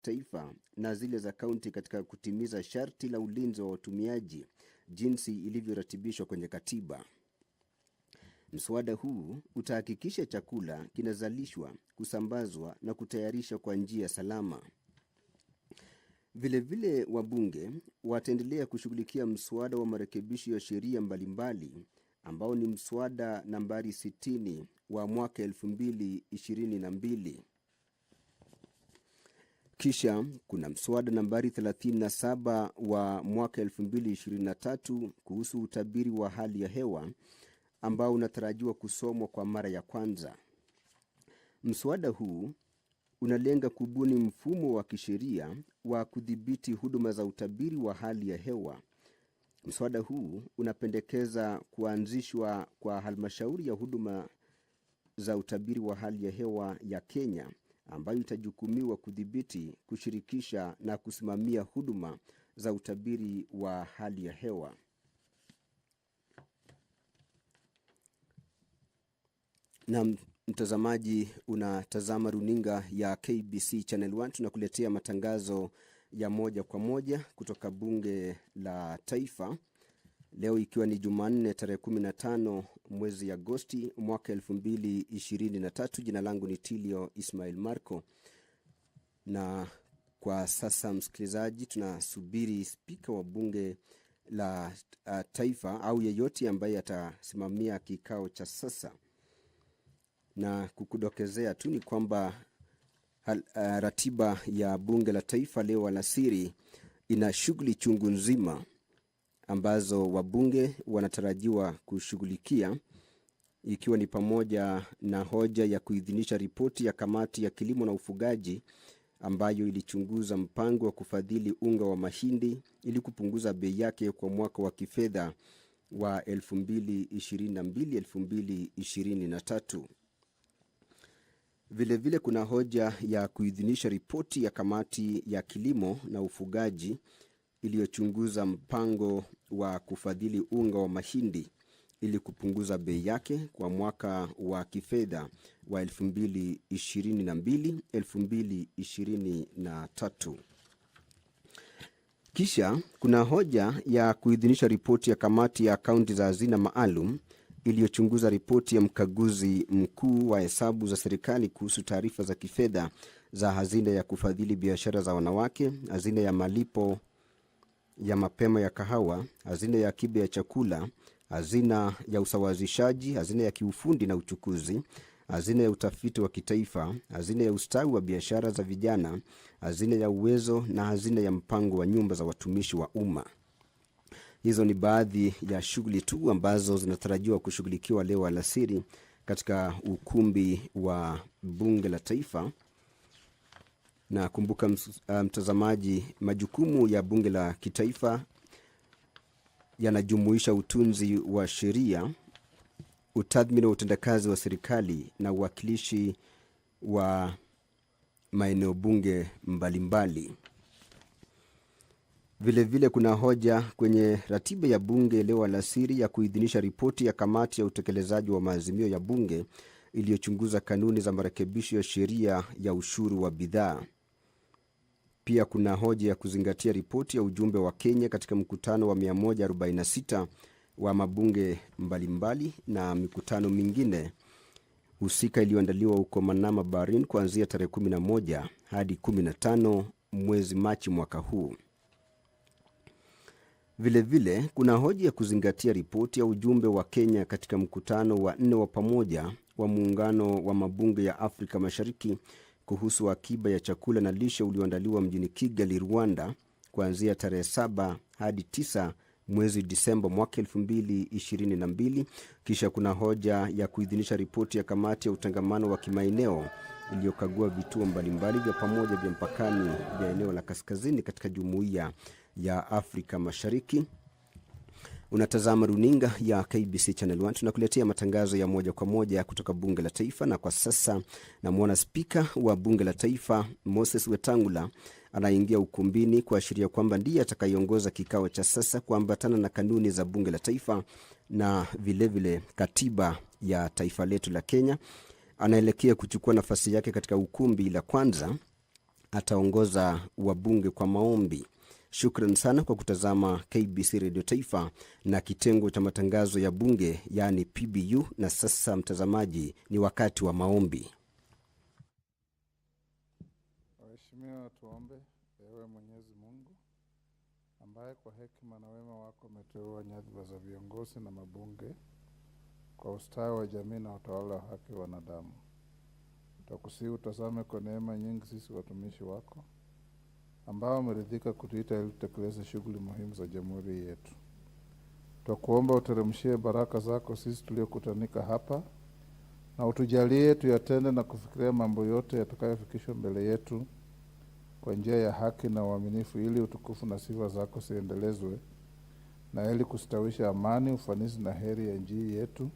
taifa na zile za kaunti katika kutimiza sharti la ulinzi wa watumiaji jinsi ilivyoratibishwa kwenye katiba. Mswada huu utahakikisha chakula kinazalishwa, kusambazwa na kutayarishwa kwa njia salama. Vilevile wabunge wataendelea kushughulikia mswada wa marekebisho ya sheria mbalimbali ambao ni mswada nambari 60 wa mwaka 2022. Kisha kuna mswada nambari 37 wa mwaka 2023 kuhusu utabiri wa hali ya hewa ambao unatarajiwa kusomwa kwa mara ya kwanza. Mswada huu unalenga kubuni mfumo wa kisheria wa kudhibiti huduma za utabiri wa hali ya hewa. Mswada huu unapendekeza kuanzishwa kwa halmashauri ya huduma za utabiri wa hali ya hewa ya Kenya ambayo itajukumiwa kudhibiti, kushirikisha na kusimamia huduma za utabiri wa hali ya hewa. Na mtazamaji, unatazama runinga ya KBC Channel 1. Tunakuletea matangazo ya moja kwa moja kutoka bunge la taifa. Leo ikiwa ni Jumanne tarehe 15 mwezi Agosti mwaka 2023. Jina langu ni Tilio Ismail Marco. Na kwa sasa msikilizaji, tunasubiri spika wa bunge la taifa au yeyote ambaye atasimamia kikao cha sasa. Na kukudokezea tu ni kwamba ratiba ya bunge la taifa leo alasiri ina shughuli chungu nzima ambazo wabunge wanatarajiwa kushughulikia, ikiwa ni pamoja na hoja ya kuidhinisha ripoti ya kamati ya kilimo na ufugaji ambayo ilichunguza mpango wa kufadhili unga wa mahindi ili kupunguza bei yake kwa mwaka wa kifedha wa 2022-2023. Vilevile kuna hoja ya kuidhinisha ripoti ya kamati ya kilimo na ufugaji iliyochunguza mpango wa kufadhili unga wa mahindi ili kupunguza bei yake kwa mwaka wa kifedha wa 2022-2023. Kisha kuna hoja ya kuidhinisha ripoti ya kamati ya akaunti za hazina maalum iliyochunguza ripoti ya mkaguzi mkuu wa hesabu za serikali kuhusu taarifa za kifedha za hazina ya kufadhili biashara za wanawake, hazina ya malipo ya mapema ya kahawa, hazina ya akiba ya chakula, hazina ya usawazishaji, hazina ya kiufundi na uchukuzi, hazina ya utafiti wa kitaifa, hazina ya ustawi wa biashara za vijana, hazina ya uwezo na hazina ya mpango wa nyumba za watumishi wa umma. Hizo ni baadhi ya shughuli tu ambazo zinatarajiwa kushughulikiwa leo alasiri katika ukumbi wa bunge la taifa. Na kumbuka mtazamaji, majukumu ya bunge la kitaifa yanajumuisha utunzi wa sheria, utathmini wa utendakazi wa serikali na uwakilishi wa maeneo bunge mbalimbali. Vilevile kuna hoja kwenye ratiba ya bunge leo alasiri ya kuidhinisha ripoti ya kamati ya utekelezaji wa maazimio ya bunge iliyochunguza kanuni za marekebisho ya sheria ya ushuru wa bidhaa. Pia kuna hoja ya kuzingatia ripoti ya ujumbe wa Kenya katika mkutano wa 146 wa mabunge mbalimbali na mikutano mingine husika iliyoandaliwa huko Manama, Bahrain kuanzia tarehe 11 hadi 15 mwezi Machi mwaka huu. Vilevile kuna hoja ya kuzingatia ripoti ya ujumbe wa Kenya katika mkutano wa 4 wa pamoja wa muungano wa mabunge ya Afrika Mashariki kuhusu akiba ya chakula na lishe ulioandaliwa mjini Kigali, Rwanda kuanzia tarehe 7 hadi 9 mwezi Disemba mwaka 2022. Kisha kuna hoja ya kuidhinisha ripoti ya kamati ya utangamano wa kimaeneo iliyokagua vituo mbalimbali vya pamoja vya mpakani vya eneo la kaskazini katika jumuiya ya Afrika Mashariki. Unatazama runinga ya KBC Channel 1. Tunakuletea matangazo ya moja kwa moja kutoka bunge la taifa, na kwa sasa namuona spika wa bunge la taifa Moses Wetangula anaingia ukumbini kuashiria kwamba ndiye atakayeongoza kikao cha sasa kuambatana na kanuni za bunge la taifa na vilevile katiba ya taifa letu la Kenya. Anaelekea kuchukua nafasi yake katika ukumbi la kwanza ataongoza wabunge kwa maombi. Shukran sana kwa kutazama KBC Radio Taifa na kitengo cha matangazo ya bunge, yani PBU. Na sasa mtazamaji, ni wakati wa maombi. Waheshimiwa, tuombe. Ewe Mwenyezi Mungu ambaye kwa hekima na wema wako umeteua nyadhifa za viongozi na mabunge kwa ustawi wa jamii na utawala wa haki wa wanadamu, tutakusihi utazame kwa neema nyingi sisi watumishi wako ambao wameridhika kutuita ili tutekeleze shughuli muhimu za jamhuri yetu. Tutakuomba uteremshie baraka zako sisi tuliokutanika hapa, na utujalie tuyatende na kufikiria mambo yote yatakayofikishwa mbele yetu kwa njia ya haki na uaminifu, ili utukufu na sifa zako ziendelezwe, na ili kustawisha amani, ufanisi na heri ya nchi yetu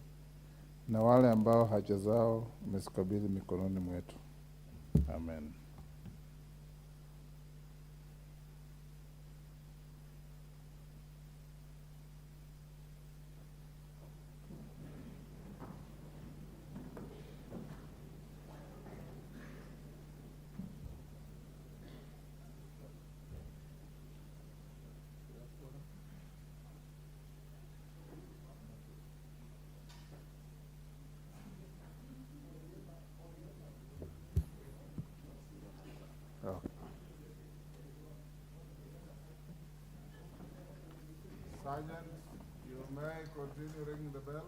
na wale ambao haja zao umezikabidhi mikononi mwetu. Amen. Sergeant, you may continue ringing the bell.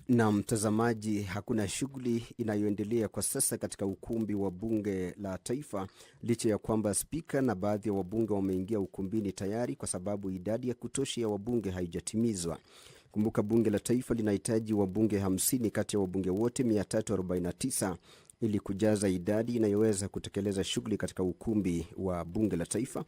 Na mtazamaji, hakuna shughuli inayoendelea kwa sasa katika ukumbi wa bunge la taifa, licha ya kwamba spika na baadhi ya wabunge wameingia ukumbini tayari, kwa sababu idadi ya kutosha ya wabunge haijatimizwa. Kumbuka bunge la taifa linahitaji wabunge 50 kati ya wabunge wote 349 ili kujaza idadi inayoweza kutekeleza shughuli katika ukumbi wa bunge la taifa.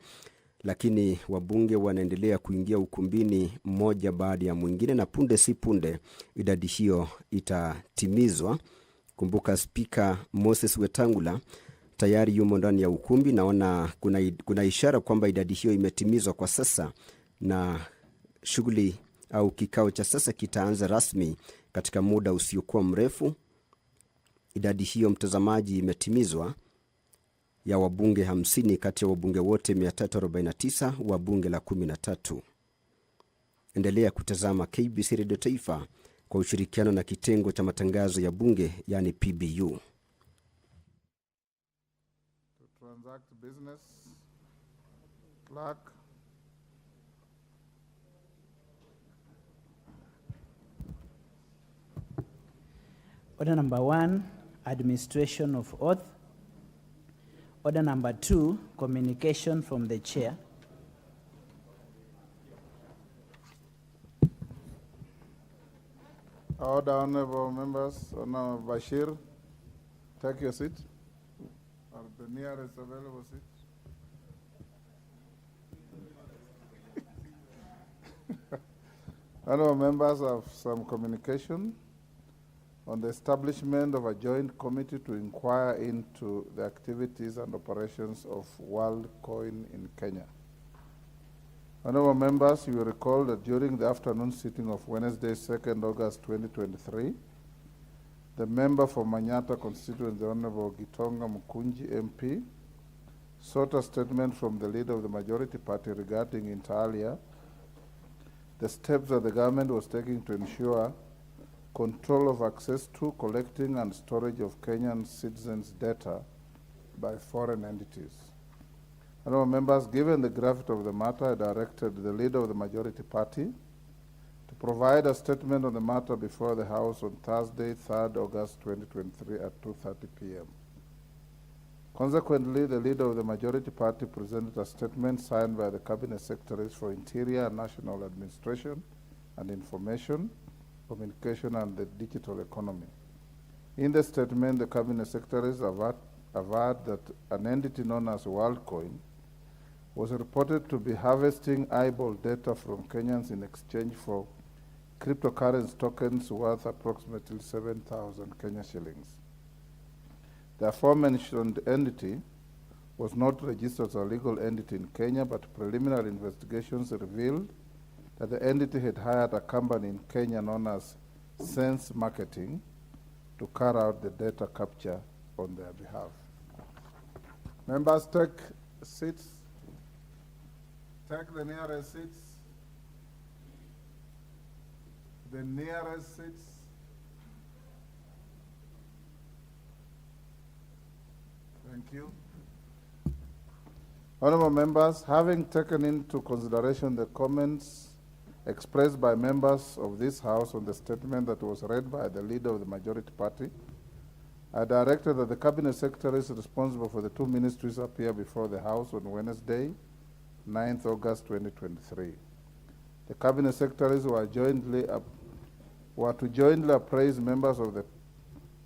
Lakini wabunge wanaendelea kuingia ukumbini mmoja baada ya mwingine, na punde si punde idadi hiyo itatimizwa. Kumbuka spika Moses Wetangula tayari yumo ndani ya ukumbi. Naona kuna ishara kwamba idadi hiyo imetimizwa kwa sasa, na shughuli au kikao cha sasa kitaanza rasmi katika muda usiokuwa mrefu. Idadi hiyo, mtazamaji, imetimizwa ya wabunge 50 kati ya wabunge wote 349 wa bunge la 13. Endelea kutazama KBC Radio Taifa kwa ushirikiano na kitengo cha matangazo ya bunge, yani PBU. To transact business, clerk. Order number 1, administration of oath. Order number 2, communication from the chair. Order, honorable members. Honorable Bashir, take your seat, or the nearest available seat. Honorable members, have some communication on the establishment of a joint committee to inquire into the activities and operations of Worldcoin in Kenya. Honorable members, you will recall that during the afternoon sitting of Wednesday, 2nd August 2023, the member for Manyata constituency, the Honorable Gitonga Mukunji MP, sought a statement from the leader of the majority party regarding, inter alia, the steps that the government was taking to ensure control of access to, collecting, and storage of Kenyan citizens' data by foreign entities. Honorable members, given the gravity of the matter, I directed the leader of the majority party to provide a statement on the matter before the House on Thursday, 3rd August 2023 at 2:30 p.m. Consequently, the leader of the majority party presented a statement signed by the Cabinet Secretaries for Interior and National Administration and Information, Communication and the Digital Economy. In the statement, the Cabinet Secretaries averred that an entity known as Worldcoin was reported to be harvesting eyeball data from Kenyans in exchange for cryptocurrency tokens worth approximately 7,000 Kenya shillings. The aforementioned entity was not registered as a legal entity in Kenya, but preliminary investigations revealed that the entity had hired a company in Kenya known as Sense Marketing to carry out the data capture on their behalf. Members, take seats. Take the nearest seats. The nearest seats. Thank you. Honorable members, having taken into consideration the comments expressed by members of this House on the statement that was read by the leader of the majority party, I directed that the Cabinet Secretaries responsible for the two ministries appear before the House on Wednesday, 9th August 2023. The Cabinet Secretaries were to jointly appraise members of the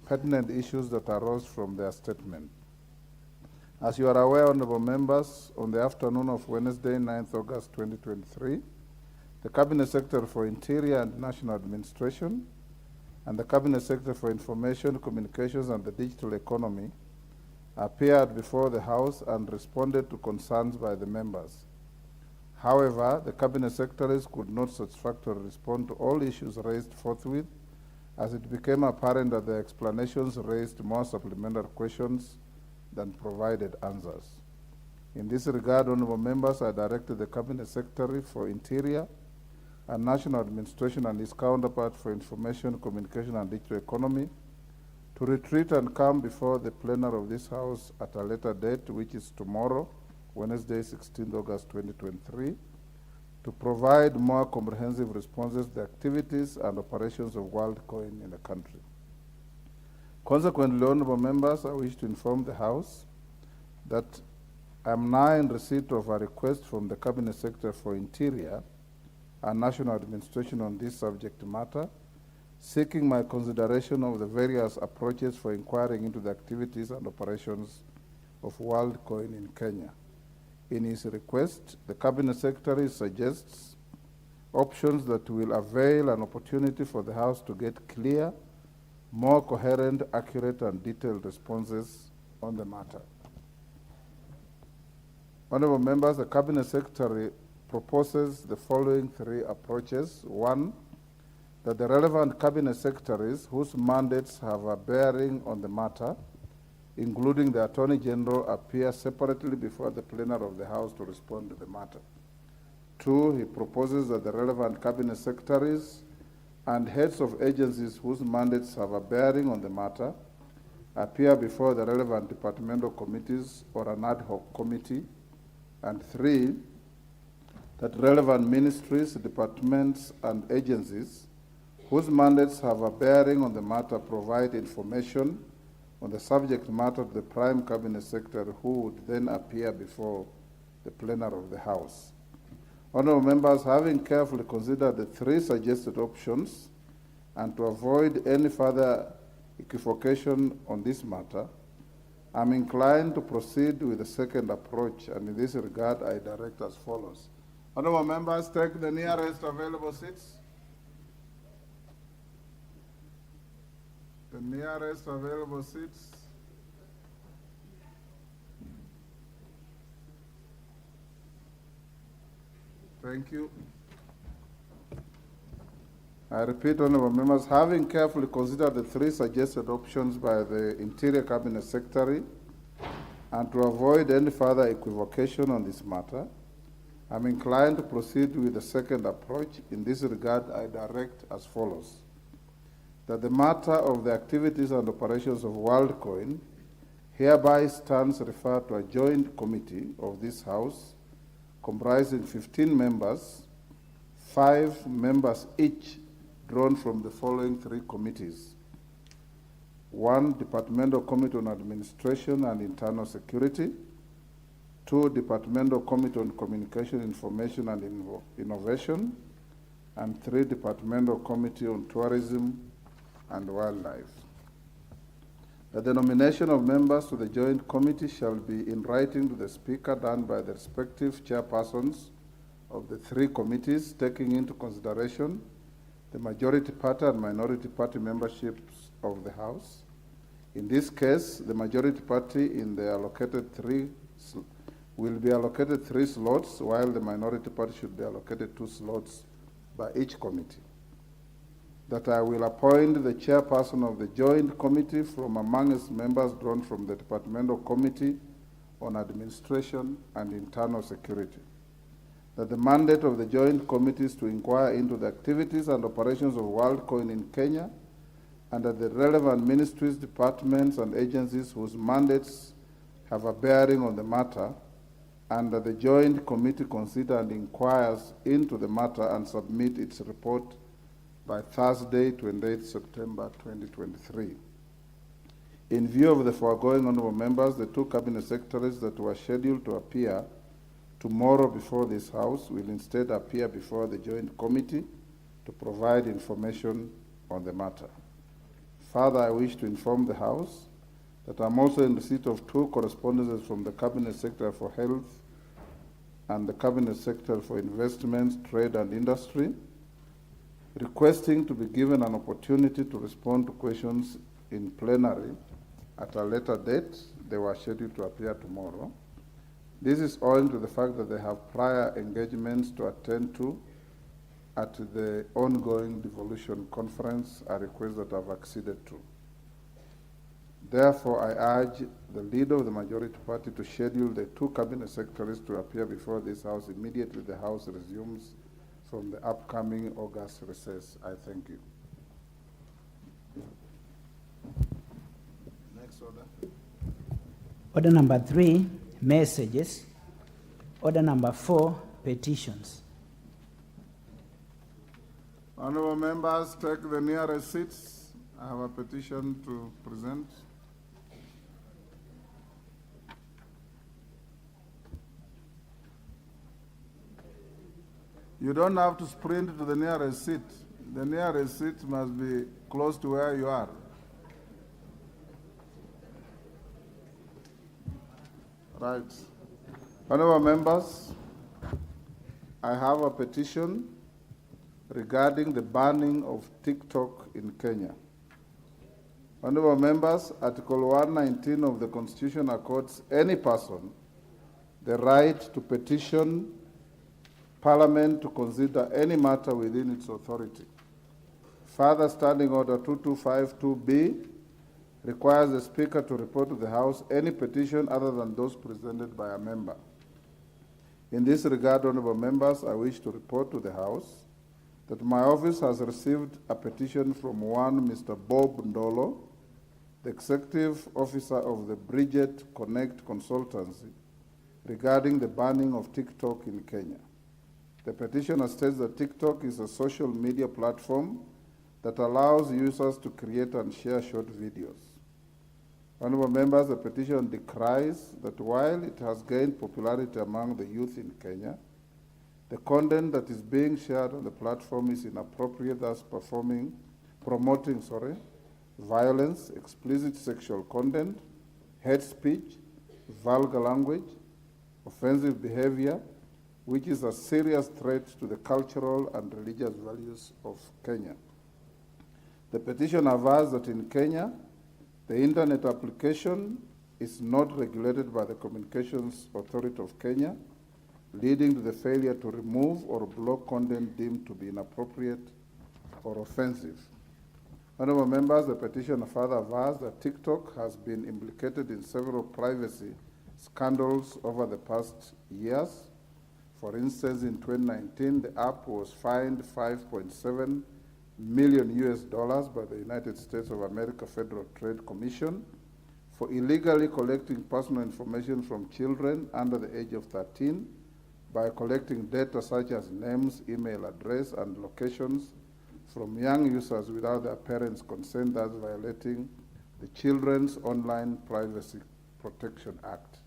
pertinent issues that arose from their statement. As you are aware, honorable members, on the afternoon of Wednesday, 9th August 2023, the Cabinet Secretary for Interior and National Administration and the Cabinet Secretary for Information, Communications and the Digital Economy appeared before the House and responded to concerns by the members. However, the Cabinet Secretaries could not satisfactorily respond to all issues raised forthwith, as it became apparent that the explanations raised more supplementary questions than provided answers. In this regard, honorable members, I directed the Cabinet Secretary for Interior and National Administration and his counterpart for Information, Communication and Digital Economy to retreat and come before the plenary of this House at a later date, which is tomorrow, Wednesday, 16th August 2023, to provide more comprehensive responses to the activities and operations of Worldcoin in the country. Consequently, honorable members, I wish to inform the House that I am now in receipt of a request from the Cabinet Secretary for Interior and National Administration on this subject matter, seeking my consideration of the various approaches for inquiring into the activities and operations of Worldcoin in Kenya. In his request, the Cabinet Secretary suggests options that will avail an opportunity for the House to get clear, more coherent, accurate, and detailed responses on the matter. Honorable members, the Cabinet Secretary proposes the following three approaches. One, that the relevant Cabinet Secretaries whose mandates have a bearing on the matter, including the Attorney General, appear separately before the plenary of the House to respond to the matter. Two, he proposes that the relevant Cabinet Secretaries and heads of agencies whose mandates have a bearing on the matter appear before the relevant departmental committees or an ad hoc committee. And three, that relevant ministries, departments, and agencies whose mandates have a bearing on the matter provide information on the subject matter to the Prime Cabinet Secretary, who would then appear before the plenary of the House. Honorable members, having carefully considered the three suggested options and to avoid any further equivocation on this matter, I'm inclined to proceed with the second approach, and in this regard, I direct as follows. Honorable members, take the nearest available seats. The nearest available seats. Thank you. I repeat, honorable members, having carefully considered the three suggested options by the Interior Cabinet Secretary and to avoid any further equivocation on this matter, I'm inclined to proceed with the second approach. In this regard, I direct as follows. That the matter of the activities and operations of Worldcoin hereby stands referred to a joint committee of this House comprising 15 members, 5 members each drawn from the following three committees. 1, Departmental Committee on Administration and Internal Security, 2, Departmental Committee on Communication, Information and Innovation, and 3, Departmental Committee on Tourism and Wildlife. That the nomination of members to the Joint Committee shall be in writing to the Speaker, done by the respective chairpersons of the 3 committees, taking into consideration the majority party and minority party memberships of the House. In this case, the majority party will be allocated 3 slots, while the minority party should be allocated 2 slots by each committee. That I will appoint the chairperson of the Joint Committee from among its members drawn from the Departmental Committee on Administration and Internal Security. That the mandate of the Joint Committee is to inquire into the activities and operations of Worldcoin in Kenya, and that the relevant ministries, departments, and agencies whose mandates have a bearing on the matter, and that the Joint Committee consider and inquires into the matter and submit its report by Thursday, 28 September 2023. In view of the foregoing, honorable members, the 2 cabinet secretaries that were scheduled to appear tomorrow before this House will instead appear before the Joint Committee to provide information on the matter. Further, I wish to inform the House that I'm also in receipt of 2 correspondences from the Cabinet Secretary for Health and the Cabinet Secretary for Investments, Trade and Industry, requesting to be given an opportunity to respond to questions in plenary at a later date. They were scheduled to appear tomorrow. This is owing to the fact that they have prior engagements to attend to at the ongoing devolution conference, a request that I've acceded to. Therefore, I urge the leader of the majority party to schedule the 2 cabinet secretaries to appear before this House immediately the House resumes from the upcoming August recess. I thank you. Next order. Order number 3, messages. Order number 4, petitions. Honorable members, take the nearest seats. I have a petition to present. You don't have to sprint to the nearest seat. The nearest seat must be close to where you are. Right. Honorable members, I have a petition regarding the banning of TikTok in Kenya. Honorable members, Article 119 of the Constitution accords any person the right to petition Parliament to consider any matter within its authority. Further, Standing Order 2252B requires the Speaker to report to the House any petition other than those presented by a member. In this regard, honorable members, I wish to report to the House that my office has received a petition from one Mr. Bob Ndolo, the Executive Officer of the Bridget Connect Consultancy, regarding the banning of TikTok in Kenya. The petitioner states that TikTok is a social media platform that allows users to create and share short videos. Honorable members, the petition decries that while it has gained popularity among the youth in Kenya, the content that is being shared on the platform is inappropriate, thus promoting violence, explicit sexual content, hate speech, vulgar language, offensive behavior, which is a serious threat to the cultural and religious values of Kenya. The petition avers that in Kenya, the internet application is not regulated by the Communications Authority of Kenya, leading to the failure to remove or block content deemed to be inappropriate or offensive. Honorable members, the petition further avers that TikTok has been implicated in several privacy scandals over the past years. For instance, in 2019, the app was fined $5.7 million by the United States of America Federal Trade Commission for illegally collecting personal information from children under the age of 13 by collecting data such as names, email address, and locations from young users without their parents' consent, thus violating the Children's Online Privacy Protection Act.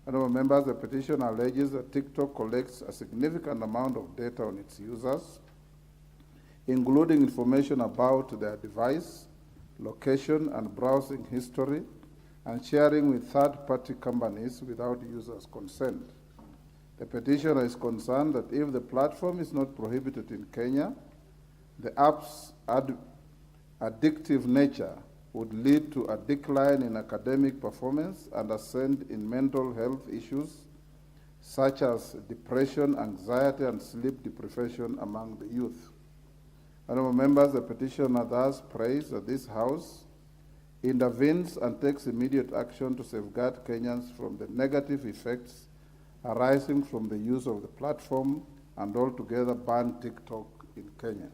Honorable members, the petition alleges that TikTok collects a significant amount of data on its users, including information about their device, location, and browsing history, and sharing with third-party companies without users' consent. The petitioner is concerned that if the platform is not prohibited in Kenya, the app's addictive nature would lead to a decline in academic performance and ascent in mental health issues such as depression, anxiety, and sleep deprivation among the youth. Honorable members, the petitioner thus prays that this House intervenes and takes immediate action to safeguard Kenyans from the negative effects arising from the use of the platform and altogether ban TikTok in Kenya.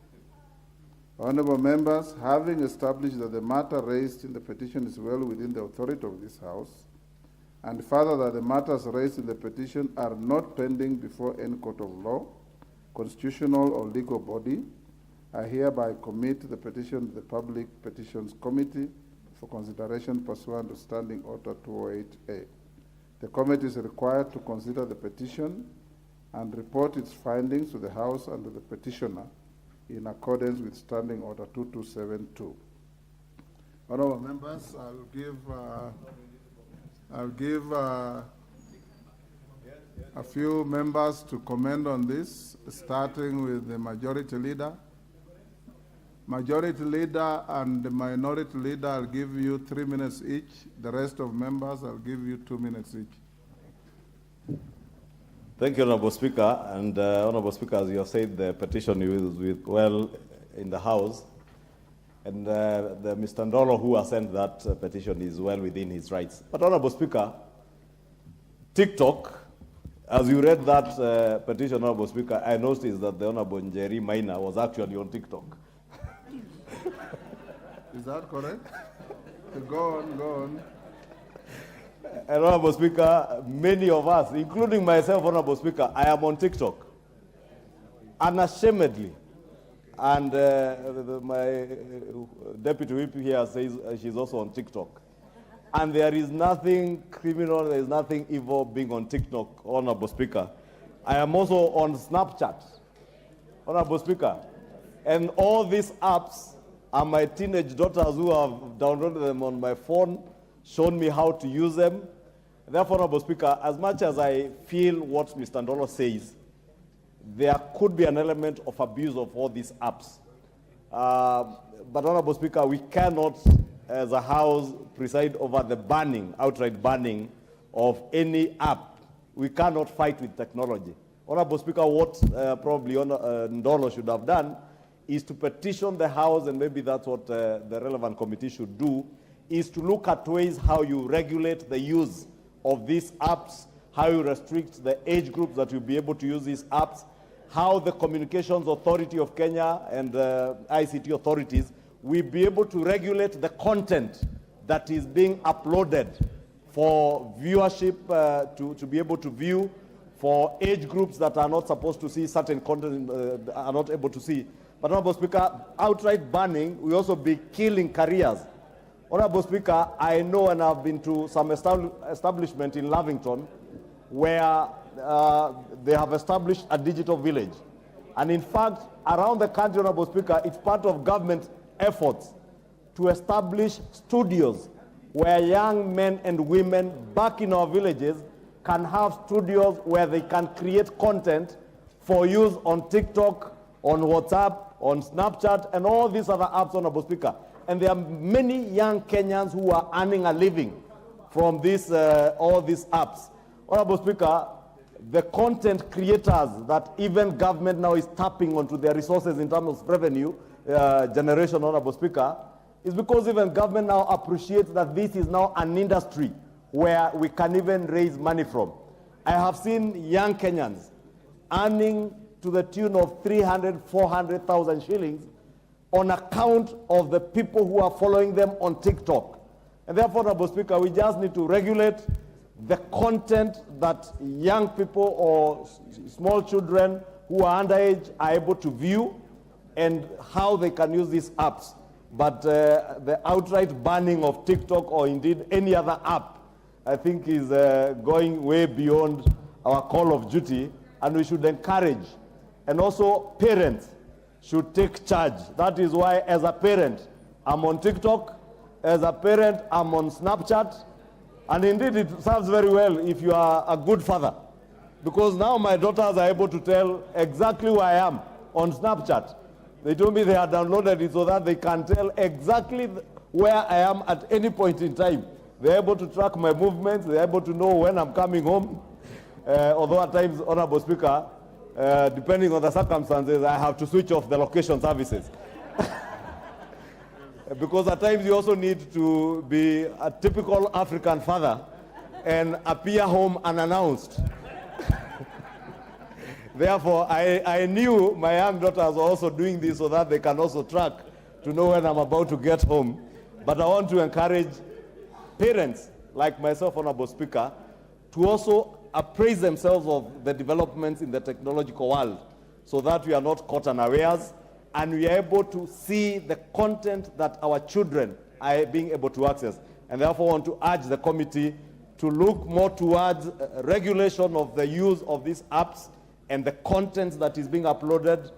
Honorable members, having established that the matter raised in the petition is well within the authority of this House, and further that the matters raised in the petition are not pending before any court of law, constitutional or legal body, I hereby commit the petition to the Public Petitions Committee for consideration pursuant to Standing Order 208A. The committee is required to consider the petition and report its findings to the House and to the petitioner in accordance with Standing Order 2272. Honorable members, I'll give a few members to comment on this, starting with the Majority Leader. Majority Leader and the Minority Leader, I'll give you 3 minutes each. The rest of members, I'll give you 2 minutes each. Thank you, Honorable Speaker. And Honorable Speaker, as you have said, the petition is well in the House. And the Mr. Ndolo who has sent that petition is well within his rights. But Honorable Speaker, TikTok, as you read that petition, Honorable Speaker, I noticed that the Honorable Njeri Maina was actually on TikTok. Is that correct? Go on. And Honorable Speaker, many of us, including myself, Honorable Speaker, I am on TikTok. Unashamedly. And my deputy whip here says she's also on TikTok. And there is nothing criminal, there is nothing evil being on TikTok, Honorable Speaker. I am also on Snapchat, Honorable Speaker. And all these apps are my teenage daughters who have downloaded them on my phone, shown me how to use them. Therefore, Honorable Speaker, as much as I feel what Mr. Ndolo says, there could be an element of abuse of all these apps. But Honorable Speaker, we cannot, as a House, preside over the banning, outright banning of any app. We cannot fight with technology. Honorable Speaker, what probably Ndolo should have done is to petition the House, and maybe that's what the relevant committee should do, is to look at ways how you regulate the use of these apps, how you restrict the age groups that will be able to use these apps, how the Communications Authority of Kenya and ICT authorities will be able to regulate the content that is being uploaded for viewership to be able to view, for age groups that are not supposed to see certain content are not able to see. But Honorable Speaker, outright banning will also be killing careers. Honorable Speaker, I know, and I've been to some establishment in Lavington where they have established a digital village. And in fact, around the country, Honorable Speaker, it's part of government efforts to establish studios where young men and women back in our villages can have studios where they can create content for use on TikTok, on WhatsApp, on Snapchat, and all these other apps, Honorable Speaker. And there are many young Kenyans who are earning a living from this, all these apps. Honorable Speaker, the content creators that even government now is tapping onto their resources in terms of revenue generation, Honorable Speaker, is because even government now appreciates that this is now an industry where we can even raise money from. I have seen young Kenyans earning to the tune of 300,000, 400,000 shillings on account of the people who are following them on TikTok. And therefore, Honorable Speaker, we just need to regulate the content that young people or small children who are underage are able to view and how they can use these apps. But the outright banning of TikTok or indeed any other app, I think is going way beyond our call of duty, and we should encourage. And also parents should take charge. That is why as a parent, I'm on TikTok. As a parent, I'm on Snapchat. And indeed, it serves very well if you are a good father. Because now my daughters are able to tell exactly where I am on Snapchat. They told me they had downloaded it so that they can tell exactly where I am at any point in time. They're able to track my movements. They're able to know when I'm coming home. Although at times, Honorable Speaker, depending on the circumstances, I have to switch off the location services. Because at times you also need to be a typical African father and appear home unannounced. Therefore, I knew my young daughters were also doing this so that they can also track to know when I'm about to get home. But I want to encourage parents like myself, Honorable Speaker, to also appraise themselves of the developments in the technological world so that we are not caught unawares and we are able to see the content that our children are being able to access. And therefore want to urge the committee to look more towards regulation of the use of these apps and the content that is being uploaded,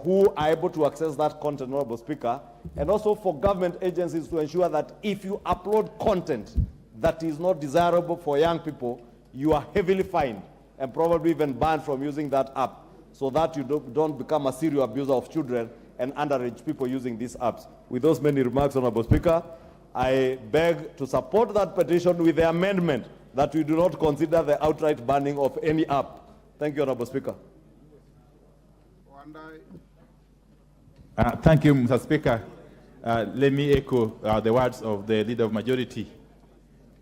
who are able to access that content, Honorable Speaker, and also for government agencies to ensure that if you upload content that is not desirable for young people, you are heavily fined and probably even banned from using that app so that you don't become a serial abuser of children and underage people using these apps. With those many remarks, Honorable Speaker, I beg to support that petition with the amendment that we do not consider the outright banning of any app. Thank you, Honorable Speaker. Thank you, Mr. Speaker. Let me echo the words of the Leader of Majority.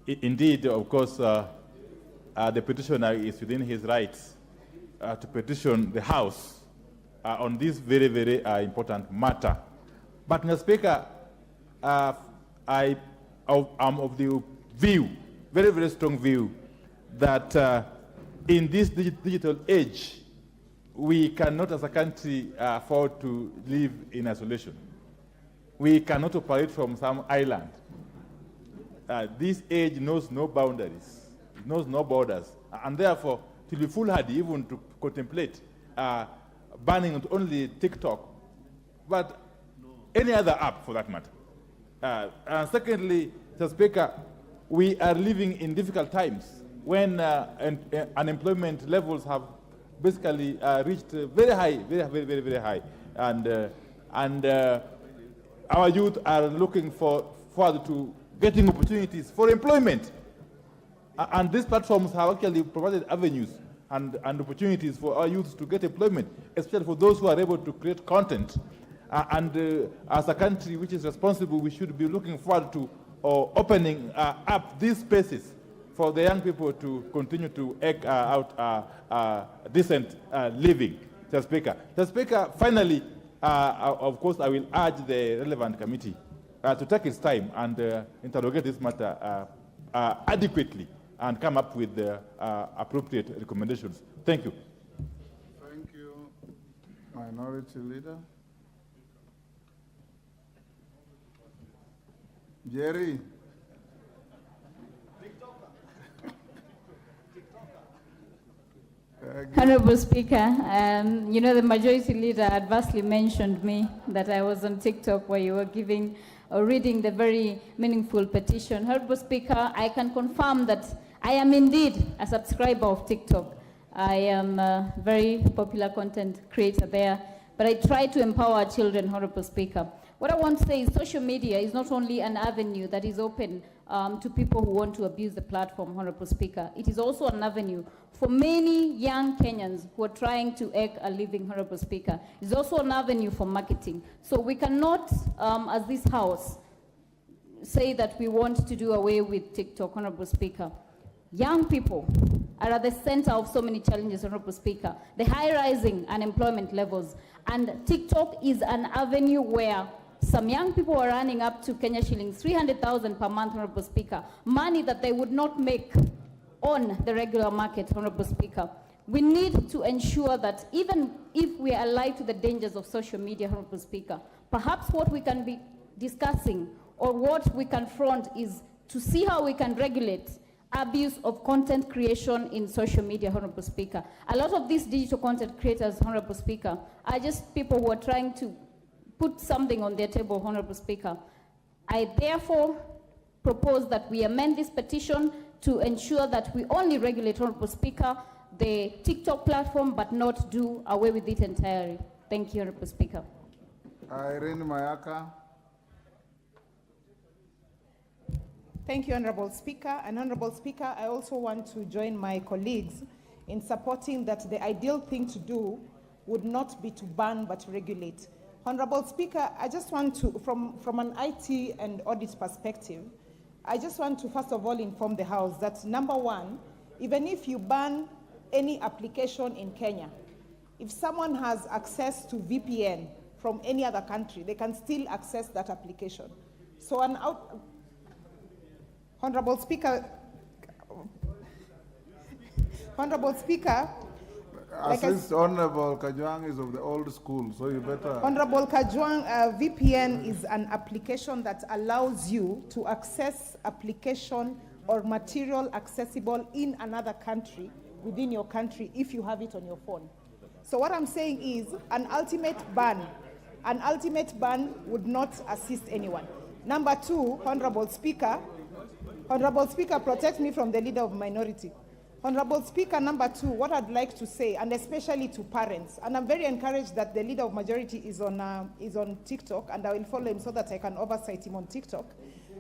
Indeed, of course, the petitioner is within his rights to petition the House on this very, very important matter. But, Mr. Speaker, I am of the view, very, very strong view, that in this digital age, we cannot as a country afford to live in isolation. We cannot operate from some island. This age knows no boundaries, it knows no borders, and therefore, to be foolhardy even to contemplate banning not only TikTok, but any other app for that matter. And secondly, Mr. Speaker, we are living in difficult times when unemployment levels have basically reached very high, very high. And our youth are looking forward to getting opportunities for employment. And these platforms have actually provided avenues and opportunities for our youth to get employment, especially for those who are able to create content. As a country which is responsible, we should be looking forward to opening up these spaces for the young people to continue to eke out decent living, Mr. Speaker. Mr. Speaker, finally, of course, I will urge the relevant committee to take its time and interrogate this matter adequately and come up with the appropriate recommendations. Thank you. Thank you. Minority Leader. Jerry. Honorable Speaker, you know the Majority Leader adversely mentioned me that I was on TikTok where you were giving or reading the very meaningful petition. Honorable Speaker, I can confirm that I am indeed a subscriber of TikTok. I am a very popular content creator there, but I try to empower children, Honorable Speaker. What I want to say is social media is not only an avenue that is open to people who want to abuse the platform, Honorable Speaker. It is also an avenue for many young Kenyans who are trying to eke a living, Honorable Speaker. It's also an avenue for marketing. So we cannot, as this House, say that we want to do away with TikTok, Honorable Speaker. Young people are at the center of so many challenges, Honorable Speaker. The high rising unemployment levels. And TikTok is an avenue where some young people are earning up to Kenya shillings 300,000 per month, Honorable Speaker. Money that they would not make on the regular market, Honorable Speaker. We need to ensure that even if we are alive to the dangers of social media, Honorable Speaker, perhaps what we can be discussing or what we confront is to see how we can regulate abuse of content creation in social media, Honorable Speaker. A lot of these digital content creators, Honorable Speaker, are just people who are trying to put something on their table, Honorable Speaker. I therefore propose that we amend this petition to ensure that we only regulate, Honorable Speaker, the TikTok platform, but not do away with it entirely. Thank you, Honorable Speaker. Irene Mayaka. Thank you, Honorable Speaker. And Honorable Speaker, I also want to join my colleagues in supporting that the ideal thing to do would not be to ban but to regulate. Honorable Speaker, I just want to, from an IT and audit perspective, I just want to first of all inform the House that number one, even if you ban any application in Kenya, if someone has access to VPN from any other country, they can still access that application. So Honorable Speaker, Assist Honorable Kajwang is of the old school, so you better. Honorable Kajwang, VPN is an application that allows you to access application or material accessible in another country, within your country, if you have it on your phone. So what I'm saying is an ultimate ban would not assist anyone. Number two, Honorable Speaker, protect me from the leader of minority. Honorable Speaker, number two, what I'd like to say, and especially to parents, and I'm very encouraged that the leader of majority is on TikTok, and I will follow him so that I can oversight him on TikTok.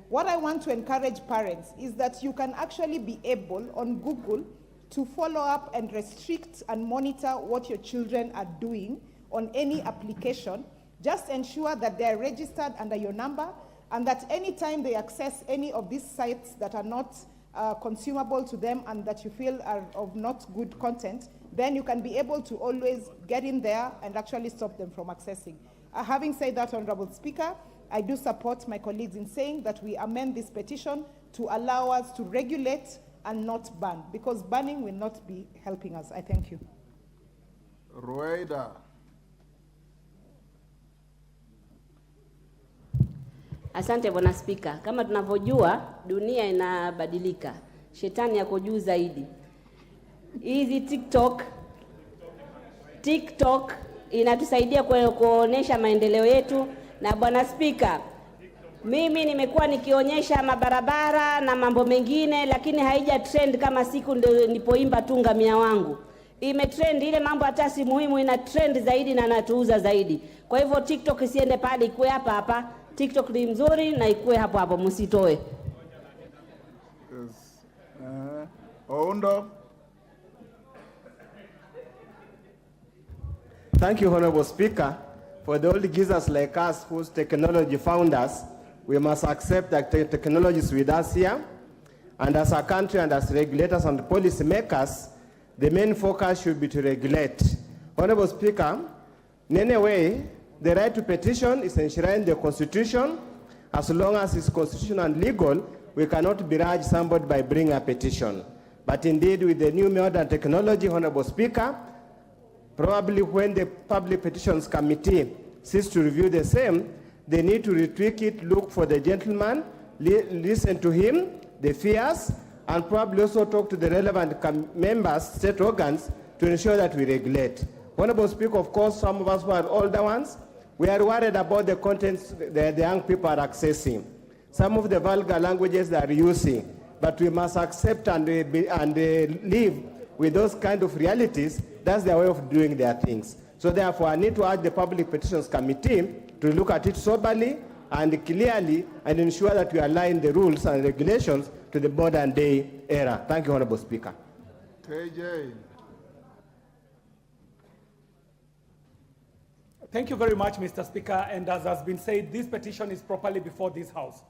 What I want to encourage parents is that you can actually be able on Google to follow up and restrict and monitor what your children are doing on any application. Just ensure that they are registered under your number, and that anytime they access any of these sites that are not consumable to them and that you feel are of not good content, then you can be able to always get in there and actually stop them from accessing. Having said that, Honorable Speaker, I do support my colleagues in saying that we amend this petition to allow us to regulate and not ban, because banning will not be helping us. I thank you. Rueda. Asante Bwana Spika. Kama tunavyojua dunia inabadilika. Shetani yako juu zaidi. Hizi TikTok inatusaidia kuonesha maendeleo yetu, na Bwana Spika, mimi nimekuwa nikionyesha mabarabara na mambo mengine, lakini haija trend kama siku nilipoimba tunga mia wangu. Imetrend ile mambo hata si muhimu, ina trend zaidi na natuuza zaidi. Kwa hivyo TikTok isiende pale, ikuwe hapa. TikTok ni mzuri na ikuwe hapo, msitoe. Yes. Oundo. Thank you, Honorable Speaker. For the old geezers like us whose technology found us, we must accept that technology is with us here. And as a country and as regulators and policy makers, the main focus should be to regulate. Honorable Speaker, in any way, the right to petition is enshrined in the Constitution. As long as it's constitutional and legal, we cannot begrudge somebody by bringing a petition. But indeed, with the new modern technology, Honorable Speaker, probably when the Public Petitions Committee ceases to review the same, they need to retweak it, look for the gentleman, listen to him, the fears, and probably also talk to the relevant members, state organs, to ensure that we regulate. Honorable Speaker, of course, some of us who are older ones, we are worried about the contents the young people are accessing, some of the vulgar languages they are using, but we must accept and live with those kind of realities. That's their way of doing their things. So therefore, I need to ask the Public Petitions Committee to look at it soberly and clearly and ensure that we align the rules and regulations to the modern day era. Thank you, Honorable Speaker. KJ. Thank you very much, Mr. Speaker. And as has been said, this petition is properly before this House.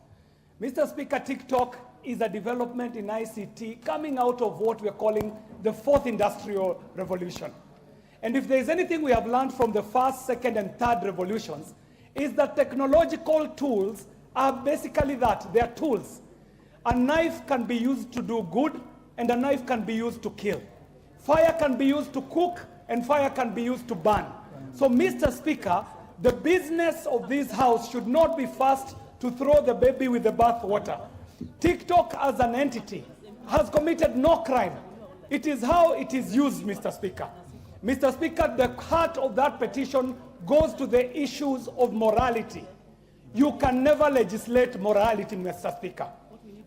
Mr. Speaker, TikTok is a development in ICT coming out of what we are calling the fourth industrial revolution. And if there is anything we have learned from the first, second, and third revolutions, is that technological tools are basically that. They are tools. A knife can be used to do good, and a knife can be used to kill. Fire can be used to cook, and fire can be used to burn. So, Mr. Speaker, the business of this house should not be first to throw the baby with the bathwater. TikTok as an entity has committed no crime. It is how it is used, Mr. Speaker. Mr. Speaker, the heart of that petition goes to the issues of morality. You can never legislate morality, Mr. Speaker.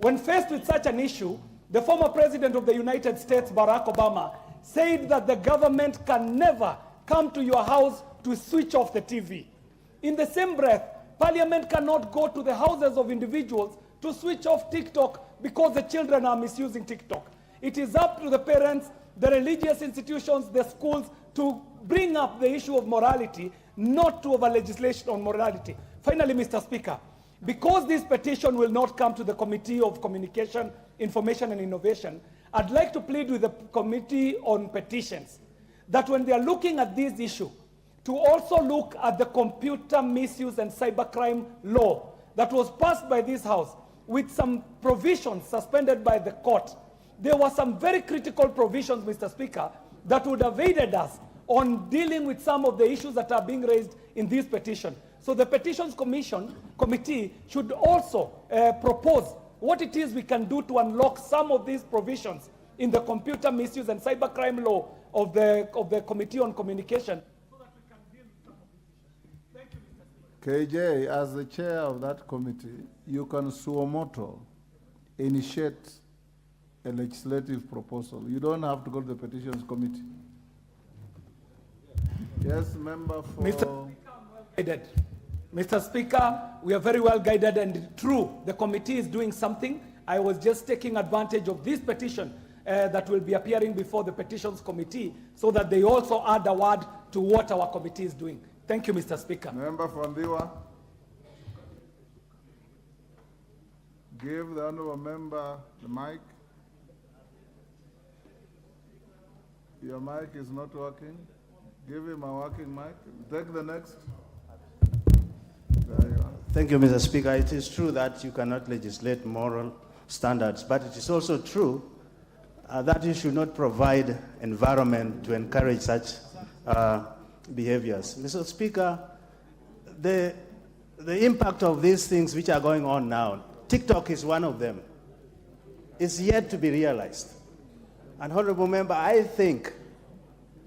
When faced with such an issue, the former President of the United States, Barack Obama, said that the government can never come to your house to switch off the TV. In the same breath, Parliament cannot go to the houses of individuals to switch off TikTok because the children are misusing TikTok. It is up to the parents, the religious institutions, the schools to bring up the issue of morality, not to over-legislation on morality. Finally, Mr. Speaker, because this petition will not come to the Committee of Communication, Information and Innovation, I'd like to plead with the Committee on Petitions that when they are looking at this issue, to also look at the Computer Misuse and Cybercrime Law that was passed by this House with some provisions suspended by the court. There were some very critical provisions, Mr. Speaker, that would have aided us on dealing with some of the issues that are being raised in this petition. So the Petitions Committee should also propose what it is we can do to unlock some of these provisions in the Computer Misuse and Cybercrime Law of the Committee on Communication. KJ, as the chair of that committee, you can suo moto initiate a legislative proposal. You don't have to go to the petitions committee. Yes, member for... Mr. Speaker, we are very well guided, and true, the committee is doing something. I was just taking advantage of this petition that will be appearing before the petitions committee so that they also add a word to what our committee is doing. Thank you, Mr. Speaker. Member from Diwa. Give the honorable member the mic. Your mic is not working. Give him a working mic. Take the next. There you are. Thank you, Mr. Speaker. It is true that you cannot legislate moral standards, but it is also true that you should not provide environment to encourage such behaviors. Mr. Speaker, the impact of these things which are going on now, TikTok is one of them, is yet to be realized. And honorable member, I think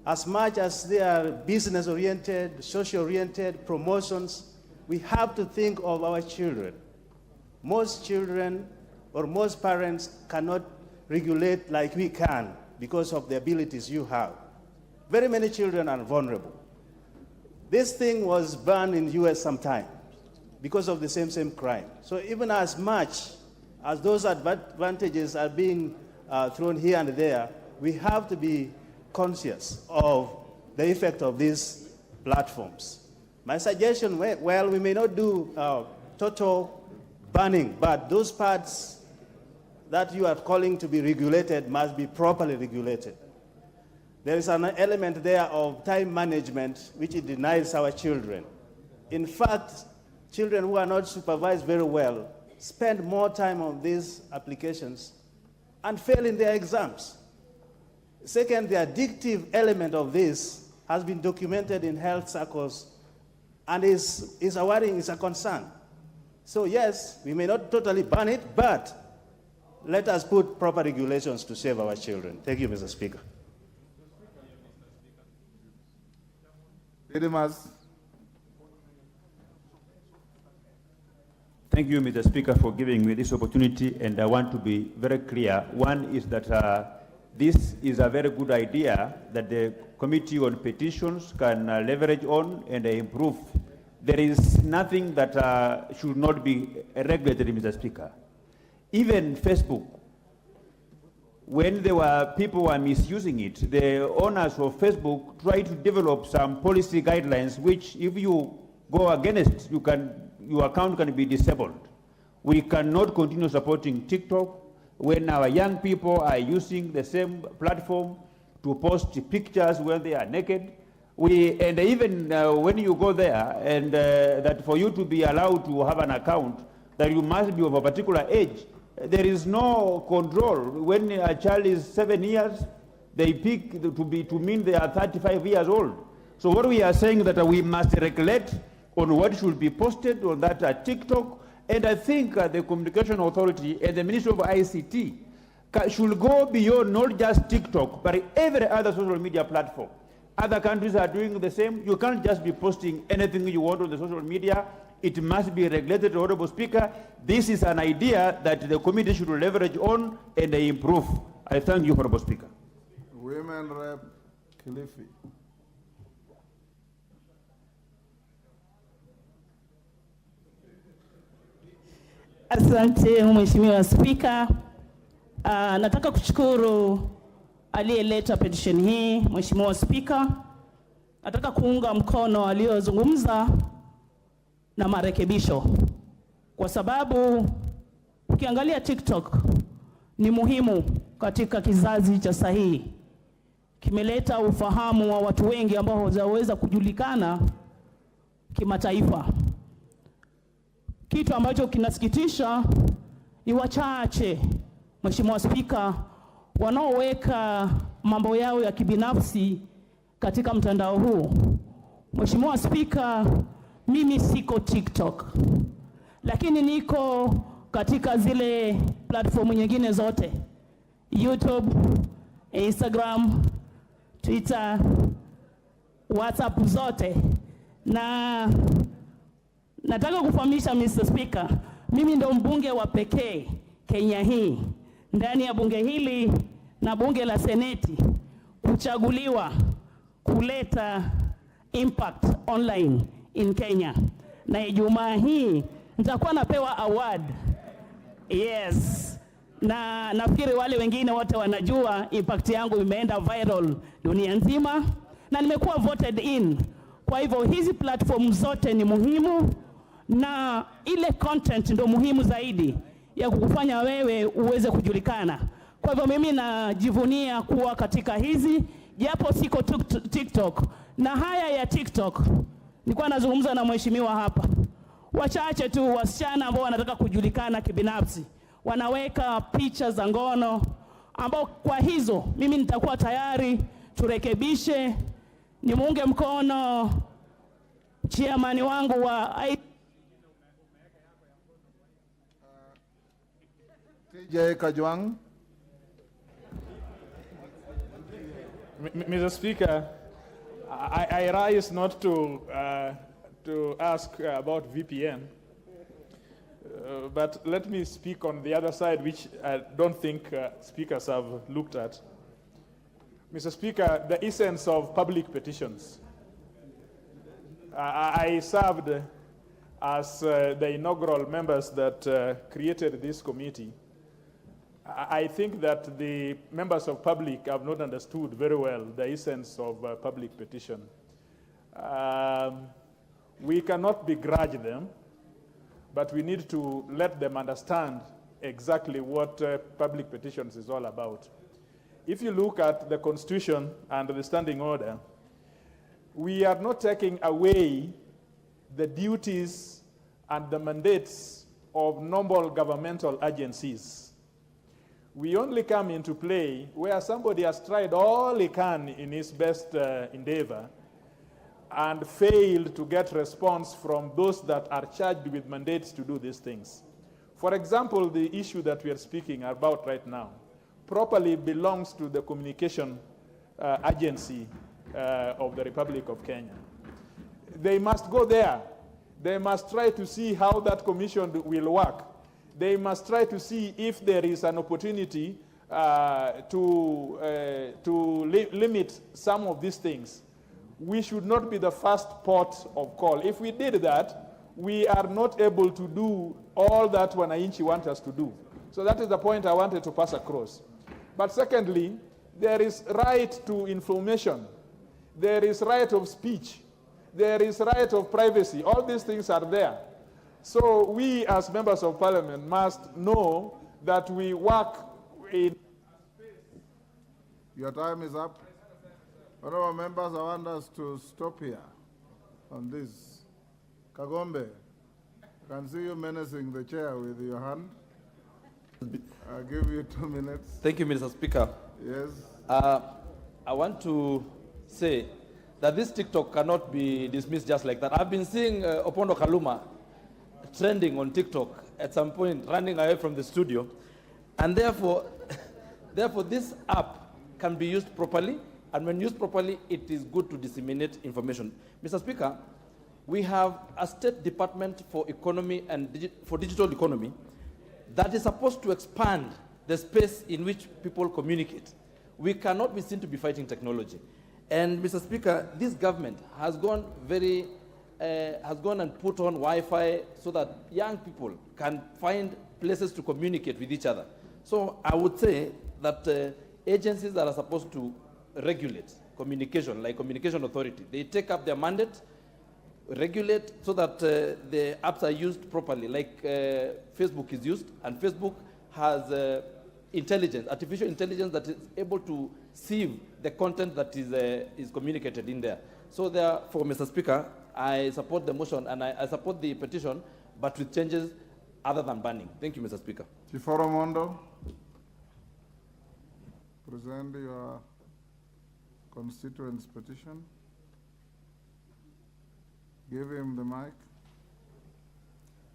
as much as they are business-oriented, social-oriented promotions, we have to think of our children. Most children or most parents cannot regulate like we can because of the abilities you have. Very many children are vulnerable. This thing was banned in the US sometime because of the same crime. So even as much as those advantages are being thrown here and there, we have to be conscious of the effect of these platforms. My suggestion, well, we may not do total banning, but those parts that you are calling to be regulated must be properly regulated. There is an element there of time management which it denies our children. In fact, children who are not supervised very well spend more time on these applications and fail in their exams. Second, the addictive element of this has been documented in health circles and is a worrying, is a concern. So yes, we may not totally ban it, but let us put proper regulations to save our children. Thank you, Mr. Speaker. Thank you, Mr. Speaker, for giving me this opportunity, and I want to be very clear. One is that this is a very good idea that the Committee on Petitions can leverage on and improve. There is nothing that should not be regulated, Mr. Speaker. Even Facebook, when there were people were misusing it, the owners of Facebook tried to develop some policy guidelines which, if you go against, your account can be disabled. We cannot continue supporting TikTok when our young people are using the same platform to post pictures when they are naked. And even when you go there, and that for you to be allowed to have an account, that you must be of a particular age. There is no control. When a child is 7 years, they pick to mean they are 35 years old. So what we are saying that we must regulate on what should be posted on that TikTok. And I think the Communication Authority and the Ministry of ICT should go beyond not just TikTok, but every other social media platform. Other countries are doing the same. You can't just be posting anything you want on the social media. It must be regulated, Honorable Speaker. This is an idea that the committee should leverage on and improve. I thank you, Honorable Speaker. Women Rep Kilifi. Asante Mheshimiwa Spika. Nataka kushukuru aliyeleta petition hii, Mheshimiwa Spika. Nataka kuunga mkono aliyozungumza na marekebisho, kwa sababu ukiangalia TikTok ni muhimu katika kizazi cha sahihi. Kimeleta ufahamu wa watu wengi ambao hawaweza kujulikana kimataifa. Kitu ambacho kinasikitisha ni wachache, Mheshimiwa Spika, wanaoweka mambo yao ya kibinafsi katika mtandao huu. Mheshimiwa Spika, mimi siko TikTok, lakini niko katika zile platform nyingine zote, YouTube, Instagram, Twitter, WhatsApp zote. Na nataka kufahamisha Mr. Speaker, mimi ndo mbunge wa pekee Kenya hii, ndani ya bunge hili na bunge la Seneti, kuchaguliwa kuleta impact online in Kenya. Na Ijumaa hii nitakuwa napewa award. Yes. Na nafikiri wale wengine wote wanajua impact yangu imeenda viral dunia nzima na nimekuwa voted in. Kwa hivyo hizi platform zote ni muhimu, na ile content ndo muhimu zaidi ya kukufanya wewe uweze kujulikana. Kwa hivyo mimi najivunia kuwa katika hizi, japo siko TikTok. Na haya ya TikTok, nilikuwa nazungumza na mheshimiwa hapa, wachache tu wasichana ambao wanataka kujulikana kibinafsi wanaweka picha za ngono, ambao kwa hizo mimi nitakuwa tayari turekebishe. Nimuunge mkono chairman wangu wa TJ Kajwang. Mr. Speaker, I rise not to ask about VPN, but let me speak on the other side, which I don't think speakers have looked at. Mr. Speaker, the essence of public petitions. I served as the inaugural members that created this committee. I think that the members of public have not understood very well the essence of public petition. We cannot begrudge them, but we need to let them understand exactly what public petitions is all about. If you look at the Constitution and the Standing Order, we are not taking away the duties and the mandates of normal governmental agencies. We only come into play where somebody has tried all he can in his best endeavor and failed to get response from those that are charged with mandates to do these things. For example, the issue that we are speaking about right now properly belongs to the communication agency of the Republic of Kenya. They must go there. They must try to see how that commission will work. They must try to see if there is an opportunity to limit some of these things. We should not be the first port of call. If we did that, we are not able to do all that wananchi want us to do. So that is the point I wanted to pass across. But secondly, there is right to information. There is right of speech. There is right of privacy. All these things are there. So we as members of parliament must know that we work in... Your time is up. Honorable members, I want us to stop here on this. Kagombe, I can see you menacing the chair with your hand. I'll give you 2 minutes. Thank you, Mr. Speaker. Yes. I want to say that this TikTok cannot be dismissed just like that. I've been seeing Opondo Kaluma trending on TikTok at some point, running away from the studio, and therefore this app can be used properly, and when used properly, it is good to disseminate information. Mr. Speaker, we have a State Department for Economy and for Digital Economy that is supposed to expand the space in which people communicate. We cannot be seen to be fighting technology. And Mr. Speaker, this government has gone and put on Wi-Fi so that young people can find places to communicate with each other. So I would say that agencies that are supposed to regulate communication, like Communication Authority, they take up their mandate, regulate so that the apps are used properly, like Facebook is used, and Facebook has intelligence, artificial intelligence that is able to sieve the content that is communicated in there. So therefore, Mr. Speaker, I support the motion and I support the petition, but with changes other than banning. Thank you, Mr. Speaker. Chiforo Mondo, present your constituent's petition. Give him the mic.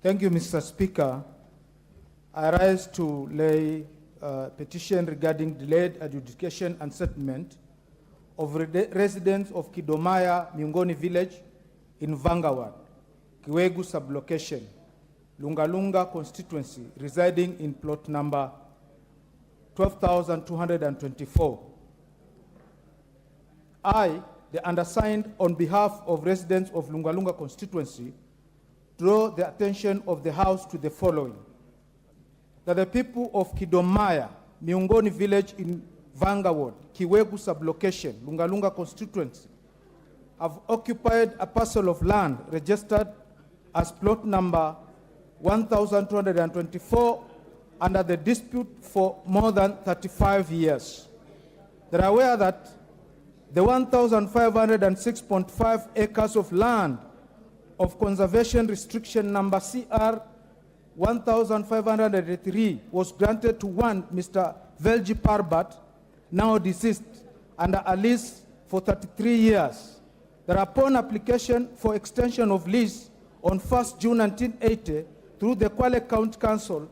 Thank you, Mr. Speaker. I rise to lay a petition regarding delayed adjudication and settlement of residents of Kidomaya Miongoni Village in Vangawad, Kiwegu sublocation, Lungalunga constituency, residing in plot number 12,224. I, the undersigned, on behalf of residents of Lungalunga constituency, draw the attention of the House to the following: that the people of Kidomaya, Miongoni Village in Vanga Ward, Kiwegu sublocation, Lungalunga constituency, have occupied a parcel of land registered as plot number 1,224 under the dispute for more than 35 years. They are aware that the 1,506.5 acres of land of conservation restriction number CR 1,583 was granted to one Mr. Velji Parbat, now deceased, under a lease for 33 years. That upon application for extension of lease on 1st June 1980 through the Kwale County Council,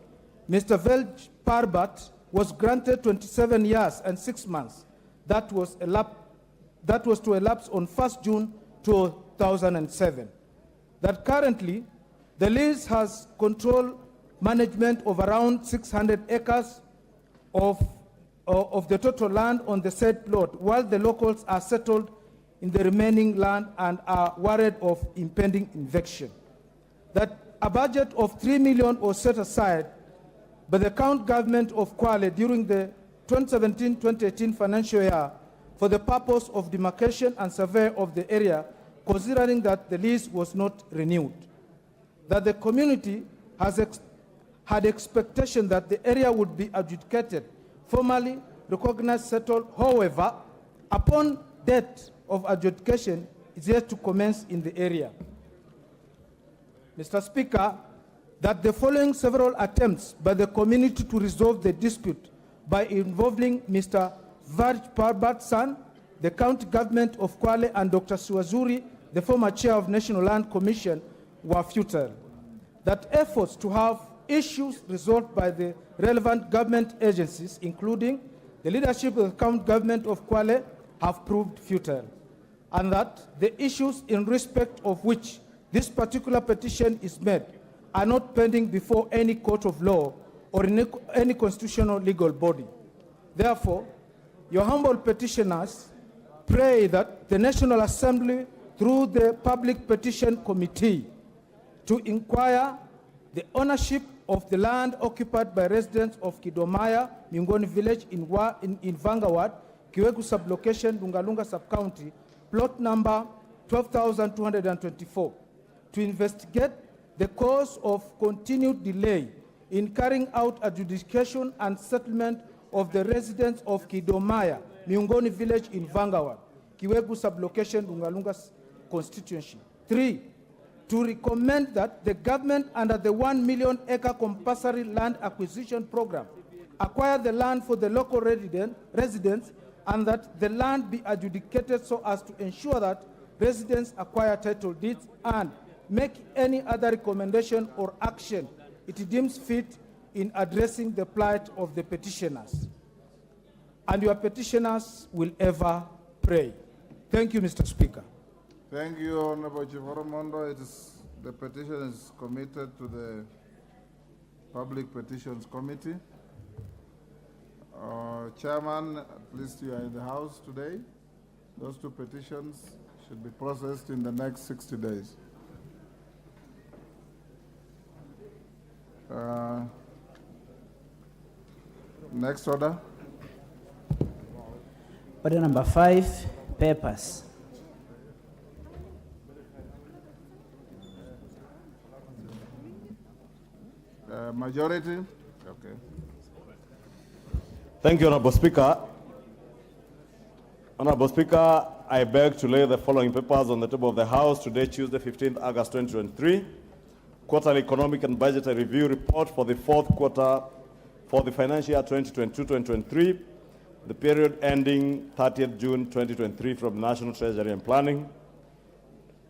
Mr. Velji Parbat was granted 27 years and 6 months. That was to elapse on 1st June 2007. That currently, the lease has control management of around 600 acres of the total land on the said plot, while the locals are settled in the remaining land and are worried of impending eviction. That a budget of 3 million was set aside by the county government of Kwale during the 2017-2018 financial year for the purpose of demarcation and survey of the area, considering that the lease was not renewed. That the community had expectation that the area would be adjudicated, formally recognized, settled. However, upon date of adjudication is yet to commence in the area. Mr. Speaker, that the following several attempts by the community to resolve the dispute by involving Mr. Varj Parbat's son, the county government of Kwale, and Dr. Suazuri, the former chair of National Land Commission, were futile. That efforts to have issues resolved by the relevant government agencies, including the leadership of the county government of Kwale, have proved futile. And that the issues in respect of which this particular petition is made are not pending before any court of law or in any constitutional legal body. Therefore, your humble petitioners pray that the National Assembly, through the Public Petition Committee, to inquire the ownership of the land occupied by residents of Kidomaya, Miongoni Village in Vangawad, Kiwegu sublocation, Lungalunga sub-county, plot number 12,224, to investigate the cause of continued delay in carrying out adjudication and settlement of the residents of Kidomaya, Miongoni Village in Vangawad, Kiwegu sublocation, Lungalunga constituency. 3, to recommend that the government, under the 1 million acre compulsory land acquisition program, acquire the land for the local residents and that the land be adjudicated so as to ensure that residents acquire title deeds and make any other recommendation or action it deems fit in addressing the plight of the petitioners. And your petitioners will ever pray. Thank you, Mr. Speaker. Thank you, Honorable Chivoromondo. The petition is committed to the Public Petitions Committee. Chairman, at least you are in the House today. Those two petitions should be processed in the next 60 days. Next order. Order number 5, papers. Majority? Okay. Thank you, Honorable Speaker. Honorable Speaker, I beg to lay the following papers on the table of the House today, Tuesday, 15th August 2023. Quarterly Economic and Budgetary Review Report for the fourth quarter for the financial year 2022-2023, the period ending 30th June 2023 from National Treasury and Planning.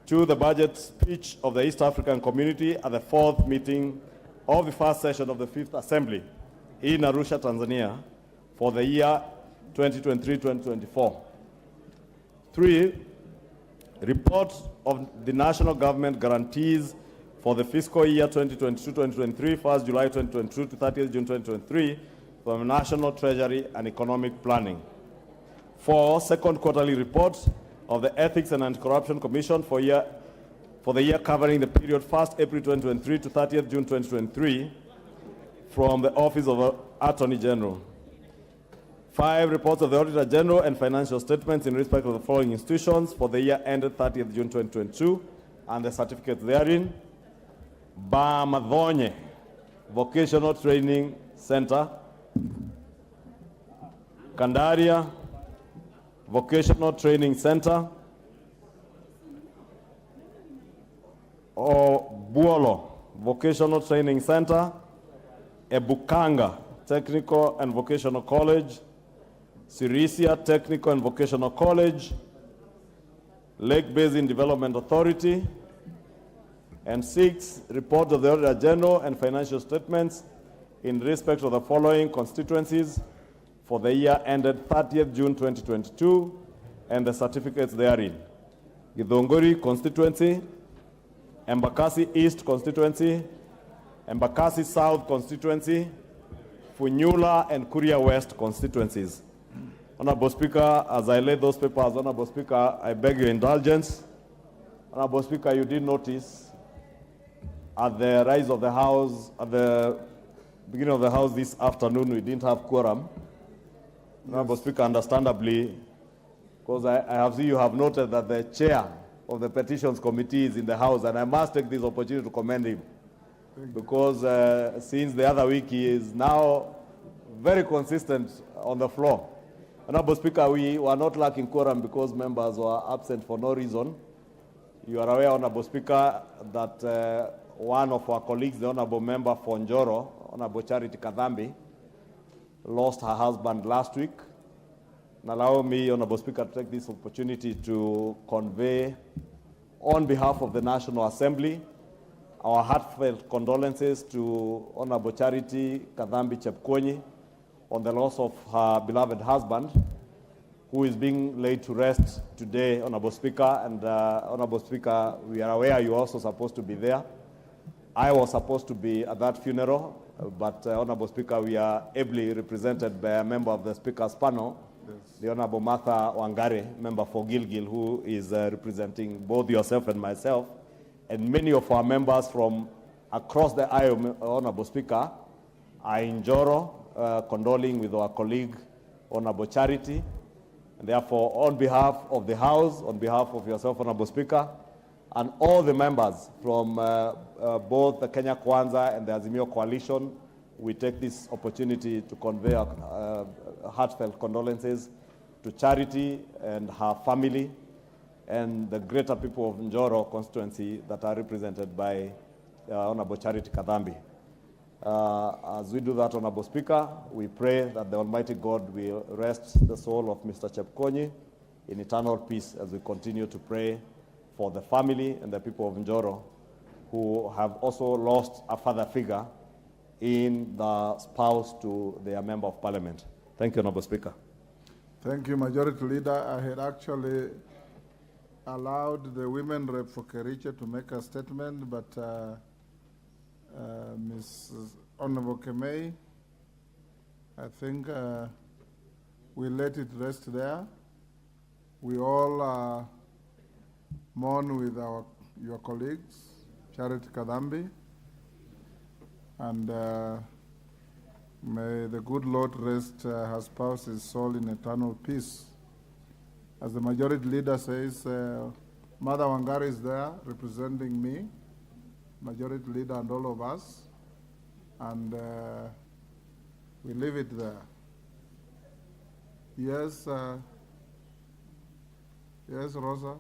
2, the budget speech of the East African Community at the 4th meeting of the first session of the 5th Assembly in Arusha, Tanzania for the year 2023-2024. 3, report of the national government guarantees for the fiscal year 2022-2023, 1st July 2022 to 30th June 2023 from National Treasury and Economic Planning. 4, second quarterly report of the Ethics and Anti-Corruption Commission for the year covering the period 1st April 2023 to 30th June 2023 from the Office of Attorney General. 5, reports of the Auditor General and financial statements in respect of the following institutions for the year ended 30th June 2022 and the certificates therein. Bamadonye Vocational Training Center, Kandaria Vocational Training Center, Buolo Vocational Training Center, Ebukanga Technical and Vocational College, Sirisia Technical and Vocational College, Lake Basin Development Authority, and 6, report of the Auditor General and financial statements in respect of the following constituencies for the year ended 30th June 2022 and the certificates therein. Githunguri Constituency, Embakasi East Constituency, Embakasi South Constituency, Funyula and Kuria West constituencies. Honorable Speaker, as I lay those papers, Honorable Speaker, I beg your indulgence. Honorable Speaker, you did notice at the rise of the House, at the beginning of the House this afternoon, we didn't have quorum. Honorable Speaker, understandably, because I have seen you have noted that the chair of the Petitions Committee is in the House, and I must take this opportunity to commend him. Because since the other week, he is now very consistent on the floor. Honorable Speaker, we were not lacking quorum because members were absent for no reason. You are aware, Honorable Speaker, that one of our colleagues, the Honorable Member for Njoro, Honorable Charity Kadhambi, lost her husband last week. And allow me, Honorable Speaker, to take this opportunity to convey, on behalf of the National Assembly, our heartfelt condolences to Honorable Charity Kadhambi Chepkonyi on the loss of her beloved husband, who is being laid to rest today, Honorable Speaker. And Honorable Speaker, we are aware you're also supposed to be there. I was supposed to be at that funeral, but Honorable Speaker, we are ably represented by a member of the Speaker's panel, the Honorable Martha Wangare, member for Gilgil, who is representing both yourself and myself, and many of our members from across the aisle, Honorable Speaker, are in Njoro, condoling with our colleague, Honorable Charity. And therefore, on behalf of the House, on behalf of yourself, Honorable Speaker, and all the members from both the Kenya Kwanza and the Azimio Coalition, we take this opportunity to convey our heartfelt condolences to Charity and her family and the greater people of Njoro constituency that are represented by Honorable Charity Kadhambi. As we do that, Honorable Speaker, we pray that the Almighty God will rest the soul of Mr. Chepkonyi in eternal peace as we continue to pray for the family and the people of Njoro who have also lost a father figure in the spouse to their member of parliament. Thank you, Honorable Speaker. Thank you, Majority Leader. I had actually allowed the women rep for Kericho to make a statement, but Mrs. Honorable Kemei, I think we let it rest there. We all mourn with your colleagues, Charity Kadambi, and may the good Lord rest her spouse's soul in eternal peace. As the Majority Leader says, Mother Wangari is there representing me, Majority Leader and all of us, and we leave it there. Yes, yes, Rosa.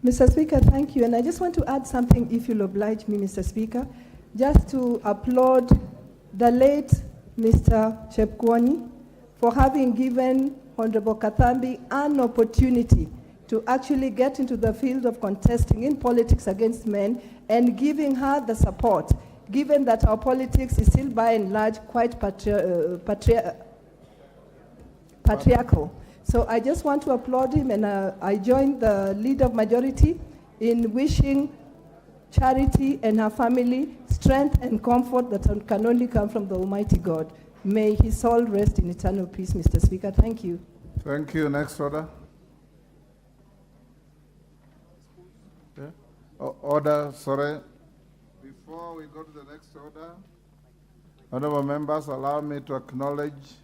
Mr. Speaker, thank you. And I just want to add something, if you'll oblige me, Mr. Speaker, just to applaud the late Mr. Chepkwony for having given Honorable Katambi an opportunity to actually get into the field of contesting in politics against men and giving her the support, given that our politics is still by and large quite patriarchal. So I just want to applaud him, and I join the Leader of Majority in wishing Charity and her family strength and comfort that can only come from the Almighty God. May his soul rest in eternal peace, Mr. Speaker. Thank you. Thank you. Next order. Yeah. Order, sorry. Before we go to the next order, honorable members, allow me to acknowledge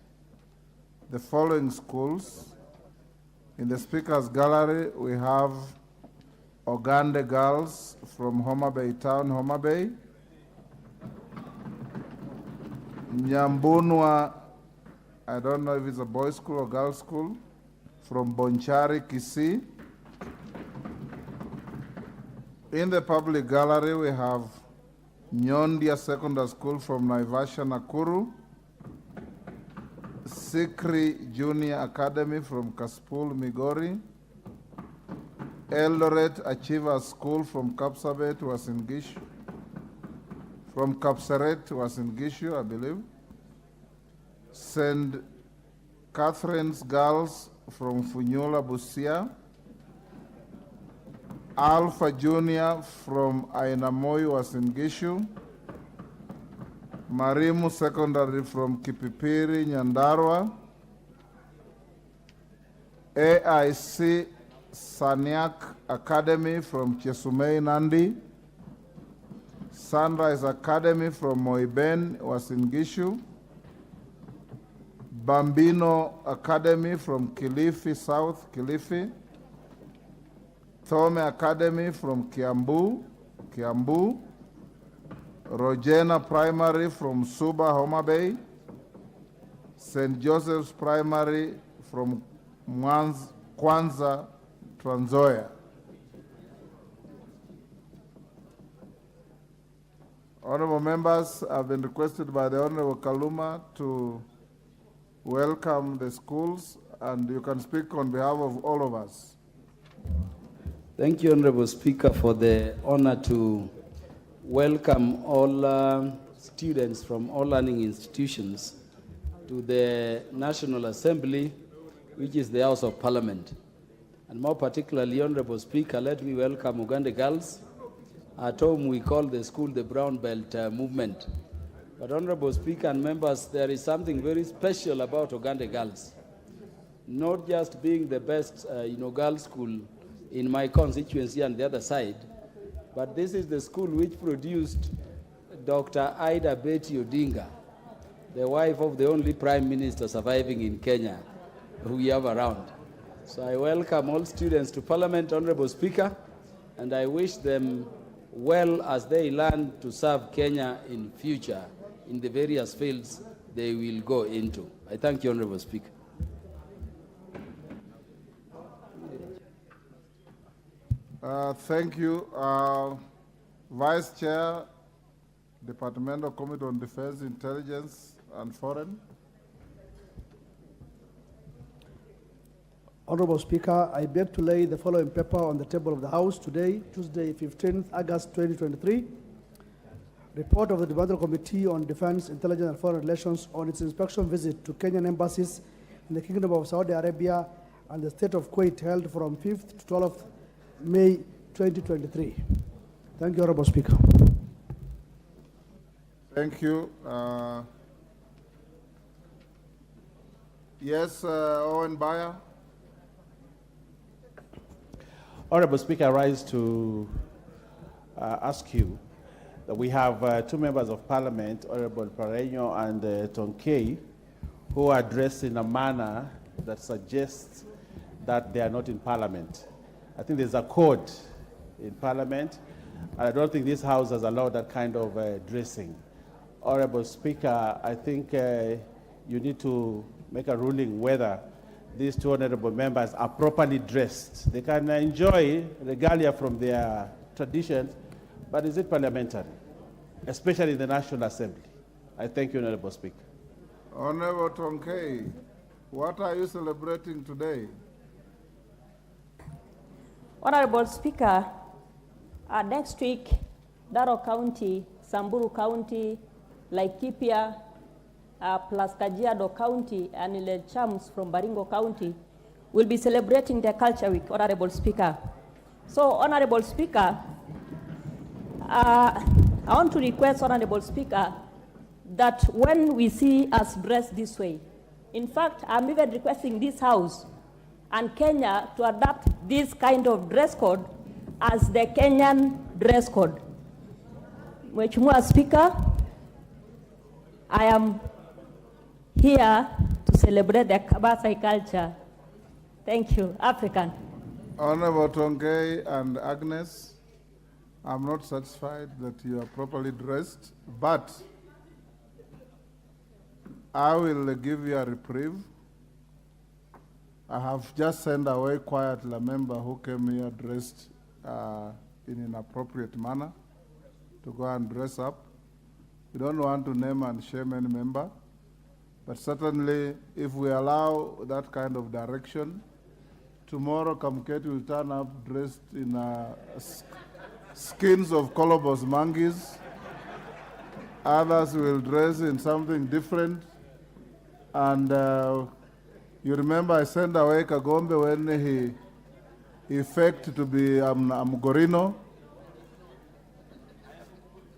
the following schools. In the Speaker's Gallery, we have Ogande Girls from Homa Bay Town, Homa Bay. Nyambunwa, I don't know if it's a boys' school or girls' school, from Bonchari, Kisii. In the public gallery, we have Nyondia Secondary School from Naivasha, Nakuru. Sikri Junior Academy from Kaspul, Migori. Eldoret Achievers School from Kapsabet, Uasin Gishu. From Kapsaret, Uasin Gishu, I believe. St. Catherine's Girls from Funyula, Busia. Alpha Junior from Ainamoi, Uasin Gishu. Marimu Secondary from Kipipiri, Nyandarua. AIC Saniak Academy from Chesumei, Nandi. Sunrise Academy from Moiben, Uasin Gishu. Bambino Academy from Kilifi South, Kilifi. Thome Academy from Kiambu. Rogena Primary from Suba, Homa Bay. St. Joseph's Primary from Kwanza, Trans Nzoia. Honorable members, I've been requested by the Honorable Kaluma to welcome the schools, and you can speak on behalf of all of us. Thank you, Honorable Speaker, for the honor to welcome all students from all learning institutions to the National Assembly, which is the House of Parliament. And more particularly, Honorable Speaker, let me welcome Uganda Girls. At home, we call the school the Brown Belt Movement. But Honorable Speaker and members, there is something very special about Uganda Girls. Not just being the best girls' school in my constituency and the other side, but this is the school which produced Dr. Ida Betty Odinga, the wife of the only Prime Minister surviving in Kenya who we have around. So I welcome all students to Parliament, Honorable Speaker, and I wish them well as they learn to serve Kenya in future in the various fields they will go into. I thank you, Honorable Speaker. Thank you. Vice Chair, Departmental Committee on Defense, Intelligence and Foreign. Honorable Speaker, I beg to lay the following paper on the table of the House today, Tuesday, 15th August 2023. Report of the Departmental Committee on Defense, Intelligence and Foreign Relations on its inspection visit to Kenyan embassies in the Kingdom of Saudi Arabia and the state of Kuwait held from 5th to 12th May 2023. Thank you, Honorable Speaker. Thank you. Yes, Owen Bayer. Honorable Speaker, I rise to ask you that we have two members of Parliament, Honorable Pareño and Tonkei, who are dressed in a manner that suggests that they are not in Parliament. I think there's a code in Parliament, and I don't think this House has allowed that kind of dressing. Honorable Speaker, I think you need to make a ruling whether these two honorable members are properly dressed. They can enjoy regalia from their traditions, but is it parliamentary, especially in the National Assembly? I thank you, Honorable Speaker. Honorable Tonkei, what are you celebrating today? Honorable Speaker, next week, Daro County, Samburu County, Laikipia, plus Kajiado County and the Chams from Baringo County will be celebrating their Culture Week, Honorable Speaker. So, Honorable Speaker, I want to request, Honorable Speaker, that when we see us dressed this way, in fact, I'm even requesting this House and Kenya to adopt this kind of dress code as the Kenyan dress code. Mheshimiwa Speaker, I am here to celebrate the Kabasai culture. Thank you. African. Honorable Tonkei and Agnes, I'm not satisfied that you are properly dressed, but I will give you a reprieve. I have just sent away quietly a member who came here dressed in an inappropriate manner to go and dress up. We don't want to name and shame any member, but certainly if we allow that kind of direction, tomorrow Kamketi will turn up dressed in skins of colobus monkeys. Others will dress in something different. And you remember I sent away Kagombe when he faked to be Mgorino.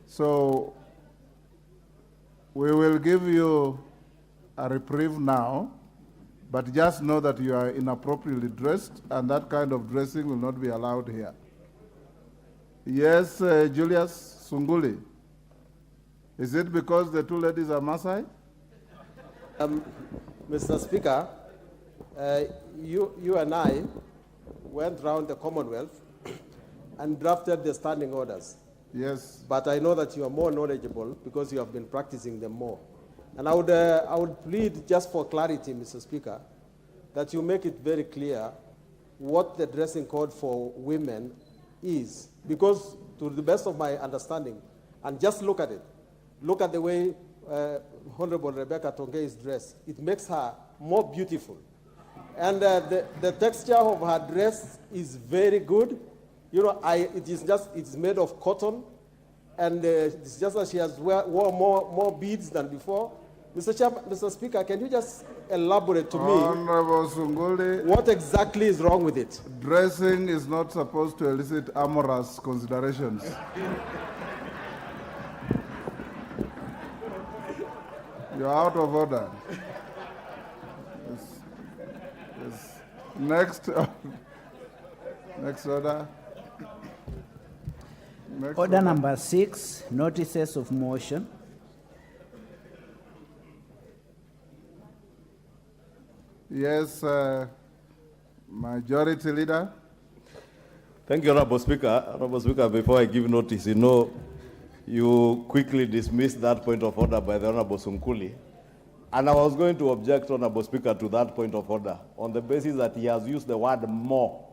So we will give you a reprieve now, but just know that you are inappropriately dressed, and that kind of dressing will not be allowed here. Yes, Julius Sunguli. Is it because the two ladies are Maasai? Mr. Speaker, you and I went around the Commonwealth and drafted the standing orders. Yes. But I know that you are more knowledgeable because you have been practicing them more. And I would plead, just for clarity, Mr. Speaker, that you make it very clear what the dressing code for women is. Because to the best of my understanding, and just look at it, look at the way Honorable Rebecca Tonge is dressed. It makes her more beautiful. And the texture of her dress is very good. You know, it's made of cotton, and it's just that she has wore more beads than before. Mr. Speaker, can you just elaborate to me Honorable Sunguli, what exactly is wrong with it? Dressing is not supposed to elicit amorous considerations. You're out of order. Yes. Next order. Order number 6, notices of motion. Yes, Majority Leader. Thank you, Honorable Speaker. Honorable Speaker, before I give notice, you quickly dismissed that point of order by the Honorable Sunkuli. And I was going to object, Honorable Speaker, to that point of order on the basis that he has used the word more.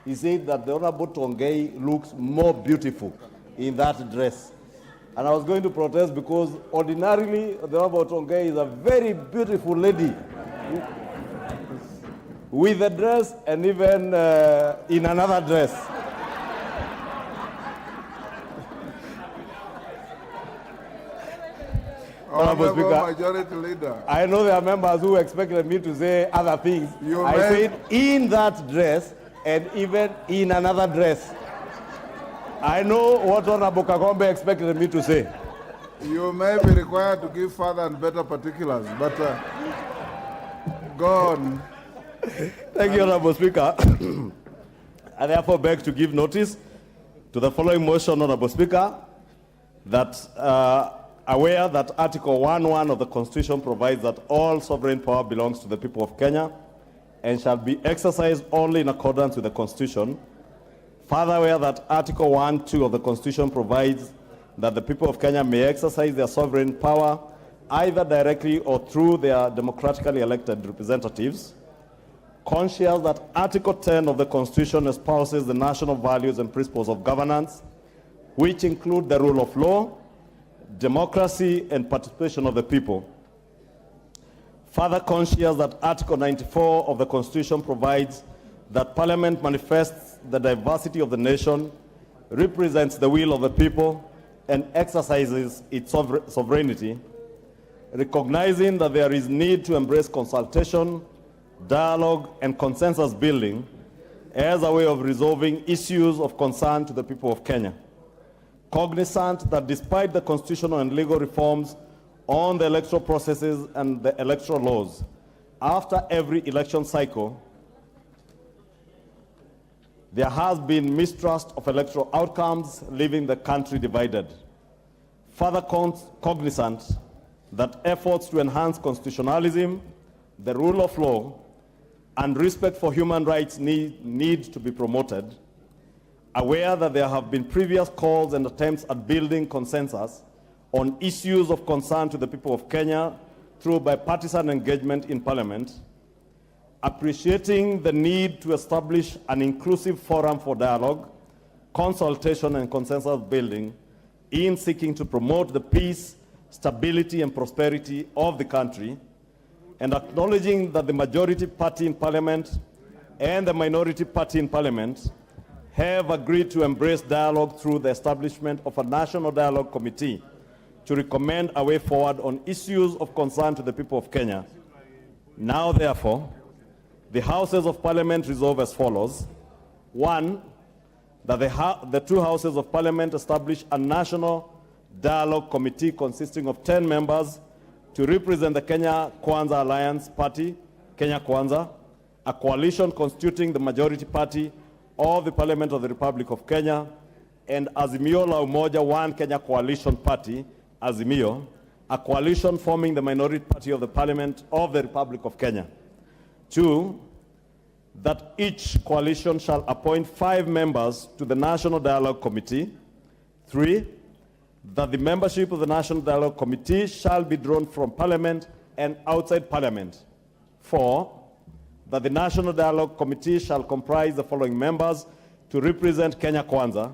He said that the Honorable Tongei looks more beautiful in that dress. And I was going to protest because ordinarily the Honorable Tonge is a very beautiful lady with a dress and even in another dress. Honorable Speaker, Majority Leader. I know there are members who expected me to say other things. I said in that dress and even in another dress. I know what Honorable Kagombe expected me to say. You may be required to give further and better particulars, but go on. Thank you, Honorable Speaker. I therefore beg to give notice to the following motion, Honorable Speaker, that aware that Article 1.1 of the Constitution provides that all sovereign power belongs to the people of Kenya and shall be exercised only in accordance with the Constitution. Further aware that Article 1.2 of the Constitution provides that the people of Kenya may exercise their sovereign power either directly or through their democratically elected representatives. Conscious that Article 10 of the Constitution espouses the national values and principles of governance, which include the rule of law, democracy, and participation of the people. Further conscious that Article 94 of the Constitution provides that Parliament manifests the diversity of the nation, represents the will of the people, and exercises its sovereignty, recognizing that there is need to embrace consultation, dialogue, and consensus building as a way of resolving issues of concern to the people of Kenya. Cognizant that despite the constitutional and legal reforms on the electoral processes and the electoral laws, after every election cycle, there has been mistrust of electoral outcomes, leaving the country divided. Further cognizant that efforts to enhance constitutionalism, the rule of law, and respect for human rights need to be promoted, aware that there have been previous calls and attempts at building consensus on issues of concern to the people of Kenya through bipartisan engagement in Parliament, appreciating the need to establish an inclusive forum for dialogue, consultation, and consensus building in seeking to promote the peace, stability, and prosperity of the country, and acknowledging that the majority party in Parliament and the minority party in Parliament have agreed to embrace dialogue through the establishment of a National Dialogue Committee to recommend a way forward on issues of concern to the people of Kenya. Now, therefore, the Houses of Parliament resolve as follows. One, that the two Houses of Parliament establish a National Dialogue Committee consisting of 10 members to represent the Kenya Kwanza Alliance Party, Kenya Kwanza, a coalition constituting the majority party of the Parliament of the Republic of Kenya, and Azimio la Umoja, one Kenya Coalition Party, Azimio, a coalition forming the minority party of the Parliament of the Republic of Kenya. Two, that each coalition shall appoint 5 members to the National Dialogue Committee. 3, that the membership of the National Dialogue Committee shall be drawn from Parliament and outside Parliament. 4, that the National Dialogue Committee shall comprise the following members to represent Kenya Kwanza.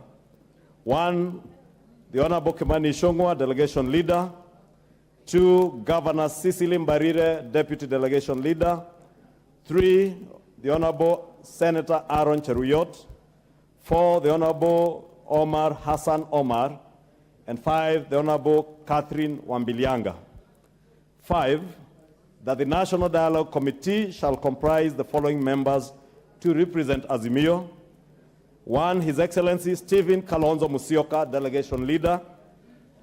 1, the Honorable Kimani Ichung'wah, Delegation Leader. 2, Governor Cecily Mbarire, Deputy Delegation Leader. 3, the Honorable Senator Aaron Cheruyot. 4, the Honorable Omar Hassan Omar. And 5, the Honorable Catherine Wambilianga. 5, that the National Dialogue Committee shall comprise the following members to represent Azimio. 1, His Excellency Stephen Kalonzo Musyoka, Delegation Leader.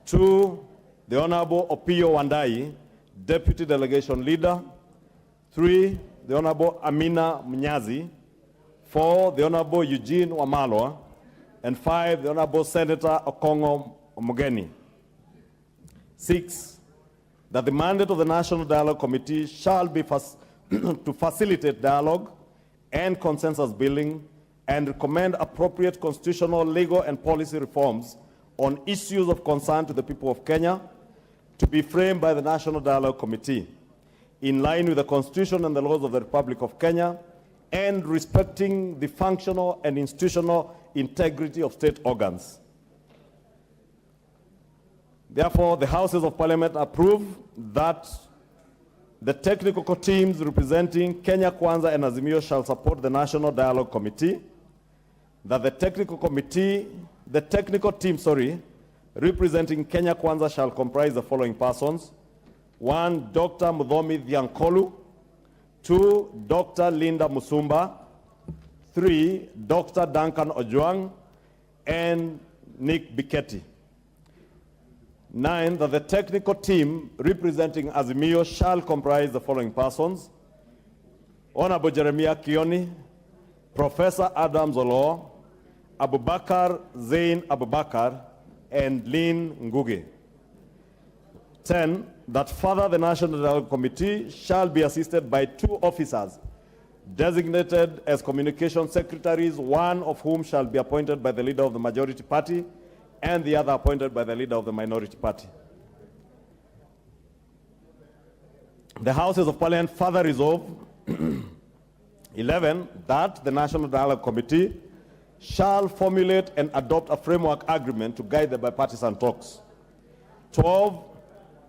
2, the Honorable Opiyo Wandayi, Deputy Delegation Leader. 3, the Honorable Amina Mnyazi. 4, the Honorable Eugene Wamalwa. And 5, the Honorable Senator Okongo Omogeni. 6, that the mandate of the National Dialogue Committee shall be to facilitate dialogue and consensus building and recommend appropriate constitutional, legal, and policy reforms on issues of concern to the people of Kenya to be framed by the National Dialogue Committee in line with the Constitution and the laws of the Republic of Kenya and respecting the functional and institutional integrity of state organs. Therefore, the Houses of Parliament approve that the technical teams representing Kenya Kwanza and Azimio shall support the National Dialogue Committee, that the technical team, representing Kenya Kwanza shall comprise the following persons. 1, Dr. Mudhomi Dhiankolu. 2, Dr. Linda Musumba. 3, Dr. Duncan Ojwang and Nick Biketi. 9, that the technical team representing Azimio shall comprise the following persons. Honorable Jeremiah Kioni, Professor Adams Olo, Abubakar Zain Abubakar, and Lynn Nguge. 10, that further the National Dialogue Committee shall be assisted by 2 officers designated as communication secretaries, one of whom shall be appointed by the leader of the majority party and the other appointed by the leader of the minority party. The Houses of Parliament further resolve 11, that the National Dialogue Committee shall formulate and adopt a framework agreement to guide the bipartisan talks. 12,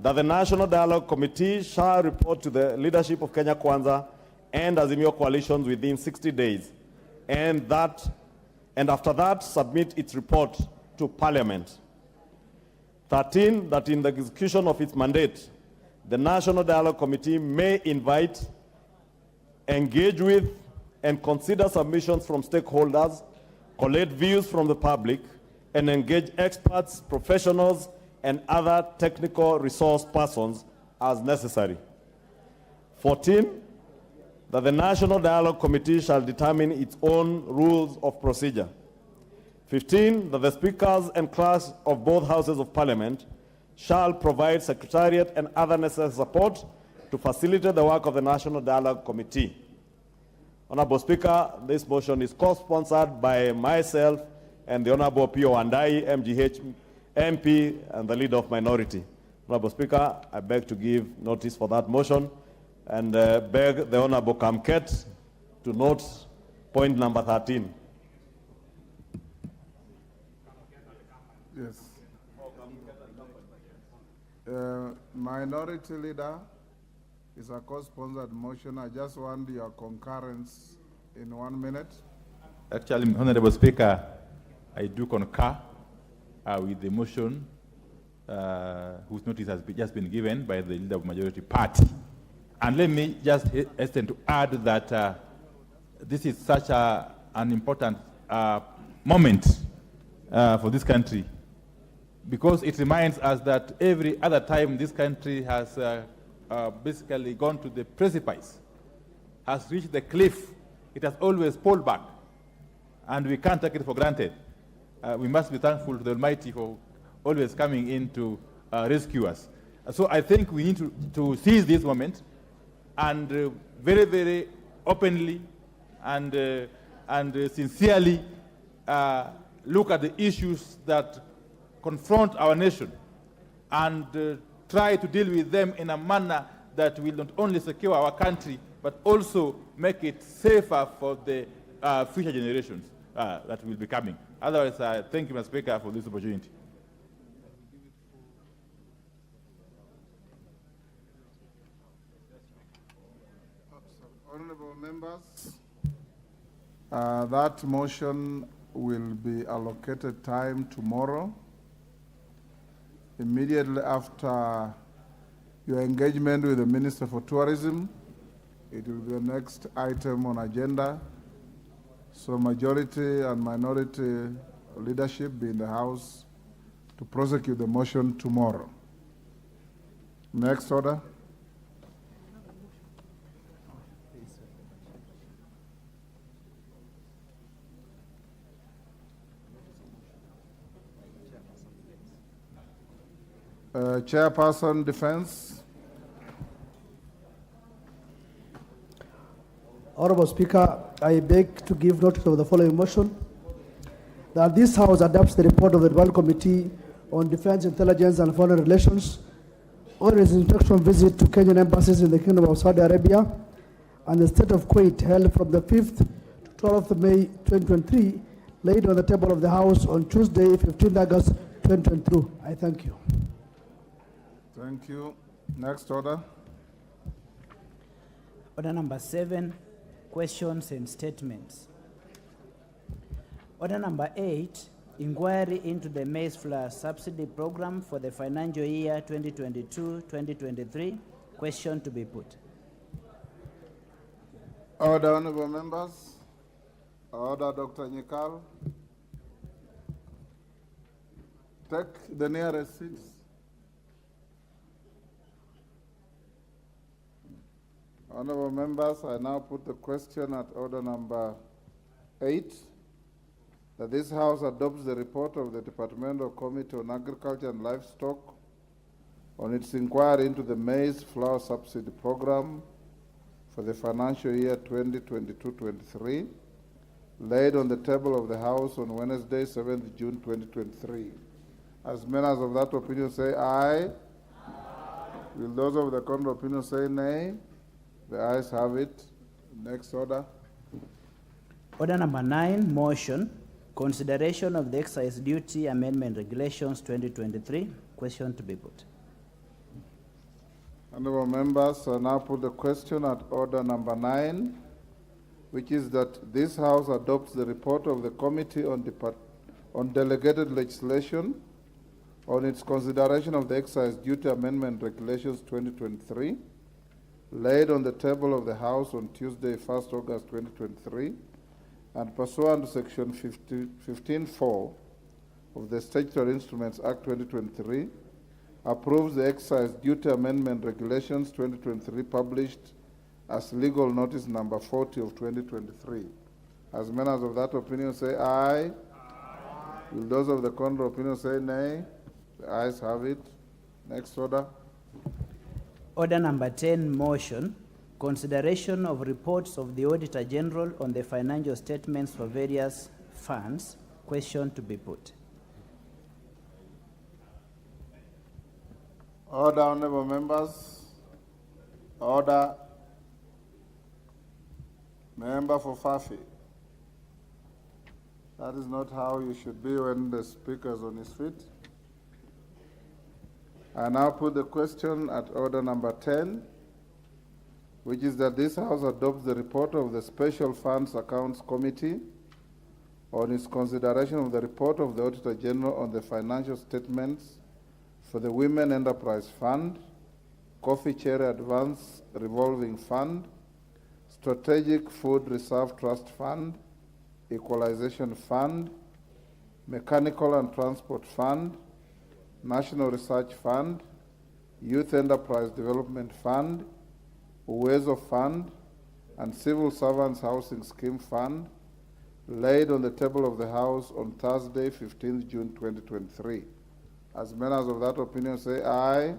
that the National Dialogue Committee shall report to the leadership of Kenya Kwanza and Azimio coalitions within 60 days, and after that submit its report to Parliament. 13, that in the execution of its mandate, the National Dialogue Committee may invite, engage with, and consider submissions from stakeholders, collect views from the public, and engage experts, professionals, and other technical resource persons as necessary. 14, that the National Dialogue Committee shall determine its own rules of procedure. 15, that the speakers and clerks of both Houses of Parliament shall provide secretariat and other necessary support to facilitate the work of the National Dialogue Committee. Honorable Speaker, this motion is co-sponsored by myself and the Honorable Pio Wandai, MGH MP, and the Leader of Minority. Honorable Speaker, I beg to give notice for that motion and beg the Honorable Kamket to note point number 13. Yes. Minority Leader is a co-sponsored motion. I just want your concurrence in 1 minute. Actually, Honorable Speaker, I do concur with the motion whose notice has just been given by the leader of majority party. And let me just hasten to add that this is such an important moment for this country, because it reminds us that every other time this country has basically gone to the precipice, has reached the cliff, it has always pulled back. And we can't take it for granted. We must be thankful to the Almighty for always coming in to rescue us. So I think we need to seize this moment and very, very openly and sincerely look at the issues that confront our nation and try to deal with them in a manner that will not only secure our country, but also make it safer for the future generations that will be coming. Otherwise, thank you, Mr. Speaker, for this opportunity. Honorable members, that motion will be allocated time tomorrow, immediately after your engagement with the Minister for Tourism. It will be the next item on agenda. So majority and minority leadership be in the House to prosecute the motion tomorrow. Next order. Chairperson, Defense. Honorable Speaker, I beg to give notice of the following motion, that this House adopts the report of the Adjournment Committee on Defense, Intelligence and Foreign Relations on its inspection visit to Kenyan embassies in the Kingdom of Saudi Arabia and the state of Kuwait held from the 5th to 12th of May 2023, laid on the table of the House on Tuesday, 15th August 2022. I thank you. Thank you. Next order. Order number 7, questions and statements. Order number 8, inquiry into the maize flour subsidy program for the financial year 2022-2023. Question to be put. Order, honorable members. Order, Dr. Nyikal. Take the nearest seats. Honorable members, I now put the question at order number 8, that this House adopts the report of the Departmental Committee on Agriculture and Livestock on its inquiry into the maize flour subsidy program for the financial year 2022-23, laid on the table of the House on Wednesday, 7th June 2023. As members of that opinion say aye. Will those of the contrary opinion say nay? The ayes have it. Next order. Order number 9, motion, consideration of the excise duty amendment regulations 2023. Question to be put. Honorable members, I now put the question at order number 9, which is that this House adopts the report of the Committee on Delegated Legislation on its consideration of the excise duty amendment regulations 2023, laid on the table of the House on Tuesday, 1st August 2023, and pursuant to Section 15.4 of the Statutory Instruments Act 2023, approves the excise duty amendment regulations 2023 published as legal notice number 40 of 2023. As members of that opinion say aye. Will those of the contrary opinion say nay? The ayes have it. Next order. Order number 10, motion, consideration of reports of the Auditor General on the financial statements for various funds. Question to be put. Order, honorable members. Order. Member for Fafi. That is not how you should be when the speaker is on his feet. I now put the question at order number 10, which is that this House adopts the report of the Special Funds Accounts Committee on its consideration of the report of the Auditor General on the financial statements for the Women Enterprise Fund, Coffee Cherry Advance Revolving Fund, Strategic Food Reserve Trust Fund, Equalization Fund, Mechanical and Transport Fund, National Research Fund, Youth Enterprise Development Fund, Uwezo Fund, and Civil Servants Housing Scheme Fund, laid on the table of the House on Thursday, 15th June 2023. As members of that opinion say aye. Aye.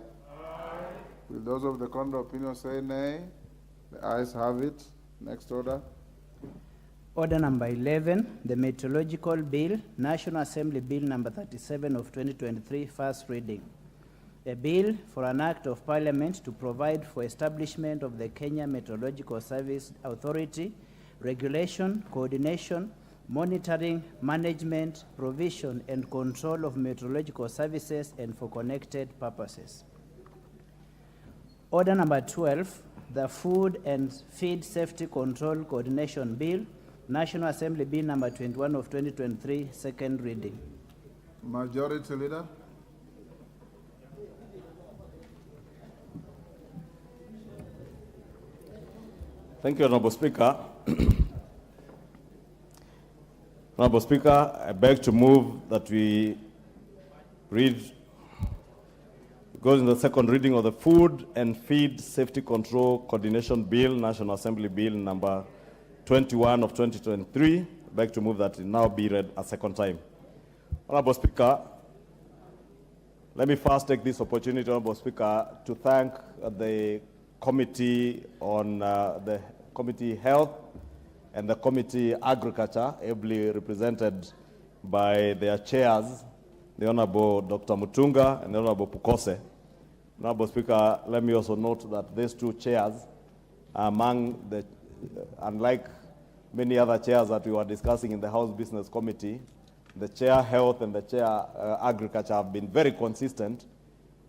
Will those of the contrary opinion say nay? The ayes have it. Next order. Order number 11, the Meteorological Bill, National Assembly Bill number 37 of 2023, first reading. A bill for an act of Parliament to provide for establishment of the Kenya Meteorological Service Authority, regulation, coordination, monitoring, management, provision, and control of meteorological services and for connected purposes. Order number 12, the Food and Feed Safety Control Coordination Bill, National Assembly Bill number 21 of 2023, second reading. Majority Leader. Thank you, Honorable Speaker. Honorable Speaker, I beg to move that we go in the second reading of the Food and Feed Safety Control Coordination Bill, National Assembly Bill number 21 of 2023. I beg to move that it now be read a second time. Honorable Speaker, let me first take this opportunity, Honorable Speaker, to thank the Committee on the Committee Health and the Committee Agriculture, ably represented by their chairs, the Honorable Dr. Mutunga and the Honorable Pukose. Honorable Speaker, let me also note that these two chairs are among the, unlike many other chairs that we were discussing in the House Business Committee, the Chair Health and the Chair Agriculture have been very consistent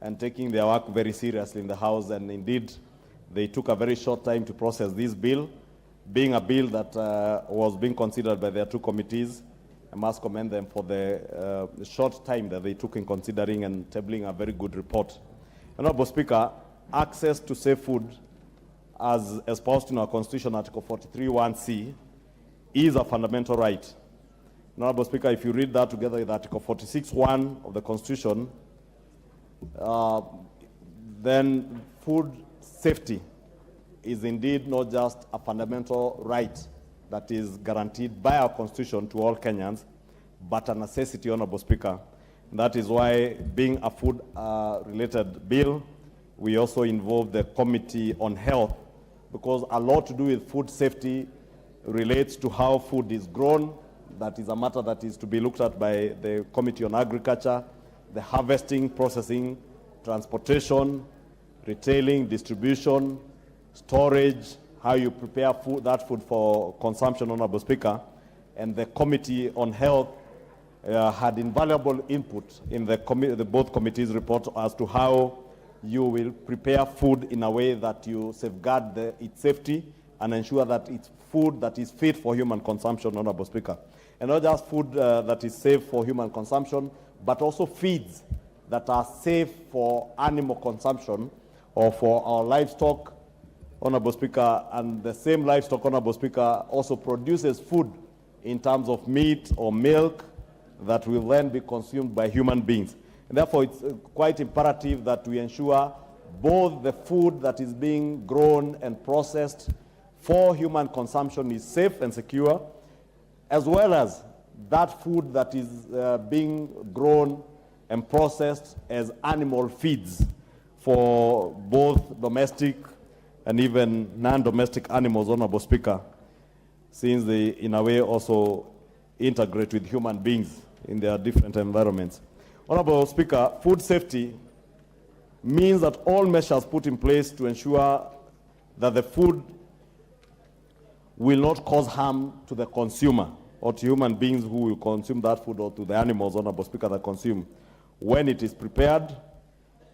and taking their work very seriously in the House, and indeed, they took a very short time to process this bill, being a bill that was being considered by their two committees. I must commend them for the short time that they took in considering and tabling a very good report. Honorable Speaker, access to safe food, as espoused in our Constitution, Article 43(1)(c), is a fundamental right. Honorable Speaker, if you read that together with Article 46(1) of the Constitution, then food safety is indeed not just a fundamental right that is guaranteed by our Constitution to all Kenyans, but a necessity, Honorable Speaker. And that is why, being a food-related bill, we also involve the Committee on Health, because a lot to do with food safety relates to how food is grown. That is a matter that is to be looked at by the Committee on Agriculture, the harvesting, processing, transportation, retailing, distribution, storage, how you prepare food, that food for consumption, Honorable Speaker. And the Committee on Health had invaluable input in the both committees' report as to how you will prepare food in a way that you safeguard its safety and ensure that it's food that is fit for human consumption, Honorable Speaker. And not just food that is safe for human consumption, but also feeds that are safe for animal consumption or for our livestock, Honorable Speaker. And the same livestock, Honorable Speaker, also produces food in terms of meat or milk that will then be consumed by human beings. And therefore, it's quite imperative that we ensure both the food that is being grown and processed for human consumption is safe and secure, as well as that food that is being grown and processed as animal feeds for both domestic and even non-domestic animals, Honorable Speaker, since they, in a way, also integrate with human beings in their different environments. Honorable Speaker, food safety means that all measures put in place to ensure that the food will not cause harm to the consumer or to human beings who will consume that food, or to the animals, Honorable Speaker, that consume, when it is prepared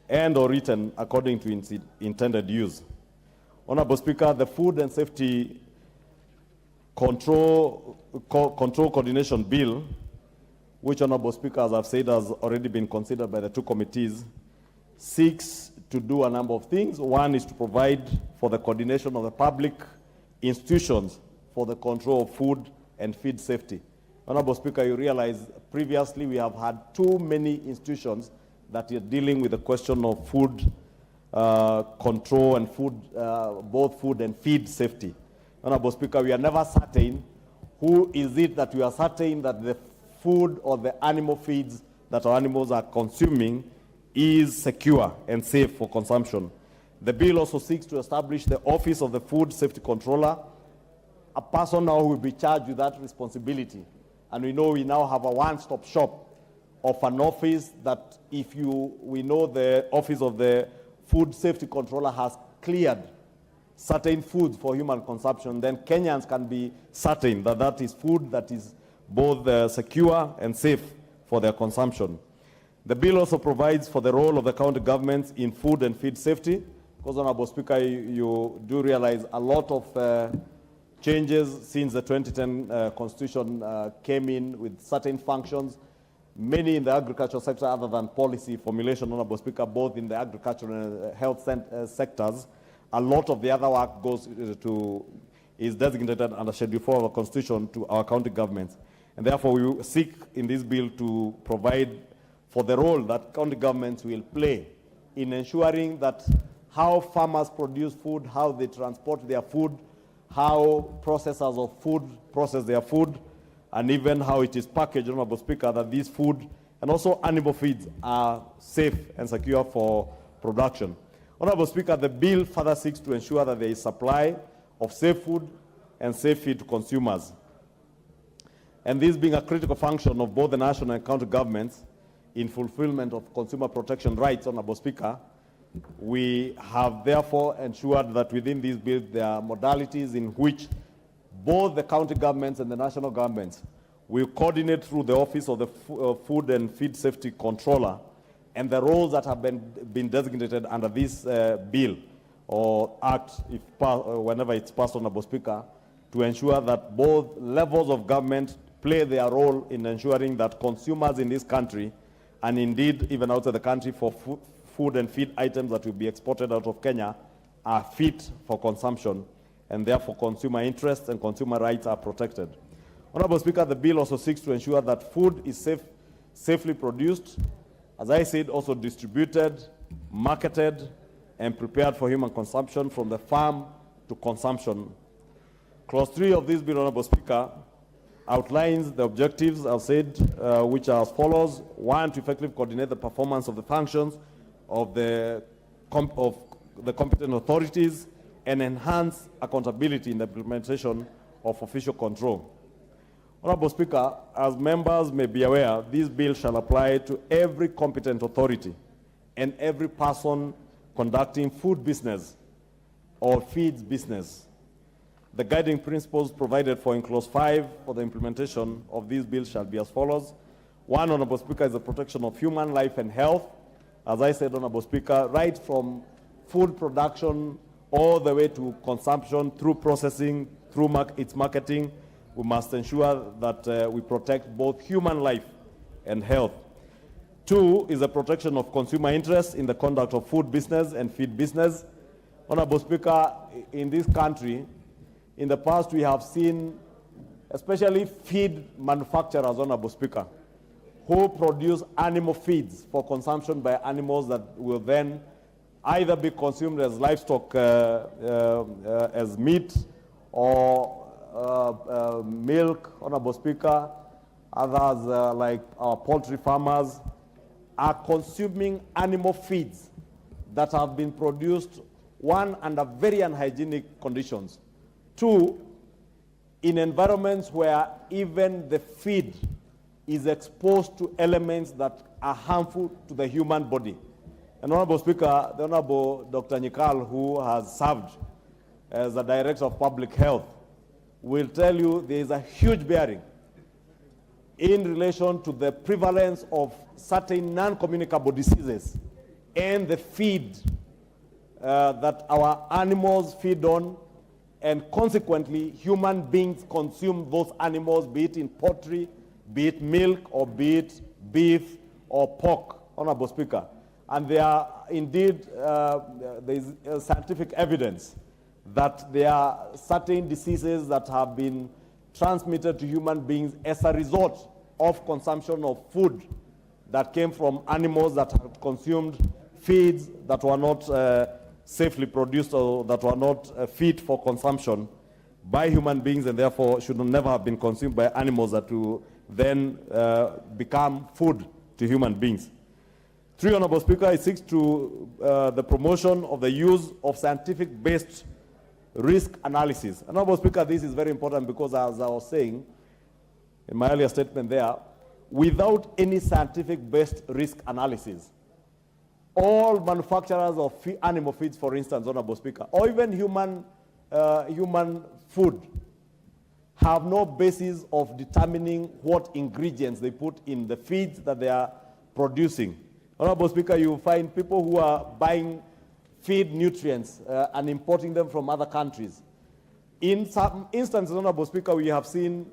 and or eaten according to its intended use. Honorable Speaker, the Food and Safety Control Coordination Bill, which, Honorable Speaker, as I've said, has already been considered by the two committees, seeks to do a number of things. One is to provide for the coordination of the public institutions for the control of food and feed safety. Honorable Speaker, you realize previously we have had too many institutions that are dealing with the question of food control and food, both food and feed safety. Honorable Speaker, we are never certain who is it that we are certain that the food or the animal feeds that our animals are consuming is secure and safe for consumption. The bill also seeks to establish the Office of the Food Safety Controller, a person now who will be charged with that responsibility. And we know we now have a one-stop shop of an office that we know the Office of the Food Safety Controller has cleared certain foods for human consumption, then Kenyans can be certain that that is food that is both secure and safe for their consumption. The bill also provides for the role of the county governments in food and feed safety, because, Honorable Speaker, you do realize a lot of changes since the 2010 Constitution came in with certain functions, many in the agricultural sector other than policy formulation, Honorable Speaker, both in the agricultural and health sectors. A lot of the other work is designated under Schedule 4 of the Constitution to our county governments. And therefore, we seek in this bill to provide for the role that county governments will play in ensuring that how farmers produce food, how they transport their food, how processors of food process their food, and even how it is packaged, Honorable Speaker, that these food and also animal feeds are safe and secure for production. Honorable Speaker, the bill further seeks to ensure that there is supply of safe food and safe feed to consumers. And this being a critical function of both the national and county governments in fulfillment of consumer protection rights, Honorable Speaker, we have therefore ensured that within this bill there are modalities in which both the county governments and the national governments will coordinate through the Office of the Food and Feed Safety Controller and the roles that have been designated under this bill or act, whenever it's passed, Honorable Speaker, to ensure that both levels of government play their role in ensuring that consumers in this country, and indeed even outside the country, for food and feed items that will be exported out of Kenya, are fit for consumption, and therefore consumer interests and consumer rights are protected. Honorable Speaker, the bill also seeks to ensure that food is safely produced, as I said, also distributed, marketed, and prepared for human consumption from the farm to consumption. Clause 3 of this bill, Honorable Speaker, outlines the objectives, I've said, which are as follows. 1, to effectively coordinate the performance of the functions of the competent authorities and enhance accountability in the implementation of official control. Honorable Speaker, as members may be aware, this bill shall apply to every competent authority and every person conducting food business or feeds business. The guiding principles provided for in Clause 5 for the implementation of this bill shall be as follows. 1, Honorable Speaker, is the protection of human life and health. As I said, Honorable Speaker, right from food production all the way to consumption, through processing, through its marketing, we must ensure that we protect both human life and health. 2 is the protection of consumer interests in the conduct of food business and feed business. Honorable Speaker, in this country, in the past we have seen, especially feed manufacturers, Honorable Speaker, who produce animal feeds for consumption by animals that will then either be consumed as livestock, as meat, or milk, Honorable Speaker. Others, like our poultry farmers, are consuming animal feeds that have been produced, 1, under very unhygienic conditions, 2, in environments where even the feed is exposed to elements that are harmful to the human body. And Honorable Speaker, the Honorable Dr. Nyikal, who has served as the Director of Public Health, will tell you there is a huge bearing in relation to the prevalence of certain non-communicable diseases and the feed that our animals feed on, and consequently human beings consume those animals, be it in poultry, be it milk, or be it beef or pork, Honorable Speaker. And there are indeed, there is scientific evidence that there are certain diseases that have been transmitted to human beings as a result of consumption of food that came from animals that have consumed feeds that were not safely produced or that were not fit for consumption by human beings, and therefore should never have been consumed by animals that will then become food to human beings. 3, Honorable Speaker, it seeks to the promotion of the use of scientific-based risk analysis. Honorable Speaker, this is very important because, as I was saying in my earlier statement there, without any scientific-based risk analysis, all manufacturers of animal feeds, for instance, Honorable Speaker, or even human food, have no basis of determining what ingredients they put in the feeds that they are producing. Honorable Speaker, you find people who are buying feed nutrients and importing them from other countries. In some instances, Honorable Speaker, we have seen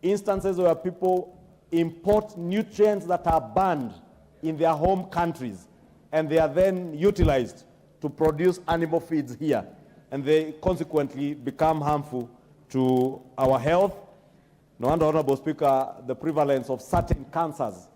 instances where people import nutrients that are banned in their home countries, and they are then utilized to produce animal feeds here, and they consequently become harmful to our health. No wonder, Honorable Speaker, the prevalence of certain cancers.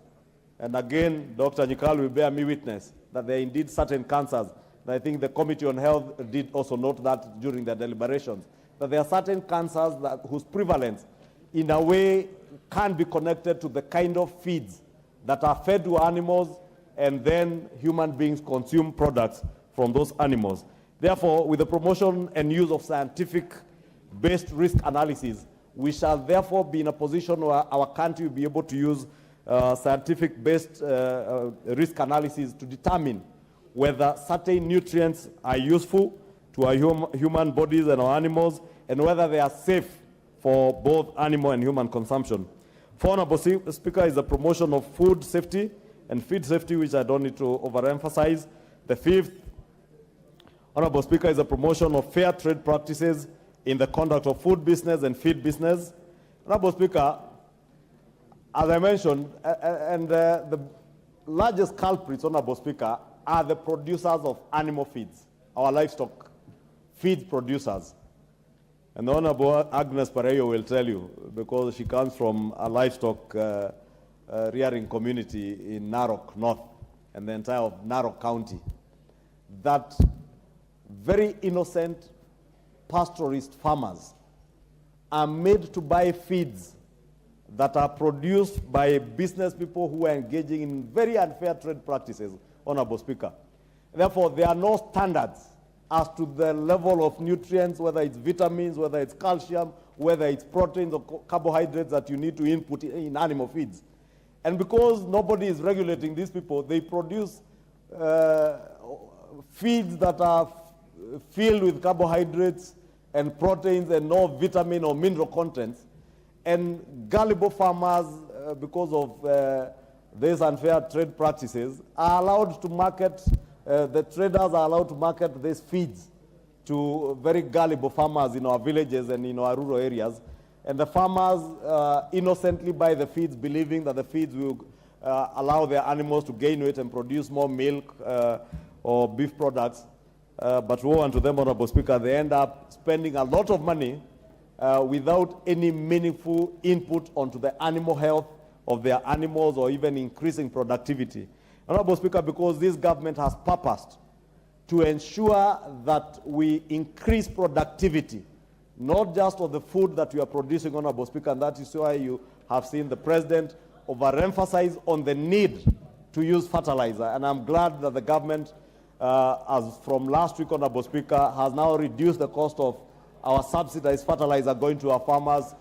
And again, Dr. Nyikal will bear me witness that there are indeed certain cancers. And I think the Committee on Health did also note that during their deliberations, that there are certain cancers whose prevalence in a way can be connected to the kind of feeds that are fed to animals, and then human beings consume products from those animals. Therefore, with the promotion and use of scientific-based risk analysis, we shall therefore be in a position where our country will be able to use scientific-based risk analysis to determine whether certain nutrients are useful to our human bodies and our animals, and whether they are safe for both animal and human consumption. 4, Honorable Speaker, is the promotion of food safety and feed safety, which I don't need to overemphasize. The fifth, Honorable Speaker, is the promotion of fair trade practices in the conduct of food business and feed business. Honorable Speaker, as I mentioned, the largest culprits, Honorable Speaker, are the producers of animal feeds, our livestock feed producers. And the Honorable Agnes Pareyo will tell you, because she comes from a livestock rearing community in Narok North and the entire of Narok County, that very innocent pastoralist farmers are made to buy feeds that are produced by business people who are engaging in very unfair trade practices, Honorable Speaker. Therefore, there are no standards as to the level of nutrients, whether it's vitamins, whether it's calcium, whether it's proteins or carbohydrates that you need to input in animal feeds. And because nobody is regulating these people, they produce feeds that are filled with carbohydrates and proteins and no vitamin or mineral contents. And gullible farmers, because of these unfair trade practices, are allowed to market, the traders are allowed to market these feeds to very gullible farmers in our villages and in our rural areas. And the farmers innocently buy the feeds, believing that the feeds will allow their animals to gain weight and produce more milk or beef products. But woe unto them, Honorable Speaker, they end up spending a lot of money without any meaningful input onto the animal health of their animals or even increasing productivity. Honorable Speaker, because this government has purposed to ensure that we increase productivity, not just of the food that we are producing, Honorable Speaker, and that is why you have seen the President overemphasize on the need to use fertilizer. And I'm glad that the government, as from last week, Honorable Speaker, has now reduced the cost of our subsidized fertilizer going to our farmers,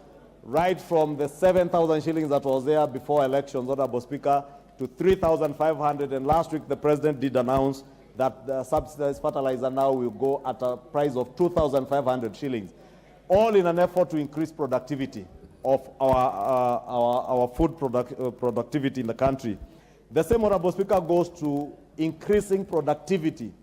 right from the 7,000 shillings that was there before elections, Honorable Speaker, to 3,500. And last week, the President did announce that the subsidized fertilizer now will go at a price of 2,500 shillings, all in an effort to increase productivity of our food productivity in the country. The same, Honorable Speaker, goes to increasing productivity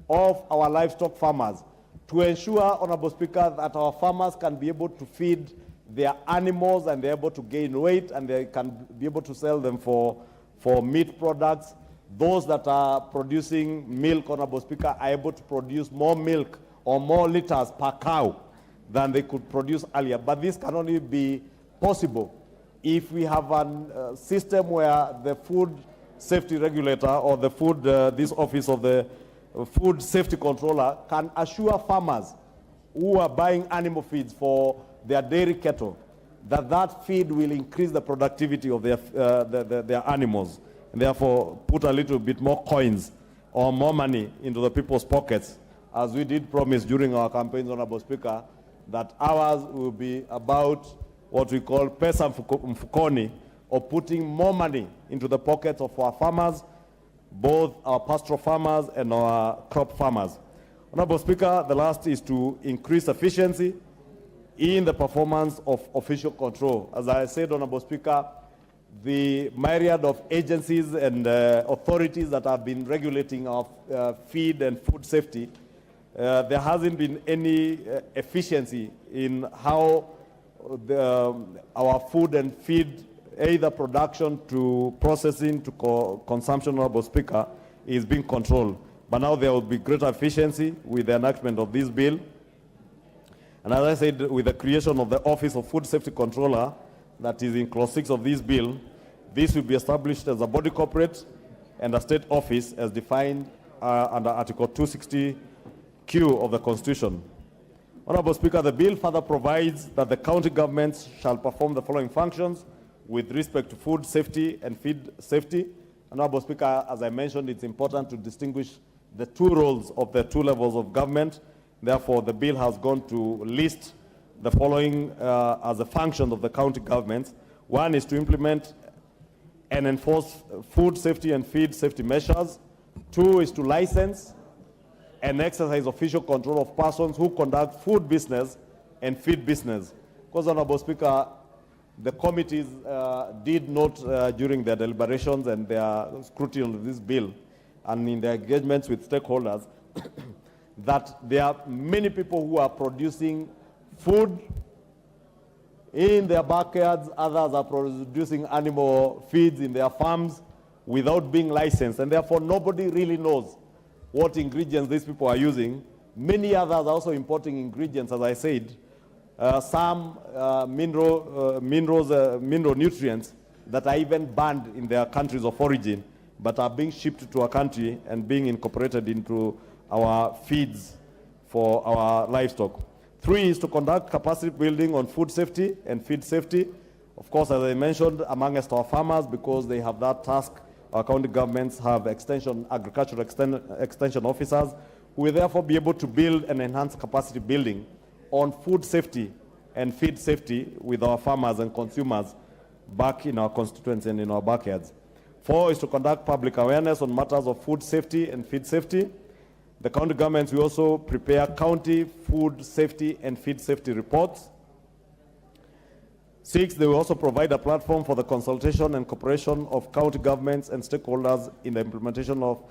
of our livestock farmers to ensure, Honorable Speaker, that our farmers can be able to feed their animals and they're able to gain weight and they can be able to sell them for meat products. Those that are producing milk, Honorable Speaker, are able to produce more milk or more liters per cow than they could produce earlier. But this can only be possible if we have a system where the food safety regulator or the food, this office of the food safety controller can assure farmers who are buying animal feeds for their dairy cattle that that feed will increase the productivity of their animals, and therefore put a little bit more coins or more money into the people's pockets, as we did promise during our campaigns, Honorable Speaker, that ours will be about what we call pesa mfukoni, or putting more money into the pockets of our farmers, both our pastoral farmers and our crop farmers. Honorable Speaker, the last is to increase efficiency in the performance of official control. As I said, Honorable Speaker, the myriad of agencies and authorities that have been regulating our feed and food safety, there hasn't been any efficiency in how our food and feed, either production to processing to consumption, Honorable Speaker, is being controlled. But now there will be greater efficiency with the enactment of this bill. And as I said, with the creation of the Office of Food Safety Controller, that is in Clause 6 of this bill, this will be established as a body corporate and a state office as defined under Article 260Q of the Constitution. Honorable Speaker, the bill further provides that the county governments shall perform the following functions with respect to food safety and feed safety. Honorable Speaker, as I mentioned, it's important to distinguish the two roles of the two levels of government. Therefore, the bill has gone to list the following as a function of the county governments. One is to implement and enforce food safety and feed safety measures. Two is to license and exercise official control of persons who conduct food business and feed business. Because, Honorable Speaker, the committees did note during their deliberations and their scrutiny of this bill and in their engagements with stakeholders that there are many people who are producing food in their backyards, others are producing animal feeds in their farms without being licensed, and therefore nobody really knows what ingredients these people are using. Many others are also importing ingredients, as I said, some mineral nutrients that are even banned in their countries of origin, but are being shipped to our country and being incorporated into our feeds for our livestock. 3 is to conduct capacity building on food safety and feed safety. Of course, as I mentioned, amongst our farmers, because they have that task, our county governments have agricultural extension officers who will therefore be able to build and enhance capacity building on food safety and feed safety with our farmers and consumers back in our constituents and in our backyards. 4 is to conduct public awareness on matters of food safety and feed safety. The county governments will also prepare county food safety and feed safety reports. 6, they will also provide a platform for the consultation and cooperation of county governments and stakeholders in the implementation of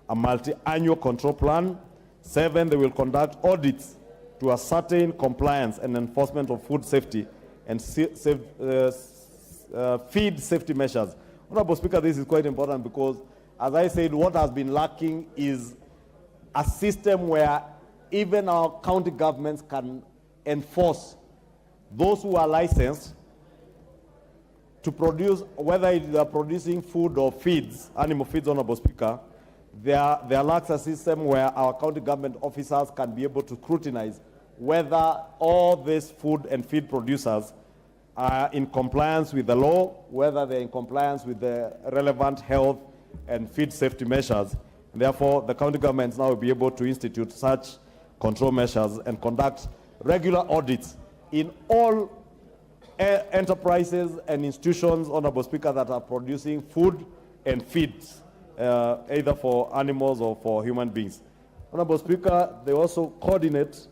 a multi-annual control plan. 7, they will conduct audits to ascertain compliance and enforcement of food safety and feed safety measures. Honorable Speaker, this is quite important because, as I said, what has been lacking is a system where even our county governments can enforce those who are licensed to produce, whether they are producing food or feeds, animal feeds, Honorable Speaker. There lacks a system where our county government officers can be able to scrutinize whether all these food and feed producers are in compliance with the law, whether they're in compliance with the relevant health and feed safety measures. Therefore, the county governments now will be able to institute such control measures and conduct regular audits in all enterprises and institutions, Honorable Speaker, that are producing food and feeds, either for animals or for human beings. Honorable Speaker, they also coordinate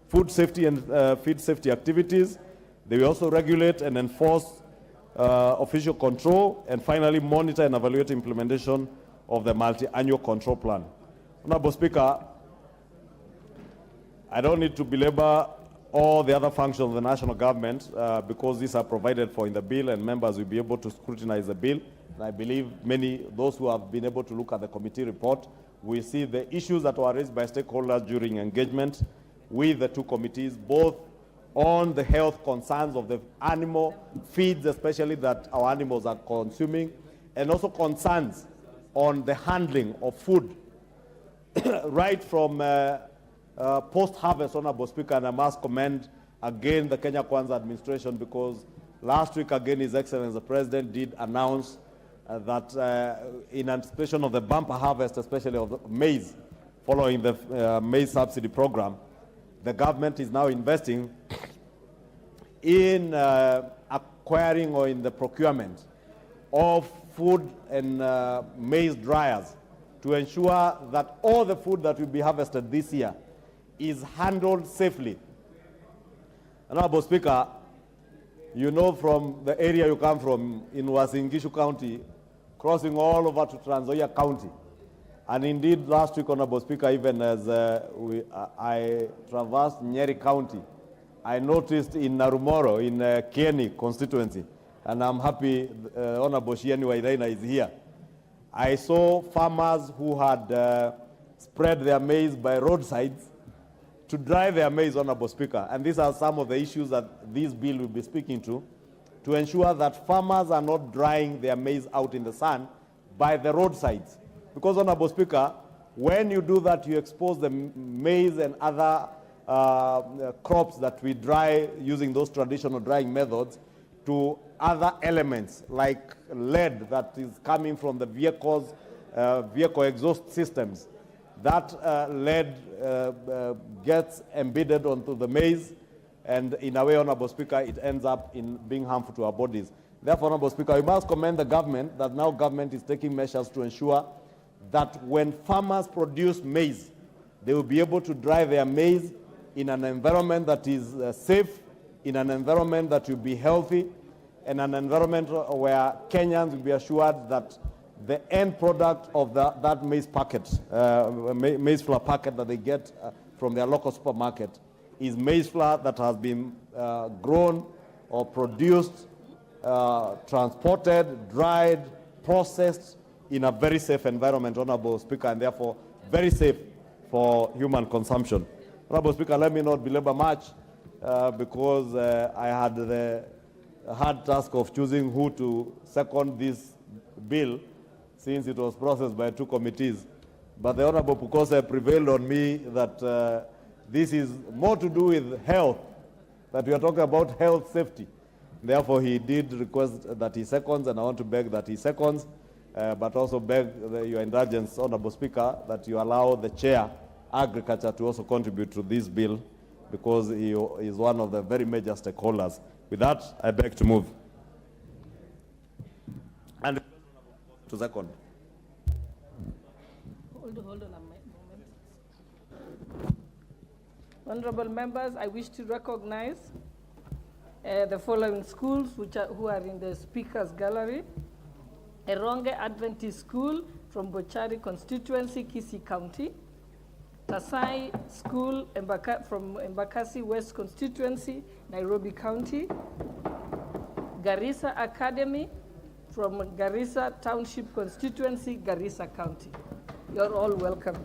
food safety and feed safety activities. They will also regulate and enforce official control, and finally monitor and evaluate implementation of the multi-annual control plan. Honorable Speaker, I don't need to belabor all the other functions of the national government because these are provided for in the bill, and members will be able to scrutinize the bill. And I believe those who have been able to look at the committee report will see the issues that were raised by stakeholders during engagement with the 2 committees, both on the health concerns of the animal feeds, especially that our animals are consuming, and also concerns on the handling of food right from post-harvest, Honorable Speaker. And I must commend again the Kenya Kwanza administration, because last week again His Excellency the President did announce that in anticipation of the bumper harvest, especially of the maize, following the maize subsidy program, the government is now investing in acquiring or in the procurement of food and maize dryers to ensure that all the food that will be harvested this year is handled safely. Honorable Speaker, you know from the area you come from in Uasin Gishu County, crossing all over to Trans Nzoia County. And indeed, last week, Honorable Speaker, even as I traversed Nyeri County, I noticed in Narumoro, in Kieni constituency, and I'm happy Honorable Shieni Wairaina is here. I saw farmers who had spread their maize by roadsides to dry their maize, Honorable Speaker. And these are some of the issues that this bill will be speaking to ensure that farmers are not drying their maize out in the sun by the roadsides. Because, Honorable Speaker, when you do that, you expose the maize and other crops that we dry using those traditional drying methods to other elements like lead that is coming from the vehicle exhaust systems. That lead gets embedded onto the maize, and in a way, Honorable Speaker, it ends up in being harmful to our bodies. Therefore, Honorable Speaker, we must commend the government that now government is taking measures to ensure that when farmers produce maize, they will be able to dry their maize in an environment that is safe, in an environment that will be healthy, and an environment where Kenyans will be assured that the end product of that maize packet, maize flour packet that they get from their local supermarket is maize flour that has been grown or produced, transported, dried, processed in a very safe environment, Honorable Speaker, and therefore very safe for human consumption. Honorable Speaker, let me not belabor much because I had the hard task of choosing who to second this bill since it was processed by 2 committees. But the Honorable Pukose prevailed on me that this is more to do with health, that we are talking about health safety. Therefore, he did request that he seconds, and I want to beg that he seconds, but also beg your indulgence, Honorable Speaker, that you allow the Chair, Agriculture, to also contribute to this bill because he is one of the very major stakeholders. With that, I beg to move. And to second. Hold on a moment. Honorable members, I wish to recognize the following schools who are in the Speaker's Gallery. Eronge Adventist School from Bochari constituency, Kisii County. Tasai School from Embakasi West constituency, Nairobi County. Garissa Academy from Garissa Township constituency, Garissa County. You're all welcome.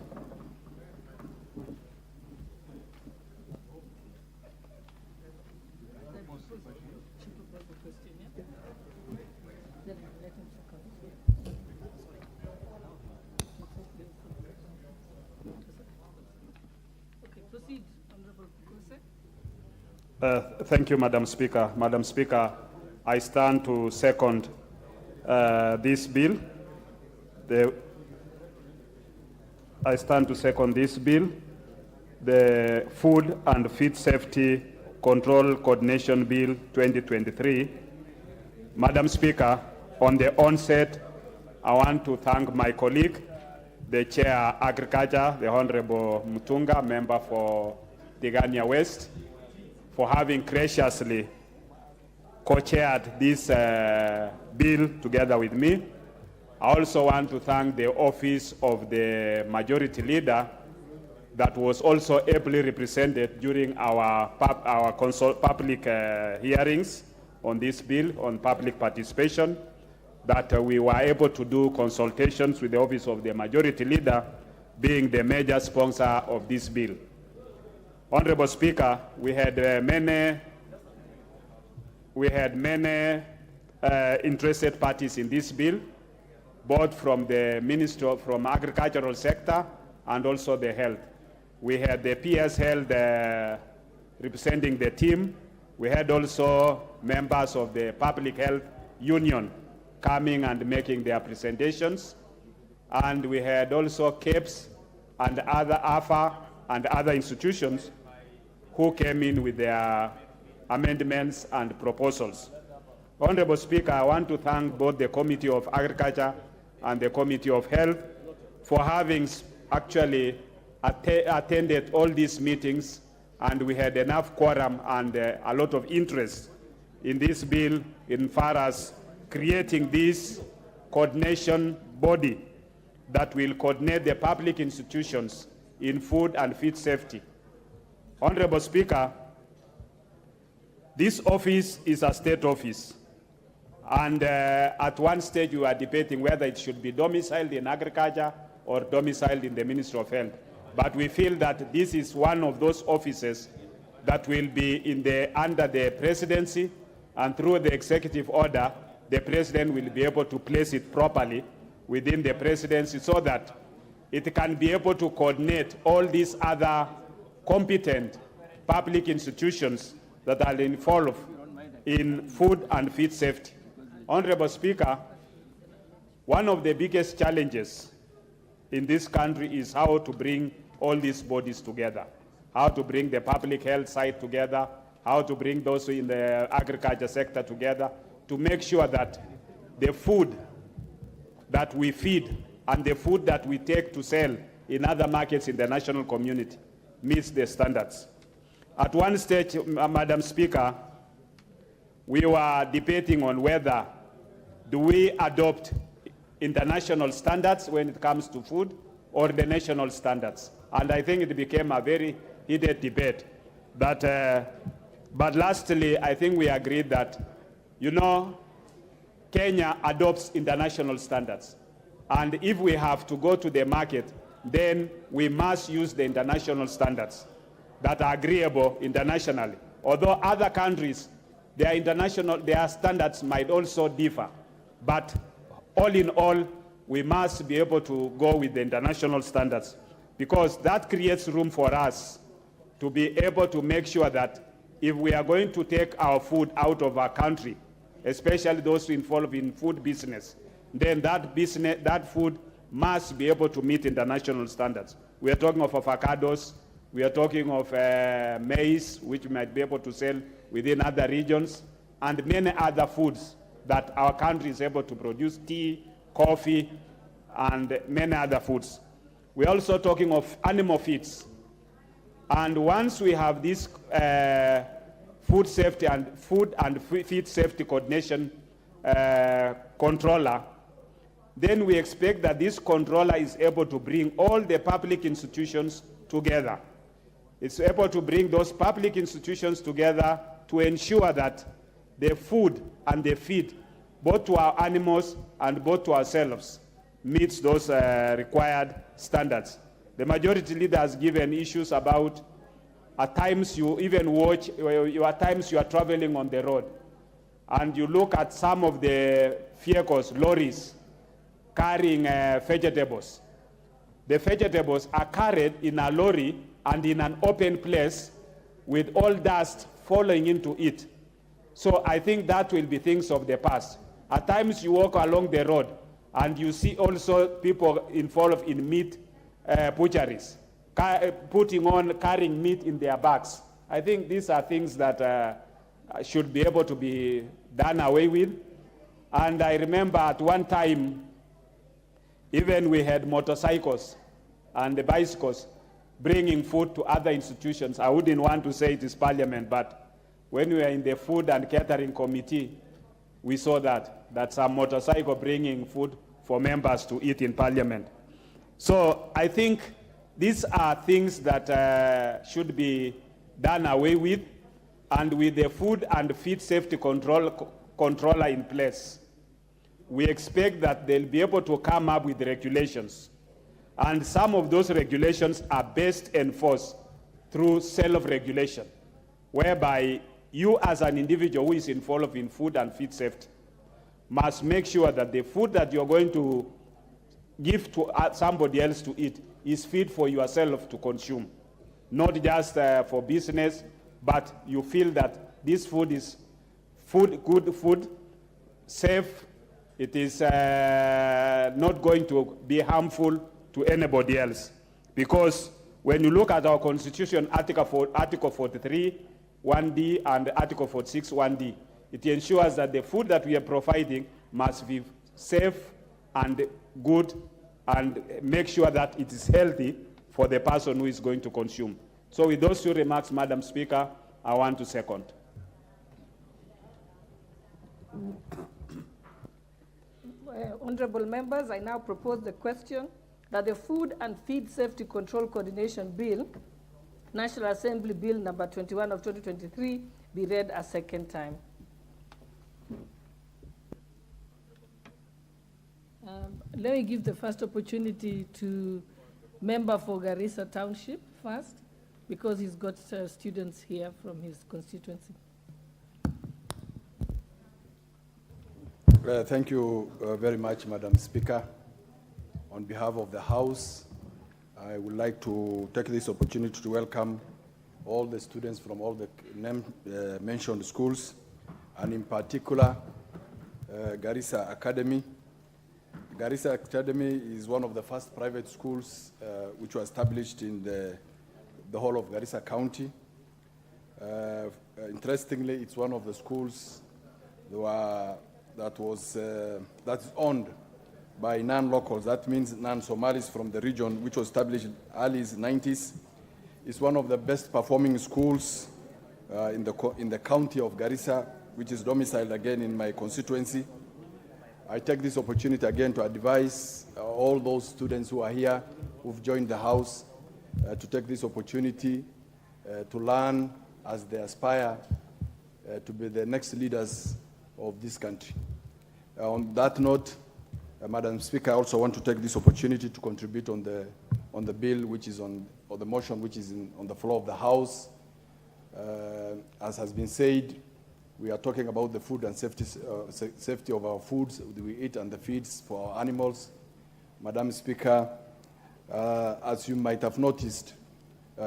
Thank you, Madam Speaker. Madam Speaker, I stand to second this bill. I stand to second this bill, the Food and Feed Safety Control Coordination Bill 2023. Madam Speaker, on the onset, I want to thank my colleague, the Chair Agriculture, the Honorable Mutunga, member for Tigania West, for having graciously co-chaired this bill together with me. I also want to thank the office of the Majority Leader that was also ably represented during our public hearings on this bill, on public participation, that we were able to do consultations with the office of the Majority Leader, being the major sponsor of this bill. Honorable Speaker, we had many interested parties in this bill, both from the Ministry from Agricultural sector and also the health. We had the PS Health representing the team. We had also members of the Public Health Union coming and making their presentations. And we had also CAPES and other AFA and other institutions who came in with their amendments and proposals. Honorable Speaker, I want to thank both the Committee of Agriculture and the Committee of Health for having actually attended all these meetings, and we had enough quorum and a lot of interest in this bill in far as creating this coordination body that will coordinate the public institutions in food and feed safety. Honorable Speaker, this office is a state office. And at one stage, we were debating whether it should be domiciled in agriculture or domiciled in the Ministry of Health. But we feel that this is one of those offices that will be under the presidency, and through the executive order, the president will be able to place it properly within the presidency so that it can be able to coordinate all these other competent public institutions that are involved in food and feed safety. Honorable Speaker, one of the biggest challenges in this country is how to bring all these bodies together, how to bring the public health side together, how to bring those in the agriculture sector together, to make sure that the food that we feed and the food that we take to sell in other markets in the national community meets the standards. At one stage, Madam Speaker, we were debating on whether do we adopt international standards when it comes to food or the national standards. And I think it became a very heated debate. But lastly, I think we agreed that, you know, Kenya adopts international standards. And if we have to go to the market, then we must use the international standards that are agreeable internationally. Although other countries, their standards might also differ. But all in all, we must be able to go with the international standards, because that creates room for us to be able to make sure that if we are going to take our food out of our country, especially those involved in food business, then that food must be able to meet international standards. We are talking of avocados, we are talking of maize, which might be able to sell within other regions, and many other foods that our country is able to produce, tea, coffee, and many other foods. We're also talking of animal feeds. And once we have this food safety and feed safety coordination controller, then we expect that this controller is able to bring all the public institutions together. It's able to bring those public institutions together to ensure that the food and the feed, both to our animals and both to ourselves, meets those required standards. The majority leader has given issues about at times you even watch, at times you are traveling on the road and you look at some of the vehicles, lorries, carrying vegetables. The vegetables are carried in a lorry and in an open place with all dust falling into it. So I think that will be things of the past. At times you walk along the road and you see also people involved in meat butcheries, carrying meat in their bags. I think these are things that should be able to be done away with. And I remember at one time, even we had motorcycles and the bicycles bringing food to other institutions. I wouldn't want to say it is Parliament, but when we were in the Food and Catering Committee, we saw that some motorcycle bringing food for members to eat in Parliament. So I think these are things that should be done away with, and with the food and feed safety controller in place, we expect that they'll be able to come up with regulations. And some of those regulations are best enforced through self-regulation, whereby you as an individual who is involved in food and feed safety must make sure that the food that you're going to give to somebody else to eat is fit for yourself to consume, not just for business, but you feel that this food is good food, safe, it is not going to be harmful to anybody else. Because when you look at our Constitution, Article 43, 1D, and Article 46, 1D, it ensures that the food that we are providing must be safe and good and make sure that it is healthy for the person who is going to consume. So with those two remarks, Madam Speaker, I want to second. Honorable members, I now propose the question that the Food and Feed Safety Control Coordination Bill, National Assembly Bill number 21 of 2023, be read a second time. Let me give the first opportunity to member for Garissa Township first, because he's got students here from his constituency. Thank you very much, Madam Speaker. On behalf of the House, I would like to take this opportunity to welcome all the students from all the mentioned schools, and in particular, Garissa Academy. Garissa Academy is one of the first private schools which was established in the whole of Garissa County. Interestingly, it's one of the schools that's owned by non-locals. That means non-Somalis from the region, which was established in the early 90s. It's one of the best performing schools in the county of Garissa, which is domiciled again in my constituency. I take this opportunity again to advise all those students who are here, who've joined the House, to take this opportunity to learn as they aspire to be the next leaders of this country. On that note, Madam Speaker, I also want to take this opportunity to contribute on the bill which is or the motion which is on the floor of the House. As has been said, we are talking about the food and safety of our foods that we eat and the feeds for our animals. Madam Speaker, as you might have noticed,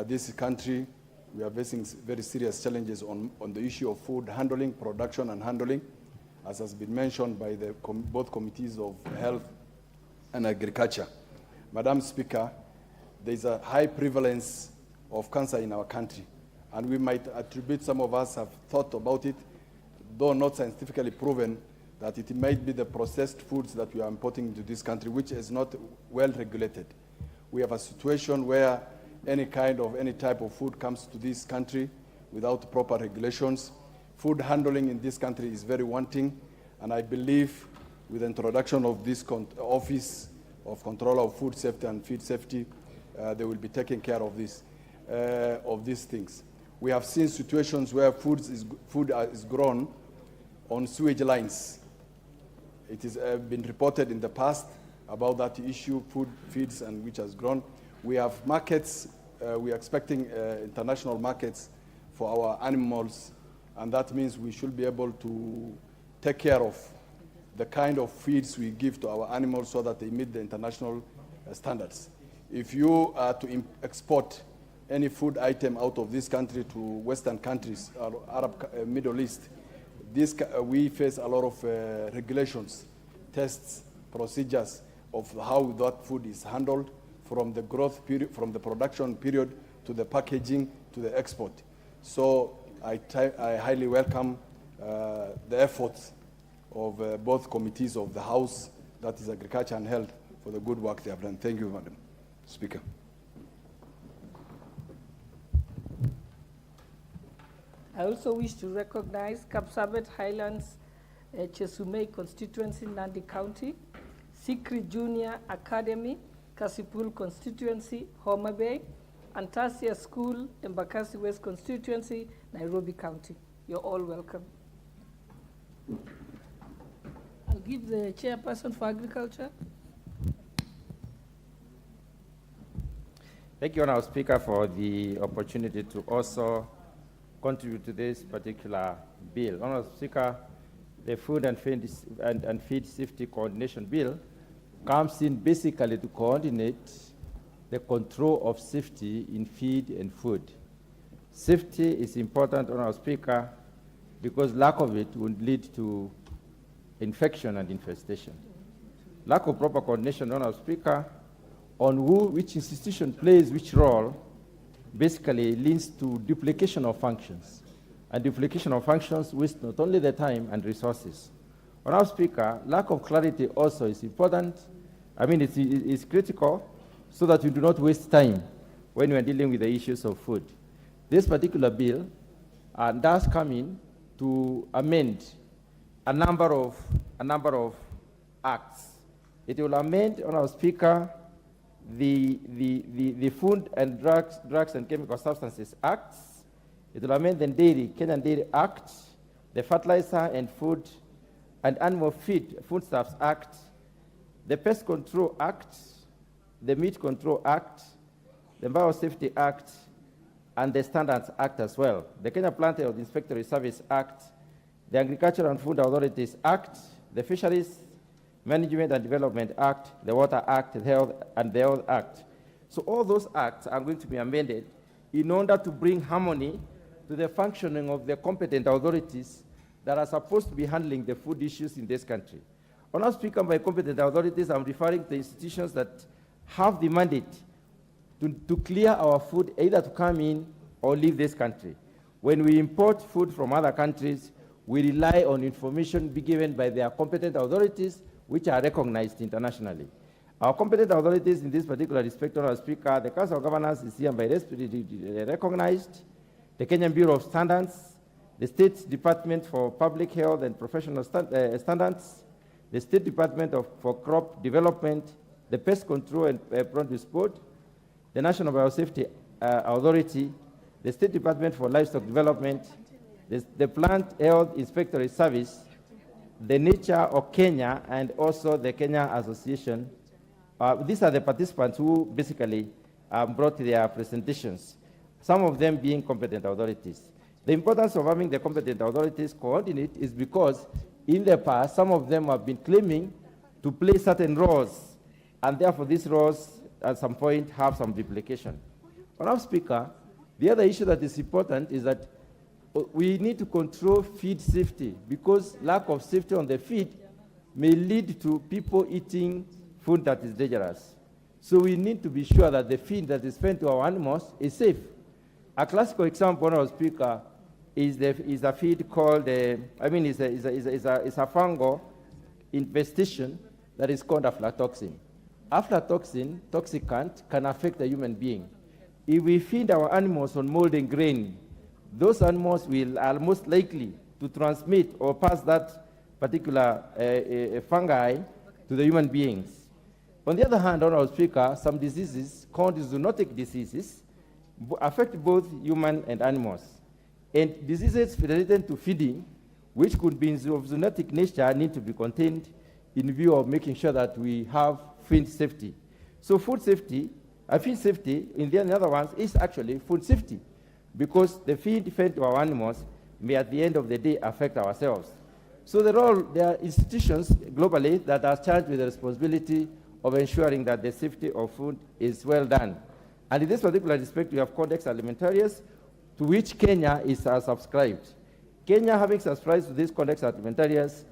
this country, we are facing very serious challenges on the issue of food handling, production and handling, as has been mentioned by both committees of health and agriculture. Madam Speaker, there is a high prevalence of cancer in our country, and we might attribute, some of us have thought about it, though not scientifically proven, that it might be the processed foods that we are importing into this country, which is not well regulated. We have a situation where any type of food comes to this country without proper regulations. Food handling in this country is very wanting, and I believe with the introduction of this Office of Control of Food Safety and Feed Safety, they will be taking care of these things. We have seen situations where food is grown on sewage lines. It has been reported in the past about that issue, food feeds and which has grown. We have markets, we are expecting international markets for our animals, and that means we should be able to take care of the kind of feeds we give to our animals so that they meet the international standards. If you are to export any food item out of this country to Western countries, or Middle East, we face a lot of regulations, tests, procedures of how that food is handled from the growth period, from the production period to the packaging to the export. So I highly welcome the efforts of both committees of the House, that is Agriculture and Health, for the good work they have done. Thank you, Madam Speaker. I also wish to recognize Kapsabet Highlands, Chesumei constituency, Nandi County, Sikri Junior Academy, Kasipul constituency, Homa Bay, Antasia School, Embakasi West constituency, Nairobi County. You're all welcome. I'll give the chairperson for agriculture. Thank you, Honourable Speaker, for the opportunity to also contribute to this particular bill. Honourable Speaker, the Food and Feed Safety Coordination Bill comes in basically to coordinate the control of safety in feed and food. Safety is important, Honourable Speaker, because lack of it would lead to infection and infestation. Lack of proper coordination, Honourable Speaker, on which institution plays which role basically leads to duplication of functions. And duplication of functions waste not only the time and resources. Honourable Speaker, lack of clarity also is important. I mean, it's critical so that we do not waste time when we are dealing with the issues of food. This particular bill does come in to amend a number of acts. It will amend, Honourable Speaker, the Food and Drugs and Chemical Substances Acts. It will amend the Kenyan Dairy Act, the Fertilizer and Food and Animal Foodstuffs Act, the Pest Control Act, the Meat Control Act, the Biosafety Act, and the Standards Act as well. The Kenya Plant Health Inspectorate Service Act, the Agriculture and Food Authorities Act, the Fisheries Management and Development Act, the Water Act, the Health Act. So all those acts are going to be amended in order to bring harmony to the functioning of the competent authorities that are supposed to be handling the food issues in this country. Honourable Speaker, by competent authorities, I'm referring to the institutions that have the mandate to clear our food, either to come in or leave this country. When we import food from other countries, we rely on information be given by their competent authorities, which are recognized internationally. Our competent authorities in this particular respect, Honourable Speaker, the Council of Governors is hereby recognized, the Kenyan Bureau of Standards, the State Department for Public Health and Professional Standards, the State Department for Crop Development, the Pest Control and Produce Board, the National Biosafety Authority, the State Department for Livestock Development, the Plant Health Inspectorate Service, the Nature of Kenya, and also the Kenya Association. These are the participants who basically brought their presentations, some of them being competent authorities. The importance of having the competent authorities coordinate is because in the past, some of them have been claiming to play certain roles, and therefore these roles at some point have some duplication. Madam Speaker, the other issue that is important is that we need to control feed safety, because lack of safety on the feed may lead to people eating food that is dangerous. So we need to be sure that the feed that is fed to our animals is safe. A classical example, Madam Speaker, is a feed called, it's a fungal infestation that is called aflatoxin. Aflatoxin, toxicant, can affect a human being. If we feed our animals on mold and grain, those animals are most likely to transmit or pass that particular fungi to the human beings. On the other hand, Honorable Speaker, some diseases, called zoonotic diseases, affect both human and animals. And diseases related to feeding, which could be of zoonotic nature, need to be contained in view of making sure that we have feed safety. So food safety, feed safety, in the other ones, is actually food safety, because the feed fed to our animals may at the end of the day affect ourselves. So there are institutions globally that are charged with the responsibility of ensuring that the safety of food is well done. And in this particular respect, we have Codex Alimentarius, to which Kenya is subscribed. Kenya, having subscribed to this Codex Alimentarius,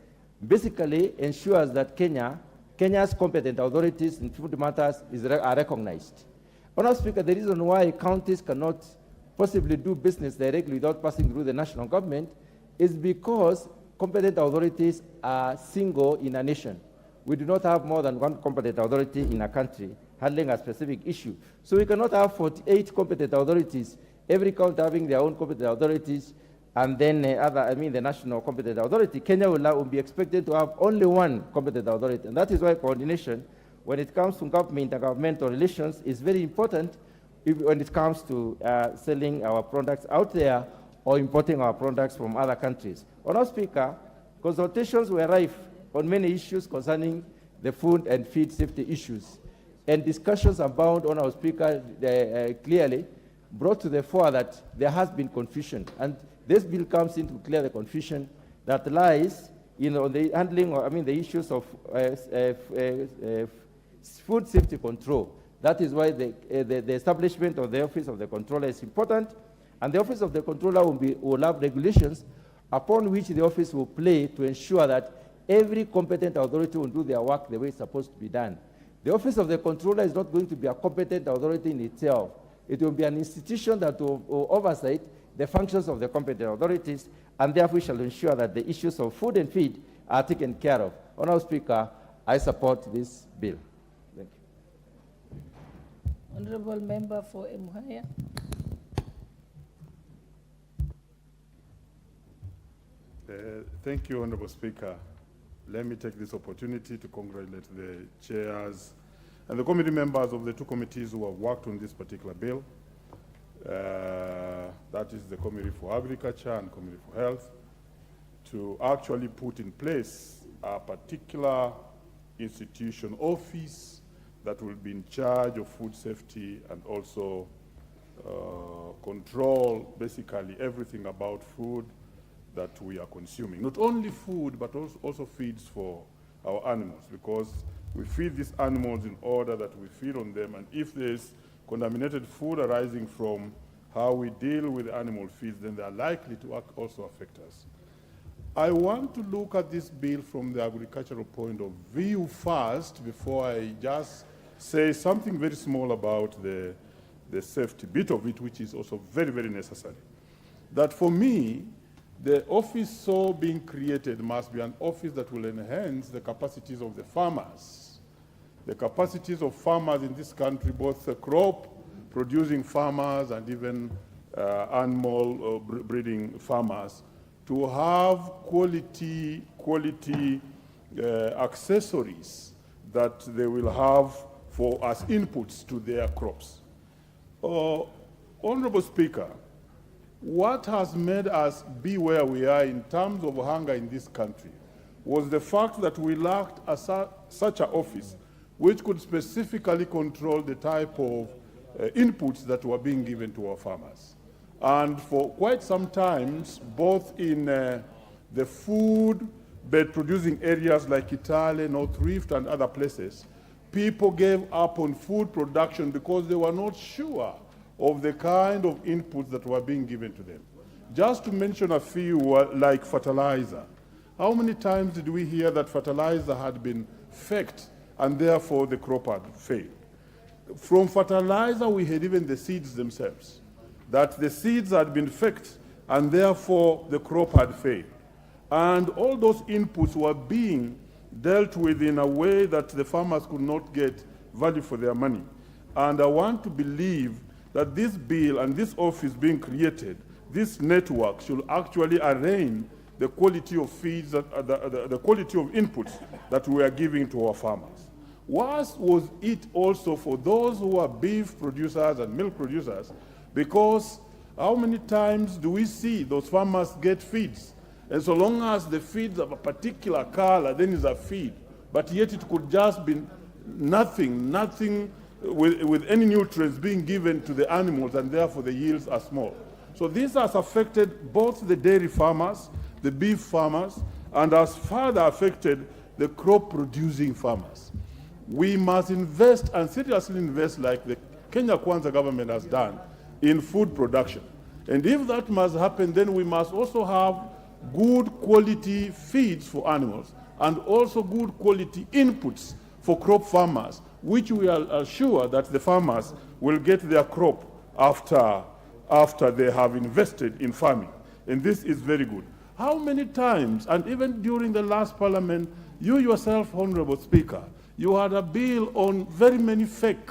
basically ensures that Kenya's competent authorities in food matters are recognized. Honorable Speaker, the reason why counties cannot possibly do business directly without passing through the national government is because competent authorities are single in a nation. We do not have more than one competent authority in a country handling a specific issue. So we cannot have 48 competent authorities, every county having their own competent authorities, and then the national competent authority. Kenya will be expected to have only one competent authority, and that is why coordination, when it comes to intergovernmental relations, is very important when it comes to selling our products out there or importing our products from other countries. Honorable Speaker, consultations were rife on many issues concerning the food and feed safety issues, and discussions abound, Honorable Speaker, clearly brought to the fore that there has been confusion, and this bill comes in to clear the confusion that lies in the handling, the issues of food safety control. That is why the establishment of the Office of the Controller is important, and the Office of the Controller will have regulations upon which the office will play to ensure that every competent authority will do their work the way it's supposed to be done. The Office of the Controller is not going to be a competent authority in itself. It will be an institution that will oversight the functions of the competent authorities, and therefore we shall ensure that the issues of food and feed are taken care of. Honorable Speaker, I support this bill. Thank you. Honorable Member for Emuhaya. Thank you, Honorable Speaker. Let me take this opportunity to congratulate the chairs and the committee members of the two committees who have worked on this particular bill. That is the Committee for Agriculture and Committee for Health, to actually put in place a particular institution office that will be in charge of food safety and also control basically everything about food that we are consuming. Not only food, but also feeds for our animals, because we feed these animals in order that we feed on them, and if there's contaminated food arising from how we deal with animal feeds, then they are likely to also affect us. I want to look at this bill from the agricultural point of view first, before I just say something very small about the safety bit of it, which is also very, very necessary. That for me, the office so being created must be an office that will enhance the capacities of the farmers. The capacities of farmers in this country, both the crop-producing farmers and even animal breeding farmers, to have quality accessories that they will have as inputs to their crops. Honorable Speaker, what has made us be where we are in terms of hunger in this country was the fact that we lacked such an office which could specifically control the type of inputs that were being given to our farmers. And for quite some time, both in the food bed producing areas like Kitale, North Rift, and other places, people gave up on food production because they were not sure of the kind of inputs that were being given to them. Just to mention a few, like fertilizer. How many times did we hear that fertilizer had been faked and therefore the crop had failed? From fertilizer, we had even the seeds themselves, that the seeds had been faked and therefore the crop had failed. And all those inputs were being dealt with in a way that the farmers could not get value for their money. And I want to believe that this bill and this office being created, this network should actually arraign the quality of feeds, the quality of inputs that we are giving to our farmers. Worse was it also for those who are beef producers and milk producers, because how many times do we see those farmers get feeds? And so long as the feeds of a particular color, then it's a feed. But yet it could just be nothing with any nutrients being given to the animals, and therefore the yields are small. So this has affected both the dairy farmers, the beef farmers, and has further affected the crop-producing farmers. We must invest, and seriously invest, like the Kenya Kwanza government has done, in food production. And if that must happen, then we must also have good quality feeds for animals and also good quality inputs for crop farmers, which we are sure that the farmers will get their crop after they have invested in farming. And this is very good. How many times, and even during the last parliament, you yourself, Honorable Speaker, you had a bill on very many fake,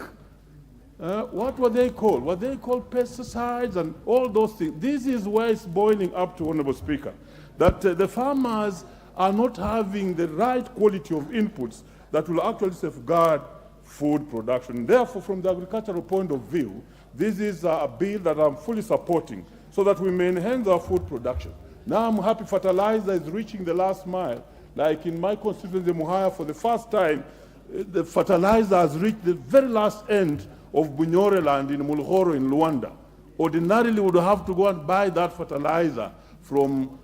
what were they called? Were they called pesticides and all those things? This is where it's boiling up to, Honorable Speaker, that the farmers are not having the right quality of inputs that will actually safeguard food production. Therefore, from the agricultural point of view, this is a bill that I'm fully supporting so that we may enhance our food production. Now I'm happy fertilizer is reaching the last mile. Like in my constituency, Muhaya, for the first time, the fertilizer has reached the very last end of Bunyore land in Mulhoro in Luanda. Ordinarily, we would have to go and buy that fertilizer from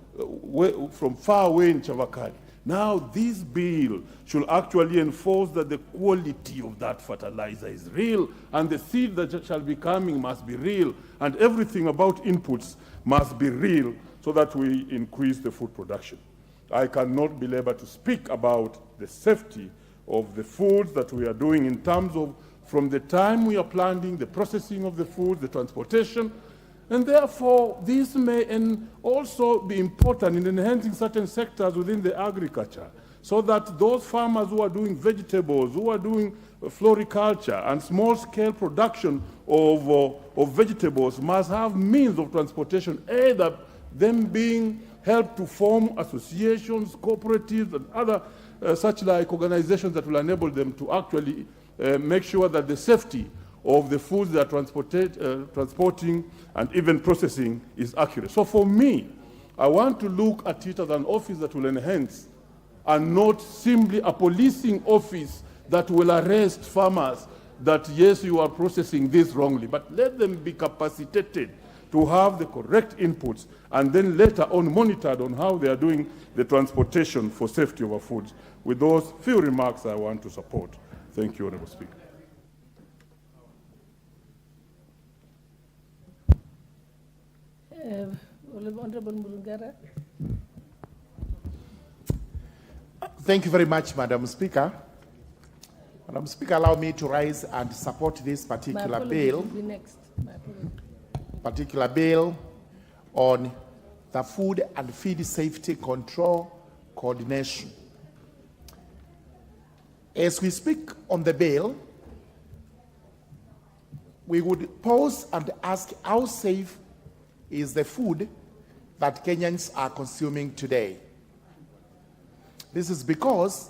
far away in Chavakali. Now, this bill should actually enforce that the quality of that fertilizer is real, and the seed that shall be coming must be real, and everything about inputs must be real so that we increase the food production. I cannot belabor to speak about the safety of the foods that we are doing in terms of from the time we are planting, the processing of the food, the transportation, and therefore this may also be important in enhancing certain sectors within the agriculture, so that those farmers who are doing vegetables, who are doing floriculture and small-scale production of vegetables must have means of transportation, either them being helped to form associations, cooperatives, and other such like organizations that will enable them to actually make sure that the safety of the foods they are transporting and even processing is accurate. So for me, I want to look at it as an office that will enhance and not simply a policing office that will arrest farmers that, yes, you are processing this wrongly, but let them be capacitated to have the correct inputs and then later on monitored on how they are doing the transportation for safety of our foods. With those few remarks, I want to support. Thank you, Honorable Speaker. Honorable Murungara. Thank you very much, Madam Speaker. Madam Speaker, allow me to rise and support this particular bill. Particular bill on the food and feed safety control coordination. As we speak on the bill, we would pause and ask how safe is the food that Kenyans are consuming today. This is because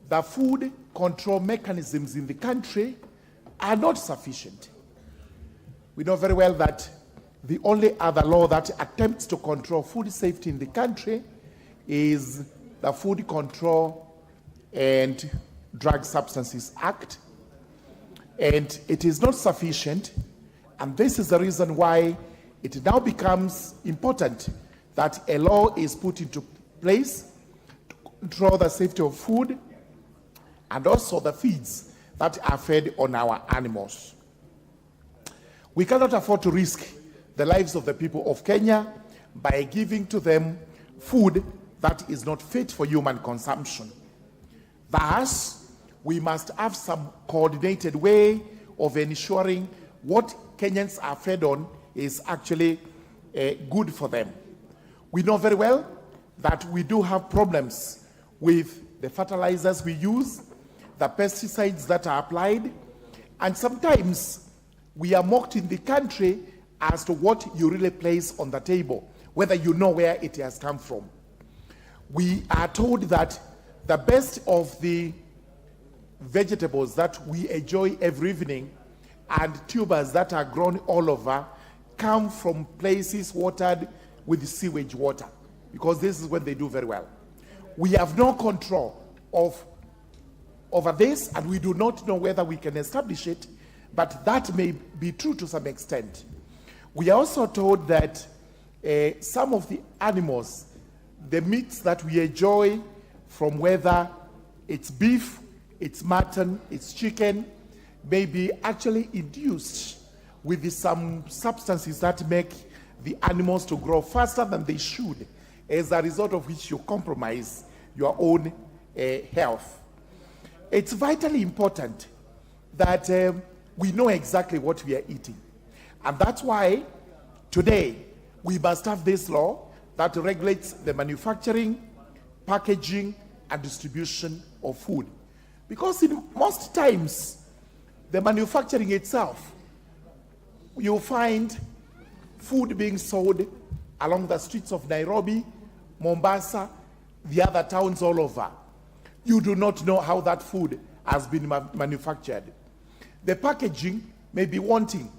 the food control mechanisms in the country are not sufficient. We know very well that the only other law that attempts to control food safety in the country is the Food Control and Drug Substances Act. And it is not sufficient, and this is the reason why it now becomes important that a law is put into place to control the safety of food and also the feeds that are fed on our animals. We cannot afford to risk the lives of the people of Kenya by giving to them food that is not fit for human consumption. Thus, we must have some coordinated way of ensuring what Kenyans are fed on is actually good for them. We know very well that we do have problems with the fertilizers we use, the pesticides that are applied, and sometimes we are mocked in the country as to what you really place on the table, whether you know where it has come from. We are told that the best of the vegetables that we enjoy every evening and tubers that are grown all over come from places watered with sewage water, because this is when they do very well. We have no control over this, and we do not know whether we can establish it, but that may be true to some extent. We are also told that some of the animals, the meats that we enjoy, from whether it's beef, it's mutton, it's chicken, may be actually induced with some substances that make the animals to grow faster than they should, as a result of which you compromise your own health. It's vitally important that we know exactly what we are eating. And that's why today we must have this law that regulates the manufacturing, packaging, and distribution of food. Because in most times, the manufacturing itself, you'll find food being sold along the streets of Nairobi, Mombasa, the other towns all over. You do not know how that food has been manufactured. The packaging may be wanting,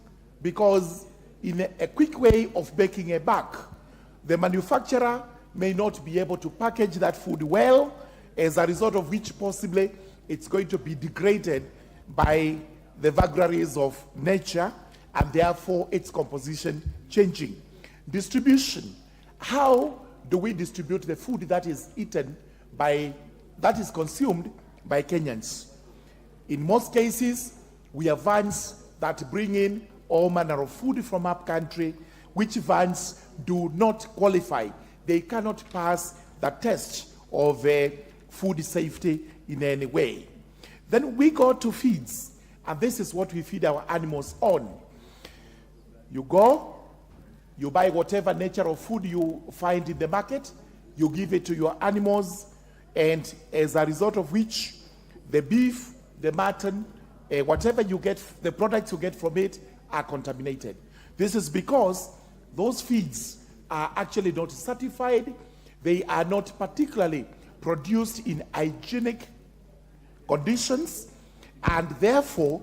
because in a quick way of baking a bag, the manufacturer may not be able to package that food well, as a result of which possibly it's going to be degraded by the vagaries of nature, and therefore its composition changing. Distribution. How do we distribute the food that is eaten that is consumed by Kenyans? In most cases, we have vans that bring in all manner of food from up country, which vans do not qualify. They cannot pass the test of food safety in any way. Then we go to feeds, and this is what we feed our animals on. You go, you buy whatever nature of food you find in the market, you give it to your animals, and as a result of which, the beef, the mutton, whatever you get, the products you get from it are contaminated. This is because those feeds are actually not certified. They are not particularly produced in hygienic conditions, and therefore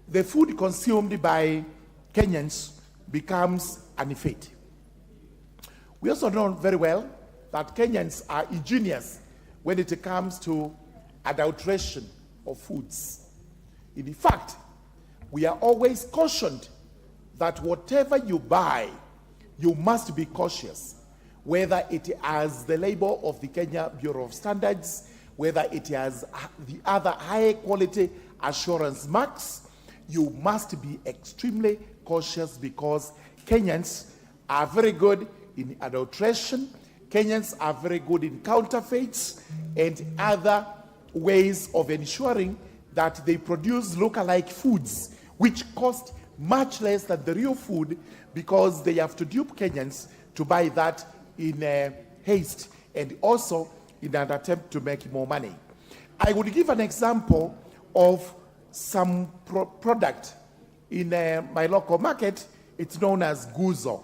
the food consumed by Kenyans becomes unfit. We also know very well that Kenyans are ingenious when it comes to adulteration of foods. In fact, we are always cautioned that whatever you buy, you must be cautious, whether it has the label of the Kenya Bureau of Standards, whether it has the other high quality assurance marks. You must be extremely cautious, because Kenyans are very good in adulteration. Kenyans are very good in counterfeits and other ways of ensuring that they produce lookalike foods, which cost much less than the real food, because they have to dupe Kenyans to buy that in haste and also in an attempt to make more money. I would give an example of some product in my local market. It's known as guzo.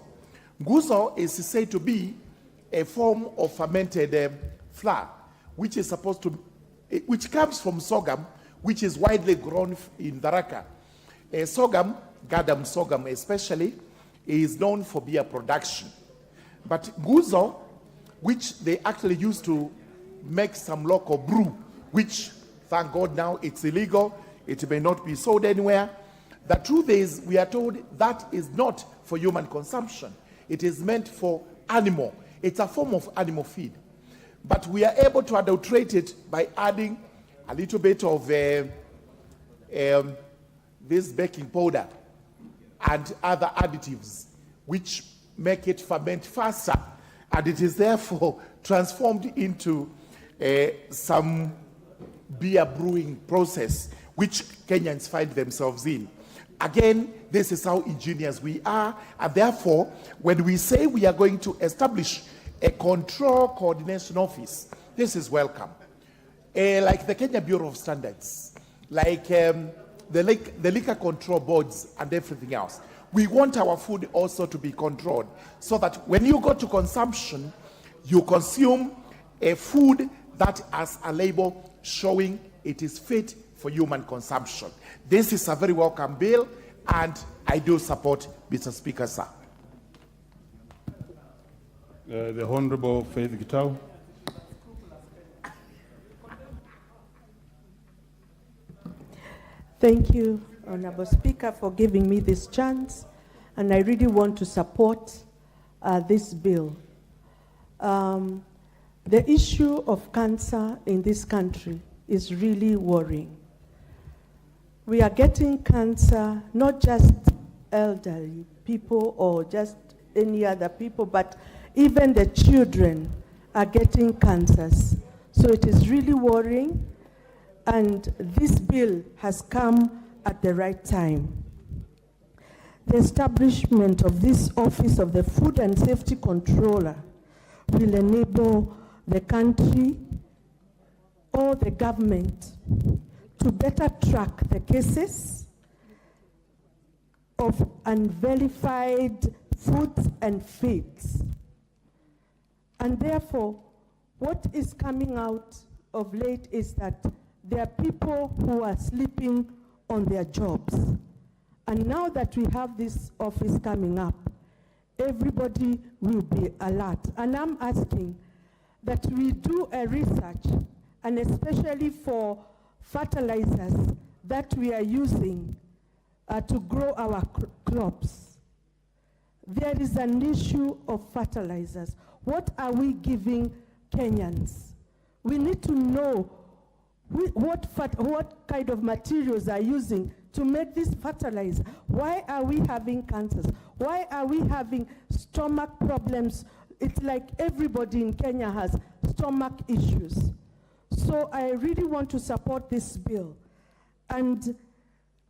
Nguzo is said to be a form of fermented flour, which is supposed to, which comes from sorghum, which is widely grown in Tharaka. Sorghum, Gadam sorghum especially, is known for beer production. But nguzo, which they actually use to make some local brew, which, thank God now it's illegal, it may not be sold anywhere. The truth is, we are told that is not for human consumption. It is meant for animal. It's a form of animal feed. But we are able to adulterate it by adding a little bit of this baking powder and other additives, which make it ferment faster. And it is therefore transformed into some beer brewing process, which Kenyans find themselves in. Again, this is how ingenious we are, and therefore, when we say we are going to establish a control coordination office, this is welcome. Like the Kenya Bureau of Standards, like the liquor control boards and everything else. We want our food also to be controlled, so that when you go to consumption, you consume a food that has a label showing it is fit for human consumption. This is a very welcome bill, and I do support, Mr. Speaker, sir. The Honorable Faith Gitau. Thank you, Honorable Speaker, for giving me this chance, and I really want to support this bill. The issue of cancer in this country is really worrying. We are getting cancer, not just elderly people or just any other people, but even the children are getting cancers. So it is really worrying, and this bill has come at the right time. The establishment of this Office of the Food and Safety Controller will enable the country or the government to better track the cases of unverified foods and feeds. And therefore, what is coming out of late is that there are people who are sleeping on their jobs. And now that we have this office coming up, everybody will be alert. And I'm asking that we do a research, and especially for fertilizers that we are using to grow our crops. There is an issue of fertilizers. What are we giving Kenyans? We need to know what kind of materials are using to make this fertilizer. Why are we having cancers? Why are we having stomach problems? It's like everybody in Kenya has stomach issues. So I really want to support this bill. And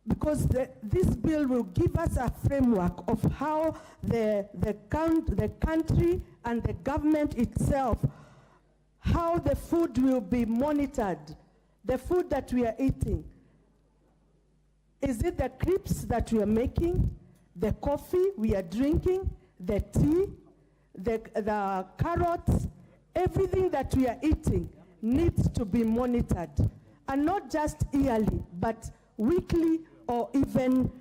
because this bill will give us a framework of how the country and the government itself, how the food will be monitored, the food that we are eating. Is it the crisps that we are making, the coffee we are drinking, the tea, the carrots, everything that we are eating needs to be monitored, and not just yearly, but weekly or even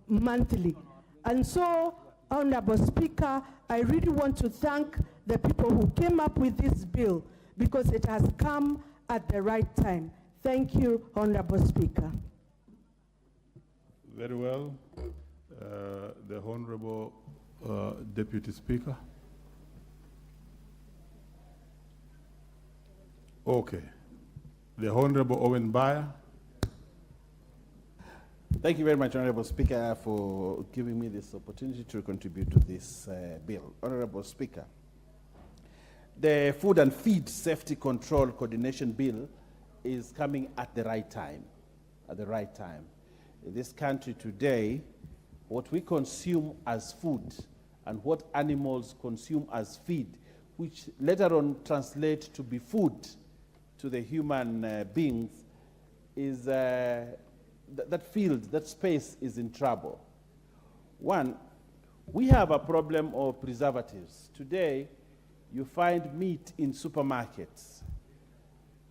monthly. And so, Honorable Speaker, I really want to thank the people who came up with this bill, because it has come at the right time. Thank you, Honorable Speaker. Very well. The Honorable Deputy Speaker. Okay. The Honorable Owen Bayer. Thank you very much, Honorable Speaker, for giving me this opportunity to contribute to this bill. Honorable Speaker, the Food and Feed Safety Control Coordination Bill is coming at the right time, In this country today, what we consume as food and what animals consume as feed, which later on translate to be food to the human beings, is that field, that space is in trouble. One, We have a problem of preservatives. Today, you find meat in supermarkets.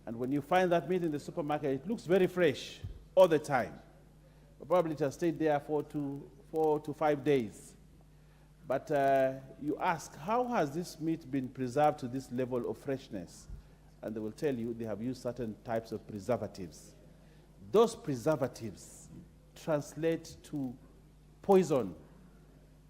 And when you find that meat in the supermarket, it looks very fresh all the time. Probably it has stayed there for 4 to 5 days. But you ask, how has this meat been preserved to this level of freshness? And they will tell you they have used certain types of preservatives. Those preservatives translate to poison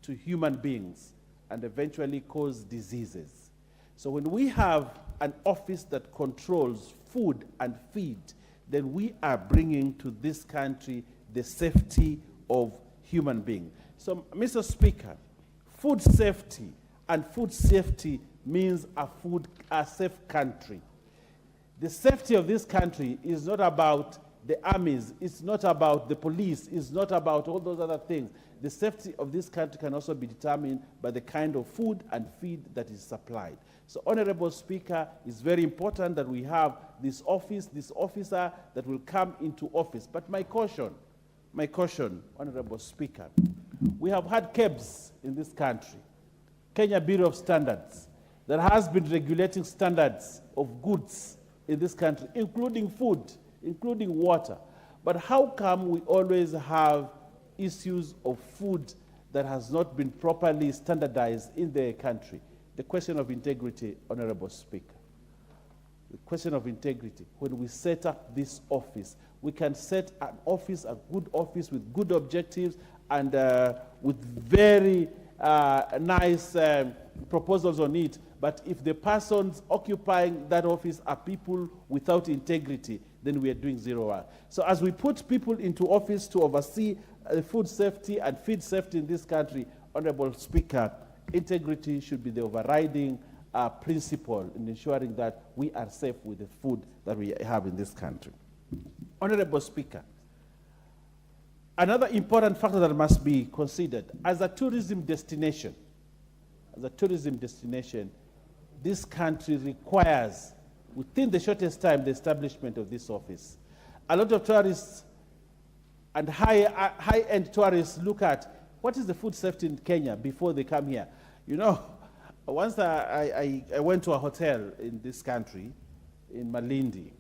to human beings and eventually cause diseases. So when we have an office that controls food and feed, then we are bringing to this country the safety of human beings. So, Mr. Speaker, food safety and food safety means a safe country. The safety of this country is not about the armies, it's not about the police, it's not about all those other things. The safety of this country can also be determined by the kind of food and feed that is supplied. So, Honorable Speaker, it's very important that we have this office, this officer that will come into office. But my caution, Honorable Speaker, we have had KEBS in this country, Kenya Bureau of Standards, that has been regulating standards of goods in this country, including food, including water. But how come we always have issues of food that has not been properly standardized in the country? The question of integrity, Honorable Speaker. The question of integrity. When we set up this office, we can set an office, a good office with good objectives and with very nice proposals on it. But if the persons occupying that office are people without integrity, then we are doing zero work. So as we put people into office to oversee food safety and feed safety in this country, Honorable Speaker, integrity should be the overriding principle in ensuring that we are safe with the food that we have in this country. Honorable Speaker, another important factor that must be considered, as a tourism destination, this country requires, within the shortest time, the establishment of this office. A lot of tourists and high-end tourists look at what is the food safety in Kenya before they come here. You know, once I went to a hotel in this country, in Malindi,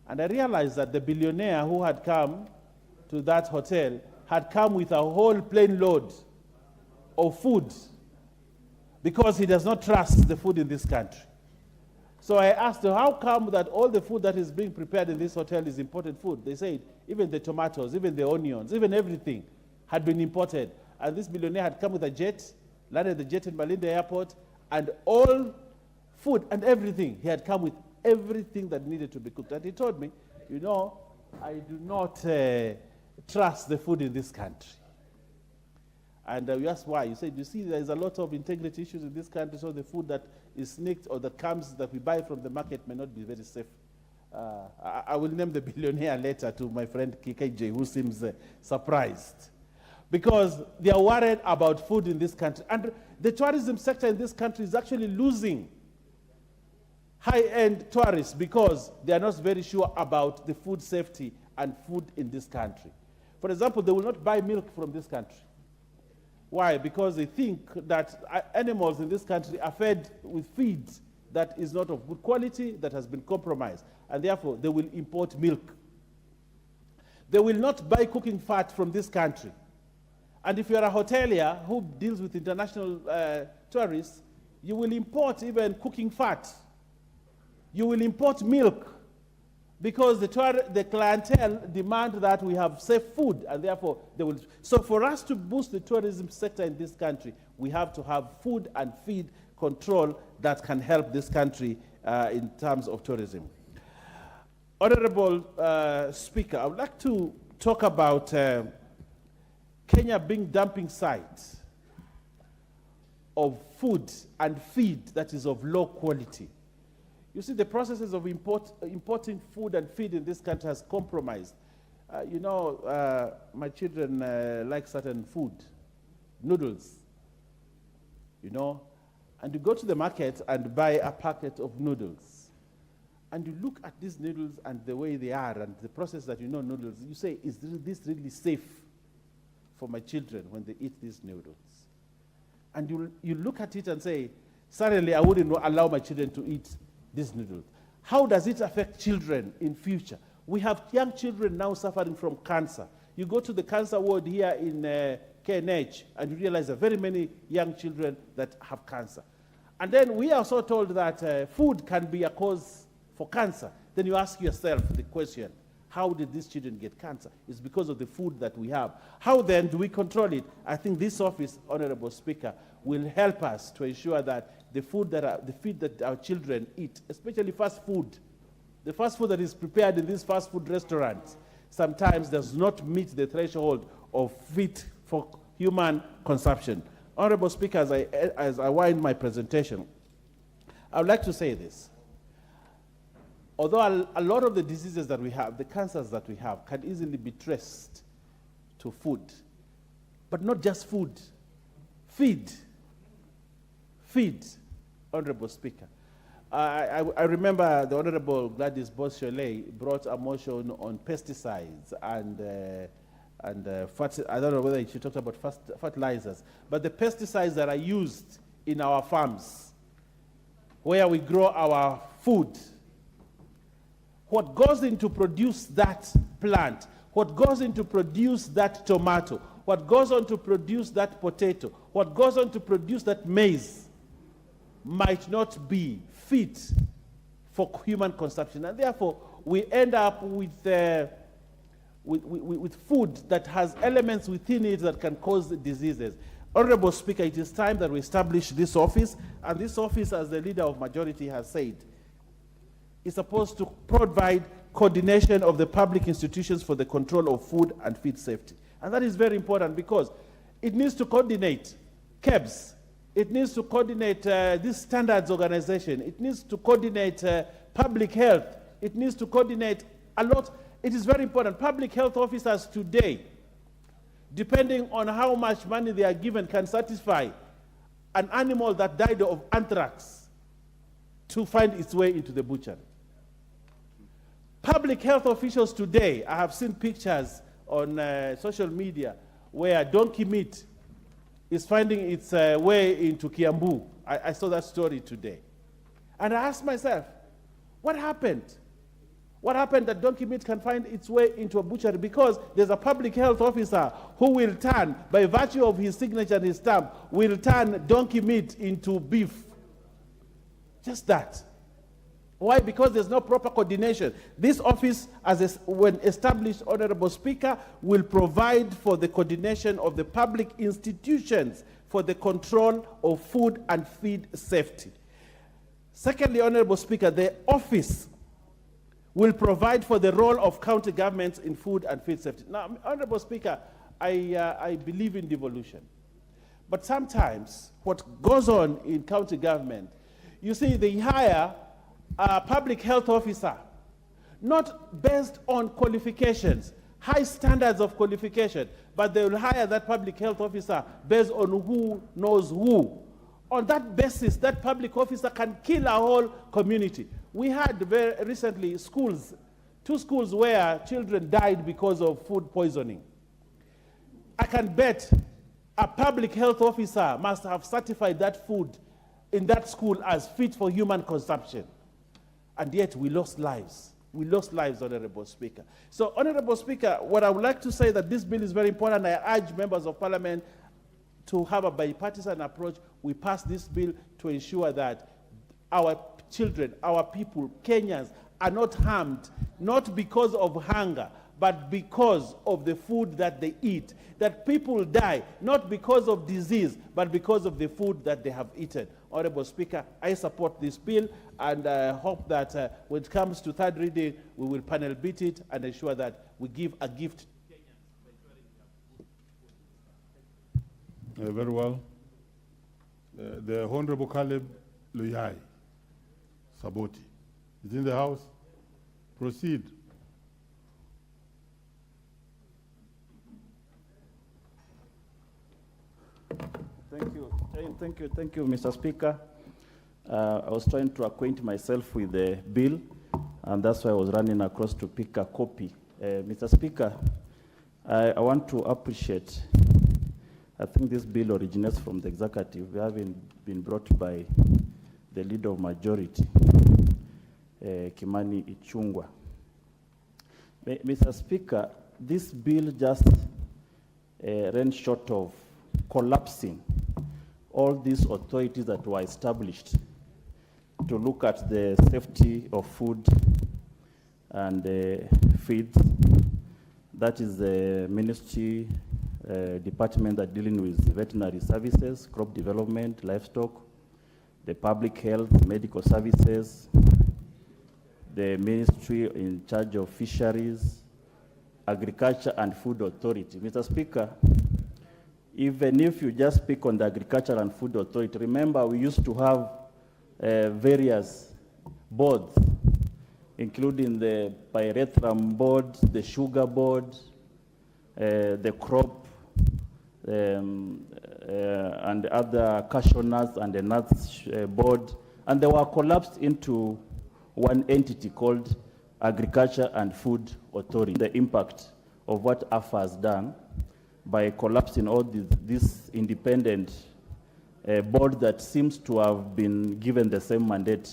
and I realized that the billionaire who had come to that hotel had come with a whole plane load of food because he does not trust the food in this country. So I asked them, how come that all the food that is being prepared in this hotel is imported food? They said, even the tomatoes, even the onions, even everything had been imported. And this billionaire had come with a jet, landed the jet in Malindi Airport, and all food and everything, he had come with everything that needed to be cooked. And he told me, you know, I do not trust the food in this country. And we asked why. He said, you see, there's a lot of integrity issues in this country, so the food that is sneaked or that comes, that we buy from the market may not be very safe. I will name the billionaire later to my friend KKJ, who seems surprised. Because they are worried about food in this country. And the tourism sector in this country is actually losing high-end tourists because they are not very sure about the food safety and food in this country. For example, they will not buy milk from this country. Why? Because they think that animals in this country are fed with feed that is not of good quality, that has been compromised, and therefore they will import milk. They will not buy cooking fat from this country. And if you are a hotelier who deals with international tourists, you will import even cooking fat. You will import milk because the clientele demand that we have safe food, and therefore they will. So for us to boost the tourism sector in this country, we have to have food and feed control that can help this country in terms of tourism. Honorable Speaker, I would like to talk about Kenya being dumping site of food and feed that is of low quality. You see, the processes of importing food and feed in this country has compromised. You know, my children like certain food, noodles, you know, and you go to the market and buy a packet of noodles. And you look at these noodles and the way they are and the process that you know noodles, you say, is this really safe for my children when they eat these noodles? And you look at it and say, suddenly I wouldn't allow my children to eat these noodles. How does it affect children in future? We have young children now suffering from cancer. You go to the cancer ward here in KNH and you realize there are very many young children that have cancer. And then we are also told that food can be a cause for cancer. Then you ask yourself the question, how did these children get cancer? It's because of the food that we have. How then do we control it? I think this office, Honorable Speaker, will help us to ensure that the food that our children eat, especially fast food, the fast food that is prepared in these fast food restaurants, sometimes does not meet the threshold of fit for human consumption. Honorable Speaker, as I wind my presentation, I would like to say this. Although a lot of the diseases that we have, the cancers that we have, can easily be traced to food, but not just food, feed, Honorable Speaker. I remember the Honorable Gladys Boschole brought a motion on pesticides and I don't know whether she talked about fertilizers, but the pesticides that are used in our farms, where we grow our food, what goes into produce that plant, what goes into produce that tomato, what goes on to produce that potato, what goes on to produce that maize, might not be fit for human consumption. And therefore, we end up with food that has elements within it that can cause diseases. Honorable Speaker, it is time that we establish this office, and this office, as the leader of majority has said, is supposed to provide coordination of the public institutions for the control of food and feed safety. And that is very important because it needs to coordinate KEBS, it needs to coordinate this standards organization, it needs to coordinate public health, it needs to coordinate a lot. It is very important. Public health officers today, depending on how much money they are given, can satisfy an animal that died of anthrax to find its way into the butchery. Public health officials today, I have seen pictures on social media where donkey meat is finding its way into Kiambu. I saw that story today. And I asked myself, what happened? What happened that donkey meat can find its way into a butchery? Because there's a public health officer who will turn, by virtue of his signature and his stamp, will turn donkey meat into beef. Just that. Why? Because there's no proper coordination. This office, when established, Honorable Speaker, will provide for the coordination of the public institutions for the control of food and feed safety. Secondly, Honorable Speaker, the office will provide for the role of county governments in food and feed safety. Now, Honorable Speaker, I believe in devolution. But sometimes what goes on in county government, you see, they hire a public health officer, not based on qualifications, high standards of qualification, but they will hire that public health officer based on who knows who. On that basis, that public officer can kill a whole community. We had very recently schools, 2 schools where children died because of food poisoning. I can bet a public health officer must have certified that food in that school as fit for human consumption. And yet we lost lives. We lost lives, Honorable Speaker. So, Honorable Speaker, what I would like to say that this bill is very important. I urge members of Parliament to have a bipartisan approach. We pass this bill to ensure that our children, our people, Kenyans, are not harmed, not because of hunger, but because of the food that they eat. That people die, not because of disease, but because of the food that they have eaten. Honorable Speaker, I support this bill, and I hope that when it comes to third reading, we will panel beat it and ensure that we give a gift. Very well. The Honorable Caleb Luyai Saboti is in the House. Proceed. Thank you, Mr. Speaker. I was trying to acquaint myself with the bill, and that's why I was running across to pick a copy. Mr. Speaker, I want to appreciate I think this bill originates from the executive, having been brought by the leader of majority, Kimani Ichung'wah. Mr. Speaker, this bill just ran short of collapsing all these authorities that were established to look at the safety of food and feeds. That is the ministry department that dealing with veterinary services, crop development, livestock, the public health, medical services, the ministry in charge of fisheries, agriculture and food authority. Mr. Speaker, even if you just speak on the agriculture and food authority, remember we used to have various boards, including the pyrethrum board, the sugar board, the crop, and other cashew nuts and the nuts board, and they were collapsed into one entity called Agriculture and Food Authority. The impact of what AFA has done by collapsing all this independent board that seems to have been given the same mandate,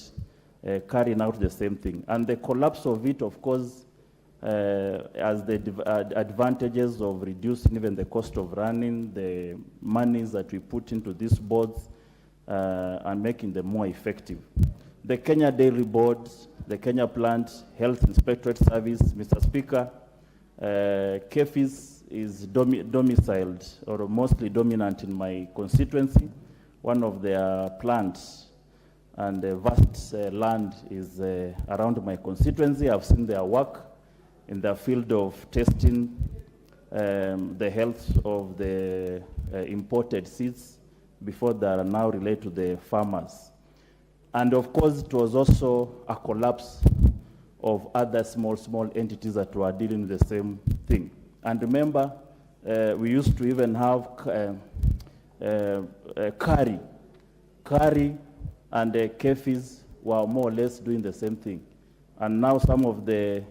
carrying out the same thing. And the collapse of it, of course, as the advantages of reducing even the cost of running, the monies that we put into these boards, and making them more effective. The Kenya Dairy Board, the Kenya Plant Health Inspectorate Service, Mr. Speaker, KEFIS is domiciled or mostly dominant in my constituency. One of their plants and the vast land is around my constituency. I've seen their work in the field of testing the health of the imported seeds before they are now relayed to the farmers. And of course, it was also a collapse of other small entities that were dealing with the same thing. And remember, we used to even have KARI and KEFIS were more or less doing the same thing. And now some of the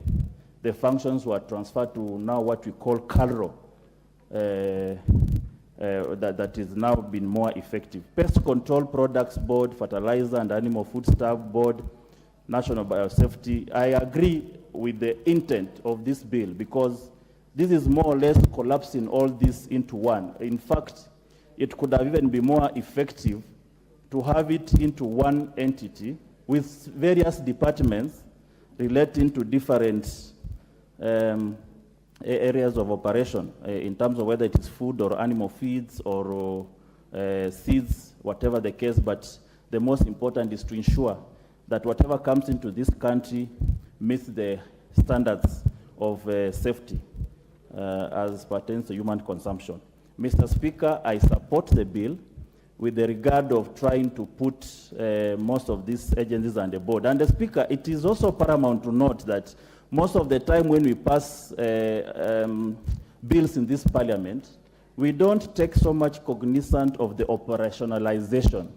functions were transferred to now what we call KALRO, that is now been more effective. Pest Control Products Board, Fertilizer and Animal Foodstuff Board, National Biosafety. I agree with the intent of this bill because this is more or less collapsing all this into one. In fact, it could have even been more effective to have it into one entity with various departments relating to different areas of operation in terms of whether it is food or animal feeds or seeds, whatever the case. But the most important is to ensure that whatever comes into this country meets the standards of safety as pertains to human consumption. Mr. Speaker, I support the bill with the regard of trying to put most of these agencies on the board. And the Speaker, it is also paramount to note that most of the time when we pass bills in this parliament, we don't take so much cognizance of the operationalization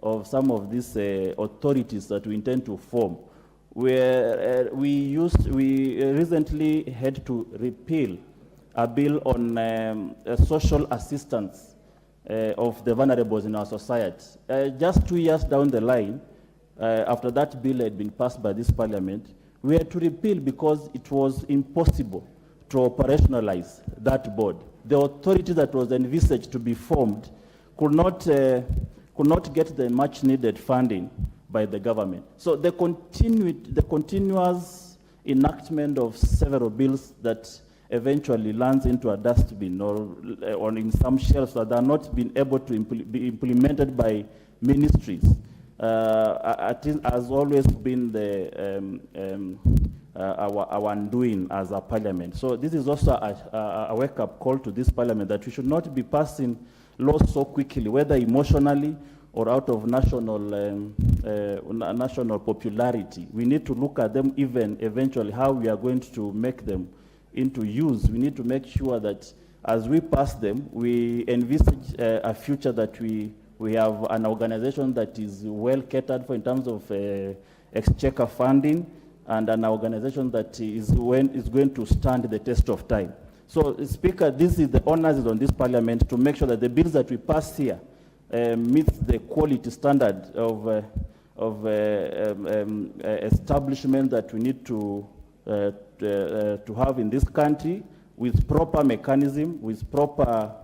of some of these authorities that we intend to form. We recently had to repeal a bill on social assistance of the vulnerables in our society. Just 2 years down the line, after that bill had been passed by this parliament, we had to repeal because it was impossible to operationalize that board. The authority that was envisaged to be formed could not get the much needed funding by the government. So the continuous enactment of several bills that eventually lands into a dustbin or in some shelves that are not being able to be implemented by ministries has always been our undoing as a parliament. So this is also a wake-up call to this parliament that we should not be passing laws so quickly, whether emotionally or out of national popularity. We need to look at them even eventually how we are going to make them into use. We need to make sure that as we pass them, we envisage a future that we have an organization that is well catered for in terms of exchequer funding and an organization that is going to stand the test of time. So, Speaker, this is the onus is on this Parliament to make sure that the bills that we pass here meets the quality standard of establishment that we need to have in this country, with proper mechanism, with proper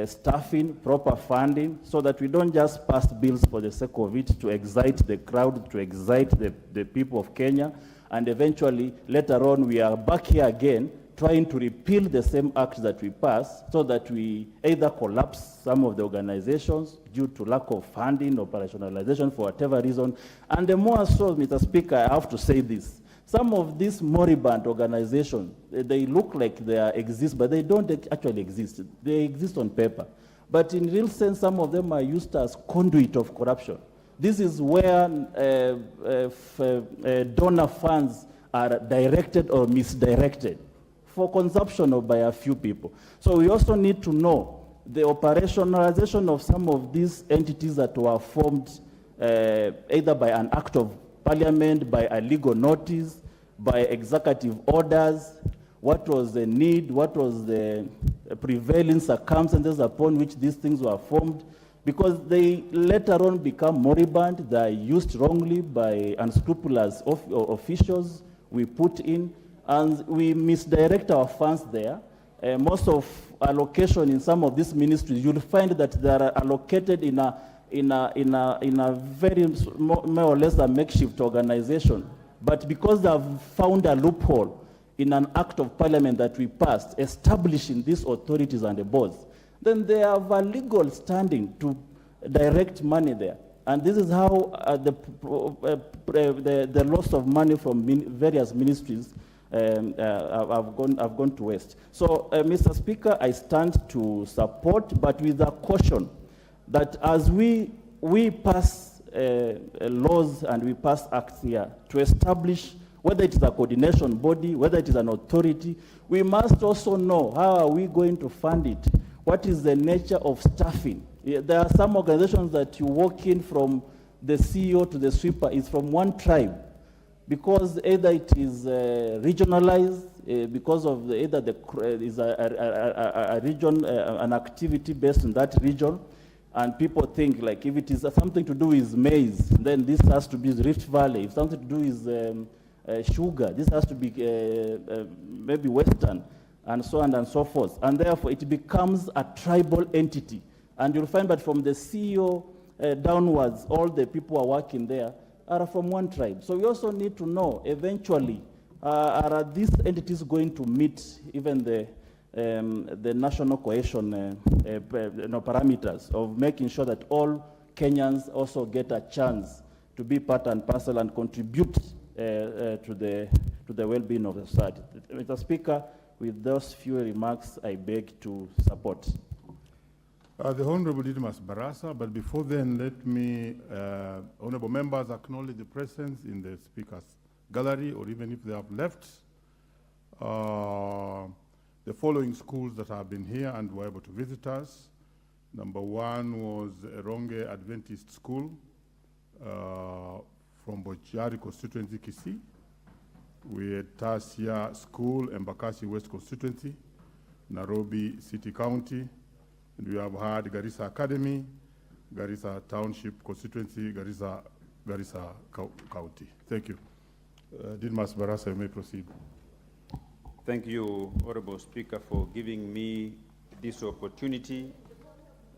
staffing, proper funding, so that we don't just pass bills for the sake of it to excite the crowd, to excite the people of Kenya, and eventually, later on, we are back here again trying to repeal the same act that we passed, so that we either collapse some of the organizations due to lack of funding, operationalization, for whatever reason. And the more so, Mr. Speaker, I have to say this. Some of these moribund organizations, they look like they exist, but they don't actually exist. They exist on paper. But in real sense, some of them are used as conduit of corruption. This is where donor funds are directed or misdirected for consumption by a few people. So we also need to know the operationalization of some of these entities that were formed either by an act of Parliament, by a legal notice, by executive orders. What was the need? What was the prevailing circumstances upon which these things were formed? Because they later on become moribund, they are used wrongly by unscrupulous officials we put in, and we misdirect our funds there. Most of allocation in some of these ministries, you'll find that they are allocated in a very more or less a makeshift organization. But because they have found a loophole in an act of Parliament that we passed, establishing these authorities and the boards, then they have a legal standing to direct money there. And this is how the loss of money from various ministries have gone to waste. So, Mr. Speaker, I stand to support, but with a caution that as we pass laws and we pass acts here to establish whether it is a coordination body, whether it is an authority, we must also know how are we going to fund it. What is the nature of staffing? There are some organizations that you walk in from the CEO to the sweeper is from one tribe, because either it is regionalized, because of either is a region, an activity based in that region, and people think like if it is something to do with maize, then this has to be Rift Valley. If something to do with sugar, this has to be maybe Western, and so on and so forth. And therefore, it becomes a tribal entity. And you'll find that from the CEO downwards, all the people who are working there are from one tribe. So we also need to know, eventually, are these entities going to meet even the national cohesion parameters of making sure that all Kenyans also get a chance to be part and parcel and contribute to the well-being of the society. Mr. Speaker, with those few remarks, I beg to support. The Honorable Didmus Barasa, but before then, let me, honorable members, acknowledge the presence in the Speaker's gallery, or even if they have left, the following schools that have been here and were able to visit us. Number one was Eronge Adventist School from Bochari constituency, Kisii. We had Tasia School, Embakasi West constituency, Nairobi City County. And we have had Garissa Academy, Garissa Township constituency, Garissa County. Thank you. Didmus Barasa, you may proceed. Thank you, Honorable Speaker, for giving me this opportunity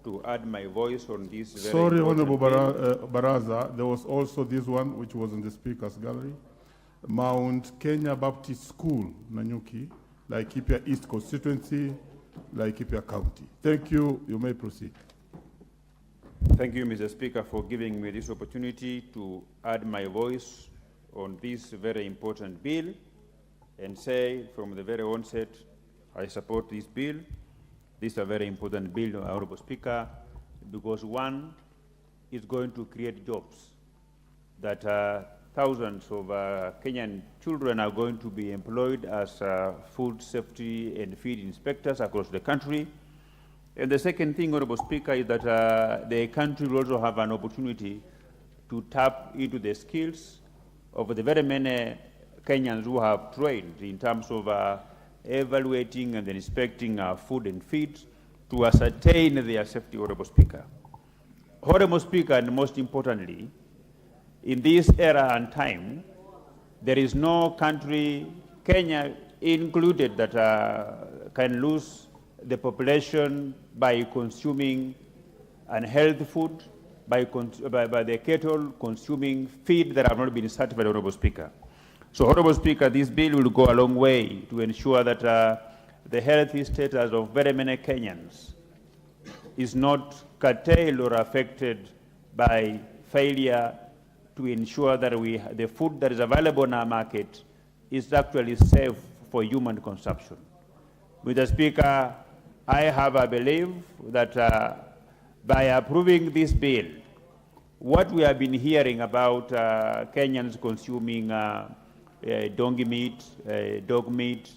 to add my voice on this very Sorry, Honorable bill. Baraza, there was also this one which was in the Speaker's gallery. Mount Kenya Baptist School, Nanyuki, Laikipia East constituency, Laikipia County. Thank you. You may proceed. Thank you, Mr. Speaker, for giving me this opportunity to add my voice on this very important bill and say from the very onset, I support this bill. This is a very important bill, Honorable Speaker, because one is going to create jobs that thousands of Kenyan children are going to be employed as food safety and feed inspectors across the country. And the second thing, Honorable Speaker, is that the country will also have an opportunity to tap into the skills of the very many Kenyans who have trained in terms of evaluating and then inspecting food and feed to ascertain their safety, Honorable Speaker. Honorable Speaker, and most importantly, in this era and time, there is no country, Kenya included, that can lose the population by consuming unhealthy food, by the cattle consuming feed that have not been certified, Honorable Speaker. So, Honorable Speaker, this bill will go a long way to ensure that the healthy status of very many Kenyans is not curtailed or affected by failure to ensure that the food that is available in our market is actually safe for human consumption. Mr. Speaker, I have a belief that by approving this bill, what we have been hearing about Kenyans consuming donkey meat, dog meat,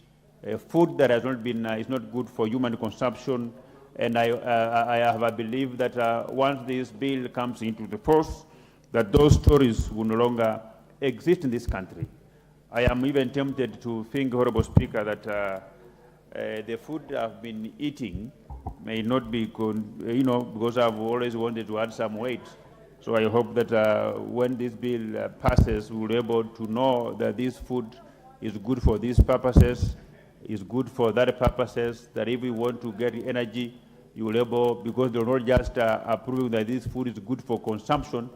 food that has not been, is not good for human consumption, and I have a belief that once this bill comes into the force, that those stories will no longer exist in this country. I am even tempted to think, Honorable Speaker, that the food I've been eating may not be, because I've always wanted to add some weight. So I hope that when this bill passes, we'll be able to know that this food is good for these purposes, is good for that purposes, that if we want to get energy, you will be able, because they're not just approving that this food is good for consumption,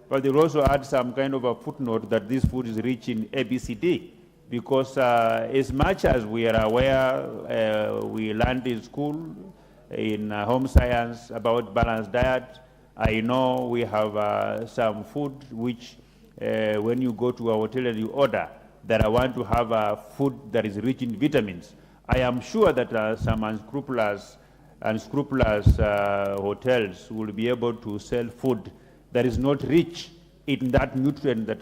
but they'll also add some kind of a footnote that this food is rich in ABCD, because as much as we are aware, we learned in school, in home science about balanced diet, I know we have some food which when you go to a hotel and you order that I want to have food that is rich in vitamins, I am sure that some unscrupulous hotels will be able to sell food that is not rich in that nutrient that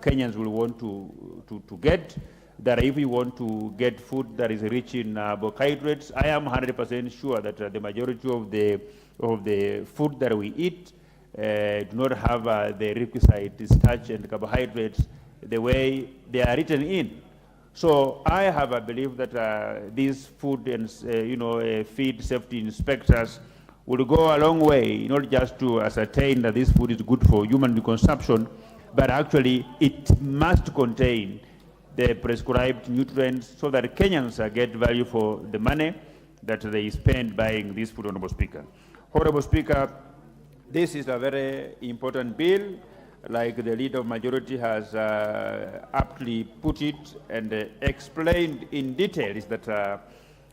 Kenyans will want to get. That if we want to get food that is rich in carbohydrates, I am 100% sure that the majority of the food that we eat do not have the requisite starch and carbohydrates the way they are written in. So I have a belief that these food and feed safety inspectors will go a long way, not just to ascertain that this food is good for human consumption, but actually it must contain the prescribed nutrients so that Kenyans get value for the money that they spend buying this food, Honorable Speaker. Honorable Speaker, this is a very important bill. Like the Leader of Majority has aptly put it and explained in detail, is that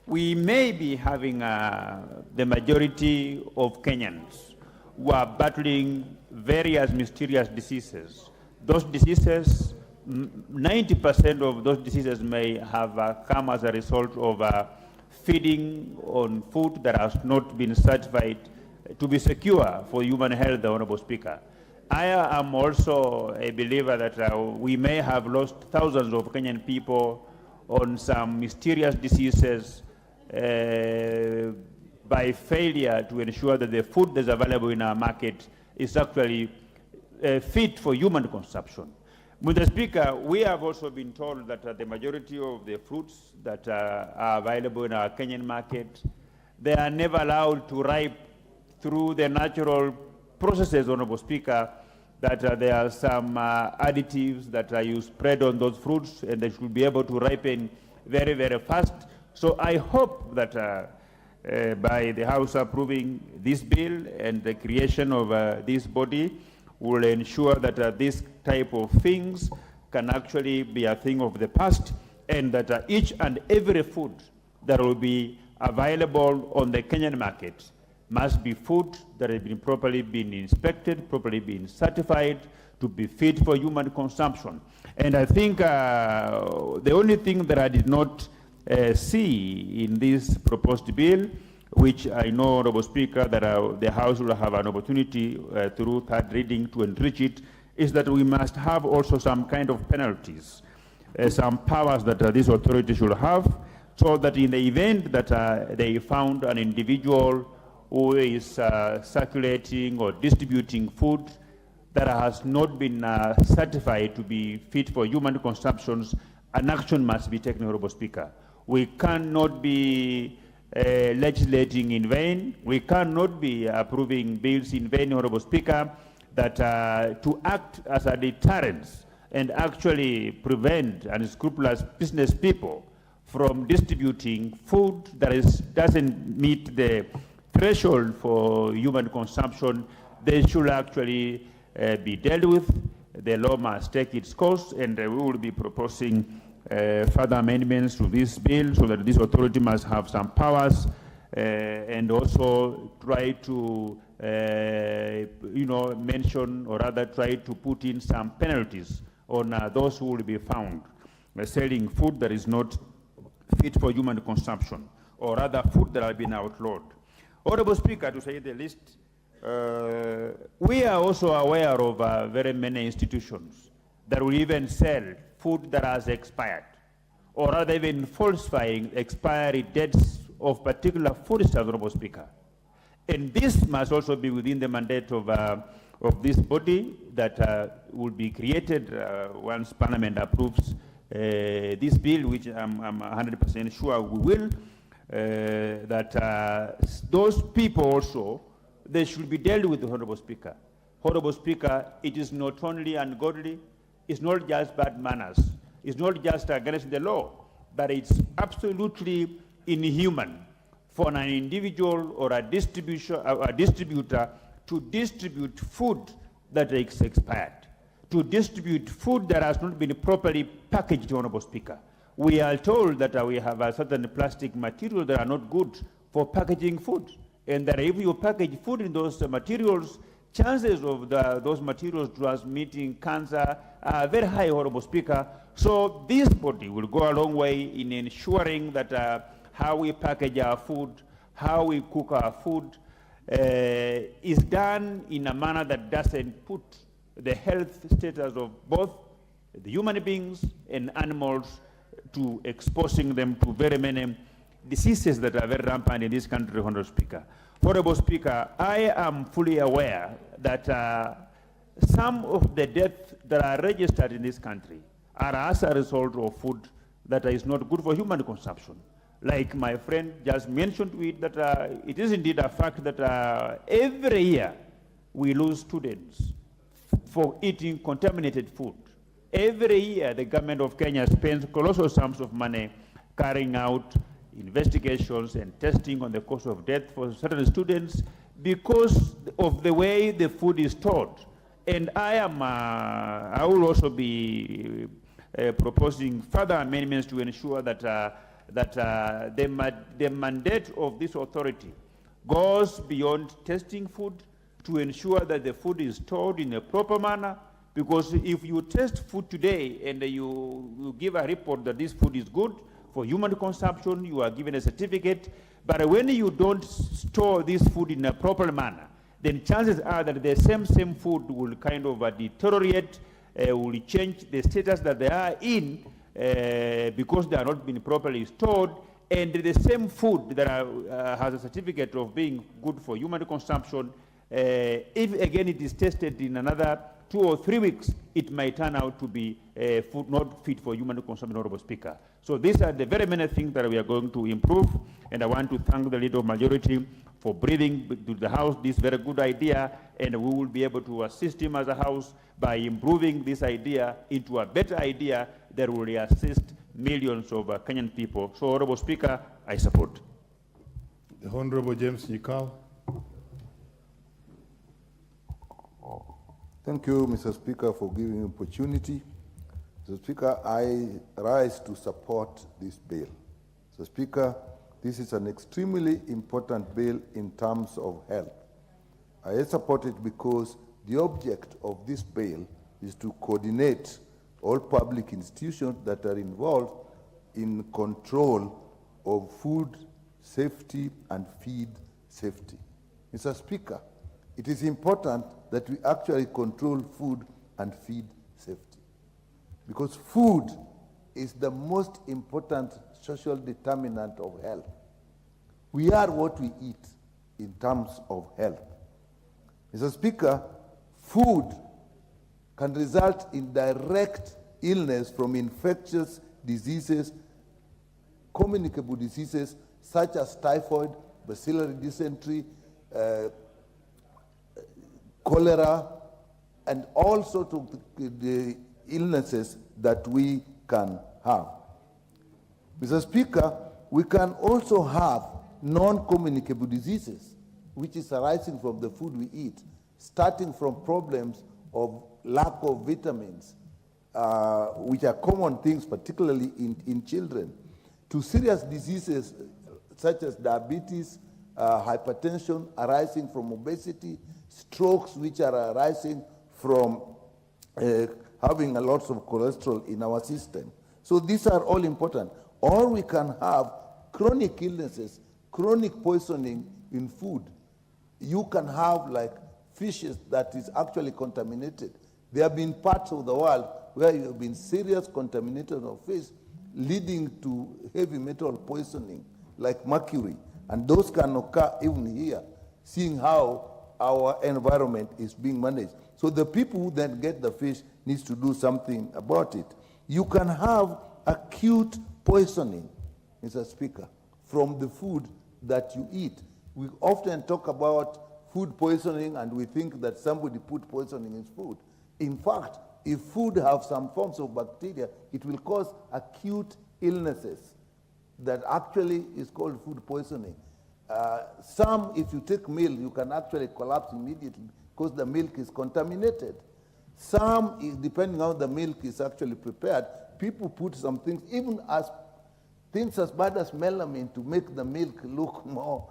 we may be having the majority of Kenyans who are battling various mysterious diseases. Those diseases, 90% of those diseases may have come as a result of feeding on food that has not been certified to be secure for human health, Honorable Speaker. I am also a believer that we may have lost thousands of Kenyan people on some mysterious diseases by failure to ensure that the food that's available in our market is actually fit for human consumption. Mr. Speaker, we have also been told that the majority of the fruits that are available in our Kenyan market, they are never allowed to ripe through the natural processes, Honorable Speaker, that there are some additives that you spread on those fruits and they should be able to ripen very, very fast. So I hope that by the House approving this bill and the creation of this body will ensure that this type of things can actually be a thing of the past, and that each and every food that will be available on the Kenyan market must be food that has been properly been inspected, properly been certified to be fit for human consumption. And I think the only thing that I did not see in this proposed bill, which I know, Honorable Speaker, that the House will have an opportunity through third reading to enrich it, is that we must have also some kind of penalties, some powers that this authority should have, so that in the event that they found an individual who is circulating or distributing food that has not been certified to be fit for human consumptions, an action must be taken, Honorable Speaker. We cannot be legislating in vain. We cannot be approving bills in vain, Honorable Speaker, that to act as a deterrent and actually prevent unscrupulous business people from distributing food that doesn't meet the threshold for human consumption. They should actually be dealt with. The law must take its course, and we will be proposing further amendments to this bill so that this authority must have some powers and also try to mention or rather try to put in some penalties on those who will be found selling food that is not fit for human consumption, or rather food that have been outlawed. Honorable Speaker, to say the least, we are also aware of very many institutions that will even sell food that has expired, or rather even falsifying expiry dates of particular foodstuffs, Honorable Speaker. And this must also be within the mandate of this body that will be created once Parliament approves this bill, which I'm 100% sure we will, that those people also, they should be dealt with, Honorable Speaker. Honorable Speaker, it is not only ungodly, it's not just bad manners, it's not just against the law, but it's absolutely inhuman for an individual or a distributor to distribute food that is expired, to distribute food that has not been properly packaged, Honorable Speaker. We are told that we have a certain plastic materials that are not good for packaging food, and that if you package food in those materials, chances of those materials transmitting cancer are very high, Honorable Speaker. So this body will go a long way in ensuring that how we package our food, how we cook our food, is done in a manner that doesn't put the health status of both the human beings and animals to exposing them to very many diseases that are very rampant in this country, Honorable Speaker. Honorable Speaker, I am fully aware that some of the deaths that are registered in this country are as a result of food that is not good for human consumption. Like my friend just mentioned to it, that it is indeed a fact that every year we lose students for eating contaminated food. Every year the government of Kenya spends colossal sums of money carrying out investigations and testing on the cause of death for certain students because of the way the food is stored. And I will also be proposing further amendments to ensure that the mandate of this authority goes beyond testing food to ensure that the food is stored in a proper manner. Because if you test food today and you give a report that this food is good for human consumption, you are given a certificate. But when you don't store this food in a proper manner, then chances are that the same food will kind of deteriorate, will change the status that they are in because they are not being properly stored. And the same food that has a certificate of being good for human consumption, if again it is tested in another 2 or 3 weeks, it might turn out to be food not fit for human consumption, Honorable Speaker. So these are the very many things that we are going to improve, and I want to thank the Leader of Majority for bringing to the House this very good idea, and we will be able to assist him as a House by improving this idea into a better idea that will assist millions of Kenyan people. So, Honorable Speaker, I support. The Honorable James Nyikal. Thank you, Mr. Speaker, for giving me opportunity. Mr. Speaker, I rise to support this bill. Mr. Speaker, this is an extremely important bill in terms of health. I support it because the object of this bill is to coordinate all public institutions that are involved in control of food safety and feed safety. Mr. Speaker, it is important that we actually control food and feed safety, because food is the most important social determinant of health. We are what we eat in terms of health. Mr. Speaker, food can result in direct illness from infectious diseases communicable diseases such as typhoid, bacillary dysentery, cholera, and all sorts of the illnesses that we can have. Mr. Speaker, we can also have non-communicable diseases, which is arising from the food we eat, starting from problems of lack of vitamins, which are common things, particularly in children, to serious diseases such as diabetes, hypertension arising from obesity, strokes which are arising from having a lot of cholesterol in our system. So these are all important. Or we can have chronic illnesses, chronic poisoning in food. You can have like fishes that is actually contaminated. There have been parts of the world where you have been serious contamination of fish leading to heavy metal poisoning like mercury. And those can occur even here, seeing how our environment is being managed. So the people who then get the fish needs to do something about it. You can have acute poisoning, Mr. Speaker, from the food that you eat. We often talk about food poisoning and we think that somebody put poisoning in food. In fact, if food have some forms of bacteria, it will cause acute illnesses that actually is called food poisoning. Some, if you take milk, you can actually collapse immediately because the milk is contaminated. Some, depending on how the milk is actually prepared, people put some things, even as things as bad as melamine to make the milk look more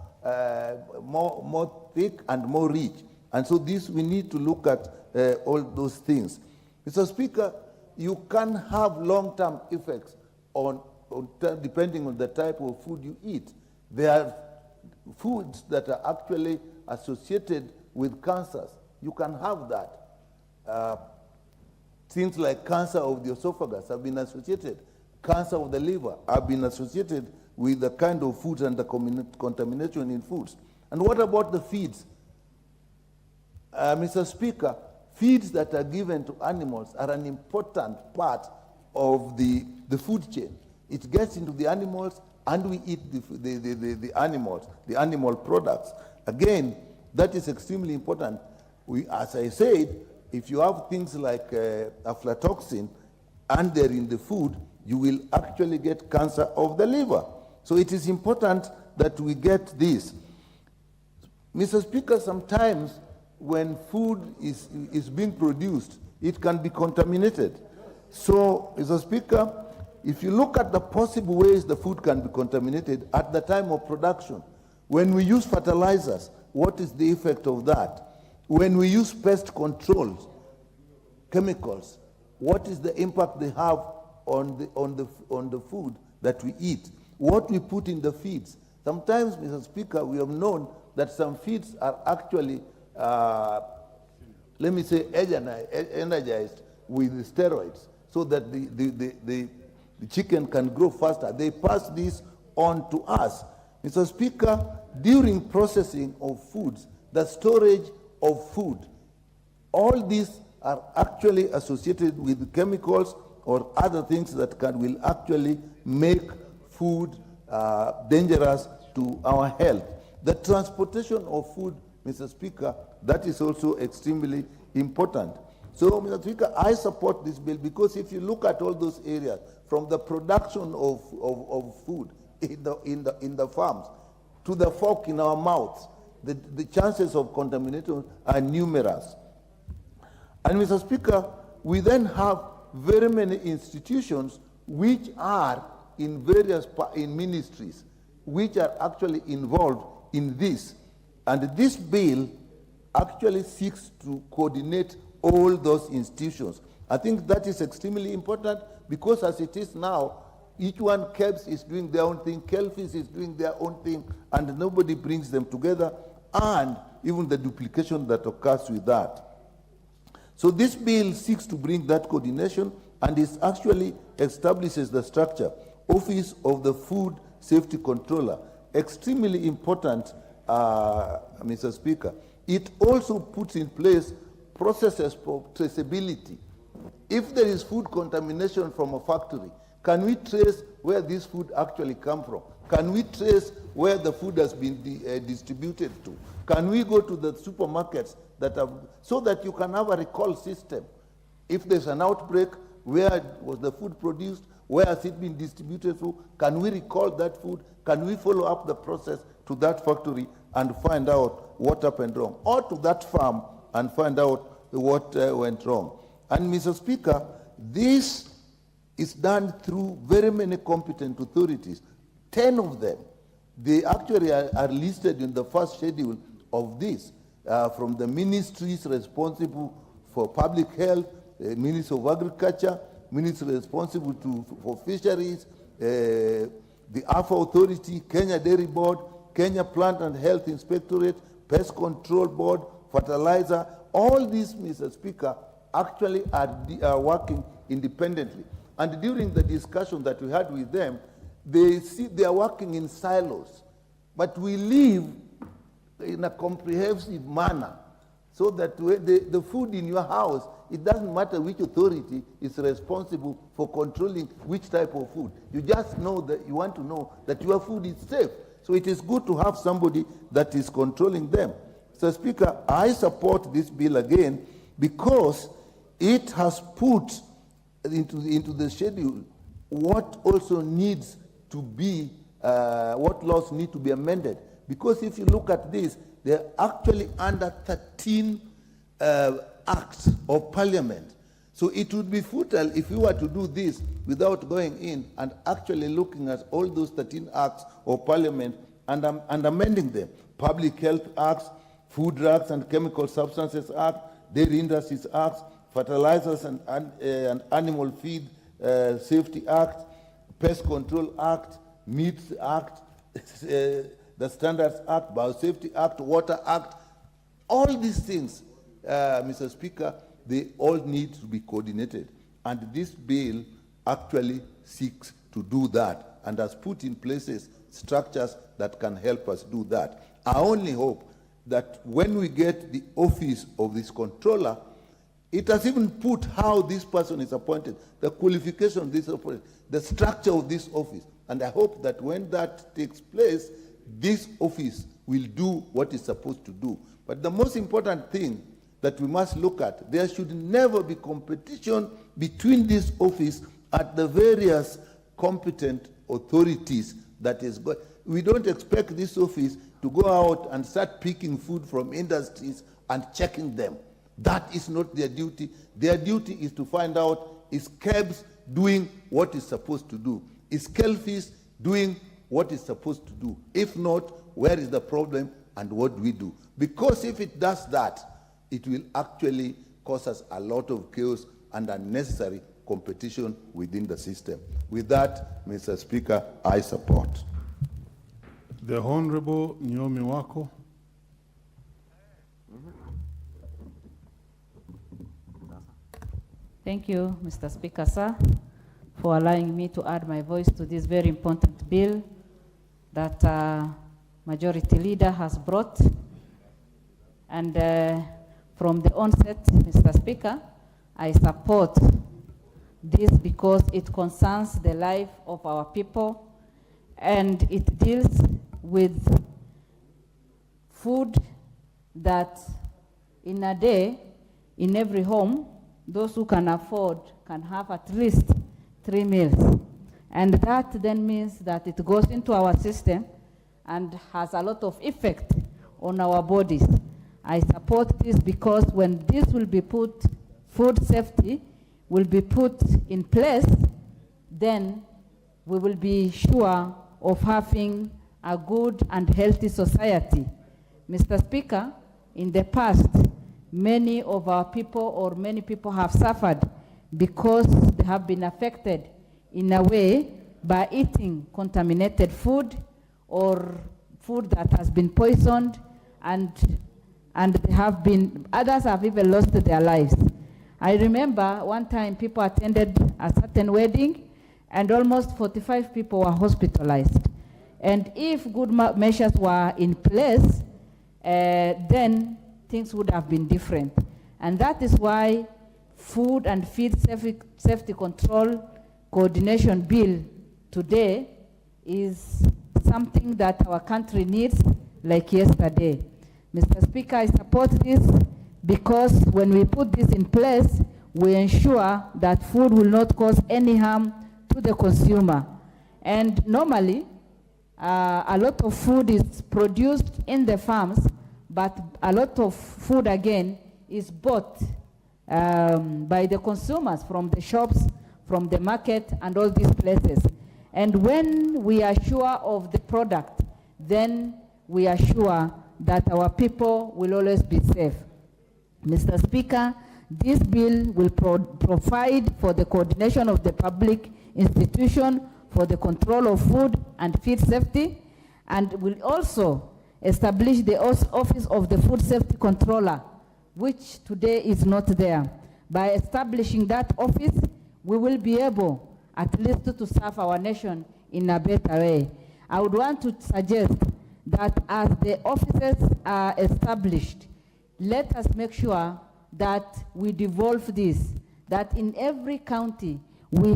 thick and more rich. And so this, we need to look at all those things. Mr. Speaker, you can have long-term effects depending on the type of food you eat. There are foods that are actually associated with cancers. You can have that. Things like cancer of the esophagus have been associated. Cancer of the liver have been associated with the kind of foods and the contamination in foods. And what about the feeds? Mr. Speaker, feeds that are given to animals are an important part of the food chain. It gets into the animals and we eat the animals, the animal products. Again, that is extremely important. As I said, if you have things like aflatoxin and they're in the food, you will actually get cancer of the liver. So it is important that we get this. Mr. Speaker, sometimes when food is being produced, it can be contaminated. So, Mr. Speaker, if you look at the possible ways the food can be contaminated at the time of production, when we use fertilizers, what is the effect of that? When we use pest controls, chemicals, what is the impact they have on the food that we eat? What we put in the feeds. Sometimes, Mr. Speaker, we have known that some feeds are actually, let me say, energized with steroids so that the chicken can grow faster. They pass this on to us. Mr. Speaker, during processing of foods, the storage of food, all these are actually associated with chemicals or other things that will actually make food dangerous to our health. The transportation of food, Mr. Speaker, that is also extremely important. So, Mr. Speaker, I support this bill because if you look at all those areas, from the production of food in the farms to the fork in our mouths, the chances of contamination are numerous. And, Mr. Speaker, we then have very many institutions which are in various ministries which are actually involved in this. And this bill actually seeks to coordinate all those institutions. I think that is extremely important because as it is now, each one, KEBS is doing their own thing, KELFIS is doing their own thing, and nobody brings them together, and even the duplication that occurs with that. So this bill seeks to bring that coordination, and it actually establishes the structure. Office of the Food Safety Controller, extremely important, Mr. Speaker. It also puts in place processes for traceability. If there is food contamination from a factory, Can we trace where this food actually come from? Can we trace where the food has been distributed to? Can we go to the supermarkets that have, so that you can have a recall system? If there's an outbreak, where was the food produced? Where has it been distributed to? Can we recall that food? Can we follow up the process to that factory and find out what happened wrong? Or to that farm and find out what went wrong? And Mr. Speaker, this is done through very many competent authorities. 10 of them, they actually are listed in the first schedule of this, from the ministries responsible for public health, Ministry of Agriculture, Ministry responsible for fisheries, the AFA Authority, Kenya Dairy Board, Kenya Plant and Health Inspectorate, Pest Control Board, Fertilizer. All these, Mr. Speaker, actually are working independently. And during the discussion that we had with them, they are working in silos. But we live in a comprehensive manner so that the food in your house, it doesn't matter which authority is responsible for controlling which type of food. You just know that you want to know that your food is safe. So it is good to have somebody that is controlling them. So, Speaker, I support this bill again because it has put into the schedule what also needs to be, what laws need to be amended. Because if you look at this, they're actually under 13 acts of parliament. So it would be futile if we were to do this without going in and actually looking at all those 13 acts of parliament and amending them. Public Health Acts, Food, Drugs and Chemical Substances Act, Dairy Industries Act, Fertilizers and Animal Feed Safety Act, Pest Control Act, Meats Act, the Standards Act, Biosafety Act, Water Act. All these things, Mr. Speaker, they all need to be coordinated. And this bill actually seeks to do that and has put in places structures that can help us do that. I only hope that when we get the office of this controller, it has even put how this person is appointed, the qualification of this appointment, the structure of this office. And I hope that when that takes place, this office will do what it's supposed to do. But the most important thing that we must look at, there should never be competition between this office at the various competent authorities that is going. We don't expect this office to go out and start picking food from industries and checking them. That is not their duty. Their duty is to find out, is KEBS doing what it's supposed to do? Is KELFIS doing what it's supposed to do? If not, where is the problem and what do we do? Because if it does that, it will actually cause us a lot of chaos and unnecessary competition within the system. With that, Mr. Speaker, I support. The Honorable Nyomi Wako. Thank you, Mr. Speaker, sir, for allowing me to add my voice to this very important bill that Majority Leader has brought. And from the onset, Mr. Speaker, I support this because it concerns the life of our people and it deals with food that in a day, in every home, those who can afford can have at least 3 meals. And that then means that it goes into our system and has a lot of effect on our bodies. I support this because when this will be put, food safety will be put in place, then we will be sure of having a good and healthy society. Mr. Speaker, in the past, many of our people or many people have suffered because they have been affected in a way by eating contaminated food or food that has been poisoned, and they have been, others have even lost their lives. I remember one time people attended a certain wedding and almost 45 people were hospitalized. And if good measures were in place, then things would have been different. And that is why food and feed safety control coordination bill today is something that our country needs like yesterday. Mr. Speaker, I support this because when we put this in place, we ensure that food will not cause any harm to the consumer. And normally, a lot of food is produced in the farms, but a lot of food, again, is bought by the consumers from the shops, from the market, and all these places. And when we are sure of the product, then we are sure that our people will always be safe. Mr. Speaker, this bill will provide for the coordination of the public institution for the control of food and feed safety, and will also establish the Office of the Food Safety Controller, which today is not there. By establishing that office, we will be able at least to serve our nation in a better way. I would want to suggest that as the offices are established, let us make sure that we devolve this, that in every county we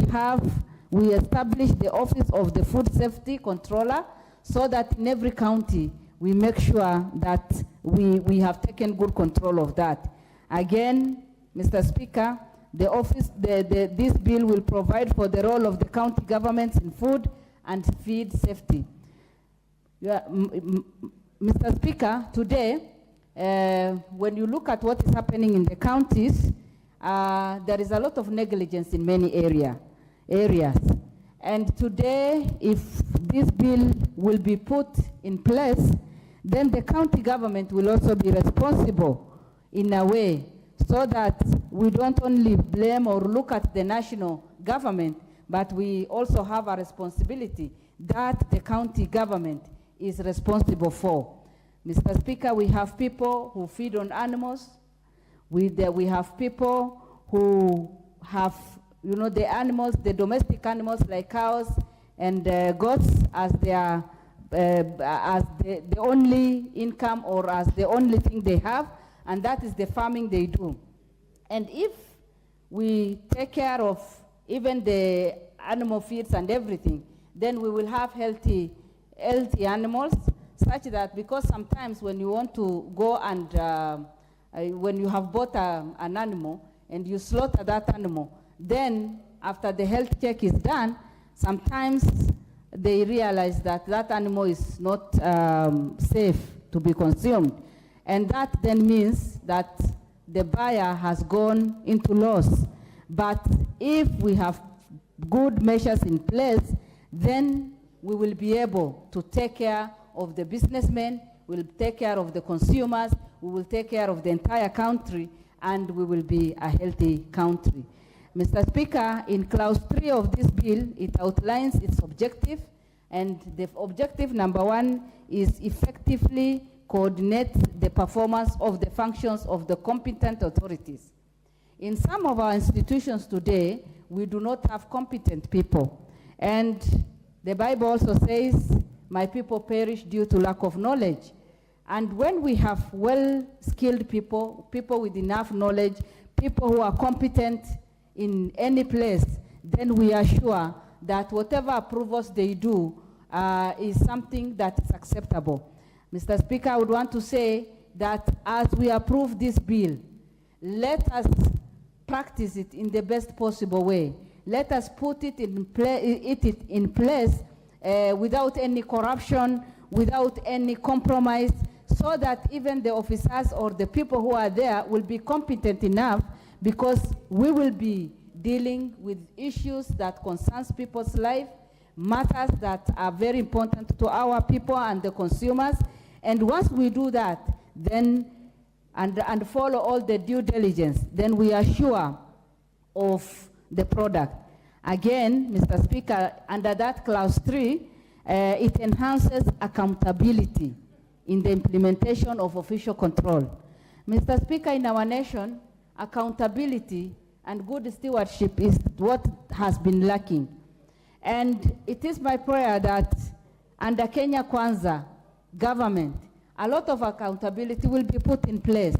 establish the Office of the Food Safety Controller, so that in every county we make sure that we have taken good control of that. Again, Mr. Speaker, this bill will provide for the role of the county governments in food and feed safety. Mr. Speaker, today, when you look at what is happening in the counties, there is a lot of negligence in many areas. And today, if this bill will be put in place, then the county government will also be responsible in a way, so that we don't only blame or look at the national government, but we also have a responsibility that the county government is responsible for. Mr. Speaker, we have people who feed on animals. We have people who have, the animals, the domestic animals like cows and goats as the only income or as the only thing they have, and that is the farming they do. And if we take care of even the animal feeds and everything, then we will have healthy animals, such that, because sometimes when you want to go and, when you have bought an animal and you slaughter that animal, then after the health check is done, sometimes they realize that that animal is not safe to be consumed. And that then means that the buyer has gone into loss. But if we have good measures in place, then we will be able to take care of the businessmen, we'll take care of the consumers, we will take care of the entire country, and we will be a healthy country. Mr. Speaker, in clause 3 of this bill, it outlines its objective, and the objective number 1 is effectively coordinate the performance of the functions of the competent authorities. In some of our institutions today, we do not have competent people. And the Bible also says, my people perish due to lack of knowledge. And when we have well-skilled people, people with enough knowledge, people who are competent in any place, then we are sure that whatever approvals they do is something that is acceptable. Mr. Speaker, I would want to say that as we approve this bill, let us practice it in the best possible way. Let us put it in place without any corruption, without any compromise, so that even the officers or the people who are there will be competent enough, because we will be dealing with issues that concerns people's life, matters that are very important to our people and the consumers. And once we do that, then, and follow all the due diligence, then we are sure of the product. Again, Mr. Speaker, under that clause 3, it enhances accountability in the implementation of official control. Mr. Speaker, in our nation, accountability and good stewardship is what has been lacking. And it is my prayer that under Kenya Kwanza government, a lot of accountability will be put in place.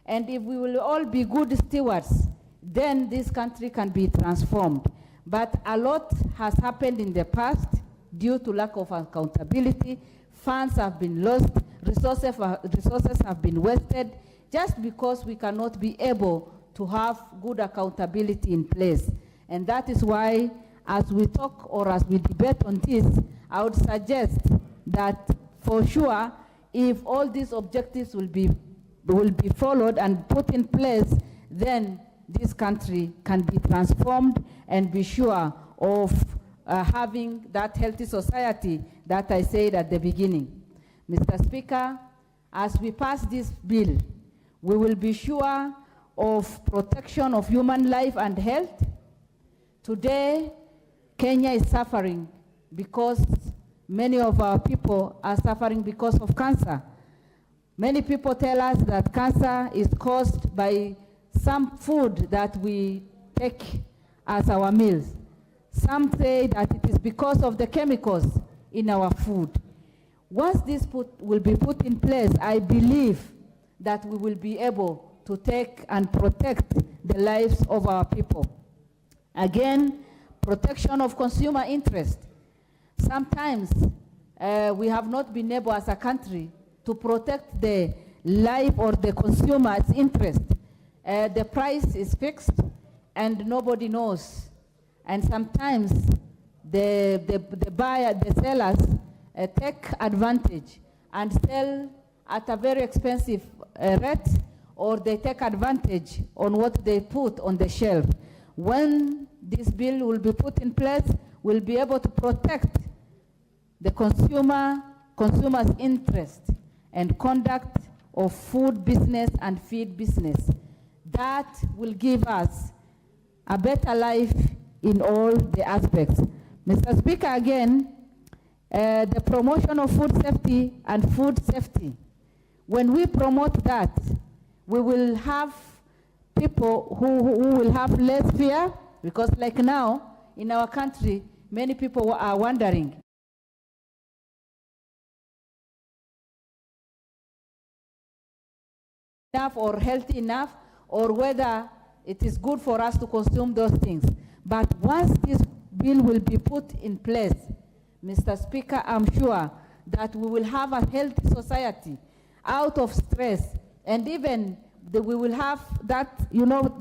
And if we will all be good stewards, then this country can be transformed. But a lot has happened in the past due to lack of accountability. Funds have been lost, resources have been wasted, just because we cannot be able to have good accountability in place. And that is why, as we talk or as we debate on this, I would suggest that for sure, if all these objectives will be followed and put in place, then this country can be transformed and be sure of having that healthy society that I said at the beginning. Mr. Speaker, as we pass this bill, we will be sure of protection of human life and health. Today, Kenya is suffering because many of our people are suffering because of cancer. Many people tell us that cancer is caused by some food that we take as our meals. Some say that it is because of the chemicals in our food. Once this will be put in place, I believe that we will be able to take and protect the lives of our people. Again, protection of consumer interest. Sometimes we have not been able as a country to protect the life or the consumer's interest. The price is fixed and nobody knows. And sometimes the buyer, the sellers take advantage and sell at a very expensive rate, or they take advantage on what they put on the shelf. When this bill will be put in place, we'll be able to protect the consumer's interest and conduct of food business and feed business. That will give us a better life in all the aspects. Mr. Speaker, again, the promotion of food safety and food safety. When we promote that, we will have people who will have less fear, because like now, in our country, many people are wondering, enough or healthy enough, or whether it is good for us to consume those things. But once this bill will be put in place, Mr. Speaker, I'm sure that we will have a healthy society out of stress, and even we will have that,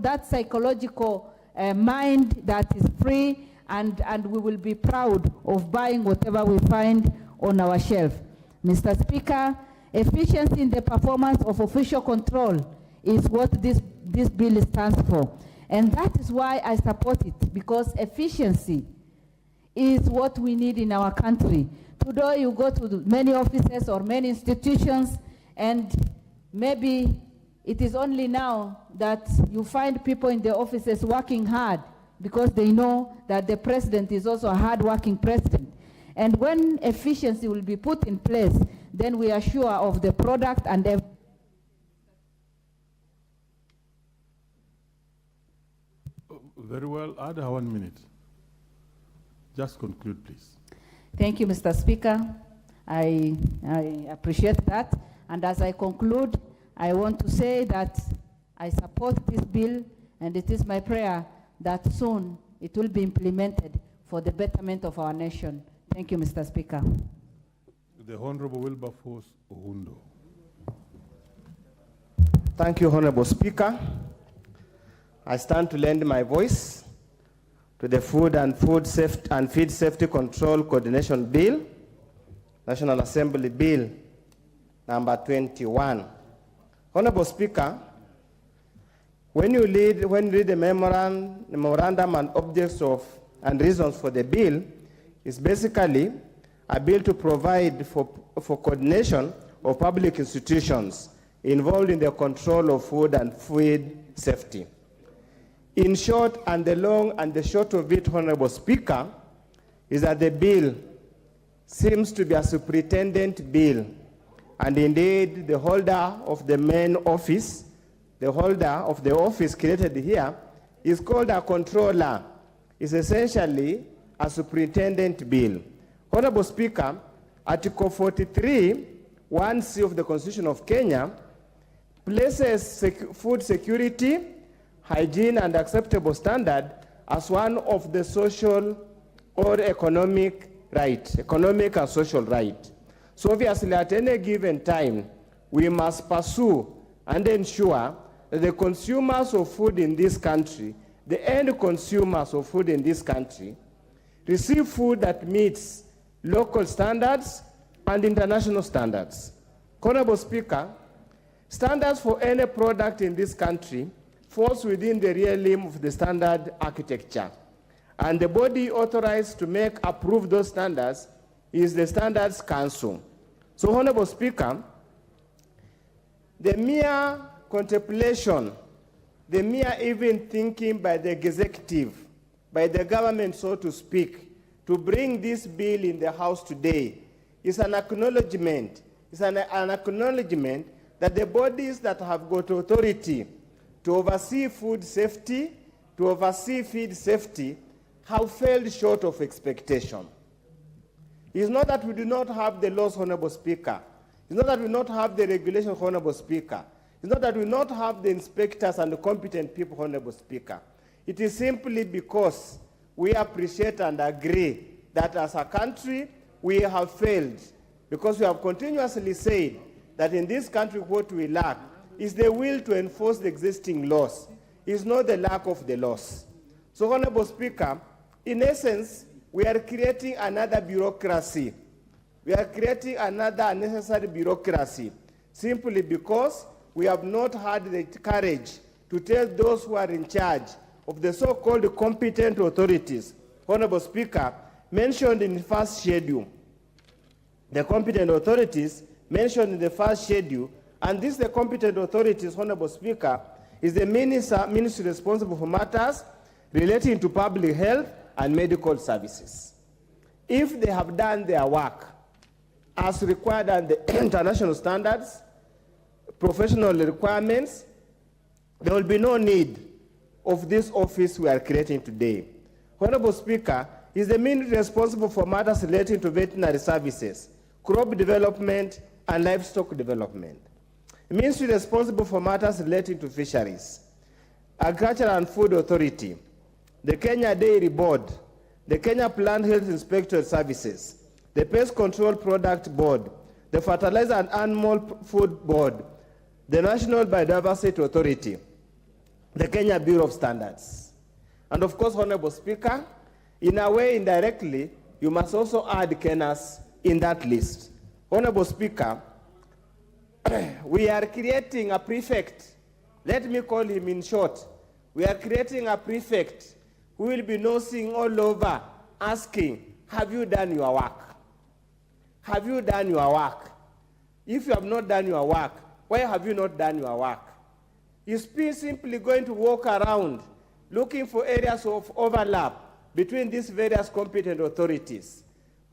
that psychological mind that is free, and we will be proud of buying whatever we find on our shelf. Mr. Speaker, efficiency in the performance of official control is what this bill stands for. And that is why I support it, because efficiency is what we need in our country. Today you go to many offices or many institutions, and maybe it is only now that you find people in the offices working hard, because they know that the president is also a hard-working president. And when efficiency will be put in place, then we are sure of the product and everything. Very well. Add 1 minute. Just conclude, please. Thank you, Mr. Speaker. I appreciate that. And as I conclude, I want to say that I support this bill, and it is my prayer that soon it will be implemented for the betterment of our nation. Thank you, Mr. Speaker. The Honorable Wilberforce Ohundo. Thank you, Honorable Speaker. I stand to lend my voice to the Food and Feed Safety Control Coordination Bill, National Assembly Bill number 21. Honorable Speaker, when you read the memorandum and objects of and reasons for the bill, it's basically a bill to provide for coordination of public institutions involved in the control of food and feed safety. In short, and the long and the short of it, Honorable Speaker, is that the bill seems to be a superintendent bill. And indeed, the holder of the main office, the holder of the office created here, is called a controller. It's essentially a superintendent bill. Honorable Speaker, Article 43, 1C of the Constitution of Kenya, places food security, hygiene, and acceptable standard as one of the social or economic right, economic and social right. So obviously at any given time, we must pursue and ensure that the consumers of food in this country, the end consumers of food in this country, receive food that meets local standards and international standards. Honorable Speaker, standards for any product in this country falls within the realm of the standard architecture. And the body authorized to approve those standards is the Standards Council. So, Honorable Speaker, the mere contemplation, the mere even thinking by the executive, by the government, so to speak, to bring this bill in the House today is an acknowledgement. It's an acknowledgement that the bodies that have got authority to oversee food safety, to oversee feed safety, have failed short of expectation. It's not that we do not have the laws, Honorable Speaker. It's not that we do not have the regulations, Honorable Speaker. It's not that we do not have the inspectors and the competent people, Honorable Speaker. It is simply because we appreciate and agree that as a country, we have failed, because we have continuously said that in this country what we lack is the will to enforce the existing laws. It's not the lack of the laws. So, Honorable Speaker, in essence, we are creating another bureaucracy. We are creating another unnecessary bureaucracy simply because we have not had the courage to tell those who are in charge of the so-called competent authorities, Honorable Speaker, mentioned in the first schedule. The competent authorities mentioned in the first schedule, and these the competent authorities, Honorable Speaker, is the ministry responsible for matters relating to public health and medical services. If they have done their work as required under the international standards, professional requirements, there will be no need of this office we are creating today. Honorable Speaker, is the ministry responsible for matters relating to veterinary services, crop development, and livestock development. The ministry responsible for matters relating to fisheries, Agriculture and Food Authority, the Kenya Dairy Board, the Kenya Plant Health Inspectorate Services, the Pest Control Product Board, the Fertilizer and Animal Food Board, the National Biodiversity Authority, the Kenya Bureau of Standards. And of course, Honorable Speaker, in a way, indirectly, you must also add Kenas in that list. Honorable Speaker, we are creating a prefect. Let me call him in short. We are creating a prefect who will be nosing all over, asking, have you done your work? Have you done your work? If you have not done your work, why have you not done your work? He's simply going to walk around looking for areas of overlap between these various competent authorities.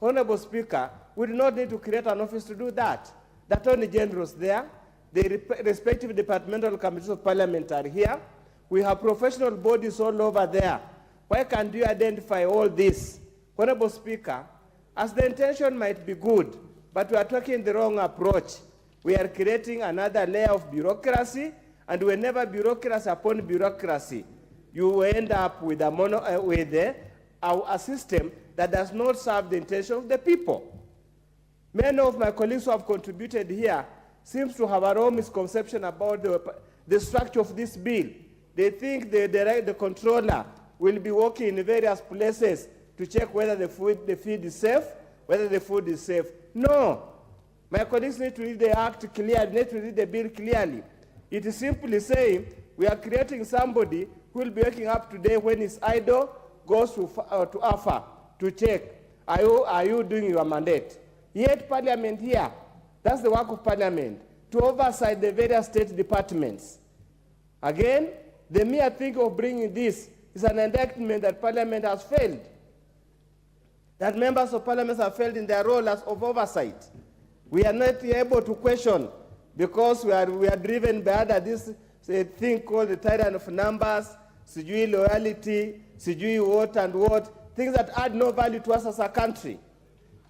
Honorable Speaker, we do not need to create an office to do that. The Attorney General is there. The respective departmental committees of Parliament are here. We have professional bodies all over there. Why can't you identify all this? Honorable Speaker, as the intention might be good, but we are taking the wrong approach. We are creating another layer of bureaucracy, and whenever bureaucracy upon bureaucracy, you end up with a system that does not serve the intention of the people. Many of my colleagues who have contributed here seem to have a wrong misconception about the structure of this bill. They think the controller will be working in various places to check whether the feed is safe, whether the food is safe. No. My colleagues need to read the act clearly, need to read the bill clearly. It is simply saying we are creating somebody who will be waking up today when he's idle, goes to AFA to check, are you doing your mandate? Yet Parliament here, that's the work of Parliament, to oversight the various state departments. Again, the mere thing of bringing this is an indictment that Parliament has failed, that members of Parliament have failed in their role as of oversight. We are not able to question because we are driven by this thing called the tyrant of numbers, sijui loyalty, sijui what and what, things that add no value to us as a country.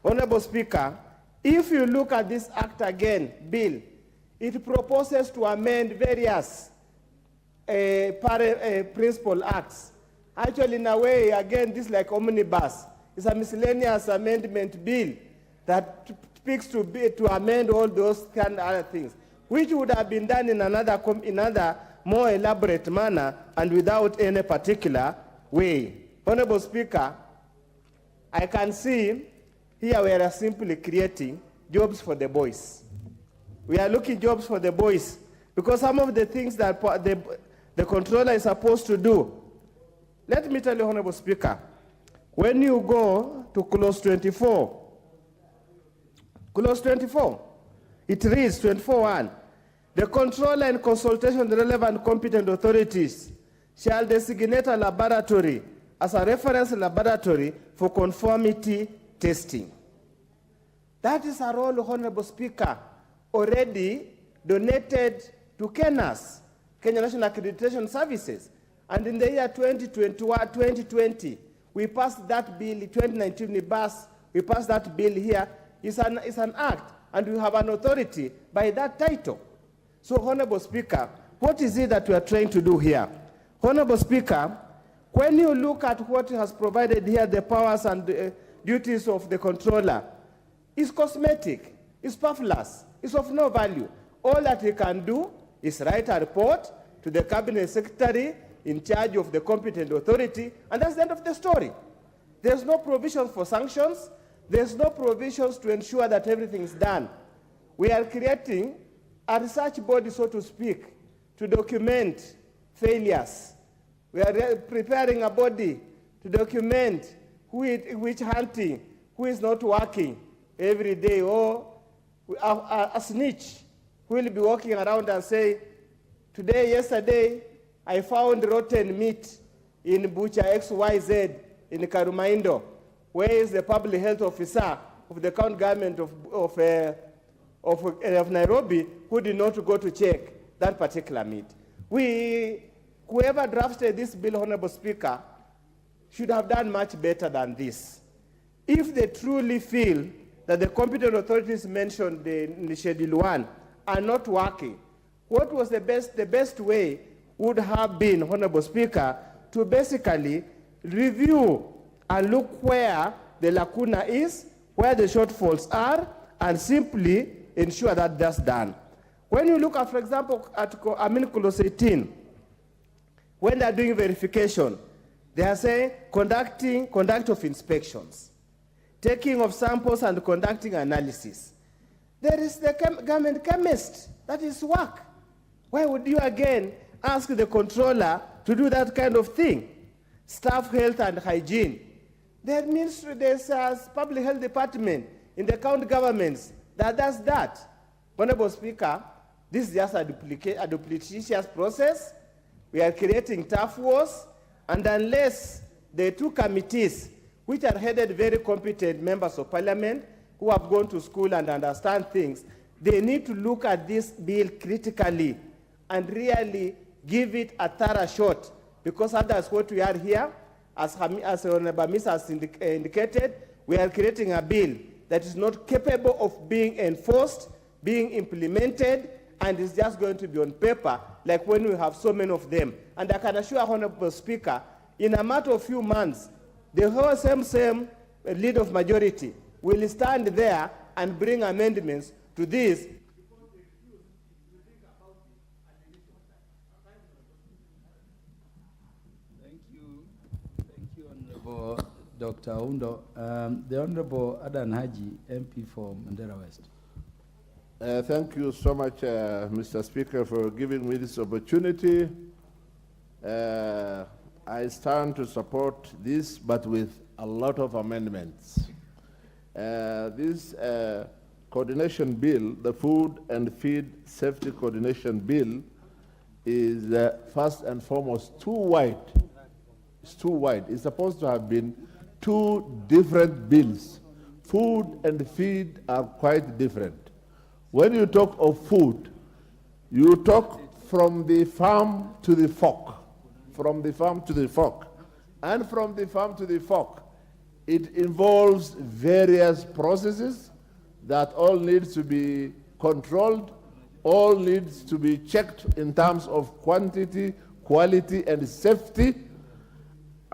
Honorable Speaker, if you look at this act again, bill, it proposes to amend various principal acts. Actually, in a way, again, this is like omnibus. It's a miscellaneous amendment bill that speaks to amend all those kind of other things, which would have been done in another more elaborate manner and without any particular way. Honorable Speaker, I can see here we are simply creating jobs for the boys. We are looking jobs for the boys because some of the things that the controller is supposed to do. Let me tell you, Honorable Speaker, when you go to clause 24, it reads 24:1, the controller in consultation with relevant competent authorities shall designate a laboratory as a reference laboratory for conformity testing. That is a role, Honorable Speaker, already donated to KENAS, Kenya National Accreditation Services. And in the year 2020, we passed that bill. In 2019, we passed that bill here. It's an act, and we have an authority by that title. So, Honorable Speaker, what is it that we are trying to do here? Honorable Speaker, when you look at what has provided here, the powers and duties of the controller, it's cosmetic, it's superfluous, it's of no value. All that he can do is write a report to the cabinet secretary in charge of the competent authority, and that's the end of the story. There's no provisions for sanctions. There's no provisions to ensure that everything is done. We are creating a research body, so to speak, to document failures. We are preparing a body to document which hunting, who is not working every day, or a snitch who will be walking around and say, yesterday, I found rotten meat in butcher XYZ in Karumaindo. Where is the public health officer of the county government of Nairobi who did not go to check that particular meat? Whoever drafted this bill, Honorable Speaker, should have done much better than this. If they truly feel that the competent authorities mentioned in Schedule 1 are not working, what was the best way would have been, Honorable Speaker, to basically review and look where the lacuna is, where the shortfalls are, and simply ensure that that's done. When you look at, for example, at clause 18, when they're doing verification, they are saying conduct of inspections, taking of samples and conducting analysis. There is the government chemist, that is work. Why would you again ask the controller to do that kind of thing? Staff health and hygiene. There means there's a public health department in the county governments that does that. Honorable Speaker, this is just a duplicitous process. We are creating tough wars, and unless the two committees, which are headed very competent members of parliament who have gone to school and understand things, they need to look at this bill critically and really give it a thorough shot, because that's what we are here. As Honorable Miss has indicated, we are creating a bill that is not capable of being enforced, being implemented, and is just going to be on paper, like when we have so many of them. And I can assure Honorable Speaker, in a matter of few months, the whole same lead of majority will stand there and bring amendments to this. Dr. Undo. The Honorable Adan Haji, MP for Mandera West. Thank you so much, Mr. Speaker, for giving me this opportunity. I stand to support this, but with a lot of amendments. This coordination bill, the Food and Feed Safety Coordination Bill, is first and foremost too wide. It's too wide. It's supposed to have been two different bills. Food and feed are quite different. When you talk of food, you talk from the farm to the fork. From the farm to the fork. And from the farm to the fork, it involves various processes that all needs to be controlled, all needs to be checked in terms of quantity, quality, and safety.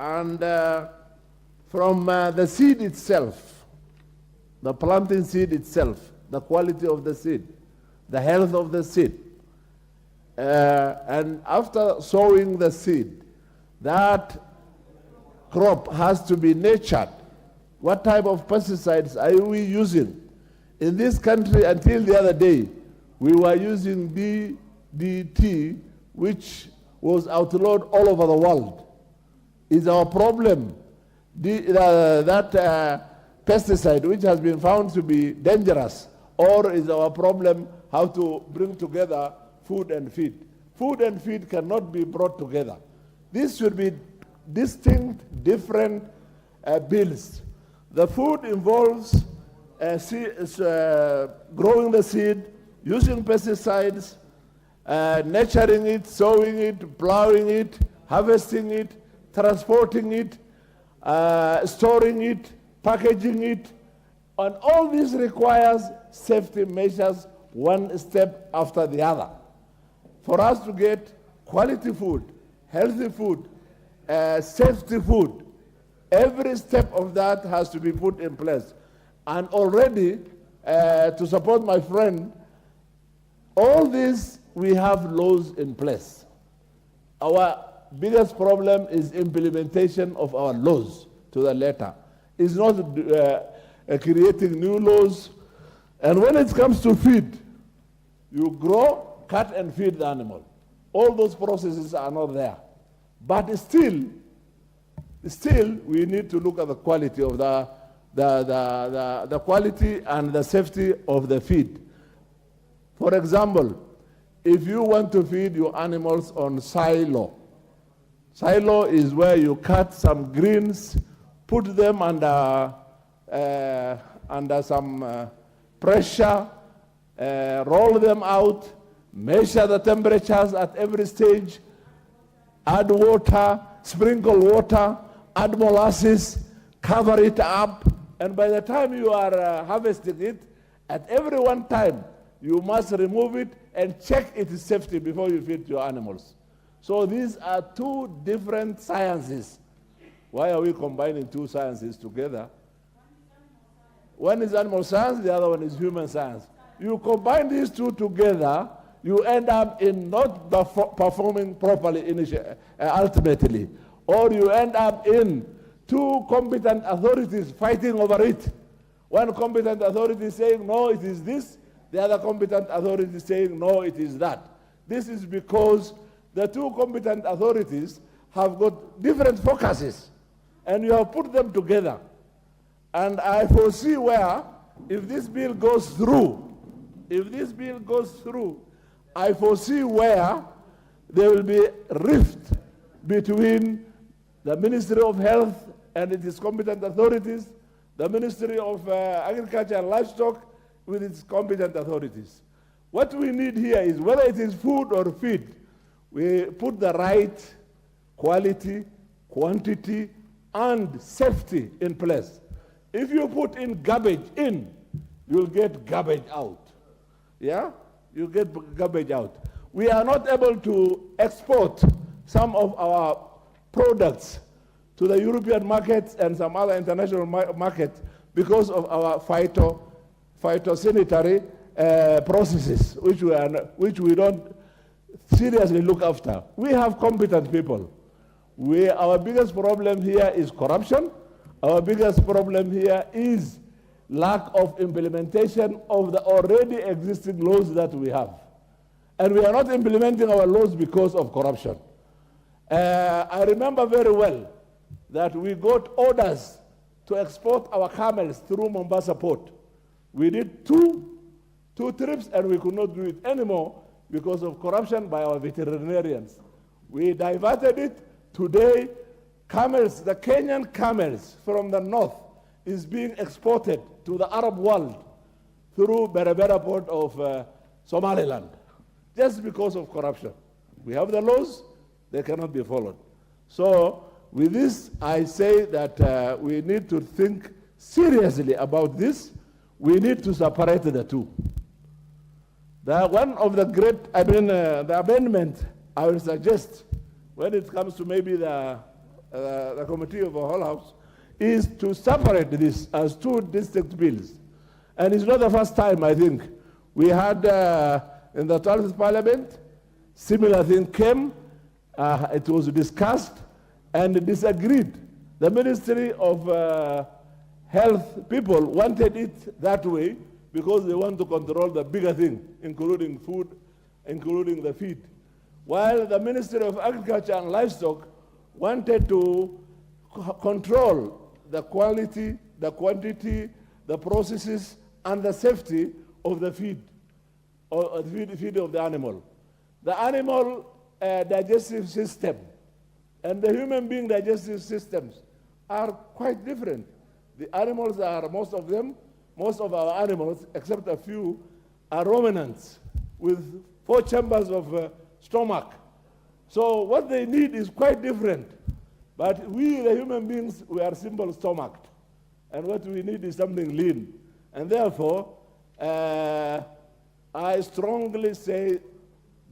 And from the seed itself, the planting seed itself, the quality of the seed, the health of the seed. And after sowing the seed, that crop has to be nurtured. What type of pesticides are we using? In this country, until the other day, we were using DDT, which was outlawed all over the world. Is our problem that pesticide, which has been found to be dangerous, or is our problem how to bring together food and feed? Food and feed cannot be brought together. These should be distinct, different bills. The food involves growing the seed, using pesticides, nurturing it, sowing it, plowing it, harvesting it, transporting it, storing it, packaging it, and all this requires safety measures, one step after the other. For us to get quality food, healthy food, safety food, every step of that has to be put in place. And already, to support my friend, all this, we have laws in place. Our biggest problem is implementation of our laws to the letter. It's not creating new laws. And when it comes to feed, you grow, cut, and feed the animal. All those processes are not there. But still, we need to look at the quality of the quality and the safety of the feed. For example, if you want to feed your animals on silo, silo is where you cut some greens, put them under some pressure, roll them out, measure the temperatures at every stage, add water, sprinkle water, add molasses, cover it up, and by the time you are harvesting it, at every one time, you must remove it and check its safety before you feed your animals. So these are two different sciences. Why are we combining two sciences together? One is animal science, the other one is human science. You combine these two together, you end up in not performing properly ultimately, or you end up in two competent authorities fighting over it. One competent authority saying, no, it is this, the other competent authority saying, no, it is that. This is because the two competent authorities have got different focuses, and you have put them together. And I foresee where, if this bill goes through, I foresee where there will be a rift between the Ministry of Health and its competent authorities, the Ministry of Agriculture and Livestock with its competent authorities. What we need here is, whether it is food or feed, we put the right quality, quantity, and safety in place. If you put in garbage in, you'll get garbage out. Yeah? You get garbage out. We are not able to export some of our products to the European markets and some other international markets because of our phytosanitary processes, which we don't seriously look after. We have competent people. Our biggest problem here is corruption. Our biggest problem here is lack of implementation of the already existing laws that we have. And we are not implementing our laws because of corruption. I remember very well that we got orders to export our camels through Mombasa port. We did two trips and we could not do it anymore because of corruption by our veterinarians. We diverted it. Today, camels, the Kenyan camels from the north, is being exported to the Arab world through Berbera port of Somaliland, just because of corruption. We have the laws, they cannot be followed. So with this, I say that we need to think seriously about this. We need to separate the two. One of the the amendment I will suggest when it comes to maybe the the committee of the whole house, is to separate this as two distinct bills. And it's not the first time, I think. We had in the 12th Parliament, similar thing came, it was discussed and disagreed. The Ministry of Health people wanted it that way because they want to control the bigger thing, including food, including the feed. While the Ministry of Agriculture and Livestock wanted to control the quality, the quantity, the processes, and the safety of the feed, or feed of the animal. The animal digestive system and the human being digestive systems are quite different. The animals are, most of our animals, except a few, are ruminants with 4 chambers of stomach. So what they need is quite different. But we, the human beings, we are simple stomached. And what we need is something lean. And therefore, I strongly say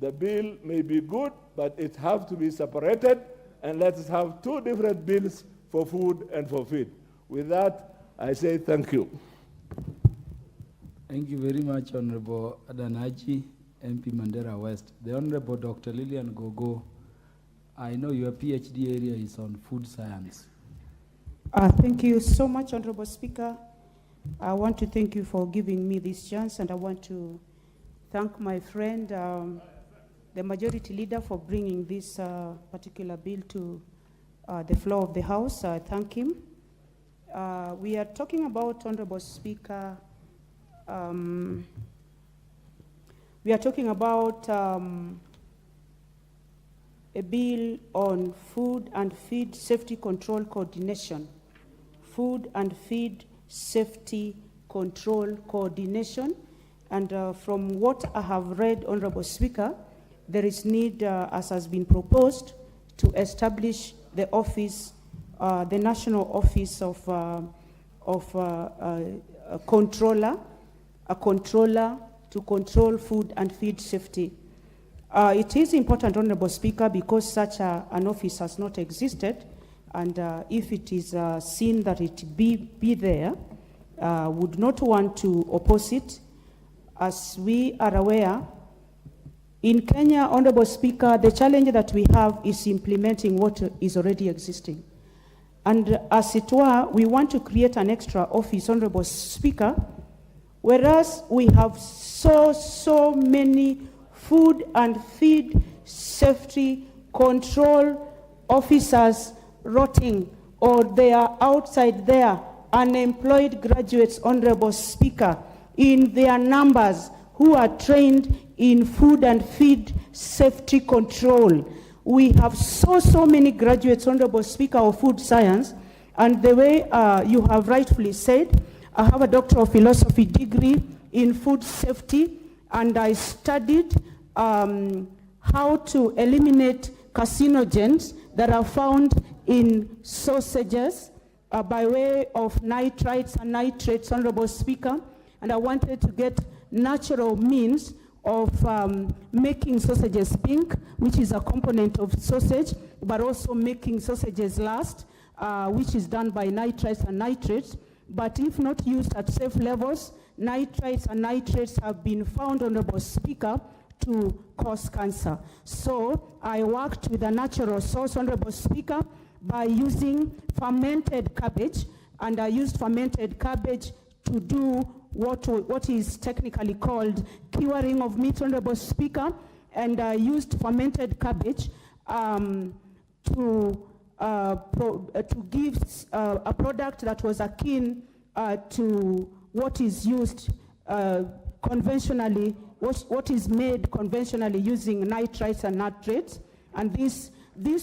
the bill may be good, but it has to be separated, and let's have 2 different bills for food and for feed. With that, I say thank you. Thank you very much, Honorable Adanaji, MP Mandera West. The Honorable Dr. Lillian Gogo, I know your PhD area is on food science. Thank you so much, Honorable Speaker. I want to thank you for giving me this chance, and I want to thank my friend, the Majority Leader, for bringing this particular bill to the floor of the House. I thank him. We are talking about, Honorable Speaker, we are talking about a bill on food and feed safety control coordination. Food and feed safety control coordination. And from what I have read, Honorable Speaker, there is need, as has been proposed, to establish the office, the National Office of a controller to control food and feed safety. It is important, Honorable Speaker, because such an office has not existed, and if it is seen that it be there, would not want to oppose it. As we are aware, in Kenya, Honorable Speaker, the challenge that we have is implementing what is already existing. And as it were, we want to create an extra office, Honorable Speaker, whereas we have so many food and feed safety control officers rotting, or they are outside there, unemployed graduates, Honorable Speaker, in their numbers, who are trained in food and feed safety control. We have so many graduates, Honorable Speaker, of food science, and the way you have rightfully said, I have a Doctor of Philosophy degree in food safety, and I studied how to eliminate carcinogens that are found in sausages by way of nitrites and nitrates, Honorable Speaker, and I wanted to get natural means of making sausages pink, which is a component of sausage, but also making sausages last, which is done by nitrites and nitrates. But if not used at safe levels, nitrites and nitrates have been found, Honorable Speaker, to cause cancer. So I worked with a natural source, Honorable Speaker, by using fermented cabbage, and I used fermented cabbage to do what is technically called curing of meat, Honorable Speaker, and I used fermented cabbage to give a product that was akin to what is used conventionally, what is made conventionally using nitrites and nitrates. And this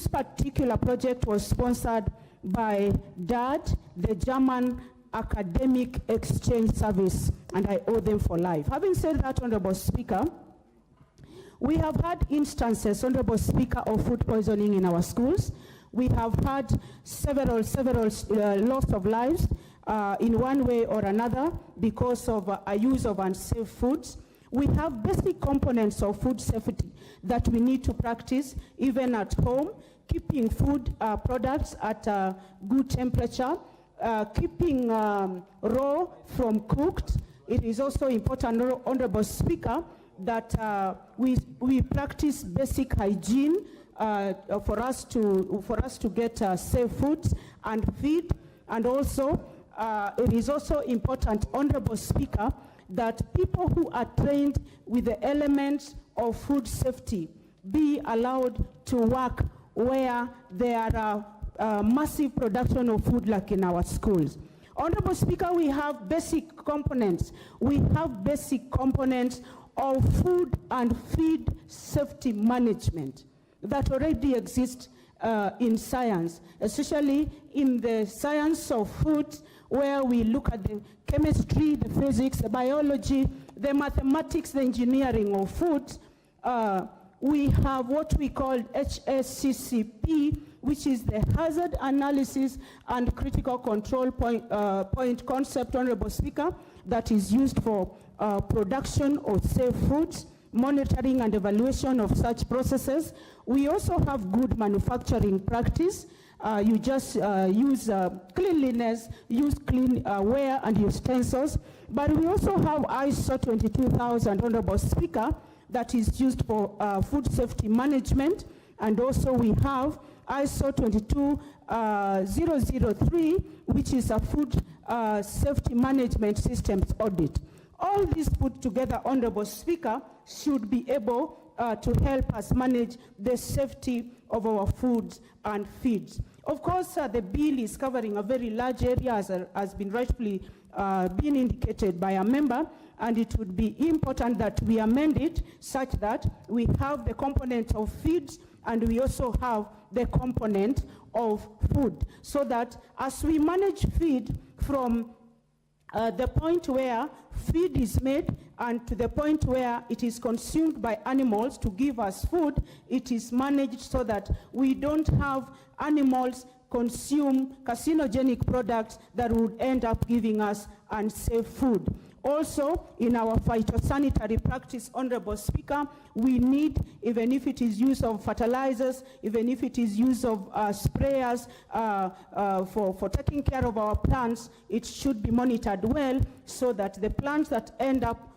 particular project was sponsored by DAD, the German Academic Exchange Service, and I owe them for life. Having said that, Honorable Speaker, we have had instances, Honorable Speaker, of food poisoning in our schools. We have had several loss of lives in one way or another because of a use of unsafe foods. we have basic components of food safety that we need to practice even at home, keeping food products at a good temperature, keeping raw from cooked. It is also important, Honorable Speaker, that we practice basic hygiene for us to get safe foods and feed. And also, it is also important, Honorable Speaker, that people who are trained with the elements of food safety be allowed to work where there are massive production of food like in our schools. Honorable Speaker, we have basic components. We have basic components of food and feed safety management that already exist in science, especially in the science of food, where we look at the chemistry, the physics, the biology, the mathematics, the engineering of food. We have what we call HSCCP, which is the hazard analysis and critical control point concept, Honorable Speaker, that is used for production of safe foods, monitoring and evaluation of such processes. We also have good manufacturing practice. You just use cleanliness, use clean ware and utensils. But we also have ISO 22000, Honorable Speaker, that is used for food safety management. And also we have ISO 22003, which is a food safety management systems audit. All these put together, Honorable Speaker, should be able to help us manage the safety of our foods and feeds. Of course, the bill is covering a very large area, as has been rightfully been indicated by a member, and it would be important that we amend it such that we have the component of feeds and we also have the component of food, so that as we manage feed from the point where feed is made and to the point where it is consumed by animals to give us food, it is managed so that we don't have animals consume carcinogenic products that would end up giving us unsafe food. Also, in our phytosanitary practice, Honorable Speaker, we need, even if it is use of fertilizers, even if it is use of sprayers for taking care of our plants, it should be monitored well so that the plants that end up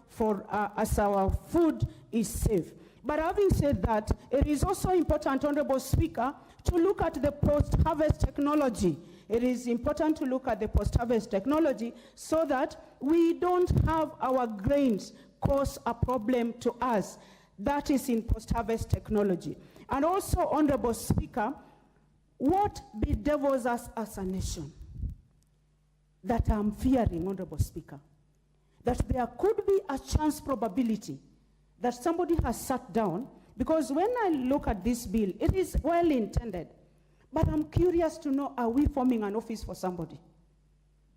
as our food is safe. But having said that, it is also important, Honorable Speaker, to look at the post-harvest technology. It is important to look at the post-harvest technology so that we don't have our grains cause a problem to us. That is in post-harvest technology. And also, Honorable Speaker, what bedevils us as a nation that I'm fearing, Honorable Speaker, that there could be a chance probability that somebody has sat down, because when I look at this bill, it is well intended, but I'm curious to know, are we forming an office for somebody?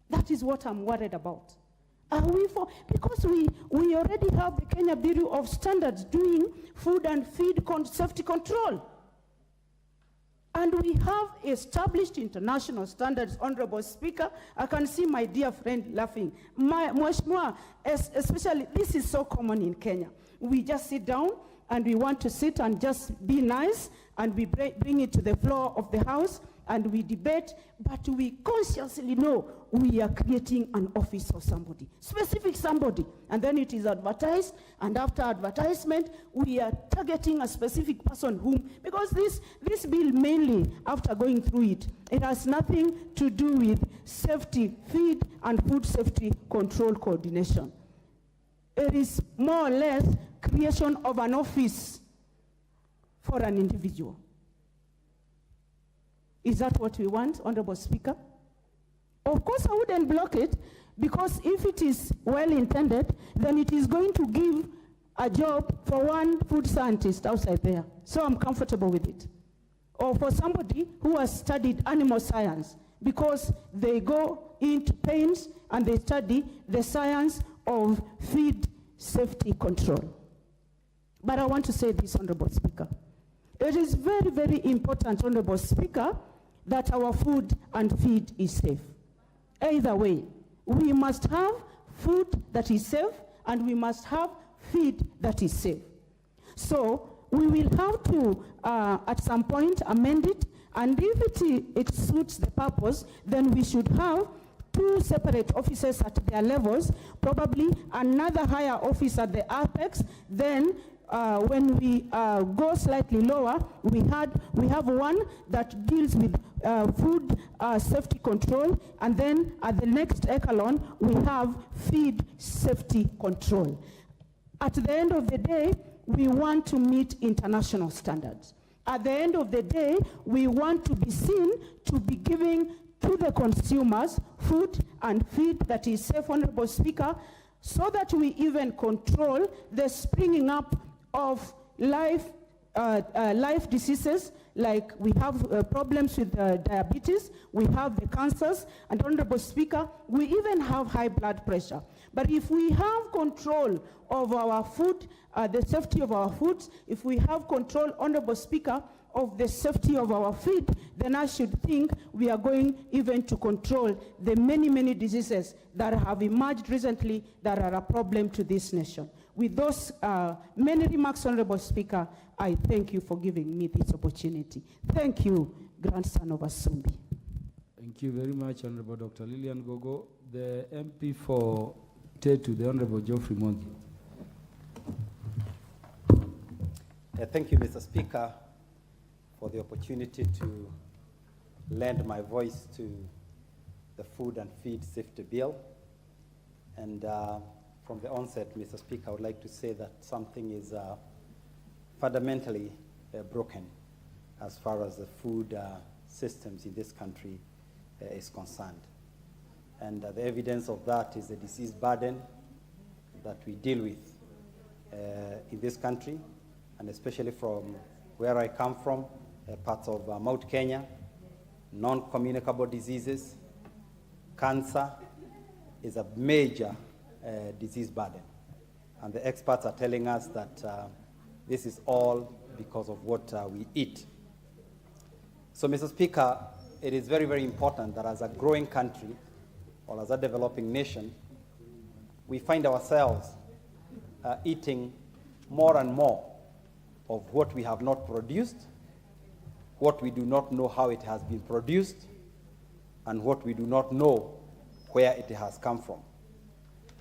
That is what I'm worried about. Are we because we already have the Kenya Bureau of Standards doing food and feed safety control. And we have established international standards, Honorable Speaker. I can see my dear friend laughing. Mheshimiwa, especially, this is so common in Kenya. We just sit down and we want to sit and just be nice, and we bring it to the floor of the House and we debate, but we consciously know we are creating an office for somebody, specific somebody, and then it is advertised, and after advertisement, we are targeting a specific person whom, because this bill mainly, after going through it, it has nothing to do with safety, feed, and food safety control coordination. It is more or less creation of an office for an individual. Is that what we want, Honorable Speaker? Of course, I wouldn't block it, because if it is well intended, then it is going to give a job for one food scientist outside there. So I'm comfortable with it. Or for somebody who has studied animal science, because they go into pains and they study the science of feed safety control. But I want to say this, Honorable Speaker. It is very, very important, Honorable Speaker, that our food and feed is safe. Either way, we must have food that is safe, and we must have feed that is safe. So we will have to, at some point, amend it, and if it suits the purpose, then we should have 2 separate officers at their levels, probably another higher office at the apex. Then when we go slightly lower, we have one that deals with food safety control, and then at the next echelon, we have feed safety control. At the end of the day, we want to meet international standards. At the end of the day, we want to be seen to be giving to the consumers food and feed that is safe, Honorable Speaker, so that we even control the springing up of life diseases, like we have problems with diabetes, we have the cancers, and Honorable Speaker, we even have high blood pressure. But if we have control of our food, the safety of our foods, if we have control, Honorable Speaker, of the safety of our feed, then I should think we are going even to control the many, many diseases that have emerged recently that are a problem to this nation. With those many remarks, Honorable Speaker, I thank you for giving me this opportunity. Thank you, grandson of Asumbi. Thank you very much, Honorable Dr. Lillian Gogo. The MP for Tetu, the Honorable Geoffrey Monti. Thank you, Mr. Speaker, for the opportunity to lend my voice to the Food and Feed Safety Bill. And from the onset, Mr. Speaker, I would like to say that something is fundamentally broken as far as the food systems in this country is concerned. And the evidence of that is the disease burden that we deal with in this country, and especially from where I come from, parts of Mount Kenya, non-communicable diseases, cancer is a major disease burden. And the experts are telling us that this is all because of what we eat. So, Mr. Speaker, it is very, very important that as a growing country, or as a developing nation, we find ourselves eating more and more of what we have not produced, what we do not know how it has been produced, and what we do not know where it has come from.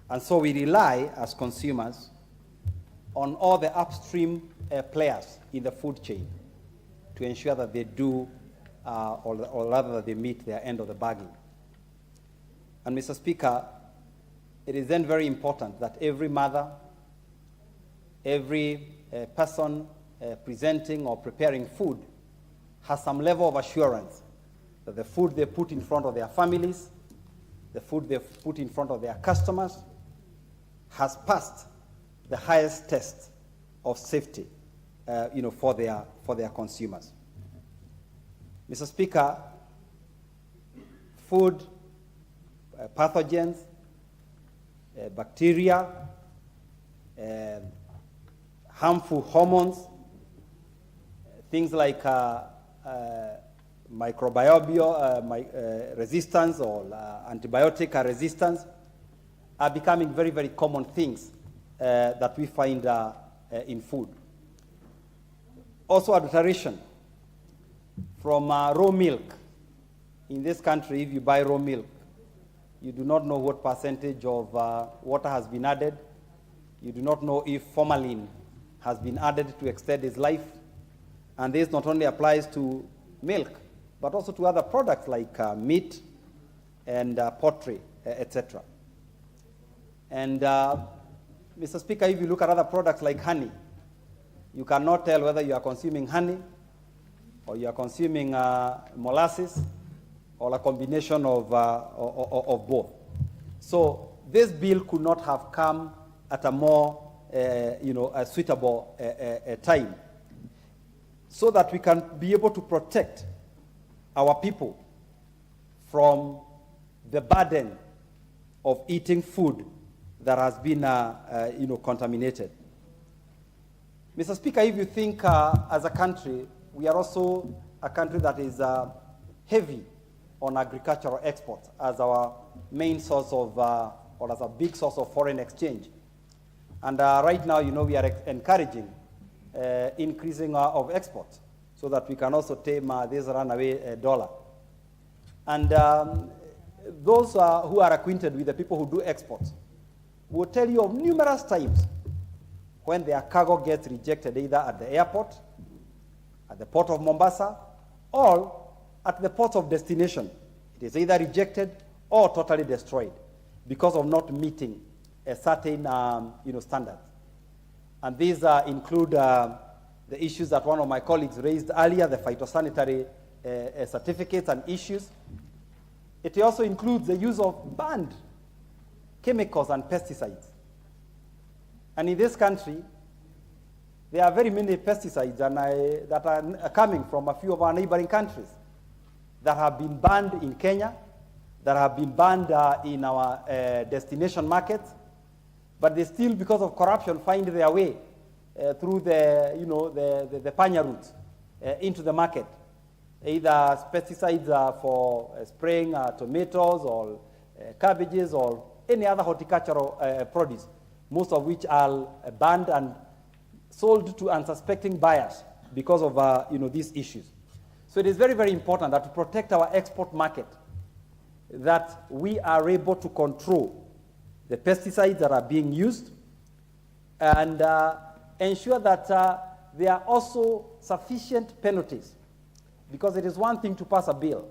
And so we rely, as consumers, on all the upstream players in the food chain to ensure that they do, or rather that they meet their end of the bargain. And Mr. Speaker, it is then very important that every mother, every person presenting or preparing food has some level of assurance that the food they put in front of their families, the food they put in front of their customers, has passed the highest test of safety, for their consumers. Mr. Speaker, food pathogens, bacteria, harmful hormones, things like microbial resistance or antibiotic resistance are becoming very, very common things that we find in food. Also adulteration from raw milk. In this country, if you buy raw milk, you do not know what percentage of water has been added. You do not know if formalin has been added to extend its life. And this not only applies to milk, but also to other products like meat and poultry, etc. And Mr. Speaker, if you look at other products like honey, you cannot tell whether you are consuming honey or you are consuming molasses or a combination of both. So this bill could not have come at a more a suitable time, so that we can be able to protect our people from the burden of eating food that has been contaminated. Mr. Speaker, if you think as a country, we are also a country that is heavy on agricultural exports as our main source of, or as a big source of foreign exchange. And right now, we are encouraging increasing of exports so that we can also tame this runaway dollar. And those who are acquainted with the people who do exports will tell you of numerous times when their cargo gets rejected either at the airport, at the port of Mombasa, or at the port of destination. It is either rejected or totally destroyed because of not meeting a certain standard. And these include the issues that one of my colleagues raised earlier, the phytosanitary certificates and issues. It also includes the use of banned chemicals and pesticides. And in this country, there are very many pesticides that are coming from a few of our neighboring countries that have been banned in Kenya, that have been banned in our destination markets, but they still, because of corruption, find their way through the Panya route into the market. Either pesticides for spraying tomatoes or cabbages or any other horticultural produce, most of which are banned and sold to unsuspecting buyers because of these issues. So it is very, very important that to protect our export market, that we are able to control the pesticides that are being used and ensure that there are also sufficient penalties. Because it is one thing to pass a bill.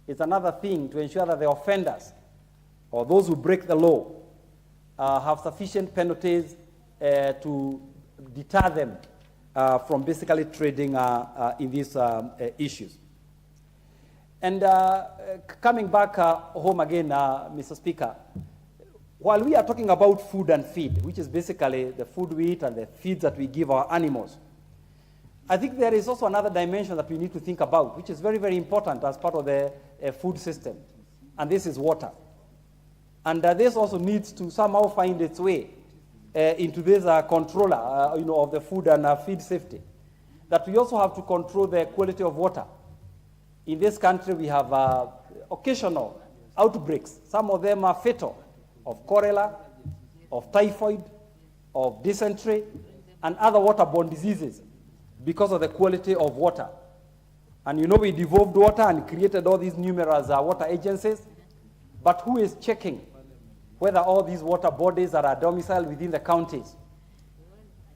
It's another thing to ensure that the offenders or those who break the law have sufficient penalties to deter them from basically trading in these issues. And coming back home again, Mr. Speaker, while we are talking about food and feed, which is basically the food we eat and the feeds that we give our animals, I think there is also another dimension that we need to think about, which is very, very important as part of the food system, and this is water. And this also needs to somehow find its way into this controller of the food and feed safety, that we also have to control the quality of water. In this country, we have occasional outbreaks. Some of them are fatal, of cholera, of typhoid, of dysentery, and other waterborne diseases because of the quality of water. And we devolved water and created all these numerous water agencies, but who is checking whether all these water bodies that are domiciled within the counties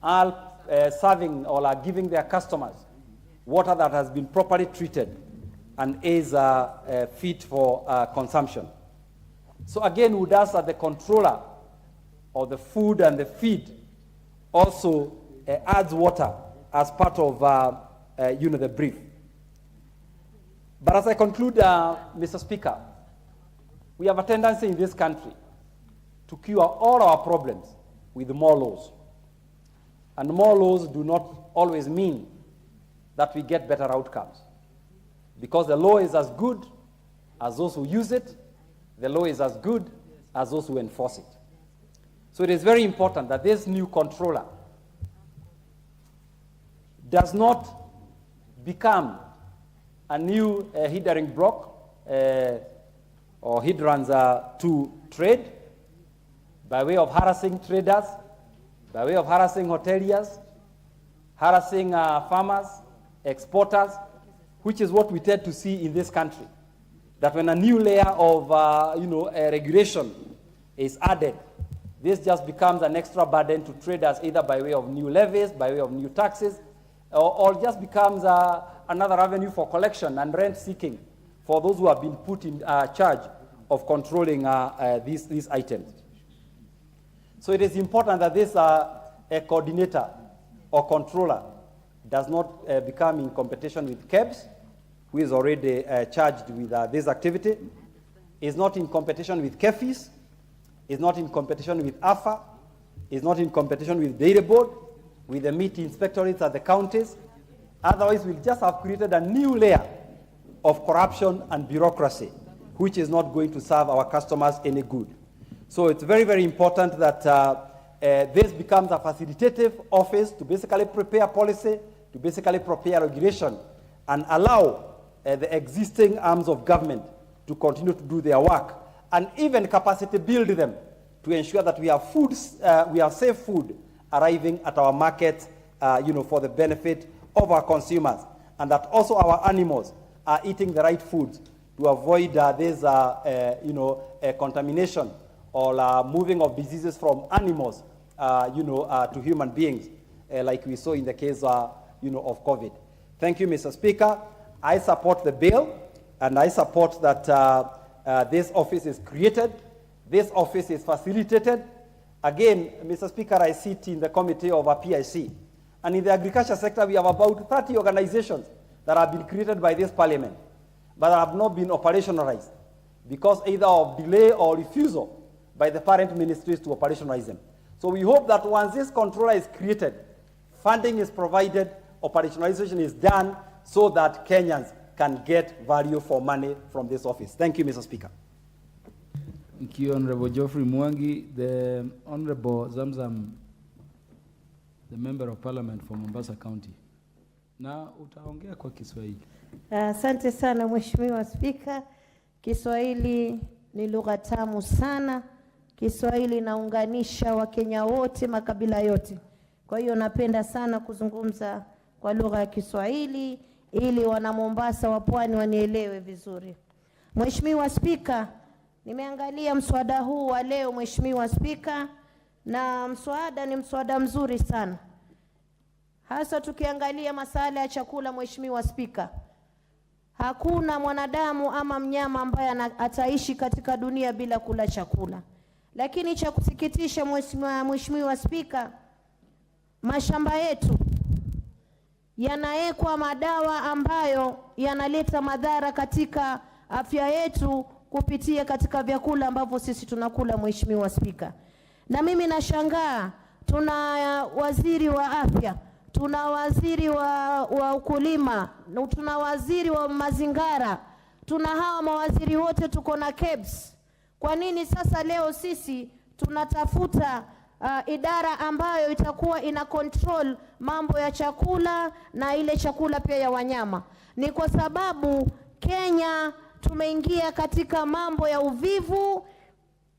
are serving or are giving their customers water that has been properly treated and is fit for consumption? So again, we would ask that the controller of the food and the feed also adds water as part of the brief. But as I conclude, Mr. Speaker, we have a tendency in this country to cure all our problems with more laws. And more laws do not always mean that we get better outcomes. Because the law is as good as those who use it, the law is as good as those who enforce it. So it is very important that this new controller does not become a new hindering block or hindrance to trade by way of harassing traders, by way of harassing hoteliers, harassing farmers, exporters, which is what we tend to see in this country. That when a new layer of regulation is added, this just becomes an extra burden to traders, either by way of new levies, by way of new taxes, or just becomes another avenue for collection and rent seeking for those who have been put in charge of controlling these items. So it is important that this coordinator or controller does not become in competition with KEBS, who is already charged with this activity, is not in competition with KEFIS, is not in competition with AFA, is not in competition with Dairy Board, with the meat inspectorates at the counties. Otherwise, we'll just have created a new layer of corruption and bureaucracy, which is not going to serve our customers any good. So it's very, very important that this becomes a facilitative office to basically prepare policy, to basically prepare regulation, and allow the existing arms of government to continue to do their work, and even capacity build them to ensure that we have we have safe food arriving at our market, for the benefit of our consumers, and that also our animals are eating the right foods to avoid this, contamination or moving of diseases from animals, to human beings, like we saw in the case, of COVID. Thank you, Mr. Speaker. I support the bill, and I support that this office is created, this office is facilitated. Again, Mr. Speaker, I sit in the committee of a PIC, and in the agriculture sector, we have about 30 organizations that have been created by this parliament, but have not been operationalized because either of delay or refusal by the parent ministries to operationalize them. So we hope that once this controller is created, funding is provided, operationalization is done, so that Kenyans can get value for money from this office. Thank you, Mr. Speaker. Thank you, Honorable Geoffrey Mwangi. The Honorable Zamzam, the Member of Parliament for Mombasa County. Na utaongea kwa Kiswahili. Asante sana Mheshimiwa Spika. Kiswahili ni lugha tamu sana. Kiswahili inaunganisha Wakenya wote, makabila yote. Kwa hiyo napenda sana kuzungumza kwa lugha ya Kiswahili ili wana Mombasa wa Pwani wanielewe vizuri. Mheshimiwa Spika, nimeangalia mswada huu wa leo Mheshimiwa Spika, na mswada ni mswada mzuri sana. Hasa tukiangalia masala ya chakula Mheshimiwa Spika. Hakuna mwanadamu ama mnyama ambaye ataishi katika dunia bila kula chakula. Lakini cha kusikitisha Mheshimiwa Spika, mashamba yetu yanawekwa madawa ambayo yanaleta madhara katika afya yetu kupitia katika vyakula ambavyo sisi tunakula Mheshimiwa Spika. Na mimi nashangaa, tuna waziri wa afya, tuna waziri wa ukulima, tuna waziri wa mazingara, tuna hawa mawaziri wote, tuko na KEBS. Kwa nini sasa leo sisi tunatafuta idara ambayo itakuwa ina control mambo ya chakula na ile chakula pia ya wanyama? Ni kwa sababu Kenya tumeingia katika mambo ya uvivu.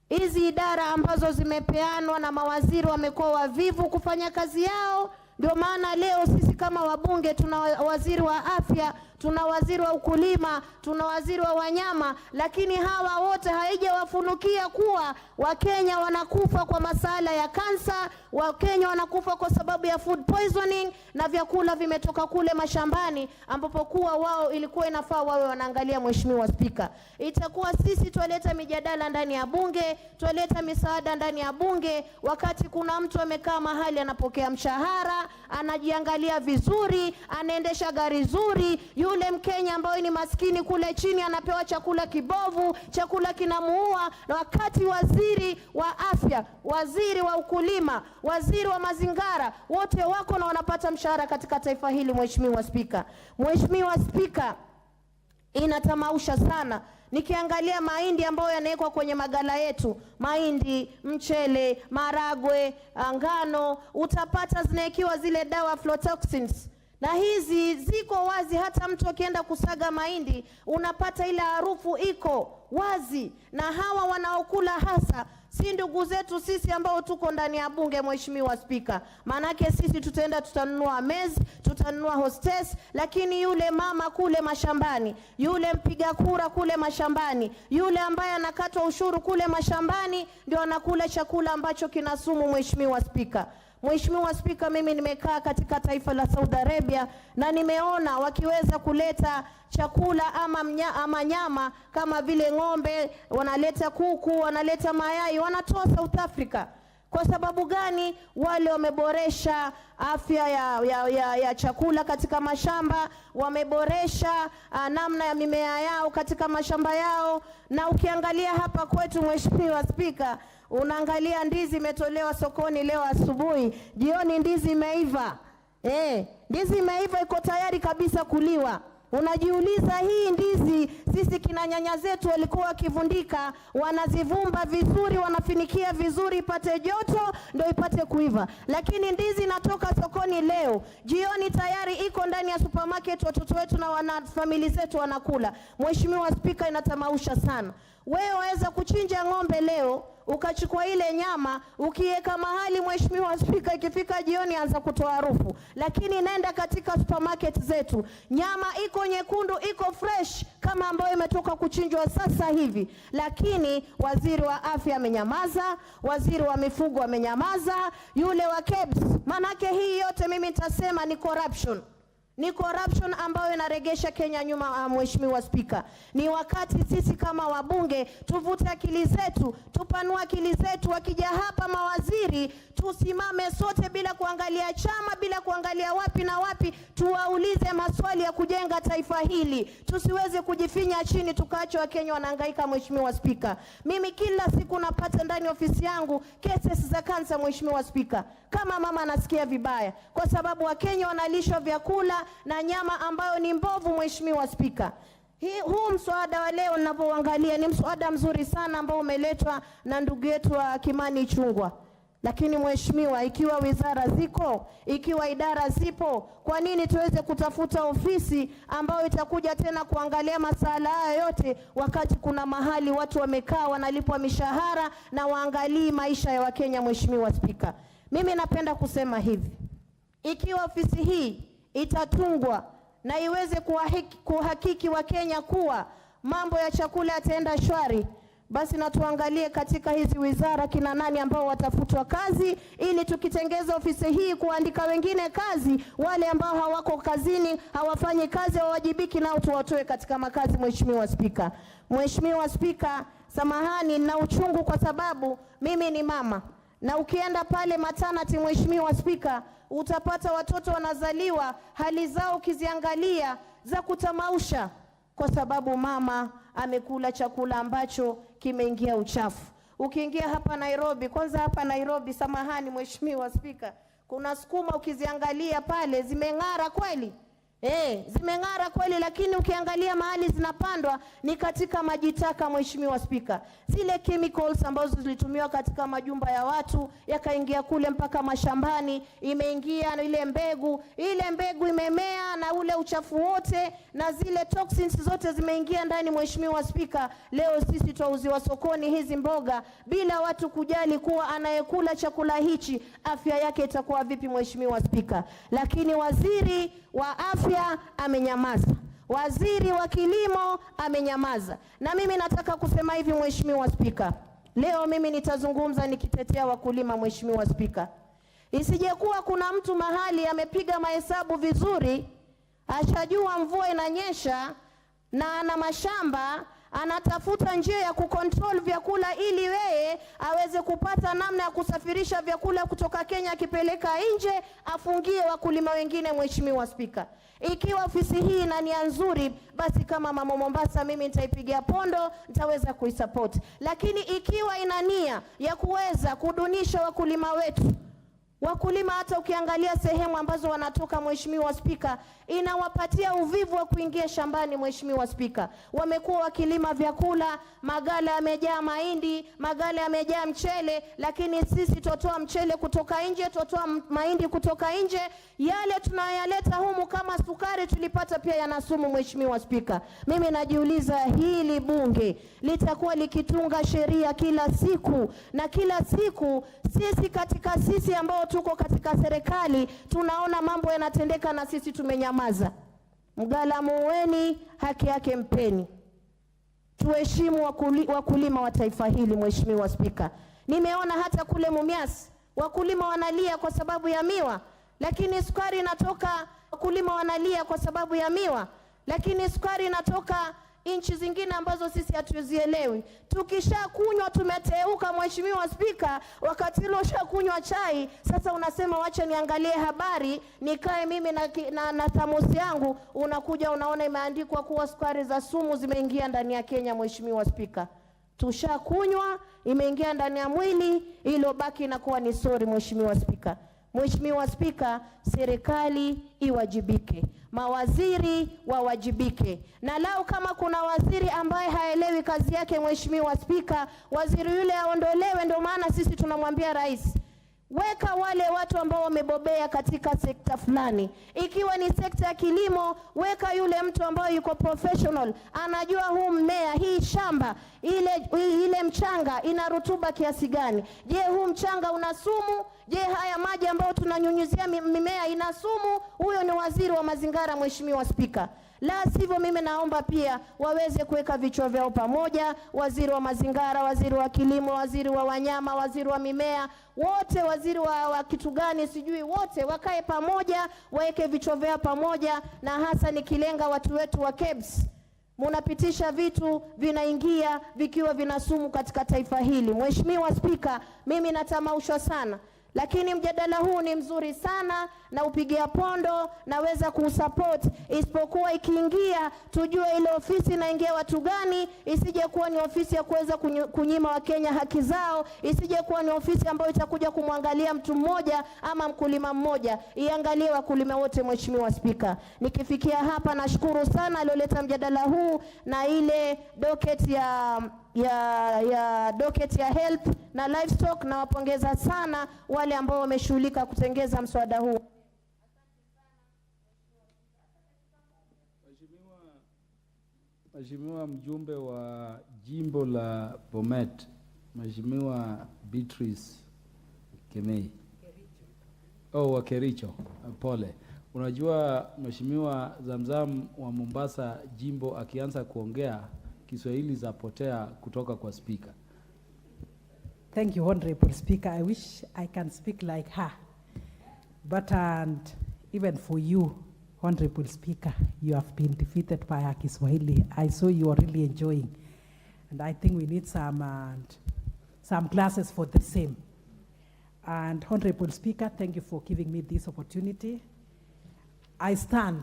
Hizi idara ambazo zimepeanwa na mawaziri wamekuwa wavivu kufanya kazi yao. Ndio maana leo sisi kama wabunge tuna waziri wa afya, tuna waziri wa ukulima, tuna waziri wa wanyama, lakini hawa wote haijawafunukia kuwa Wakenya wanakufa kwa masala ya kansa, Wakenya wanakufa kwa sababu ya food poisoning, na vyakula vimetoka kule mashambani ambapo kuwa wao ilikuwa inafaa wawe wanaangalia. Mheshimiwa Spika, itakuwa sisi tualeta mijadala ndani ya bunge, tualeta misaada ndani ya bunge, wakati kuna mtu amekaa mahali anapokea mshahara, anajiangalia vizuri, anaendesha gari zuri, yule Mkenya ambaye ni maskini kule chini anapewa chakula kibovu, chakula kinamuua, na wakati waziri wa afya, waziri wa ukulima, waziri wa mazingara wote wako na wanapata mshahara katika taifa hili. Mheshimiwa Spika, Mheshimiwa Spika, inatamausha sana nikiangalia mahindi ambayo yanawekwa kwenye magala yetu, mahindi, mchele, maragwe, ngano, utapata zinaekiwa zile dawa aflatoxins. Na hizi ziko wazi, hata mtu akienda kusaga mahindi unapata ile harufu iko wazi. Na hawa wanaokula hasa si ndugu zetu sisi ambao tuko ndani ya bunge. Mheshimiwa Spika, manake sisi tutanunua maize, tutanunua hostess, lakini yule mama kule mashambani, yule mpiga kura kule mashambani, yule ambaye anakatwa ushuru kule mashambani, ndio anakula chakula ambacho kina sumu. Mheshimiwa Spika, Mheshimiwa Spika, mimi nimekaa katika taifa la Saudi Arabia na nimeona wakiweza kuleta chakula ama nyama kama vile ng'ombe, wanaleta kuku, wanaleta mayai, wanatoa South Africa. Kwa sababu gani? Wale wameboresha afya ya chakula katika mashamba, wameboresha namna ya mimea yao katika mashamba yao. Na ukiangalia hapa kwetu Mheshimiwa Spika, unaangalia ndizi imetolewa sokoni leo asubuhi, jioni ndizi imeiva. Ndizi imeiva, iko tayari kabisa kuliwa. Unajiuliza, hii ndizi sisi kina nyanya zetu walikuwa wakivundika, wanazivumba vizuri, wanafinikia vizuri ipate joto ndio ipate kuiva. Lakini ndizi inatoka sokoni leo, jioni tayari iko ndani ya supermarket, watoto wetu na familia zetu wanakula. Mheshimiwa Spika, inatamausha sana. Wewe waweza kuchinja ng'ombe leo, ukachukua ile nyama, ukiweka mahali Mheshimiwa Spika, ikifika jioni anza kutoa harufu. Lakini nenda katika supermarket zetu, nyama iko nyekundu, iko fresh kama ambayo imetoka kuchinjwa sasa hivi. Lakini waziri wa afya amenyamaza, waziri wa mifugo amenyamaza, yule wa KEBS. Manake hii yote mimi nitasema ni corruption. Ni corruption ambayo inaregesha Kenya nyuma. Mheshimiwa Spika, ni wakati sisi kama wabunge tuvute akili zetu, tupanue akili zetu. Wakija hapa mawaziri, tusimame sote bila kuangalia chama, bila kuangalia wapi na wapi, tuwaulize maswali ya kujenga taifa hili. Tusiweze kujifinya chini tukaacha Wakenya wanahangaika. Mheshimiwa Spika, mimi kila siku napata ndani ofisi yangu cases za kansa. Mheshimiwa Spika, kama mama anasikia vibaya kwa sababu Wakenya wanalishwa vyakula na nyama ambayo ni mbovu. Mheshimiwa Spika, huu mswada wa leo ninapoangalia ni mswada mzuri sana ambao umeletwa na ndugu yetu wa Kimani Chungwa. Lakini Mheshimiwa, ikiwa wizara ziko, ikiwa idara zipo, kwa nini tuweze kutafuta ofisi ambayo itakuja tena kuangalia masala haya yote, wakati kuna mahali watu wamekaa wanalipwa mishahara na waangalii maisha ya Wakenya? Mheshimiwa Spika, mimi napenda kusema hivi, ikiwa ofisi hii itatungwa na iweze kuhakiki Wakenya kuwa mambo ya chakula yataenda shwari, basi na tuangalie katika hizi wizara kina nani ambao watafutwa kazi, ili tukitengeza ofisi hii kuandika wengine kazi, wale ambao hawako kazini, hawafanyi kazi, hawajibiki, nao tuwatoe katika makazi. Mheshimiwa Spika, Mheshimiwa Spika, samahani na uchungu kwa sababu mimi ni mama, na ukienda pale maternity, Mheshimiwa Spika, utapata watoto wanazaliwa hali zao ukiziangalia za kutamausha, kwa sababu mama amekula chakula ambacho kimeingia uchafu. Ukiingia hapa Nairobi, kwanza hapa Nairobi, samahani Mheshimiwa Spika, kuna sukuma ukiziangalia pale zimeng'ara kweli. Zimeng'ara kweli, lakini ukiangalia mahali zinapandwa ni katika majitaka. Mheshimiwa Spika, zile chemicals ambazo zilitumiwa katika majumba ya watu yakaingia kule mpaka mashambani, imeingia na ile mbegu imemea na ule uchafu wote na zile toxins zote zimeingia ndani. Mheshimiwa Spika, leo sisi tuauziwa sokoni hizi mboga bila watu kujali kuwa anayekula chakula hichi afya yake itakuwa vipi. Mheshimiwa Spika, lakini waziri wa afya amenyamaza, waziri wa kilimo amenyamaza. Na mimi nataka kusema hivi Mheshimiwa Spika, leo mimi nitazungumza nikitetea wakulima. Mheshimiwa Spika, isijekuwa kuna mtu mahali amepiga mahesabu vizuri, ashajua mvua inanyesha na ana mashamba, anatafuta njia ya kucontrol vyakula ili yeye aweze kupata namna ya kusafirisha vyakula kutoka Kenya akipeleka nje, afungie wakulima wengine. Mheshimiwa Spika, ikiwa ofisi hii ina nia nzuri, basi kama mama Mombasa mimi nitaipigia pondo, nitaweza kuisupport. Lakini ikiwa ina nia ya kuweza kudunisha wakulima wetu, wakulima hata ukiangalia sehemu ambazo wanatoka, Mheshimiwa Spika, inawapatia uvivu wa kuingia shambani. Mheshimiwa Spika, wamekuwa wakilima vyakula, magala yamejaa mahindi, magala yamejaa mchele, lakini sisi tutoa mchele kutoka nje, tutoa mahindi kutoka nje. Yale tunayaleta humu kama sukari tulipata pia yana sumu. Mheshimiwa Spika, mimi najiuliza hili bunge litakuwa likitunga sheria kila siku, na kila siku sisi ambao tuko katika serikali tunaona mambo yanatendeka na sisi tumenyamaza. Mgala muweni, haki yake mpeni. Tuheshimu wakulima wa taifa hili. Mheshimiwa Spika, nimeona hata kule Mumias wakulima wanalia kwa sababu ya miwa, lakini sukari inatoka, wakulima wanalia kwa sababu ya miwa, lakini sukari inatoka nchi zingine ambazo sisi hatuzielewi. Tukishakunywa tumeteuka. Mheshimiwa Spika, wakati ule ushakunywa chai, sasa unasema wacha niangalie habari, nikae mimi na thamosi yangu, unakuja unaona imeandikwa kuwa sukari za sumu zimeingia ndani ya Kenya. Mheshimiwa Spika, tushakunywa, imeingia ndani ya mwili, ilo baki inakuwa ni sori. Mheshimiwa Spika, Mheshimiwa Spika, serikali iwajibike, mawaziri wawajibike, na lao kama kuna waziri ambaye haelewi kazi yake, Mheshimiwa Spika, waziri yule aondolewe. Ndio maana sisi tunamwambia rais, Weka wale watu ambao wamebobea katika sekta fulani. Ikiwa ni sekta ya kilimo, weka yule mtu ambaye yuko professional, anajua huu mmea, hii shamba, ile mchanga ina rutuba kiasi gani? Je, huu mchanga una sumu? Je, haya maji ambayo tunanyunyuzia mimea ina sumu? Huyo ni waziri wa mazingira, Mheshimiwa Spika. La sivyo, mimi naomba pia waweze kuweka vichwa vyao pamoja, waziri wa mazingira, waziri wa kilimo, waziri wa wanyama, waziri wa mimea, wote, waziri wa kitu gani sijui, wote wakae pamoja, waweke vichwa vyao pamoja, na hasa nikilenga watu wetu wa KEBS. Munapitisha vitu vinaingia vikiwa vinasumu katika taifa hili. Mheshimiwa Spika, mimi natamaushwa sana, lakini mjadala huu ni mzuri sana na upigia pondo, naweza kuusupport, isipokuwa ikiingia tujue ile ofisi inaingia watu gani, isije kuwa ni ofisi ya kuweza kunyima Wakenya haki zao, isije kuwa ni ofisi ambayo itakuja kumwangalia mtu mmoja ama mkulima mmoja, iangalie wakulima wote. Mheshimiwa Spika, nikifikia hapa nashukuru sana alioleta mjadala huu na ile docket ya health na livestock, na wapongeza sana wale ambao wameshughulika kutengeza mswada huu. Mheshimiwa mjumbe wa jimbo la Bomet, Mheshimiwa Beatrice Kemei. Wa Kericho, pole. Unajua Mheshimiwa Zamzam wa Mombasa jimbo akianza kuongea Kiswahili zapotea kutoka kwa speaker. Thank you, Honorable Speaker. I wish I can speak like her. But even for you, Honorable Speaker, you have been defeated by her Kiswahili. I saw you are really enjoying. And I think we need some classes for the same. And Honorable Speaker, thank you for giving me this opportunity. I stand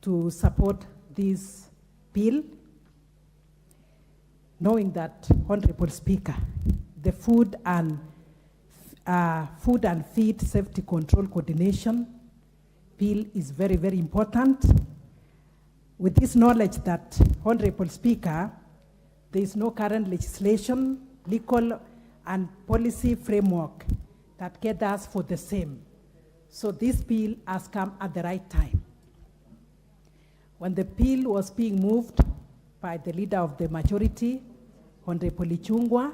to support this bill, knowing that, Honorable Speaker, the Food and Feed Safety Control Coordination Bill is very, very important. With this knowledge that, Honorable Speaker, there is no current legislation, legal and policy framework that gathers for the same. So this bill has come at the right time. When the bill was being moved by the leader of the majority, Honorable Ichungwa,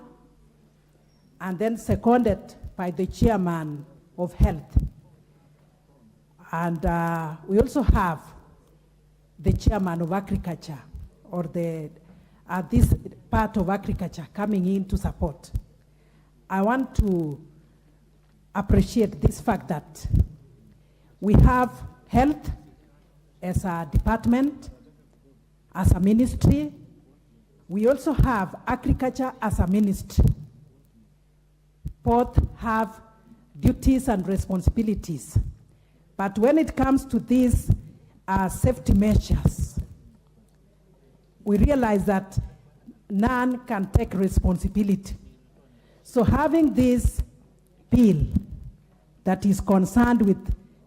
and then seconded by the chairman of health. And we also have the chairman of agriculture, or this part of agriculture coming in to support. I want to appreciate this fact that we have health as a department, as a ministry. We also have agriculture as a ministry. Both have duties and responsibilities. But when it comes to these safety measures, we realize that none can take responsibility. So having this bill that is concerned with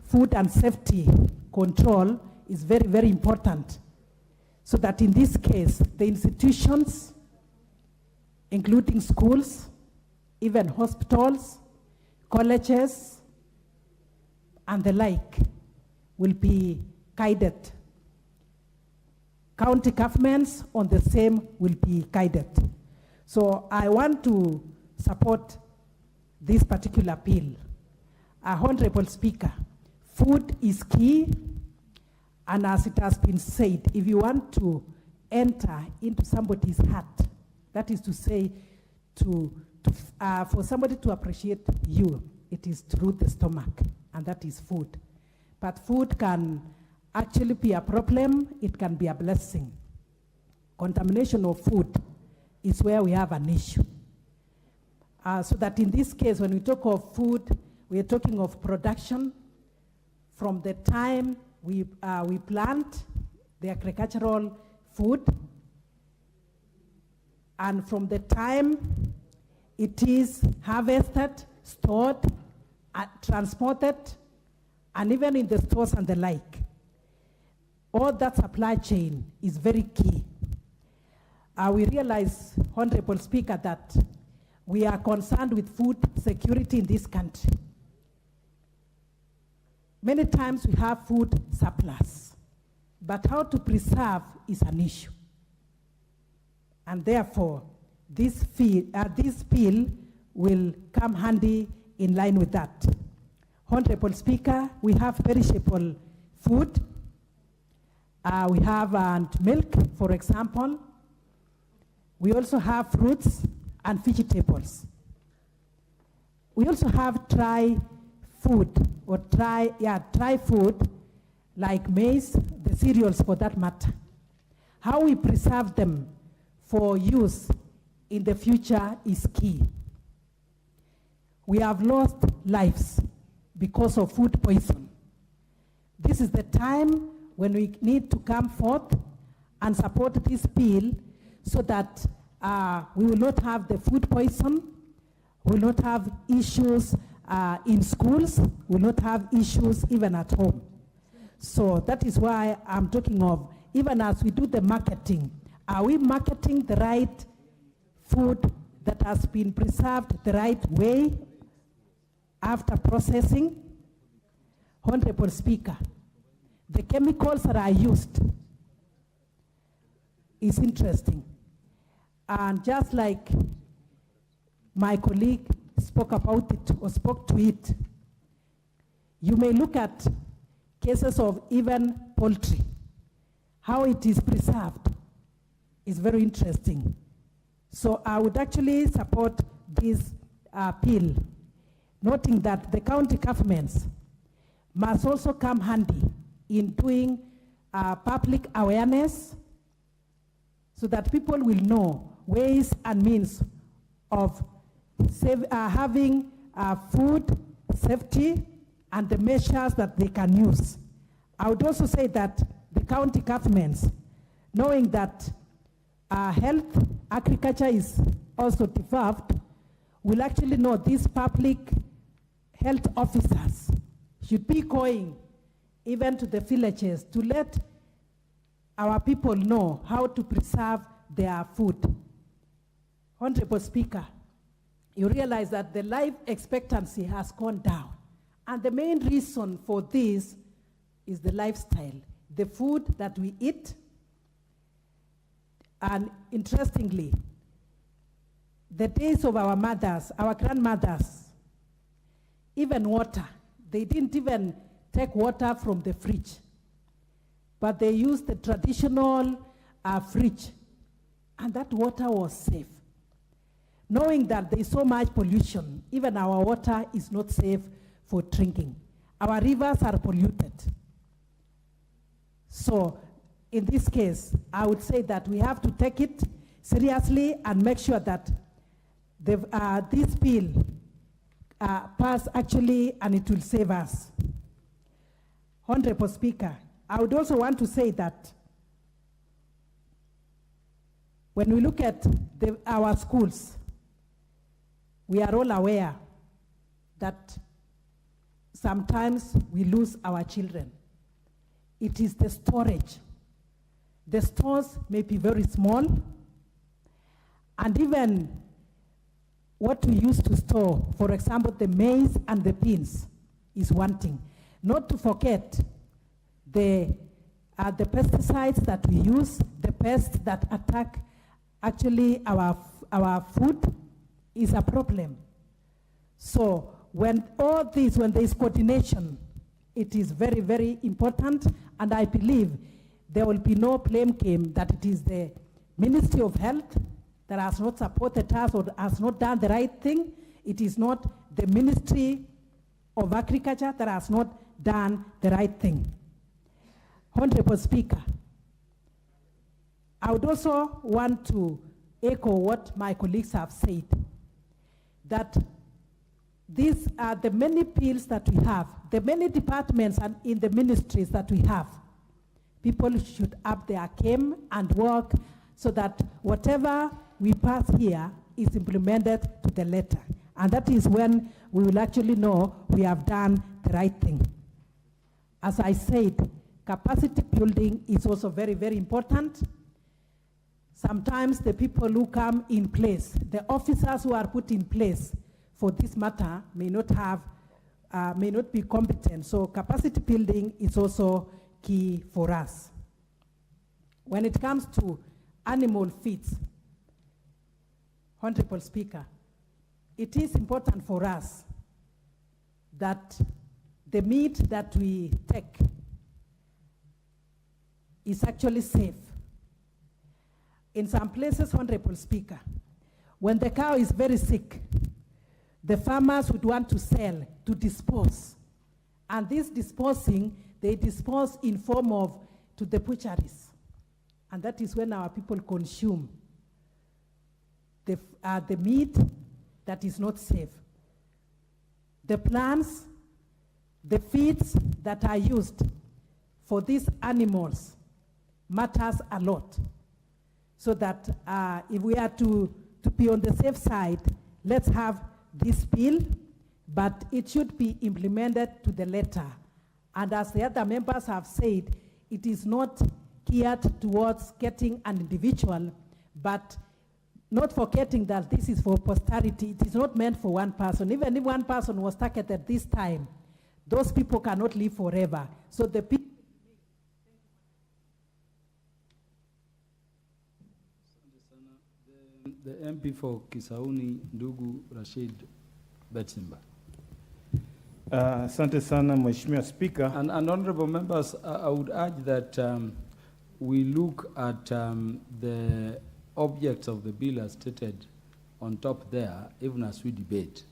food and safety control is very, very important. So that in this case, the institutions, including schools, even hospitals, colleges, and the like, will be guided. County governments on the same will be guided. So I want to support this particular bill. Honorable Speaker, food is key, and as it has been said, if you want to enter into somebody's heart, that is to say, for somebody to appreciate you, it is through the stomach, and that is food. But food can actually be a problem, it can be a blessing. Contamination of food is where we have an issue. So that in this case, when we talk of food, we are talking of production from the time we plant the agricultural food, and from the time it is harvested, stored, transported, and even in the stores and the like. All that supply chain is very key. We realize, Honorable Speaker, that We are concerned with food security in this country. Many times we have food surplus, but how to preserve is an issue. And therefore, this bill will come handy in line with that. Honorable Speaker, we have perishable food. We have milk, for example. We also have fruits and vegetables. We also have dry food, or dry food, like maize, the cereals for that matter. How we preserve them for use in the future is key. We have lost lives because of food poison. This is the time when we need to come forth and support this bill so that we will not have the food poison, we will not have issues in schools, we will not have issues even at home. So that is why I'm talking of, even as we do the marketing, are we marketing the right food that has been preserved the right way after processing? Honorable Speaker, the chemicals that are used is interesting. And just like my colleague spoke about it or spoke to it, you may look at cases of even poultry. How it is preserved is very interesting. So I would actually support this bill, noting that the county governments must also come handy in doing public awareness so that people will know ways and means of having food safety and the measures that they can use. I would also say that the county governments, knowing that health, agriculture is also developed, will actually know these public health officers should be going even to the villages to let our people know how to preserve their food. Honorable Speaker, you realize that the life expectancy has gone down. And the main reason for this is the lifestyle, the food that we eat. And interestingly, the days of our mothers, our grandmothers, even water, they didn't even take water from the fridge, but they used the traditional fridge, and that water was safe. Knowing that there is so much pollution, even our water is not safe for drinking. Our rivers are polluted. So in this case, I would say that we have to take it seriously and make sure that this bill pass actually, and it will save us. Honorable Speaker, I would also want to say that when we look at our schools, we are all aware that sometimes we lose our children. It is the storage. The stores may be very small, and even what we used to store, for example, the maize and the beans, is one thing. Not to forget the pesticides that we use, the pests that attack actually our food is a problem. So when all this, when there is coordination, it is very, very important, and I believe there will be no blame game that it is the Ministry of Health that has not supported us or has not done the right thing. It is not the Ministry of Agriculture that has not done the right thing. Honorable Speaker, I would also want to echo what my colleagues have said, that these are the many bills that we have, the many departments and in the ministries that we have. People should up their game and work so that whatever we pass here is implemented to the letter. And that is when we will actually know we have done the right thing. As I said, capacity building is also very, very important. Sometimes the people who come in place, the officers who are put in place for this matter may not be competent. So capacity building is also key for us. When it comes to animal feeds, Honorable Speaker, it is important for us that the meat that we take is actually safe. In some places, Honorable Speaker, when the cow is very sick, the farmers would want to sell, to dispose. And this disposing, they dispose in form of to the butcheries. And that is when our people consume the meat that is not safe. The plants, the feeds that are used for these animals matters a lot. So that if we are to be on the safe side, let's have this bill, but it should be implemented to the letter. And as the other members have said, it is not geared towards getting an individual, but not forgetting that this is for posterity. It is not meant for one person. Even if one person was targeted this time, those people cannot live forever. So the people. The MP for Kisauni, Ndugu Rashid Betsimba. Asante sana Mheshimiwa Speaker. And honorable members, I would urge that we look at the objects of the bill as stated on top there, even as we debate.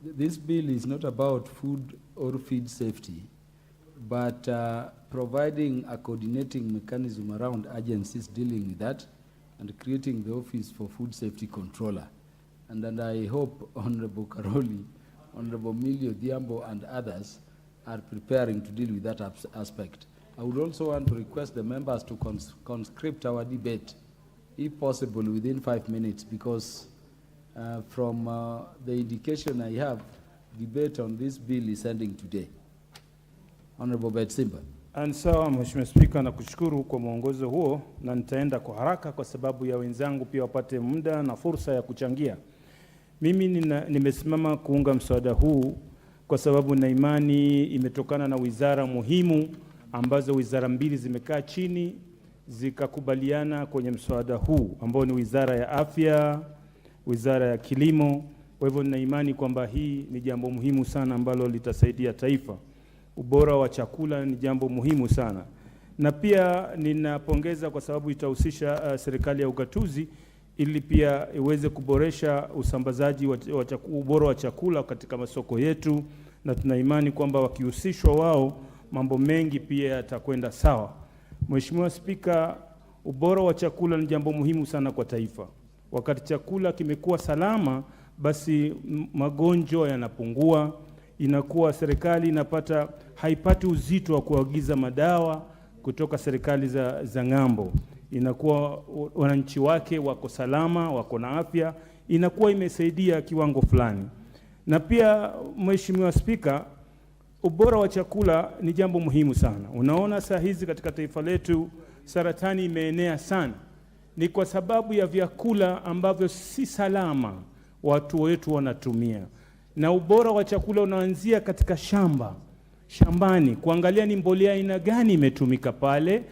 This bill is not about food or feed safety, but providing a coordinating mechanism around agencies dealing with that and creating the Office for Food Safety Controller. And then I hope Honorable Karoli, Honorable Milio Diambo and others are preparing to deal with that aspect. I would also want to request the members to conscript our debate, if possible, within 5 minutes, because from the indication I have, debate on this bill is ending today. Honorable Betsimba. Sawa Mheshimiwa Speaker, na kushukuru kwa mwongozo huo, na nitaenda kwa haraka kwa sababu ya wenzangu pia wapate muda na fursa ya kuchangia. Mimi nimesimama kuunga mswada huu kwa sababu na imani imetokana na wizara muhimu ambazo wizara mbili zimekaa chini zikakubaliana kwenye mswada huu ambao ni Wizara ya Afya, Wizara ya Kilimo. Kwa hivyo nina imani kwamba hii ni jambo muhimu sana ambalo litasaidia taifa. Ubora wa chakula ni jambo muhimu sana. Na pia ninapongeza kwa sababu itahusisha serikali ya ugatuzi ili pia iweze kuboresha usambazaji ubora wa chakula katika masoko yetu, na tuna imani kwamba wakihusishwa wao mambo mengi pia yatakwenda sawa. Mheshimiwa Spika, ubora wa chakula ni jambo muhimu sana kwa taifa. Wakati chakula kimekuwa salama, basi magonjwa yanapungua, inakuwa serikali haipati uzito wa kuagiza madawa kutoka serikali za ng'ambo. Inakuwa wananchi wake wako salama, wako na afya, inakuwa imesaidia kiwango fulani. Na pia Mheshimiwa Spika, ubora wa chakula ni jambo muhimu sana. Unaona saa hizi katika taifa letu saratani imeenea sana. Ni kwa sababu ya vyakula ambavyo si salama watu wetu wanatumia. Na ubora wa chakula unaanzia katika shambani, kuangalia ni mbolea aina gani imetumika pale,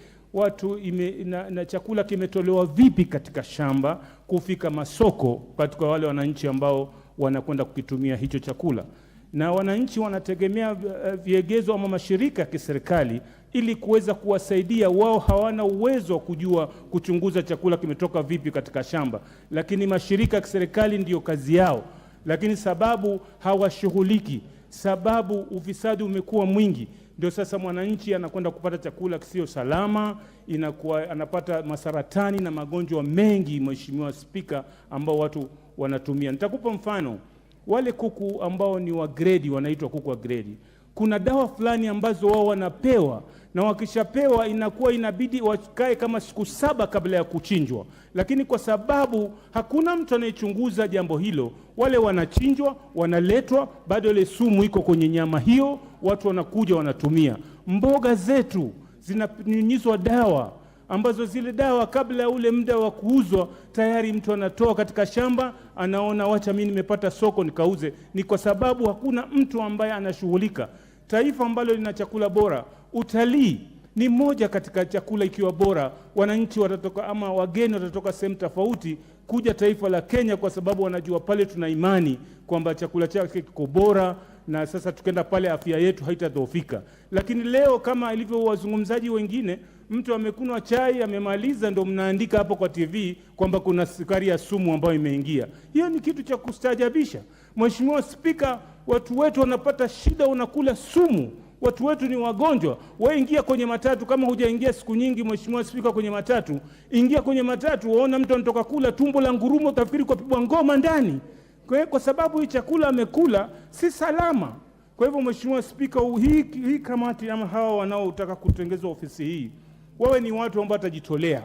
na chakula kimetolewa vipi katika shamba kufika masoko katika wale wananchi ambao wanakwenda kukitumia hicho chakula. Na wananchi wanategemea viegezo ama mashirika ya kiserikali ili kuweza kuwasaidia. Wao hawana uwezo wa kujua kuchunguza chakula kimetoka vipi katika shamba, lakini mashirika ya kiserikali ndiyo kazi yao. Lakini sababu hawashughuliki, sababu ufisadi umekuwa mwingi, ndio sasa mwananchi anakwenda kupata chakula kisio salama, inakuwa anapata masaratani na magonjwa mengi, Mheshimiwa Spika, ambao watu wanatumia. Nitakupa mfano. Wale kuku ambao ni wa grade, wanaitwa kuku wa grade, kuna dawa fulani ambazo wao wanapewa, na wakishapewa inakuwa inabidi wakae kama siku 7 kabla ya kuchinjwa. Lakini kwa sababu hakuna mtu anayechunguza jambo hilo, wale wanachinjwa, wanaletwa, bado ile sumu iko kwenye nyama hiyo, watu wanakuja wanatumia. Mboga zetu zinanyunyizwa dawa, ambazo zile dawa kabla ya ule muda wa kuuzwa tayari mtu anatoa katika shamba, anaona wacha mimi nimepata soko nikauze. Ni kwa sababu hakuna mtu ambaye anashughulika. Taifa ambalo lina chakula bora, utalii ni moja katika chakula ikiwa bora, wananchi watatoka ama wageni watatoka sehemu tofauti kuja taifa la Kenya kwa sababu wanajua pale tuna imani kwamba chakula chake kiko bora, na sasa tukenda pale afya yetu haitadhoofika. Lakini leo kama ilivyo wazungumzaji wengine, mtu amekunywa chai amemaliza, ndo mnaandika hapo kwa TV kwamba kuna sukari ya sumu ambayo imeingia. Hiyo ni kitu cha kustaajabisha. Mheshimiwa Spika, watu wetu wanapata shida, wanakula sumu. Watu wetu ni wagonjwa. Wewe ingia kwenye matatu, kama hujaingia siku nyingi Mheshimiwa Spika kwenye matatu, ingia kwenye matatu, waona mtu anatoka kula tumbo la ngurumo, utafikiri kwa pigwa ngoma ndani. Kwa sababu hii chakula amekula si salama. Kwa hivyo Mheshimiwa Spika, hii kamati ama hawa wanaotaka kutengeza ofisi hii, wawe ni watu ambao watajitolea.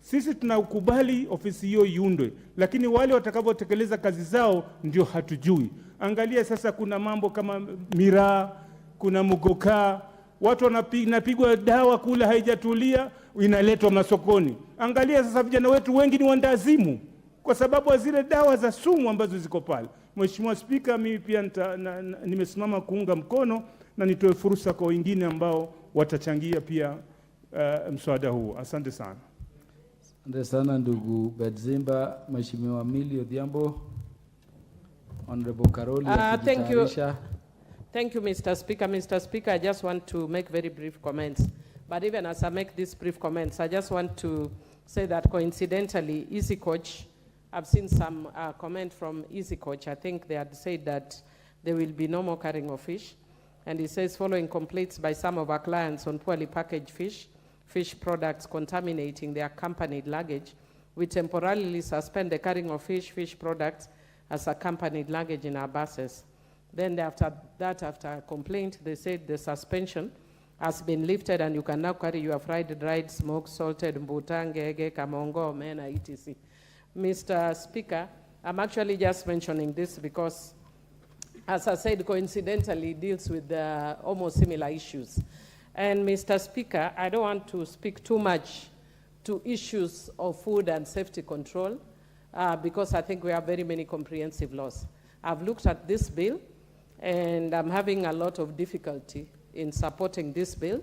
Sisi tunakubali ofisi hiyo iundwe, lakini wale watakavyotekeleza kazi zao ndio hatujui. Angalia sasa, kuna mambo kama miraa, kuna mugoka, watu wanapigwa dawa kula haijatulia, inaletwa masokoni. Angalia sasa, vijana wetu wengi ni wandazimu kwa sababu zile dawa za sumu ambazo ziko pale. Mheshimiwa Spika, mimi pia nimesimama kuunga mkono na nitoe fursa kwa wengine ambao watachangia pia mswada huu. Asante sana. Asante sana ndugu Bedzimba. Mheshimiwa Millie Odhiambo. Honorable Karoli. Thank you, Mr. Speaker. Mr. Speaker, I just want to make very brief comments. But even as I make these brief comments, I just want to say that coincidentally, Easy Coach, I've seen some comment from Easy Coach. I think they had said that there will be no more carrying of fish. And it says, following complaints by some of our clients on poorly packaged fish products contaminating their accompanied luggage, we temporarily suspend the carrying of fish products as accompanied luggage in our buses. Then after a complaint, they said the suspension has been lifted and you can now carry your fried, dried, smoked, salted, mbutangege, kamongo, omena, etc. Mr. Speaker, I'm actually just mentioning this because, as I said, coincidentally deals with almost similar issues. And Mr. Speaker, I don't want to speak too much to issues of food and safety control because I think we have very many comprehensive laws. I've looked at this bill and I'm having a lot of difficulty in supporting this bill.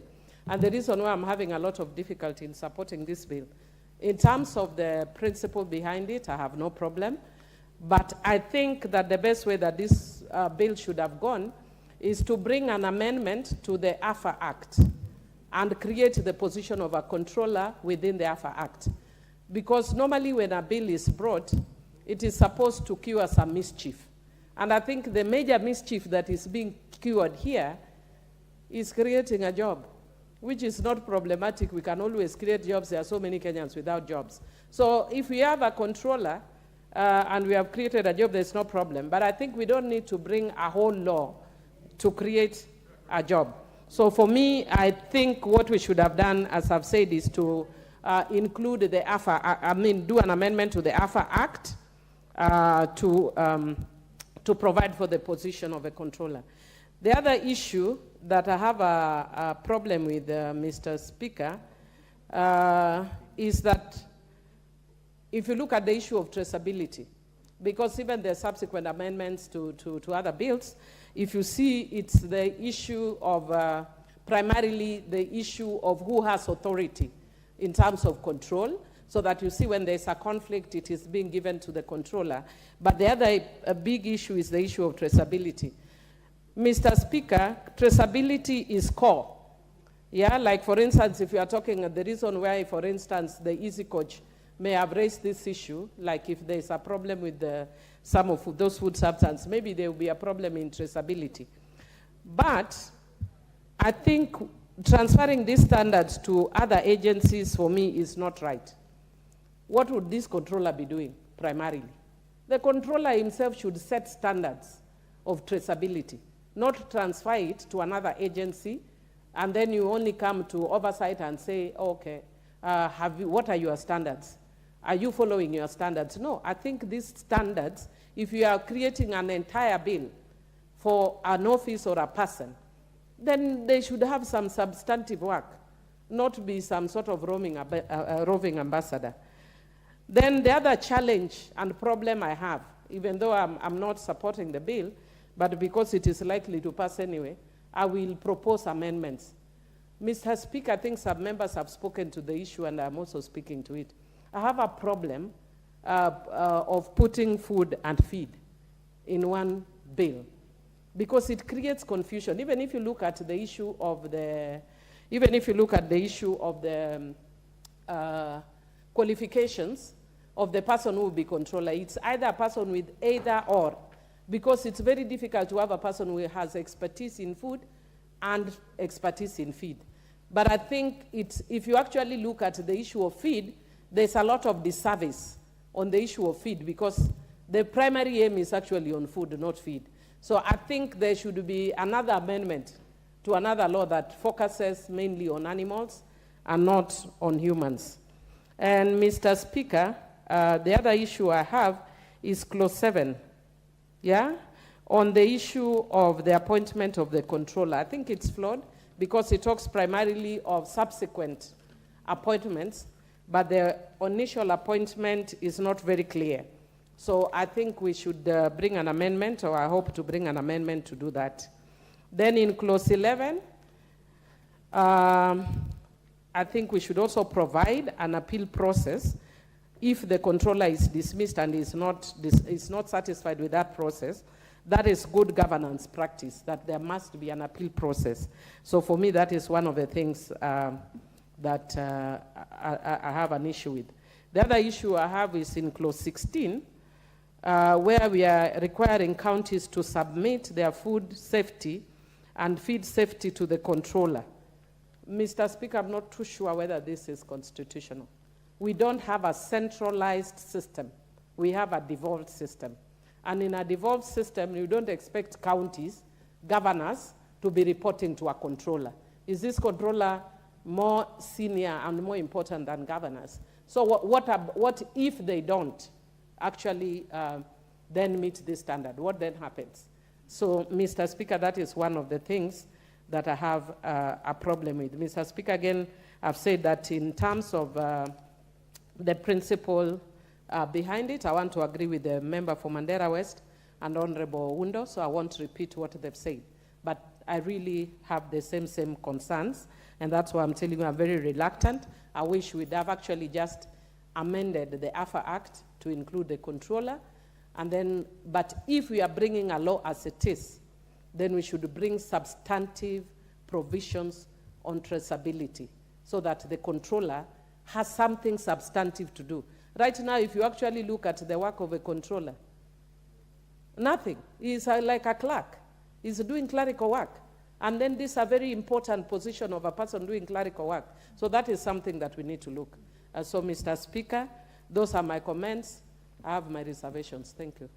And the reason why I'm having a lot of difficulty in supporting this bill, in terms of the principle behind it, I have no problem. But I think that the best way that this bill should have gone is to bring an amendment to the AFA Act and create the position of a controller within the AFA Act. Because normally when a bill is brought, it is supposed to cure some mischief. And I think the major mischief that is being cured here is creating a job, which is not problematic. We can always create jobs. There are so many Kenyans without jobs. So if we have a controller and we have created a job, there's no problem. But I think we don't need to bring a whole law to create a job. So for me, I think what we should have done, as I've said, is to include the AFA, do an amendment to the AFA Act to provide for the position of a controller. The other issue that I have a problem with, Mr. Speaker, is that if you look at the issue of traceability, because even the subsequent amendments to other bills, if you see, it's the issue of primarily the issue of who has authority in terms of control, so that you see when there's a conflict, it is being given to the controller. But the other big issue is the issue of traceability. Mr. Speaker, traceability is core. Yeah, like for instance, if you are talking, the reason why, for instance, the Easy Coach may have raised this issue, like if there's a problem with some of those food substances, maybe there will be a problem in traceability. But I think transferring these standards to other agencies, for me, is not right. What would this controller be doing, primarily? The controller himself should set standards of traceability, not transfer it to another agency, and then you only come to oversight and say, okay, what are your standards? Are you following your standards? No, I think these standards, if you are creating an entire bill for an office or a person, then they should have some substantive work. not be some sort of roving ambassador. Then the other challenge and problem I have, even though I'm not supporting the bill, but because it is likely to pass anyway, I will propose amendments. Mr. Speaker, I think some members have spoken to the issue, and I'm also speaking to it. I have a problem of putting food and feed in one bill, because it creates confusion. Even if you look at the issue of the, qualifications of the person who will be controller, it's either a person with either or, because it's very difficult to have a person who has expertise in food and expertise in feed. But I think if you actually look at the issue of feed, there's a lot of disservice on the issue of feed, because the primary aim is actually on food, not feed. So I think there should be another amendment to another law that focuses mainly on animals and not on humans. And Mr. Speaker, the other issue I have is clause 7, on the issue of the appointment of the controller. I think it's flawed because it talks primarily of subsequent appointments, but the initial appointment is not very clear. So I think we should bring an amendment, or I hope to bring an amendment to do that. Then in clause 11, I think we should also provide an appeal process if the controller is dismissed and is not satisfied with that process. That is good governance practice, that there must be an appeal process. So for me, that is one of the things that I have an issue with. The other issue I have is in clause 16, where we are requiring counties to submit their food safety and feed safety to the controller. Mr. Speaker, I'm not too sure whether this is constitutional. We don't have a centralized system. We have a devolved system. And in a devolved system, you don't expect counties, governors, to be reporting to a controller. Is this controller more senior and more important than governors? So what if they don't actually then meet this standard? What then happens? So, Mr. Speaker, that is one of the things that I have a problem with. Mr. Speaker, again, I've said that in terms of the principle behind it, I want to agree with the member for Mandera West and Honorable Wundo, so I won't repeat what they've said. But I really have the same concerns, and that's why I'm telling you I'm very reluctant. I wish we'd have actually just amended the AFA Act to include the controller, and then, but if we are bringing a law as it is, then we should bring substantive provisions on traceability so that the controller has something substantive to do. Right now, if you actually look at the work of a controller, nothing. He's like a clerk. He's doing clerical work. And then this is a very important position of a person doing clerical work. So that is something that we need to look. So, Mr. Speaker, those are my comments. I have my reservations. Thank you.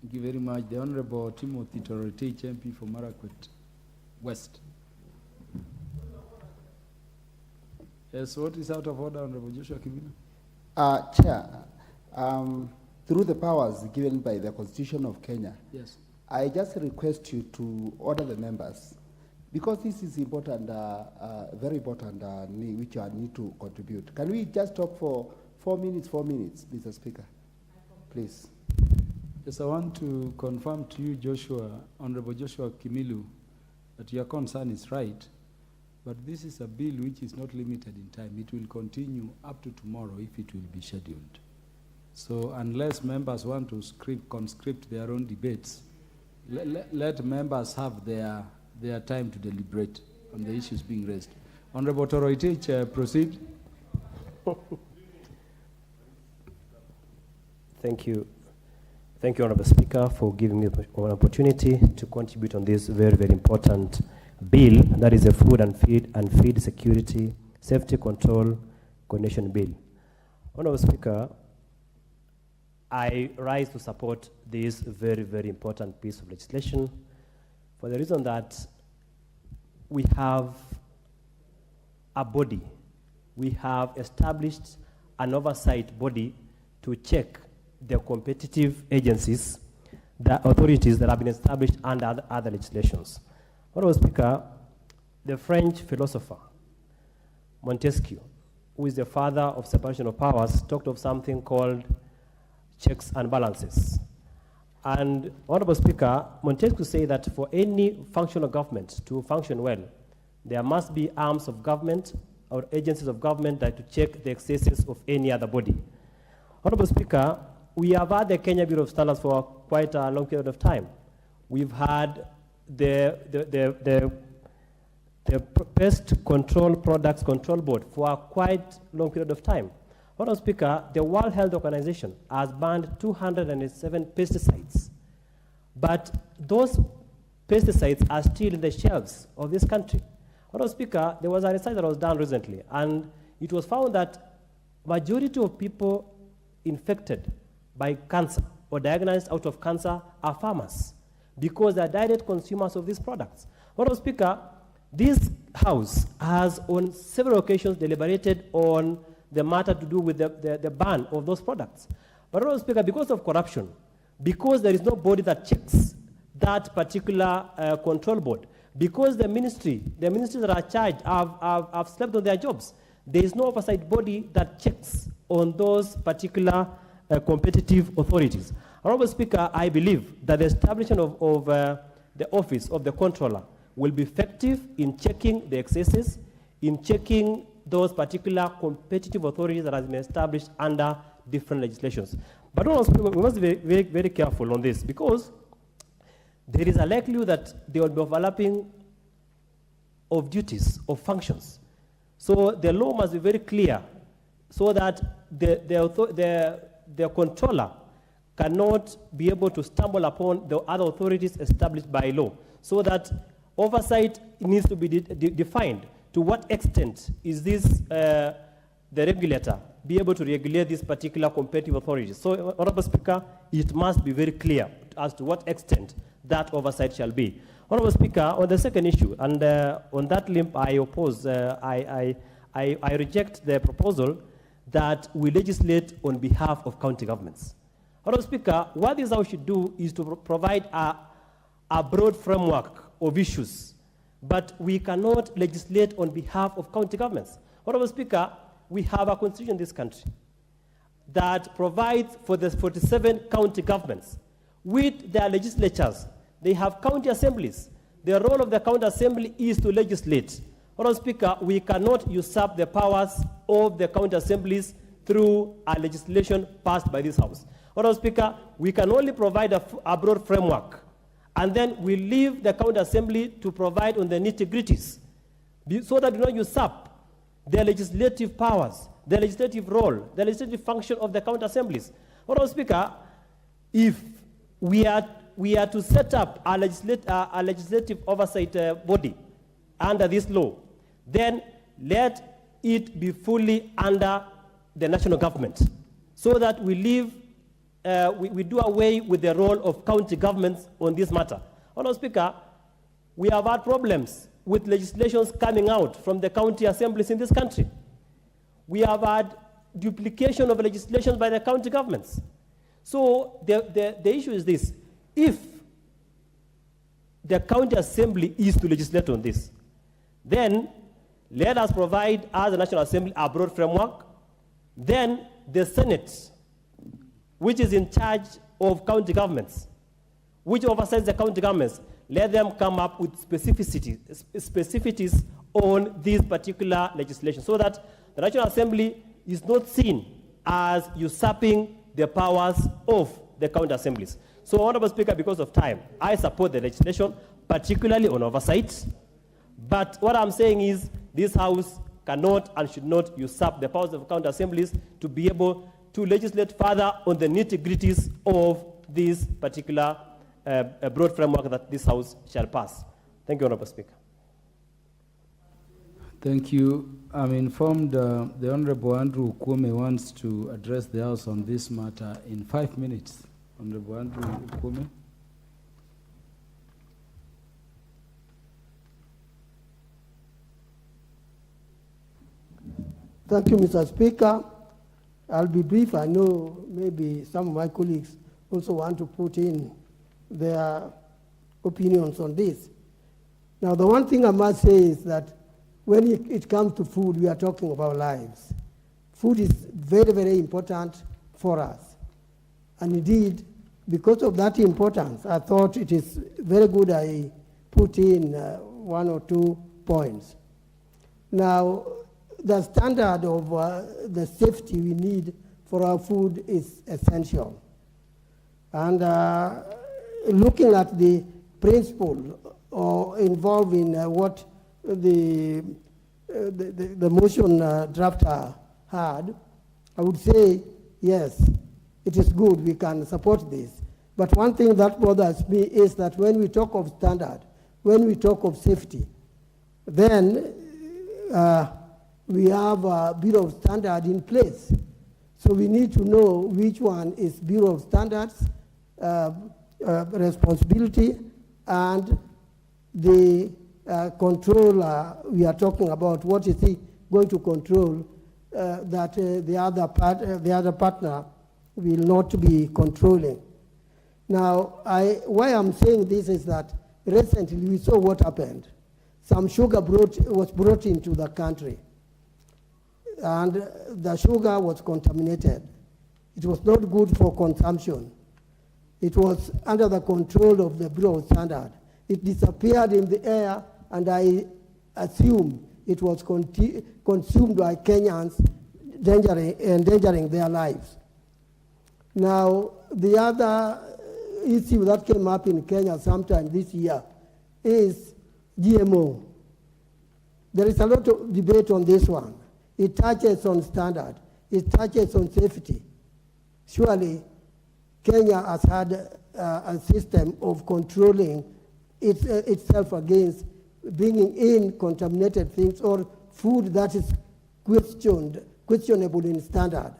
Thank you very much. The Honorable Timothy Torotich, MP for Marakwet West. Yes, what is out of order, Honorable Joshua Kimina? Chair, through the powers given by the Constitution of Kenya, yes, I just request you to order the members, because this is important, very important, which I need to contribute. Can we just talk for 4 minutes, Mr. Speaker? Please. Yes, I want to confirm to you, Joshua, Honorable Joshua Kimilu, that your concern is right, but this is a bill which is not limited in time. It will continue up to tomorrow if it will be scheduled. So unless members want to conscript their own debates, let members have their time to deliberate on the issues being raised. Honorable Toroitich, proceed. Thank you. Thank you, Honorable Speaker, for giving me an opportunity to contribute on this very, very important bill, that is the Food and Feed Security, Safety Control Coordination Bill. Honorable Speaker, I rise to support this very, very important piece of legislation for the reason that we have a body, we have established an oversight body to check the competitive agencies, the authorities that have been established under other legislations. Honorable Speaker, the French philosopher Montesquieu, who is the father of separation of powers, talked of something called checks and balances. And Honorable Speaker, Montesquieu said that for any functional government to function well, there must be arms of government or agencies of government that to check the excesses of any other body. Honorable Speaker, we have had the Kenya Bureau of Standards for quite a long period of time. We've had the Pest Control Products Control Board for a quite long period of time. Honorable Speaker, the World Health Organization has banned 207 pesticides, but those pesticides are still in the shelves of this country. Honorable Speaker, there was a research that was done recently, and it was found that majority of people infected by cancer or diagnosed out of cancer are farmers because they are direct consumers of these products. Honorable Speaker, this House has on several occasions deliberated on the matter to do with the ban of those products. But Honorable Speaker, because of corruption, because there is no body that checks that particular control board, because the ministries that are charged have slept on their jobs, there is no oversight body that checks on those particular competitive authorities. Honorable Speaker, I believe that the establishment of the office of the controller will be effective in checking the excesses, in checking those particular competitive authorities that have been established under different legislations. But we must be very, very careful on this, because there is a likelihood that there will be overlapping of duties, of functions. So the law must be very clear so that the controller cannot be able to stumble upon the other authorities established by law, so that oversight needs to be defined. To what extent is this, the regulator, be able to regulate these particular competitive authorities? So, Honorable Speaker, it must be very clear as to what extent that oversight shall be. Honorable Speaker, on the second issue, and on that limp I oppose, I reject the proposal that we legislate on behalf of county governments. Honorable Speaker, what this House should do is to provide a broad framework of issues, but we cannot legislate on behalf of county governments. Honorable Speaker, we have a constitution in this country that provides for the 47 county governments with their legislatures. They have county assemblies. The role of the county assembly is to legislate. Honorable Speaker, we cannot usurp the powers of the county assemblies through a legislation passed by this House. Honorable Speaker, we can only provide a broad framework, and then we leave the county assembly to provide on the nitty-gritties, so that we don't usurp the legislative powers, the legislative role, the legislative function of the county assemblies. Honorable Speaker, if we are to set up a legislative oversight body under this law, then let it be fully under the national government, so that we leave we do away with the role of county governments on this matter. Honorable Speaker, we have had problems with legislations coming out from the county assemblies in this country. We have had duplication of legislation by the county governments. So the issue is this: if the county assembly is to legislate on this, then let us provide, as the National Assembly, a broad framework. Then the Senate, which is in charge of county governments, which oversees the county governments, let them come up with specificities on this particular legislation, so that the National Assembly is not seen as usurping the powers of the county assemblies. So, Honorable Speaker, because of time, I support the legislation, particularly on oversight. But what I'm saying is this House cannot and should not usurp the powers of county assemblies to be able to legislate further on the nitty-gritties of this particular broad framework that this House shall pass. Thank you, Honorable Speaker. Thank you. I'm informed the Honorable Andrew Kwame wants to address the House on this matter in 5 minutes. Honorable Andrew Kwame. Thank you, Mr. Speaker. I'll be brief. I know maybe some of my colleagues also want to put in their opinions on this. Now, the one thing I must say is that when it comes to food, we are talking about lives. Food is very, very important for us. And indeed, because of that importance, I thought it is very good I put in 1 or 2 points. Now, the standard of the safety we need for our food is essential. And looking at the principle involved in what the motion drafter had, I would say, yes, it is good, we can support this. But one thing that bothers me is that when we talk of standard, when we talk of safety, then we have a Bureau of Standard in place. So we need to know which one is Bureau of Standards responsibility and the controller we are talking about. What is he going to control that the other partner will not be controlling? Now, why I'm saying this is that recently we saw what happened. Some sugar was brought into the country, and the sugar was contaminated. It was not good for consumption. It was under the control of the Bureau of Standard. It disappeared in the air, and I assume it was consumed by Kenyans, endangering their lives. Now, the other issue that came up in Kenya sometime this year is GMO. There is a lot of debate on this one. It touches on standard. It touches on safety. Surely, Kenya has had a system of controlling itself against bringing in contaminated things or food that is questionable in standard.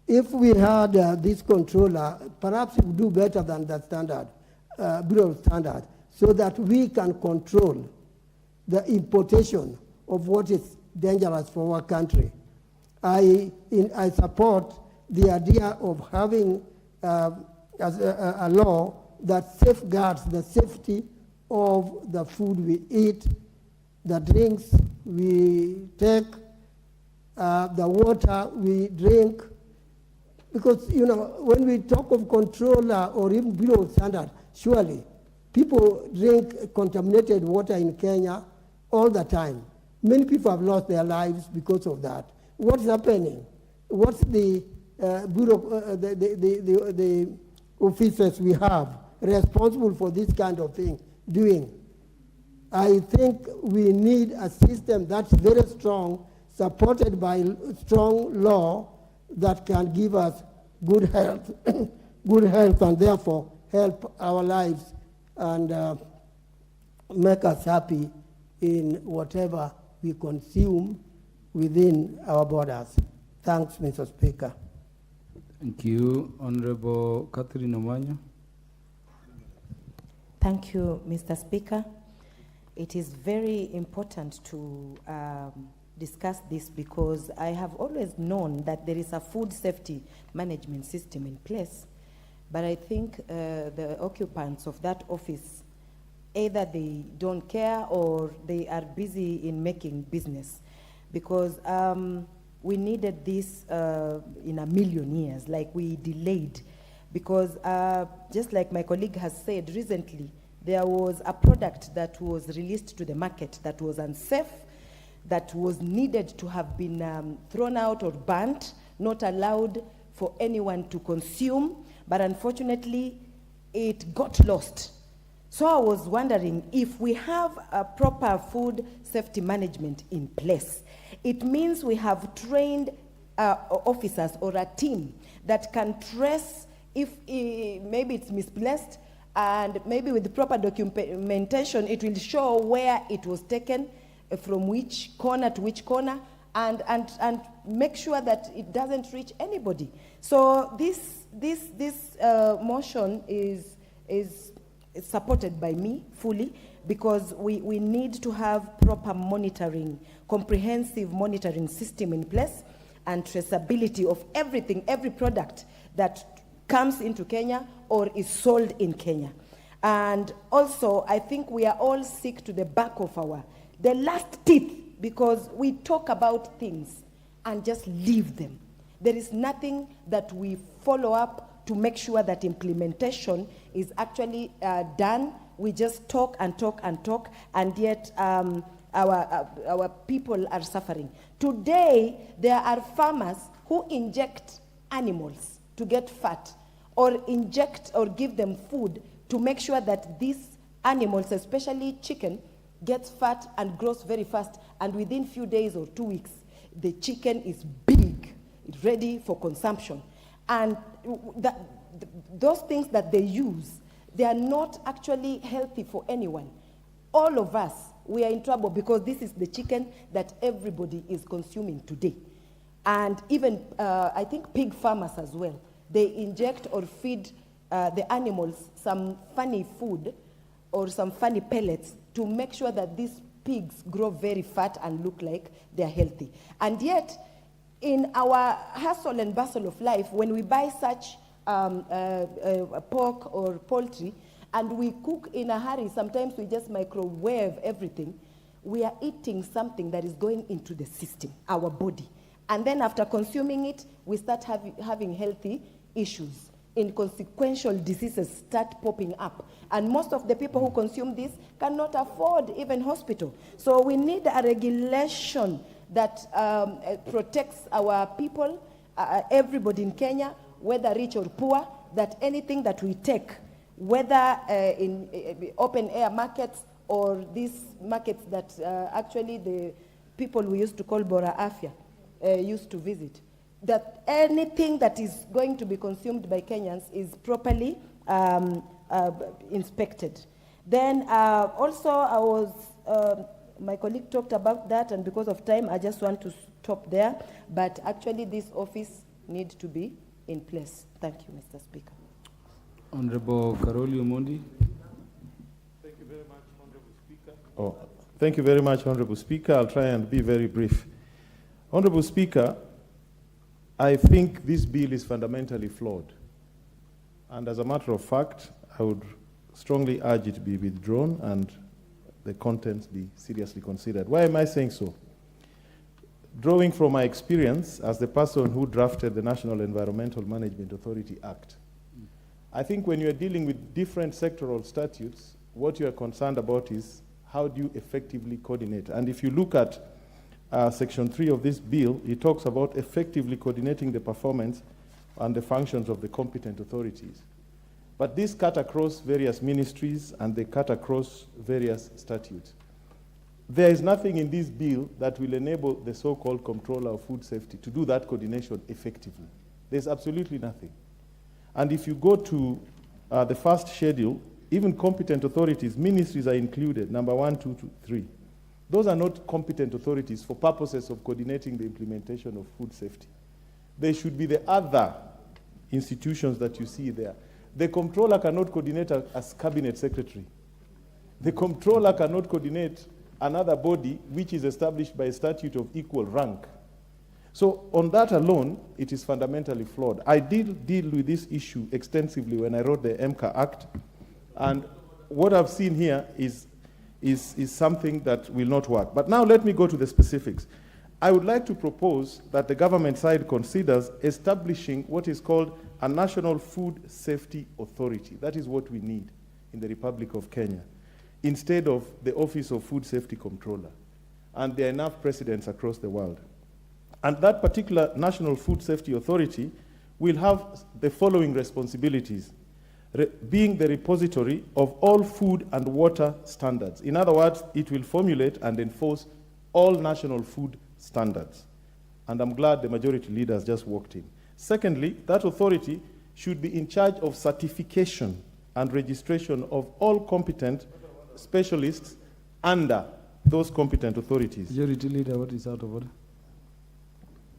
If we had this controller, perhaps it would do better than the standard, Bureau of Standard, so that we can control the importation of what is dangerous for our country. I support the idea of having a law that safeguards the safety of the food we eat, the drinks we take, the water we drink. Because, you know, when we talk of controller or even Bureau of Standard, surely people drink contaminated water in Kenya all the time. Many people have lost their lives because of that. What's happening? What's the bureau, the officers we have responsible for this kind of thing doing? I think we need a system that's very strong, supported by strong law that can give us good health, and therefore help our lives and make us happy in whatever we consume within our borders. Thanks, Mr. Speaker. Thank you. Honorable Catherine Omanyo. Thank you, Mr. Speaker. It is very important to discuss this because I have always known that there is a food safety management system in place, but I think the occupants of that office, either they don't care or they are busy in making business, because we needed this in a million years, like we delayed, because just like my colleague has said recently, there was a product that was released to the market that was unsafe, that was needed to have been thrown out or burnt, not allowed for anyone to consume, but unfortunately it got lost. So I was wondering if we have a proper food safety management in place, it means we have trained officers or a team that can trace if maybe it's misplaced, and maybe with the proper documentation, it will show where it was taken, from which corner to which corner, and make sure that it doesn't reach anybody. So this motion is supported by me fully, because we need to have proper monitoring, comprehensive monitoring system in place, and traceability of everything, every product that comes into Kenya or is sold in Kenya. And also, I think we are all sick to the back of the last teeth, because we talk about things and just leave them. There is nothing that we follow up to make sure that implementation is actually done. We just talk and talk and talk, and yet our people are suffering. Today, there are farmers who inject animals to get fat, or inject or give them food to make sure that these animals, especially chicken, gets fat and grows very fast, and within few days or 2 weeks, the chicken is big, ready for consumption. And those things that they use, they are not actually healthy for anyone. All of us, we are in trouble because this is the chicken that everybody is consuming today. And even, I think, pig farmers as well, they inject or feed the animals some funny food or some funny pellets to make sure that these pigs grow very fat and look like they're healthy. And yet, in our hustle and bustle of life, when we buy such pork or poultry, and we cook in a hurry, sometimes we just microwave everything, we are eating something that is going into the system, our body. And then after consuming it, we start having healthy issues. Inconsequential diseases start popping up. And most of the people who consume this cannot afford even hospital. So we need a regulation that protects our people, everybody in Kenya, whether rich or poor, that anything that we take, whether in open air markets or these markets that actually the people we used to call Bora Afya used to visit, that anything that is going to be consumed by Kenyans is properly inspected. Then also I was, my colleague talked about that, and because of time, I just want to stop there. But actually this office needs to be in place. Thank you, Mr. Speaker. Honorable Karoli Omondi. Thank you very much, Honorable Speaker. Oh, thank you very much, Honorable Speaker. I'll try and be very brief. Honorable Speaker, I think this bill is fundamentally flawed. And as a matter of fact, I would strongly urge it be withdrawn and the contents be seriously considered. Why am I saying so? Drawing from my experience as the person who drafted the National Environmental Management Authority Act, I think when you're dealing with different sectoral statutes, what you are concerned about is how do you effectively coordinate. And if you look at Section 3 of this bill, it talks about effectively coordinating the performance and the functions of the competent authorities. But these cut across various ministries and they cut across various statutes. There is nothing in this bill that will enable the so-called Comptroller of Food Safety to do that coordination effectively. There's absolutely nothing. And if you go to the first schedule, even competent authorities, ministries are included, number 1, 2, 3. Those are not competent authorities for purposes of coordinating the implementation of food safety. They should be the other institutions that you see there. The comptroller cannot coordinate as cabinet secretary. The comptroller cannot coordinate another body which is established by a statute of equal rank. So on that alone, it is fundamentally flawed. I did deal with this issue extensively when I wrote the MCA Act, and what I've seen here is something that will not work. But now let me go to the specifics. I would like to propose that the government side considers establishing what is called a National Food Safety Authority. That is what we need in the Republic of Kenya, instead of the Office of Food Safety Controller. And there are enough precedents across the world. And that particular National Food Safety Authority will have the following responsibilities: being the repository of all food and water standards. In other words, it will formulate and enforce all national food standards. And I'm glad the majority leader has just walked in. Secondly, that authority should be in charge of certification and registration of all competent specialists under those competent authorities. Majority leader, what is out of order?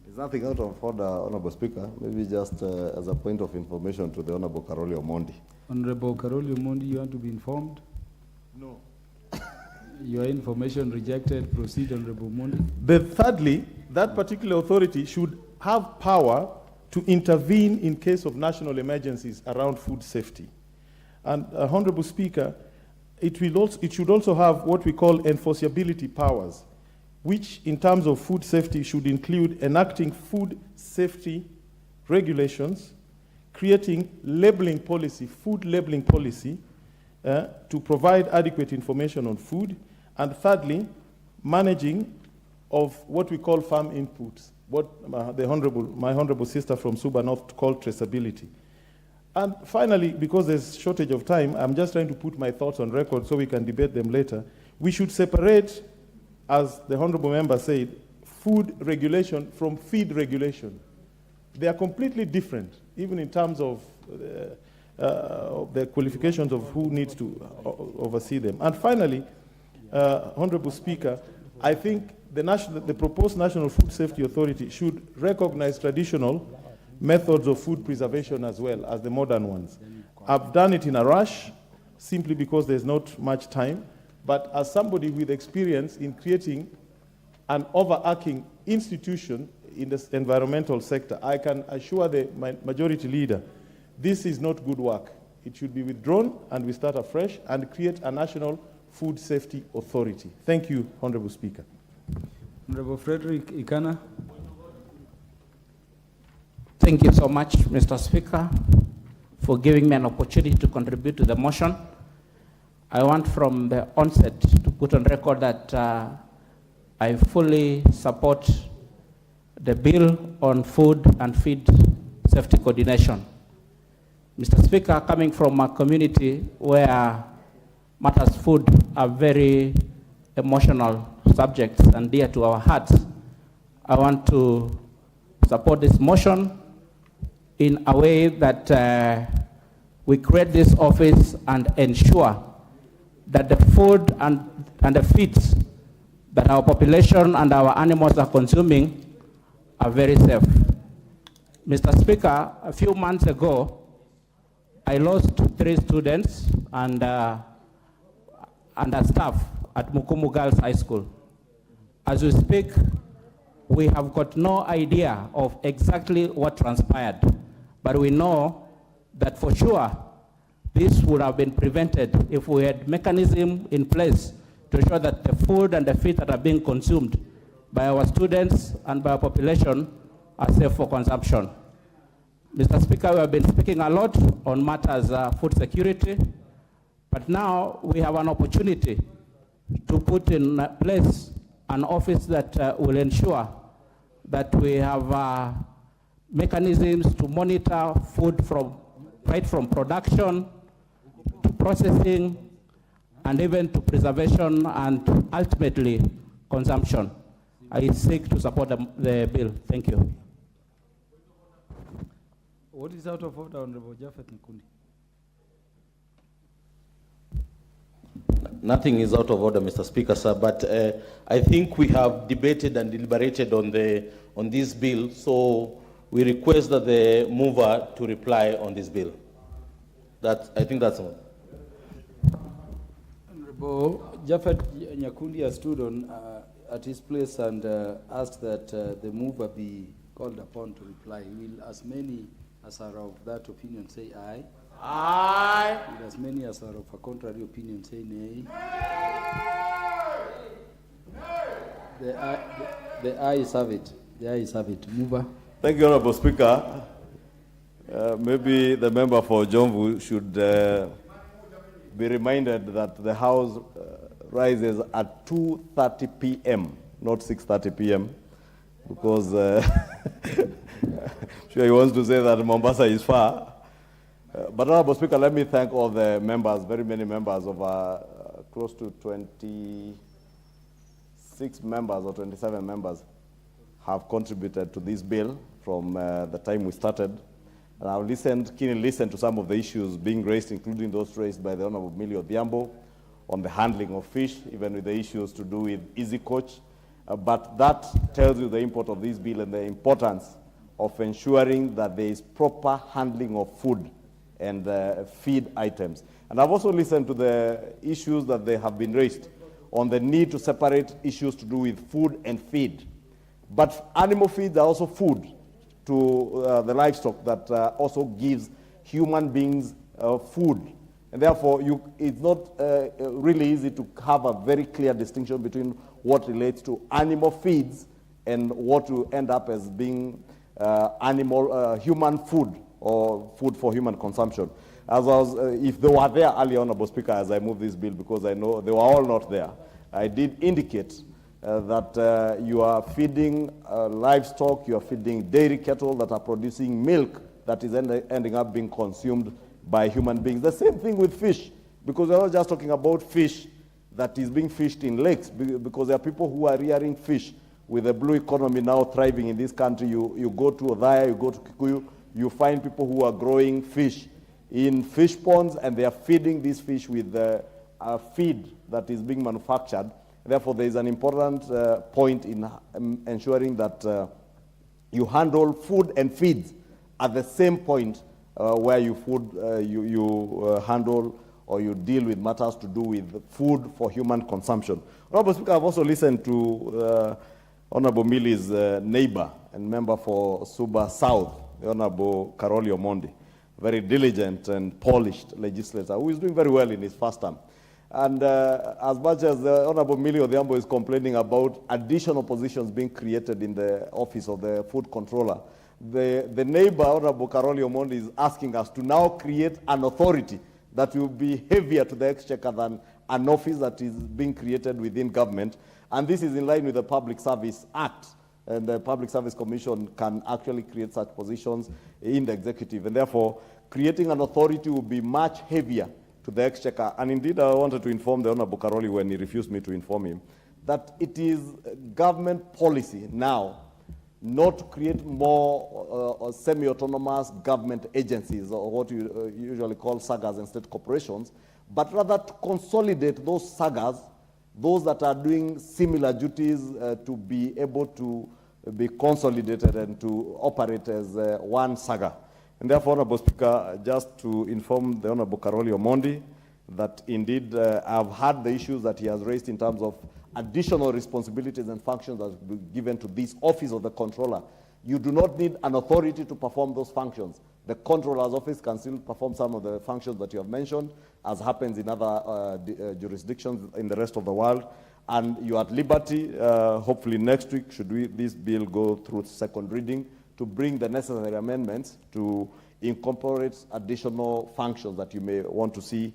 There's nothing out of order, Honorable Speaker. Maybe just as a point of information to the Honorable Karoli Omondi. Honorable Karoli Omondi, you want to be informed? No. Your information rejected. Proceed, Honorable Omondi. Thirdly, that particular authority should have power to intervene in case of national emergencies around food safety. And Honorable Speaker, it should also have what we call enforceability powers, which in terms of food safety should include enacting food safety regulations, creating labeling policy, food labeling policy, to provide adequate information on food, and thirdly, managing of what we call farm inputs, what my honorable sister from Suba North called traceability. And finally, because there's shortage of time, I'm just trying to put my thoughts on record so we can debate them later. We should separate, as the honorable member said, food regulation from feed regulation. They are completely different, even in terms of the qualifications of who needs to oversee them. And finally, Honorable Speaker, I think the proposed National Food Safety Authority should recognize traditional methods of food preservation as well as the modern ones. I've done it in a rush, simply because there's not much time, but as somebody with experience in creating an overarching institution in the environmental sector, I can assure the majority leader, this is not good work. It should be withdrawn and we start afresh and create a National Food Safety Authority. Thank you, Honorable Speaker. Honorable Frederick Ikana. Thank you so much, Mr. Speaker, for giving me an opportunity to contribute to the motion. I want from the onset to put on record that I fully support the bill on food and feed safety coordination. Mr. Speaker, coming from a community where matters food are very emotional subjects and dear to our hearts, I want to support this motion in a way that we create this office and ensure that the food and the feeds that our population and our animals are consuming are very safe. Mr. Speaker, a few months ago, I lost 3 students and a staff at Mukumu Girls High School. As we speak, we have got no idea of exactly what transpired, but we know that for sure this would have been prevented if we had mechanism in place to ensure that the food and the feed that are being consumed by our students and by our population are safe for consumption. Mr. Speaker, we have been speaking a lot on matters food security, but now we have an opportunity to put in place an office that will ensure that we have mechanisms to monitor food right from production to processing and even to preservation and ultimately consumption. I seek to support the bill. Thank you. What is out of order, Honorable Japhet Nkundi? Nothing is out of order, Mr. Speaker, sir, but I think we have debated and deliberated on this bill, so we request that the mover to reply on this bill. I think that's all. Honorable Japhet Nyakundi has stood at his place and asked that the mover be called upon to reply. Will as many as are of that opinion say aye? Aye. Will as many as are of a contrary opinion say nay? The ayes have it. The ayes have it. Mover. Thank you, Honorable Speaker. Maybe the member for Jomvu should be reminded that the House rises at 2:30 p.m., not 6:30 p.m., because sure he wants to say that Mombasa is far. But Honorable Speaker, let me thank all the members, very many members of close to 26 members or 27 members have contributed to this bill from the time we started. And I've keenly listened to some of the issues being raised, including those raised by the Honorable Millie Odhiambo on the handling of fish, even with the issues to do with Easy Coach. But that tells you the import of this bill and the importance of ensuring that there is proper handling of food and feed items. And I've also listened to the issues that they have been raised on the need to separate issues to do with food and feed. But animal feeds are also food to the livestock that also gives human beings food And therefore, it's not really easy to have a very clear distinction between what relates to animal feeds and what will end up as being human food or food for human consumption. As I was, if they were there earlier, Honorable Speaker, as I move this bill, because I know they were all not there, I did indicate that you are feeding livestock, you are feeding dairy cattle that are producing milk that is ending up being consumed by human beings. The same thing with fish, because we're not just talking about fish that is being fished in lakes, because there are people who are rearing fish with the blue economy now thriving in this country. You go to Odhaya, you go to Kikuyu, you find people who are growing fish in fish ponds, and they are feeding these fish with a feed that is being manufactured. Therefore, there is an important point in ensuring that you handle food and feeds at the same point where you handle or you deal with matters to do with food for human consumption. Honorable Speaker, I've also listened to Honorable Milli's neighbor and member for Suba South, the Honorable Karoli Omondi, very diligent and polished legislator who is doing very well in his first term. And as much as the Honorable Millie Odhiambo is complaining about additional positions being created in the office of the food controller, the neighbor, Honorable Karoli Omondi, is asking us to now create an authority that will be heavier to the exchequer than an office that is being created within government. And this is in line with the Public Service Act. And the Public Service Commission can actually create such positions in the executive. And therefore, creating an authority will be much heavier to the exchequer. And indeed, I wanted to inform the Honorable Karoli when he refused me to inform him that it is government policy now not to create more semi-autonomous government agencies, or what you usually call sagas and state corporations, but rather to consolidate those sagas, those that are doing similar duties, to be able to be consolidated and to operate as one saga. And therefore, Honorable Speaker, just to inform the Honorable Karoli Omondi that indeed I've had the issues that he has raised in terms of additional responsibilities and functions that will be given to this office of the controller. You do not need an authority to perform those functions. The controller's office can still perform some of the functions that you have mentioned, as happens in other jurisdictions in the rest of the world. And you are at liberty, hopefully next week, should this bill go through second reading, to bring the necessary amendments to incorporate additional functions that you may want to see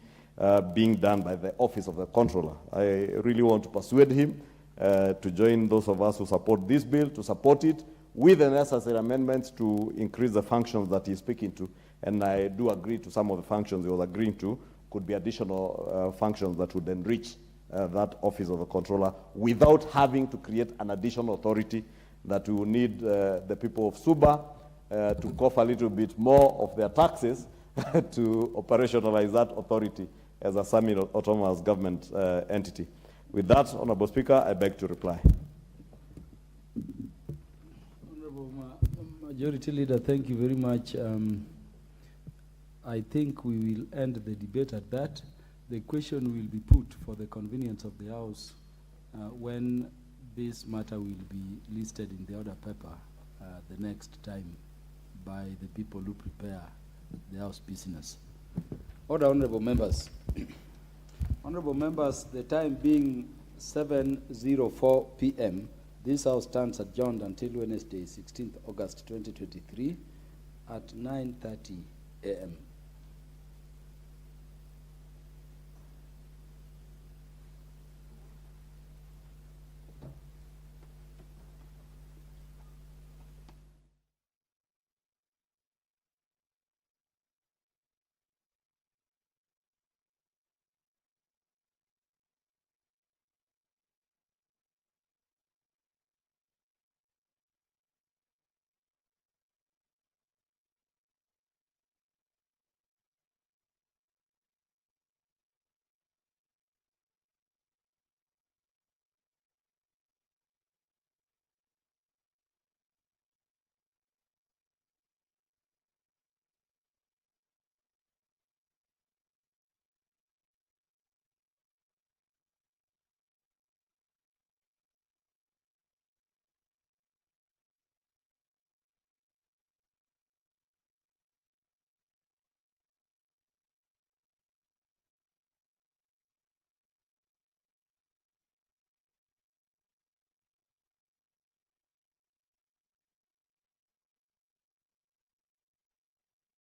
being done by the Office of the Controller. I really want to persuade him to join those of us who support this bill, to support it with the necessary amendments to increase the functions that he's speaking to. And I do agree to some of the functions he was agreeing to could be additional functions that would enrich that Office of the Controller without having to create an additional authority that we will need the people of Suba to cough a little bit more of their taxes to operationalize that authority as a semi-autonomous government entity. With that, Honorable Speaker, I beg to reply. Honorable Majority Leader, thank you very much. I think we will end the debate at that. The question will be put for the convenience of the House when this matter will be listed in the order paper the next time by the people who prepare the House business. Order, Honorable Members. Honorable Members, the time being 7:04 p.m., this House stands adjourned until Wednesday, 16th August 2023 at 9:30 a.m.